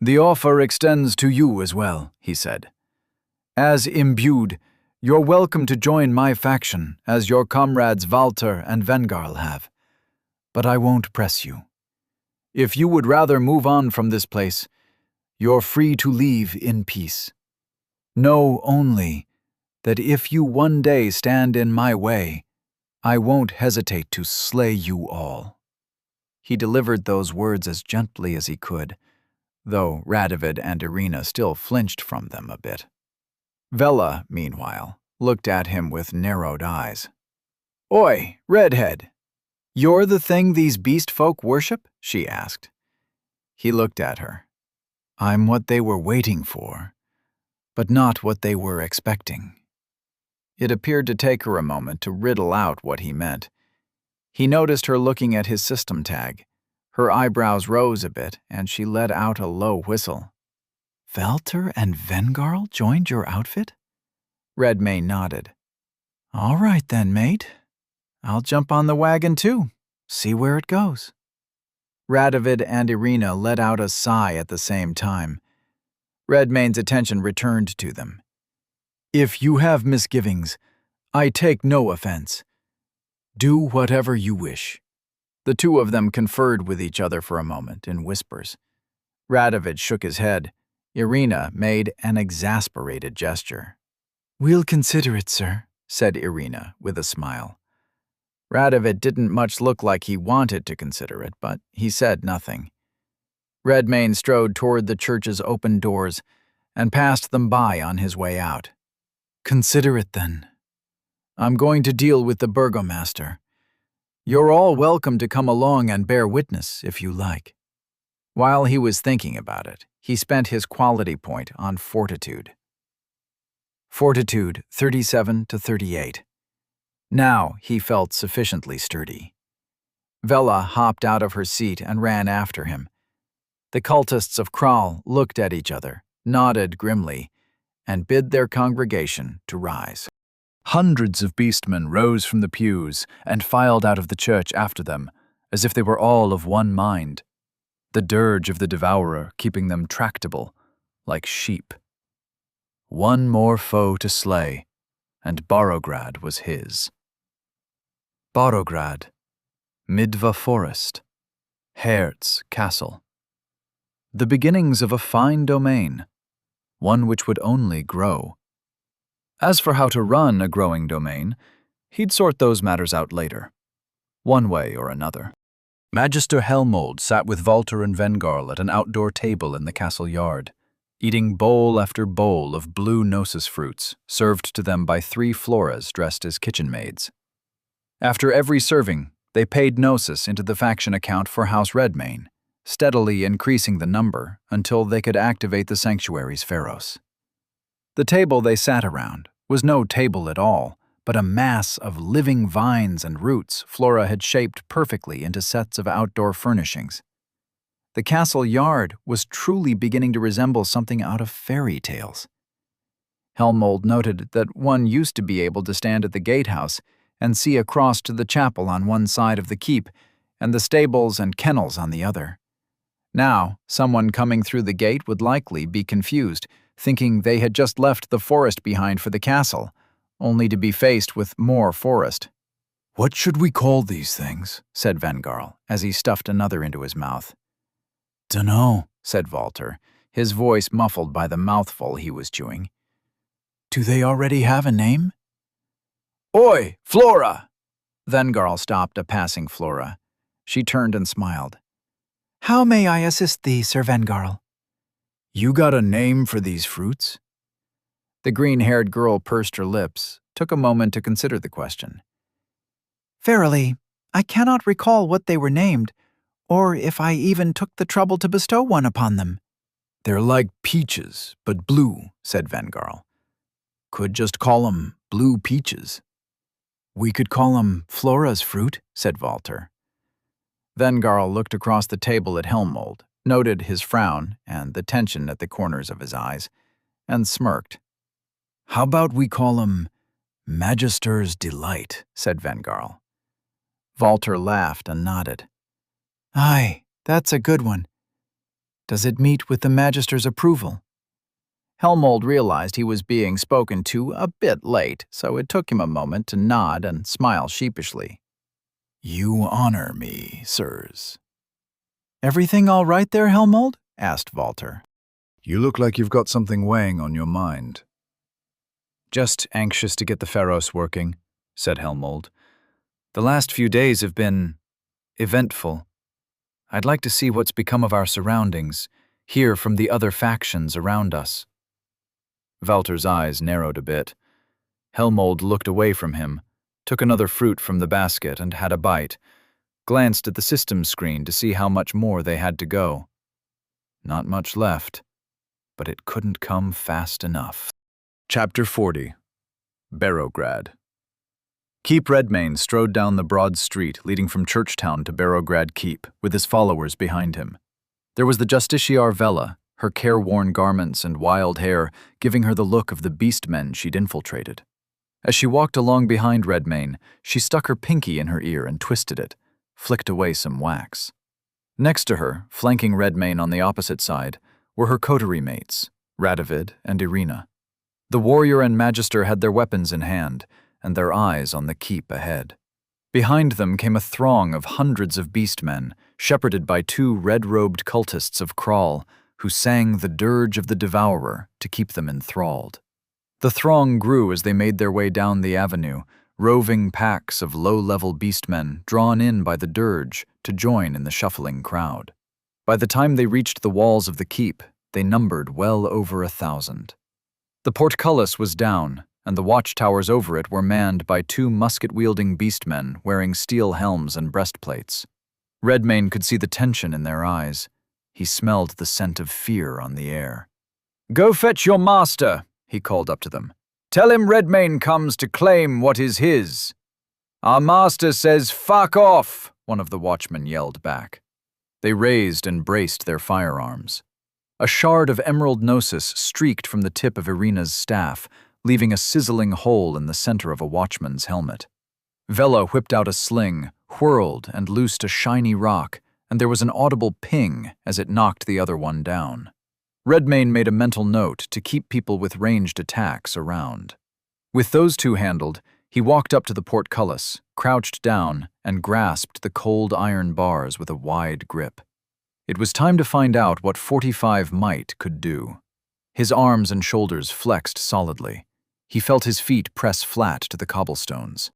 "The offer extends to you as well," he said. "As imbued, you're welcome to join my faction as your comrades Valter and Vengarl have. But I won't press you. If you would rather move on from this place, you're free to leave in peace. Know only that if you one day stand in my way, I won't hesitate to slay you all." He delivered those words as gently as he could, though Radovid and Irina still flinched from them a bit. Vela, meanwhile, looked at him with narrowed eyes. "Oi, redhead! You're the thing these beast folk worship?" she asked. He looked at her. "I'm what they were waiting for, but not what they were expecting." It appeared to take her a moment to riddle out what he meant. He noticed her looking at his system tag. Her eyebrows rose a bit, and she let out a low whistle. "Valter and Vengarl joined your outfit?" Redmayne nodded. "All right then, mate. I'll jump on the wagon too. See where it goes." Radovid and Irina let out a sigh at the same time. Redmayne's attention returned to them. If you have misgivings, I take no offense. Do whatever you wish." The two of them conferred with each other for a moment in whispers. Radovid shook his head. Irina made an exasperated gesture. "We'll consider it, sir," said Irina with a smile. Radovid didn't much look like he wanted to consider it, but he said nothing. Redmayne strode toward the church's open doors and passed them by on his way out. "Consider it, then. I'm going to deal with the burgomaster. You're all welcome to come along and bear witness, if you like." While he was thinking about it, he spent his quality point on fortitude. Fortitude 37 to 38. Now he felt sufficiently sturdy. Vela hopped out of her seat and ran after him. The cultists of Kral looked at each other, nodded grimly, and bid their congregation to rise. Hundreds of beastmen rose from the pews and filed out of the church after them, as if they were all of one mind, the dirge of the Devourer keeping them tractable, like sheep. One more foe to slay, and Barograd was his. Barograd, Midva Forest, Hertz Castle. The beginnings of a fine domain, one which would only grow. As for how to run a growing domain, he'd sort those matters out later, one way or another. Magister Helmold sat with Walter and Vengarl at an outdoor table in the castle yard, eating bowl after bowl of blue gnosis fruits served to them by 3 floras dressed as kitchen maids. After every serving, they paid gnosis into the faction account for House Redmayne, steadily increasing the number until they could activate the sanctuary's pharos. The table they sat around was no table at all, but a mass of living vines and roots Flora had shaped perfectly into sets of outdoor furnishings. The castle yard was truly beginning to resemble something out of fairy tales. Helmold noted that one used to be able to stand at the gatehouse and see across to the chapel on one side of the keep and the stables and kennels on the other. Now, someone coming through the gate would likely be confused, thinking they had just left the forest behind for the castle, only to be faced with more forest. "What should we call these things?" said Vengarl, as he stuffed another into his mouth. "Dunno," said Walter, his voice muffled by the mouthful he was chewing. "Do they already have a name?" "Oi, Flora!" Vengarl stopped a passing Flora. She turned and smiled. "How may I assist thee, Sir Vengarl?" "You got a name for these fruits?" The green-haired girl pursed her lips, took a moment to consider the question. "Verily, I cannot recall what they were named, or if I even took the trouble to bestow one upon them." "They're like peaches, but blue," said Vengarl. "Could just call 'em blue peaches." "We could call 'em Flora's fruit," said Walter. Vengarl looked across the table at Helmold, noted his frown and the tension at the corners of his eyes, and smirked. "How about we call 'em Magister's Delight," said Vengarl. Walter laughed and nodded. "Aye, that's a good one. Does it meet with the Magister's approval?" Helmold realized he was being spoken to a bit late, so it took him a moment to nod and smile sheepishly. "You honor me, sirs." "Everything all right there, Helmold?" asked Walter. "You look like you've got something weighing on your mind." "Just anxious to get the pharos working," said Helmold. "The last few days have been eventful. I'd like to see what's become of our surroundings, hear from the other factions around us." Walter's eyes narrowed a bit. Helmold looked away from him, took another fruit from the basket and had a bite, glanced at the system screen to see how much more they had to go. Not much left, but it couldn't come fast enough. Chapter 40. Barograd. Keep Redmayne strode down the broad street leading from Churchtown to Barograd Keep, with his followers behind him. There was the Justiciar Vela, her careworn garments and wild hair giving her the look of the beastmen she'd infiltrated. As she walked along behind Redmayne, she stuck her pinky in her ear and twisted it, flicked away some wax. Next to her, flanking Redmayne on the opposite side, were her coterie mates, Radovid and Irina. The warrior and magister had their weapons in hand, and their eyes on the keep ahead. Behind them came a throng of hundreds of beastmen, shepherded by 2 red-robed cultists of Krawl, who sang the dirge of the Devourer to keep them enthralled. The throng grew as they made their way down the avenue, roving packs of low-level beastmen drawn in by the dirge to join in the shuffling crowd. By the time they reached the walls of the keep, they numbered well over 1,000. The portcullis was down, and the watchtowers over it were manned by 2 musket-wielding beastmen wearing steel helms and breastplates. Redmayne could see the tension in their eyes. He smelled the scent of fear on the air. "Go fetch your master," he called up to them. "Tell him Redmayne comes to claim what is his." "Our master says fuck off," one of the watchmen yelled back. They raised and braced their firearms. A shard of emerald gnosis streaked from the tip of Irina's staff, leaving a sizzling hole in the center of a watchman's helmet. Vela whipped out a sling, whirled, and loosed a shiny rock, and there was an audible ping as it knocked the other one down. Redmayne made a mental note to keep people with ranged attacks around. With those 2 handled, he walked up to the portcullis, crouched down, and grasped the cold iron bars with a wide grip. It was time to find out what 45 might could do. His arms and shoulders flexed solidly. He felt his feet press flat to the cobblestones.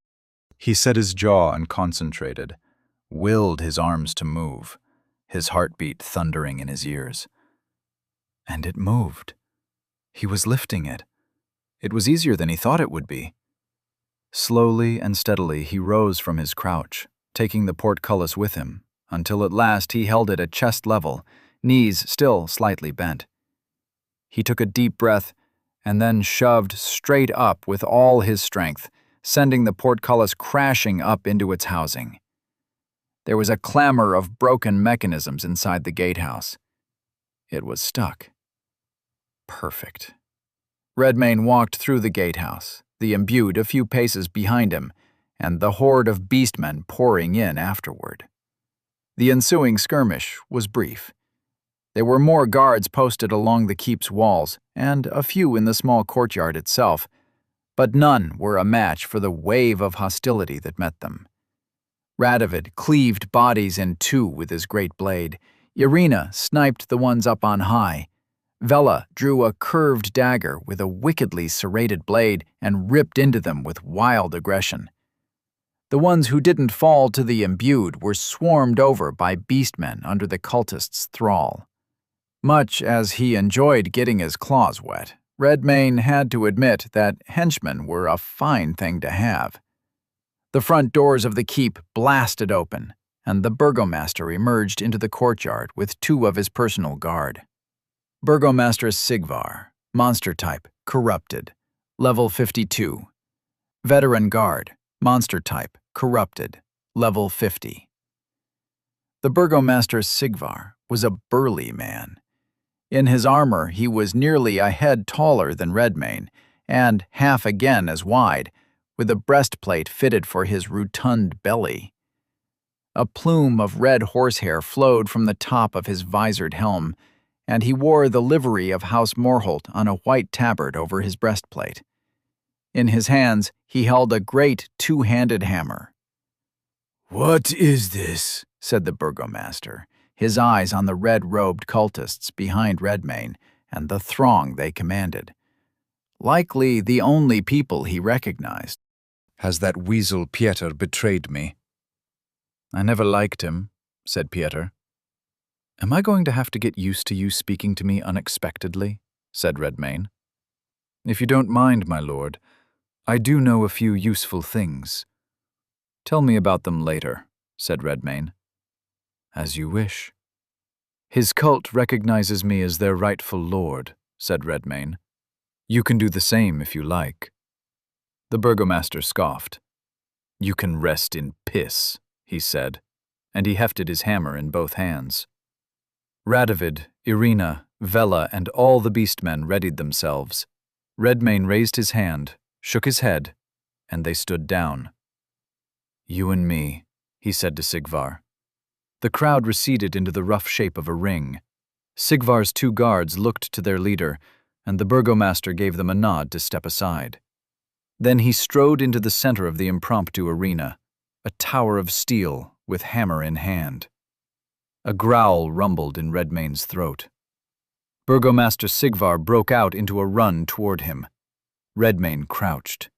He set his jaw and concentrated, willed his arms to move, his heartbeat thundering in his ears. And it moved. He was lifting it. It was easier than he thought it would be. Slowly and steadily he rose from his crouch, taking the portcullis with him, until at last he held it at chest level, knees still slightly bent. He took a deep breath and then shoved straight up with all his strength, sending the portcullis crashing up into its housing. There was a clamor of broken mechanisms inside the gatehouse. It was stuck. Perfect. Redmayne walked through the gatehouse, the imbued a few paces behind him, and the horde of beastmen pouring in afterward. The ensuing skirmish was brief. There were more guards posted along the keep's walls, and a few in the small courtyard itself, but none were a match for the wave of hostility that met them. Radovid cleaved bodies in 2 with his great blade. Irina sniped the ones up on high. Vela drew a curved dagger with a wickedly serrated blade and ripped into them with wild aggression. The ones who didn't fall to the imbued were swarmed over by beastmen under the cultist's thrall. Much as he enjoyed getting his claws wet, Redmayne had to admit that henchmen were a fine thing to have. The front doors of the keep blasted open, and the burgomaster emerged into the courtyard with 2 of his personal guard. Burgomaster Sigvar, monster type, corrupted, level 52. Veteran guard, monster type, corrupted, level 50. The burgomaster Sigvar was a burly man. In his armor, he was nearly a head taller than Redmayne, and half again as wide, with a breastplate fitted for his rotund belly. A plume of red horsehair flowed from the top of his visored helm, and he wore the livery of House Morholt on a white tabard over his breastplate. In his hands, he held a great 2-handed hammer. "What is this?" said the burgomaster, his eyes on the red-robed cultists behind Redmayne and the throng they commanded. Likely the only people he recognized. "Has that weasel Pieter betrayed me?" "I never liked him," said Pieter. "Am I going to have to get used to you speaking to me unexpectedly?" said Redmayne. "If you don't mind, my lord, I do know a few useful things." "Tell me about them later," said Redmayne. "As you wish." "His cult recognizes me as their rightful lord," said Redmayne. "You can do the same if you like." The burgomaster scoffed. "You can rest in piss," he said, and he hefted his hammer in both hands. Radovid, Irina, Vela, and all the beastmen readied themselves. Redmayne raised his hand, shook his head, and they stood down. "You and me," he said to Sigvar. The crowd receded into the rough shape of a ring. Sigvar's 2 guards looked to their leader, and the burgomaster gave them a nod to step aside. Then he strode into the center of the impromptu arena, a tower of steel with hammer in hand. A growl rumbled in Redmane's throat. Burgomaster Sigvar broke out into a run toward him. Redmane crouched.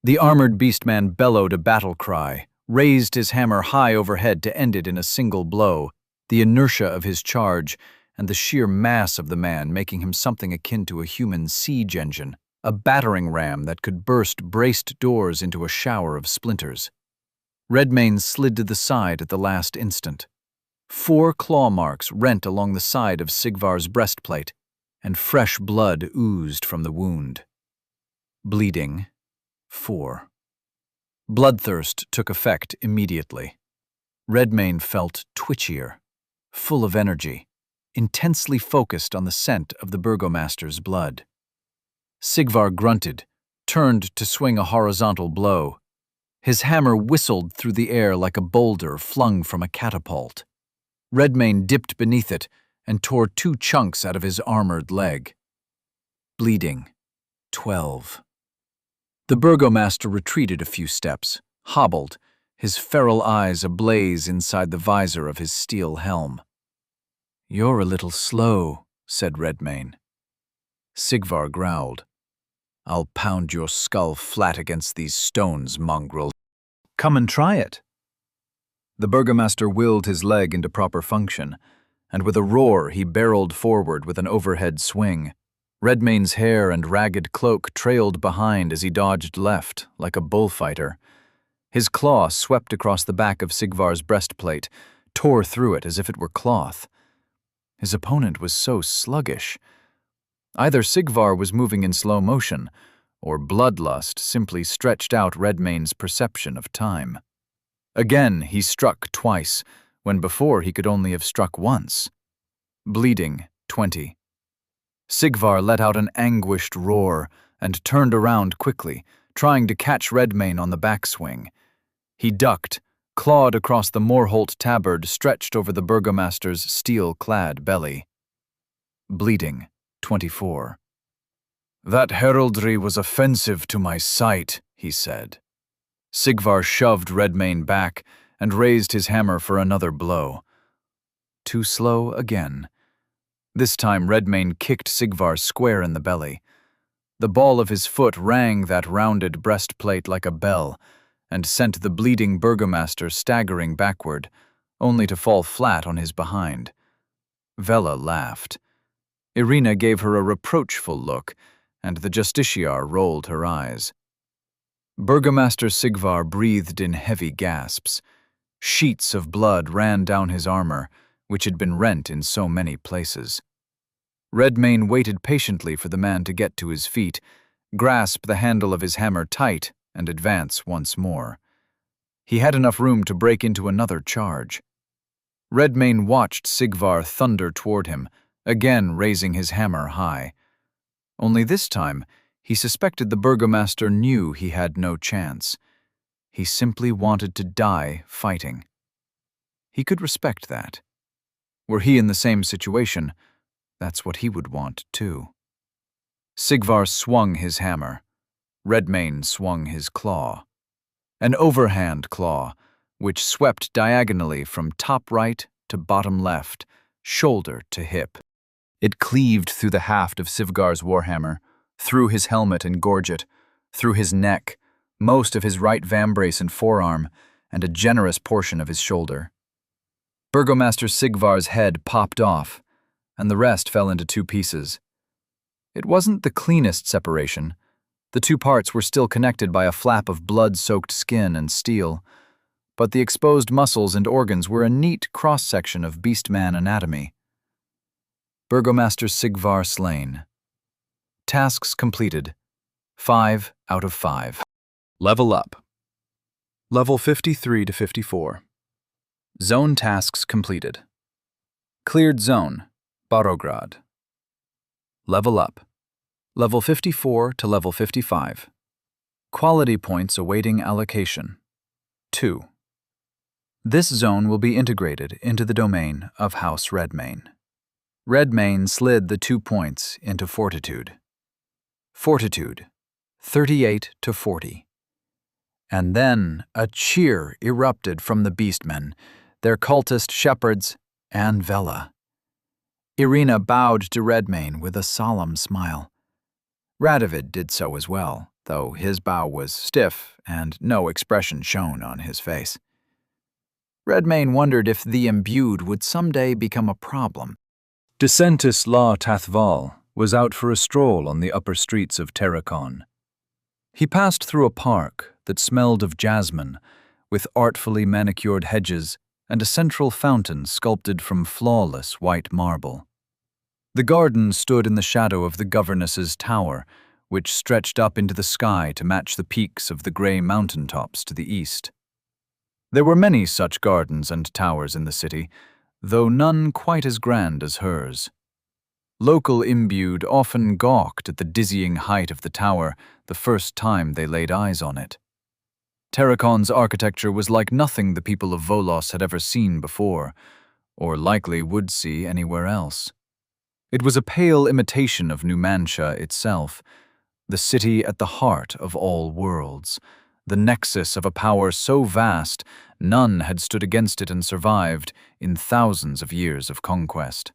The armored beastman bellowed a battle cry, raised his hammer high overhead to end it in a single blow, the inertia of his charge and the sheer mass of the man making him something akin to a human siege engine, a battering ram that could burst braced doors into a shower of splinters. Redmane slid to the side at the last instant. 4 claw marks rent along the side of Sigvar's breastplate, and fresh blood oozed from the wound. Bleeding, 4. Bloodthirst took effect immediately. Redmane felt twitchier, full of energy, intensely focused on the scent of the burgomaster's blood. Sigvar grunted, turned to swing a horizontal blow. His hammer whistled through the air like a boulder flung from a catapult. Redmane dipped beneath it and tore 2 chunks out of his armored leg. Bleeding, 12. The burgomaster retreated a few steps, hobbled, his feral eyes ablaze inside the visor of his steel helm. "You're a little slow," said Redmane. Sigvar growled. "I'll pound your skull flat against these stones, mongrel. Come and try it." The burgomaster willed his leg into proper function, and with a roar he barreled forward with an overhead swing. Redmane's hair and ragged cloak trailed behind as he dodged left, like a bullfighter. His claw swept across the back of Sigvar's breastplate, tore through it as if it were cloth. His opponent was so sluggish. Either Sigvar was moving in slow motion, or bloodlust simply stretched out Redmane's perception of time. Again he struck twice, when before he could only have struck once. Bleeding, 20. Sigvar let out an anguished roar and turned around quickly, trying to catch Redmane on the backswing. He ducked, clawed across the Moorholt tabard stretched over the burgomaster's steel-clad belly. Bleeding, 24. "That heraldry was offensive to my sight," he said. Sigvar shoved Redmane back and raised his hammer for another blow. Too slow again. This time Redmane kicked Sigvar square in the belly. The ball of his foot rang that rounded breastplate like a bell, and sent the bleeding burgomaster staggering backward, only to fall flat on his behind. Vela laughed. Irina gave her a reproachful look, and the justiciar rolled her eyes. Burgomaster Sigvar breathed in heavy gasps. Sheets of blood ran down his armor, which had been rent in so many places. Redmane waited patiently for the man to get to his feet, grasp the handle of his hammer tight, and advance once more. He had enough room to break into another charge. Redmane watched Sigvar thunder toward him, again raising his hammer high. Only this time, he suspected the burgomaster knew he had no chance. He simply wanted to die fighting. He could respect that. Were he in the same situation, that's what he would want too. Sigvar swung his hammer. Redmane swung his claw. An overhand claw, which swept diagonally from top right to bottom left, shoulder to hip. It cleaved through the haft of Sigvar's warhammer, through his helmet and gorget, through his neck, most of his right vambrace and forearm, and a generous portion of his shoulder. Burgomaster Sigvar's head popped off, and the rest fell into 2 pieces. It wasn't the cleanest separation. The 2 parts were still connected by a flap of blood-soaked skin and steel, but the exposed muscles and organs were a neat cross-section of beastman anatomy. Burgomaster Sigvar slain. Tasks completed. 5 out of 5. Level up. Level 53 to 54. Zone tasks completed. Cleared zone, Barograd. Level up. Level 54 to level 55. Quality points awaiting allocation. 2. This zone will be integrated into the domain of House Redmane. Redmayne slid the 2 points into fortitude. Fortitude, 38 to 40. And then a cheer erupted from the beastmen, their cultist shepherds, and Vela. Irina bowed to Redmayne with a solemn smile. Radovid did so as well, though his bow was stiff and no expression shone on his face. Redmayne wondered if the imbued would someday become a problem. Descentus La Tathval was out for a stroll on the upper streets of Terracon. He passed through a park that smelled of jasmine, with artfully manicured hedges and a central fountain sculpted from flawless white marble. The garden stood in the shadow of the governess's tower, which stretched up into the sky to match the peaks of the grey mountaintops to the east. There were many such gardens and towers in the city, though none quite as grand as hers. Local imbued often gawked at the dizzying height of the tower the first time they laid eyes on it. Terracon's architecture was like nothing the people of Volos had ever seen before, or likely would see anywhere else. It was a pale imitation of Numantia itself, the city at the heart of all worlds, the nexus of a power so vast none had stood against it and survived in thousands of years of conquest.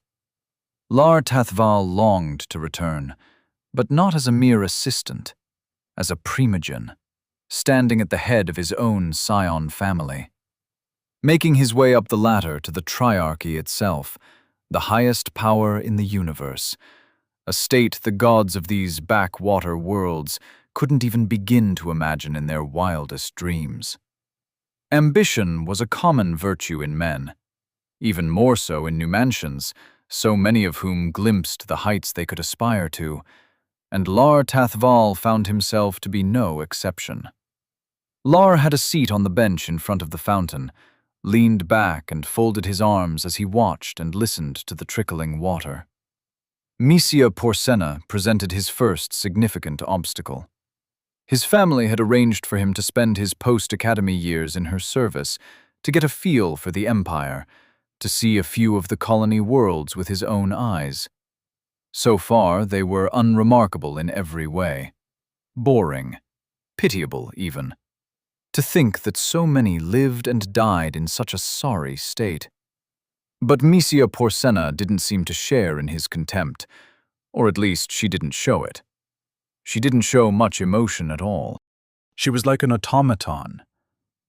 Lar Tathval longed to return, but not as a mere assistant, as a primogen, standing at the head of his own scion family. Making his way up the ladder to the Triarchy itself, the highest power in the universe, a state the gods of these backwater worlds couldn't even begin to imagine in their wildest dreams. Ambition was a common virtue in men, even more so in Numantians, so many of whom glimpsed the heights they could aspire to, and Lar Tathval found himself to be no exception. Lar had a seat on the bench in front of the fountain, leaned back and folded his arms as he watched and listened to the trickling water. Misia Porcena presented his first significant obstacle. His family had arranged for him to spend his post-academy years in her service to get a feel for the Empire, to see a few of the colony worlds with his own eyes. So far, they were unremarkable in every way. Boring. Pitiable, even. To think that so many lived and died in such a sorry state. But Misia Porcena didn't seem to share in his contempt, or at least she didn't show it. She didn't show much emotion at all. She was like an automaton,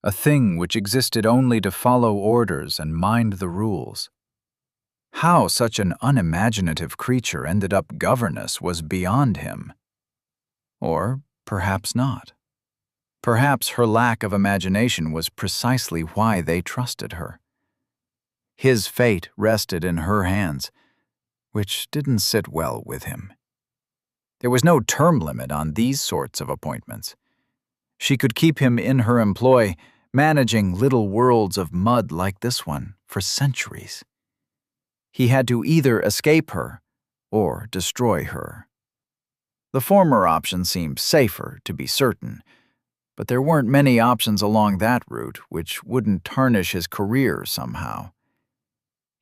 a thing which existed only to follow orders and mind the rules. How such an unimaginative creature ended up governess was beyond him. Or perhaps not. Perhaps her lack of imagination was precisely why they trusted her. His fate rested in her hands, which didn't sit well with him. There was no term limit on these sorts of appointments. She could keep him in her employ, managing little worlds of mud like this one for centuries. He had to either escape her or destroy her. The former option seemed safer, to be certain, but there weren't many options along that route which wouldn't tarnish his career somehow.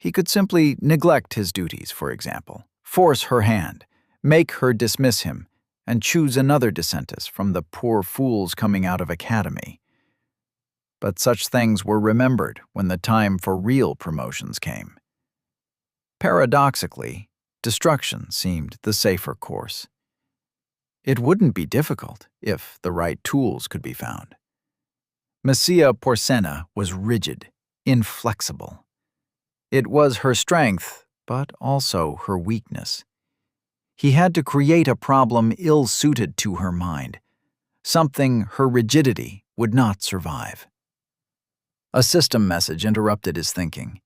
He could simply neglect his duties, for example, force her hand, make her dismiss him, and choose another Descentus from the poor fools coming out of academy. But such things were remembered when the time for real promotions came. Paradoxically, destruction seemed the safer course. It wouldn't be difficult if the right tools could be found. Misia Porcena was rigid, inflexible. It was her strength, but also her weakness. He had to create a problem ill-suited to her mind, something her rigidity would not survive. A system message interrupted his thinking.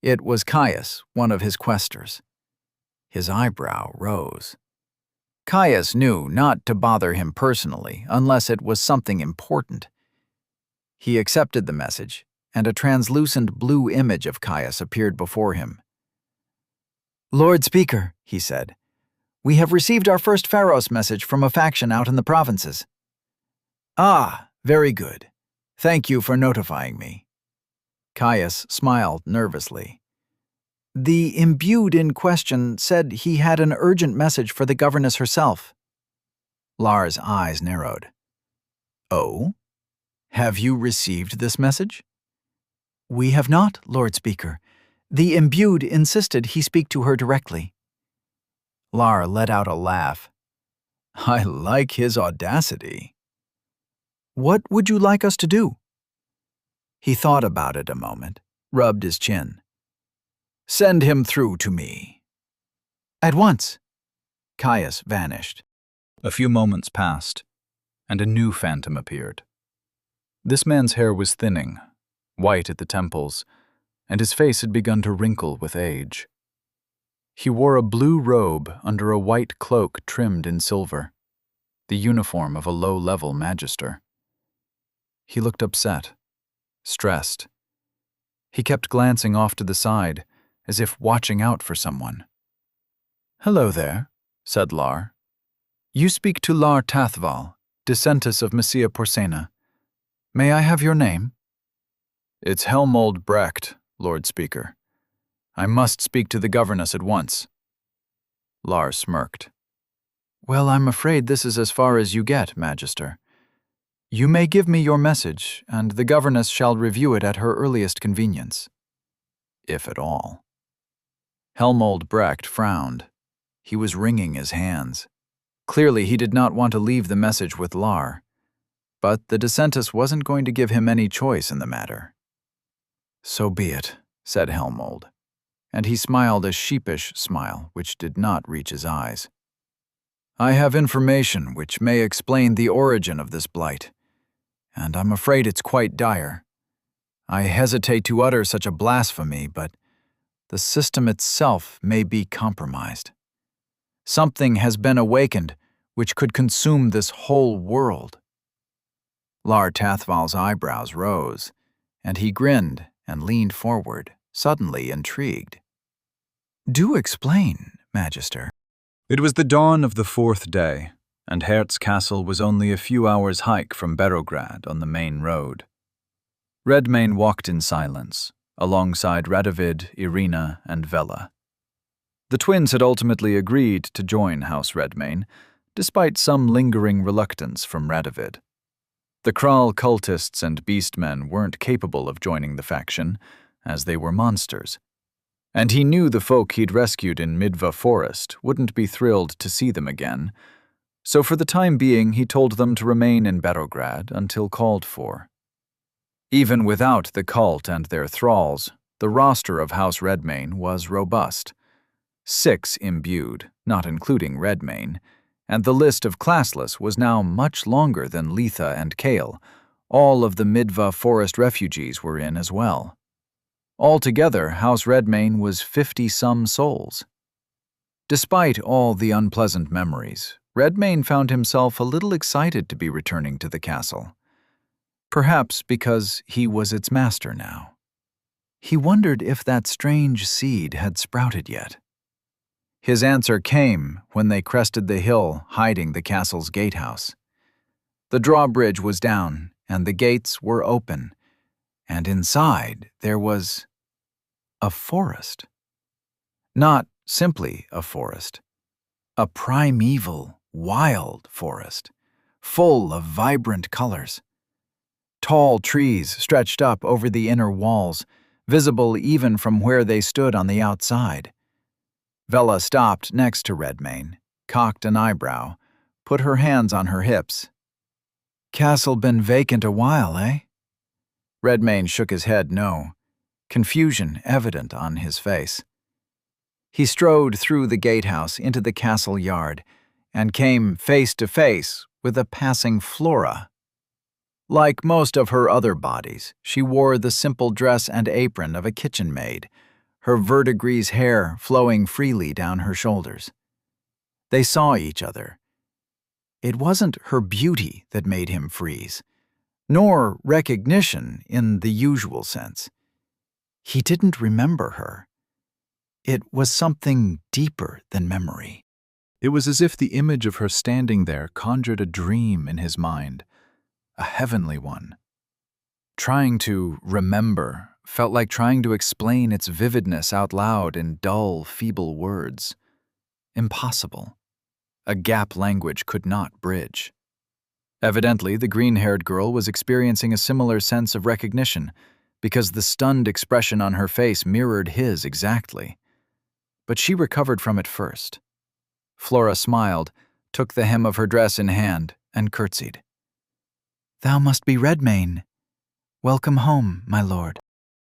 It was Caius, one of his questors. His eyebrow rose. Caius knew not to bother him personally unless it was something important. He accepted the message, and a translucent blue image of Caius appeared before him. "Lord Speaker," he said, "we have received our first Pharos message from a faction out in the provinces." "Ah, very good. Thank you for notifying me." Caius smiled nervously. The imbued in question said he had an urgent message for the governess herself. Lar's eyes narrowed. Oh? Have you received this message? We have not, Lord Speaker. The imbued insisted he speak to her directly. Lar let out a laugh. I like his audacity. What would you like us to do? He thought about it a moment, rubbed his chin. Send him through to me. At once. Caius vanished. A few moments passed, and a new phantom appeared. This man's hair was thinning, white at the temples, and his face had begun to wrinkle with age. He wore a blue robe under a white cloak trimmed in silver, the uniform of a low-level magister. He looked upset, stressed. He kept glancing off to the side, as if watching out for someone. Hello there, said Lar. You speak to Lar Tathval, Descentus of Messia Porsena. May I have your name? It's Helmold Brecht, Lord Speaker. I must speak to the governess at once. Lar smirked. Well, I'm afraid this is as far as you get, Magister. You may give me your message, and the governess shall review it at her earliest convenience. If at all. Helmold Brecht frowned. He was wringing his hands. Clearly he did not want to leave the message with Lar, but the Descentus wasn't going to give him any choice in the matter. So be it, said Helmold, and he smiled a sheepish smile which did not reach his eyes. I have information which may explain the origin of this blight, and I'm afraid it's quite dire. I hesitate to utter such a blasphemy, but the system itself may be compromised. Something has been awakened which could consume this whole world. Lar Tathval's eyebrows rose, and he grinned and leaned forward, suddenly intrigued. Do explain, Magister. It was the dawn of the fourth day, and Hertz Castle was only a few hours' hike from Berograd on the main road. Redmayne walked in silence, alongside Radovid, Irina, and Vela. The twins had ultimately agreed to join House Redmayne, despite some lingering reluctance from Radovid. The Kral cultists and beastmen weren't capable of joining the faction, as they were monsters. And he knew the folk he'd rescued in Midva Forest wouldn't be thrilled to see them again, so for the time being he told them to remain in Berograd until called for. Even without the cult and their thralls, the roster of House Redmayne was robust. 6 imbued, not including Redmayne, and the list of classless was now much longer than Letha and Kale. All of the Midva Forest refugees were in as well. Altogether, House Redmayne was 50-some souls. Despite all the unpleasant memories, Redmayne found himself a little excited to be returning to the castle. Perhaps because he was its master now. He wondered if that strange seed had sprouted yet. His answer came when they crested the hill hiding the castle's gatehouse. The drawbridge was down, and the gates were open, and inside there was a forest. Not simply a forest, a primeval, wild forest, full of vibrant colors. Tall trees stretched up over the inner walls, visible even from where they stood on the outside. Vela stopped next to Redmayne, cocked an eyebrow, put her hands on her hips. Castle been vacant a while, eh? Redmayne shook his head no, confusion evident on his face. He strode through the gatehouse into the castle yard and came face to face with a passing Flora. Like most of her other bodies, she wore the simple dress and apron of a kitchen maid, her verdigris hair flowing freely down her shoulders. They saw each other. It wasn't her beauty that made him freeze, nor recognition in the usual sense. He didn't remember her. It was something deeper than memory. It was as if the image of her standing there conjured a dream in his mind, a heavenly one. Trying to remember felt like trying to explain its vividness out loud in dull, feeble words. Impossible. A gap language could not bridge. Evidently, the green-haired girl was experiencing a similar sense of recognition, because the stunned expression on her face mirrored his exactly. But she recovered from it first. Flora smiled, took the hem of her dress in hand, and curtsied. "Thou must be Redmayne. Welcome home, my lord."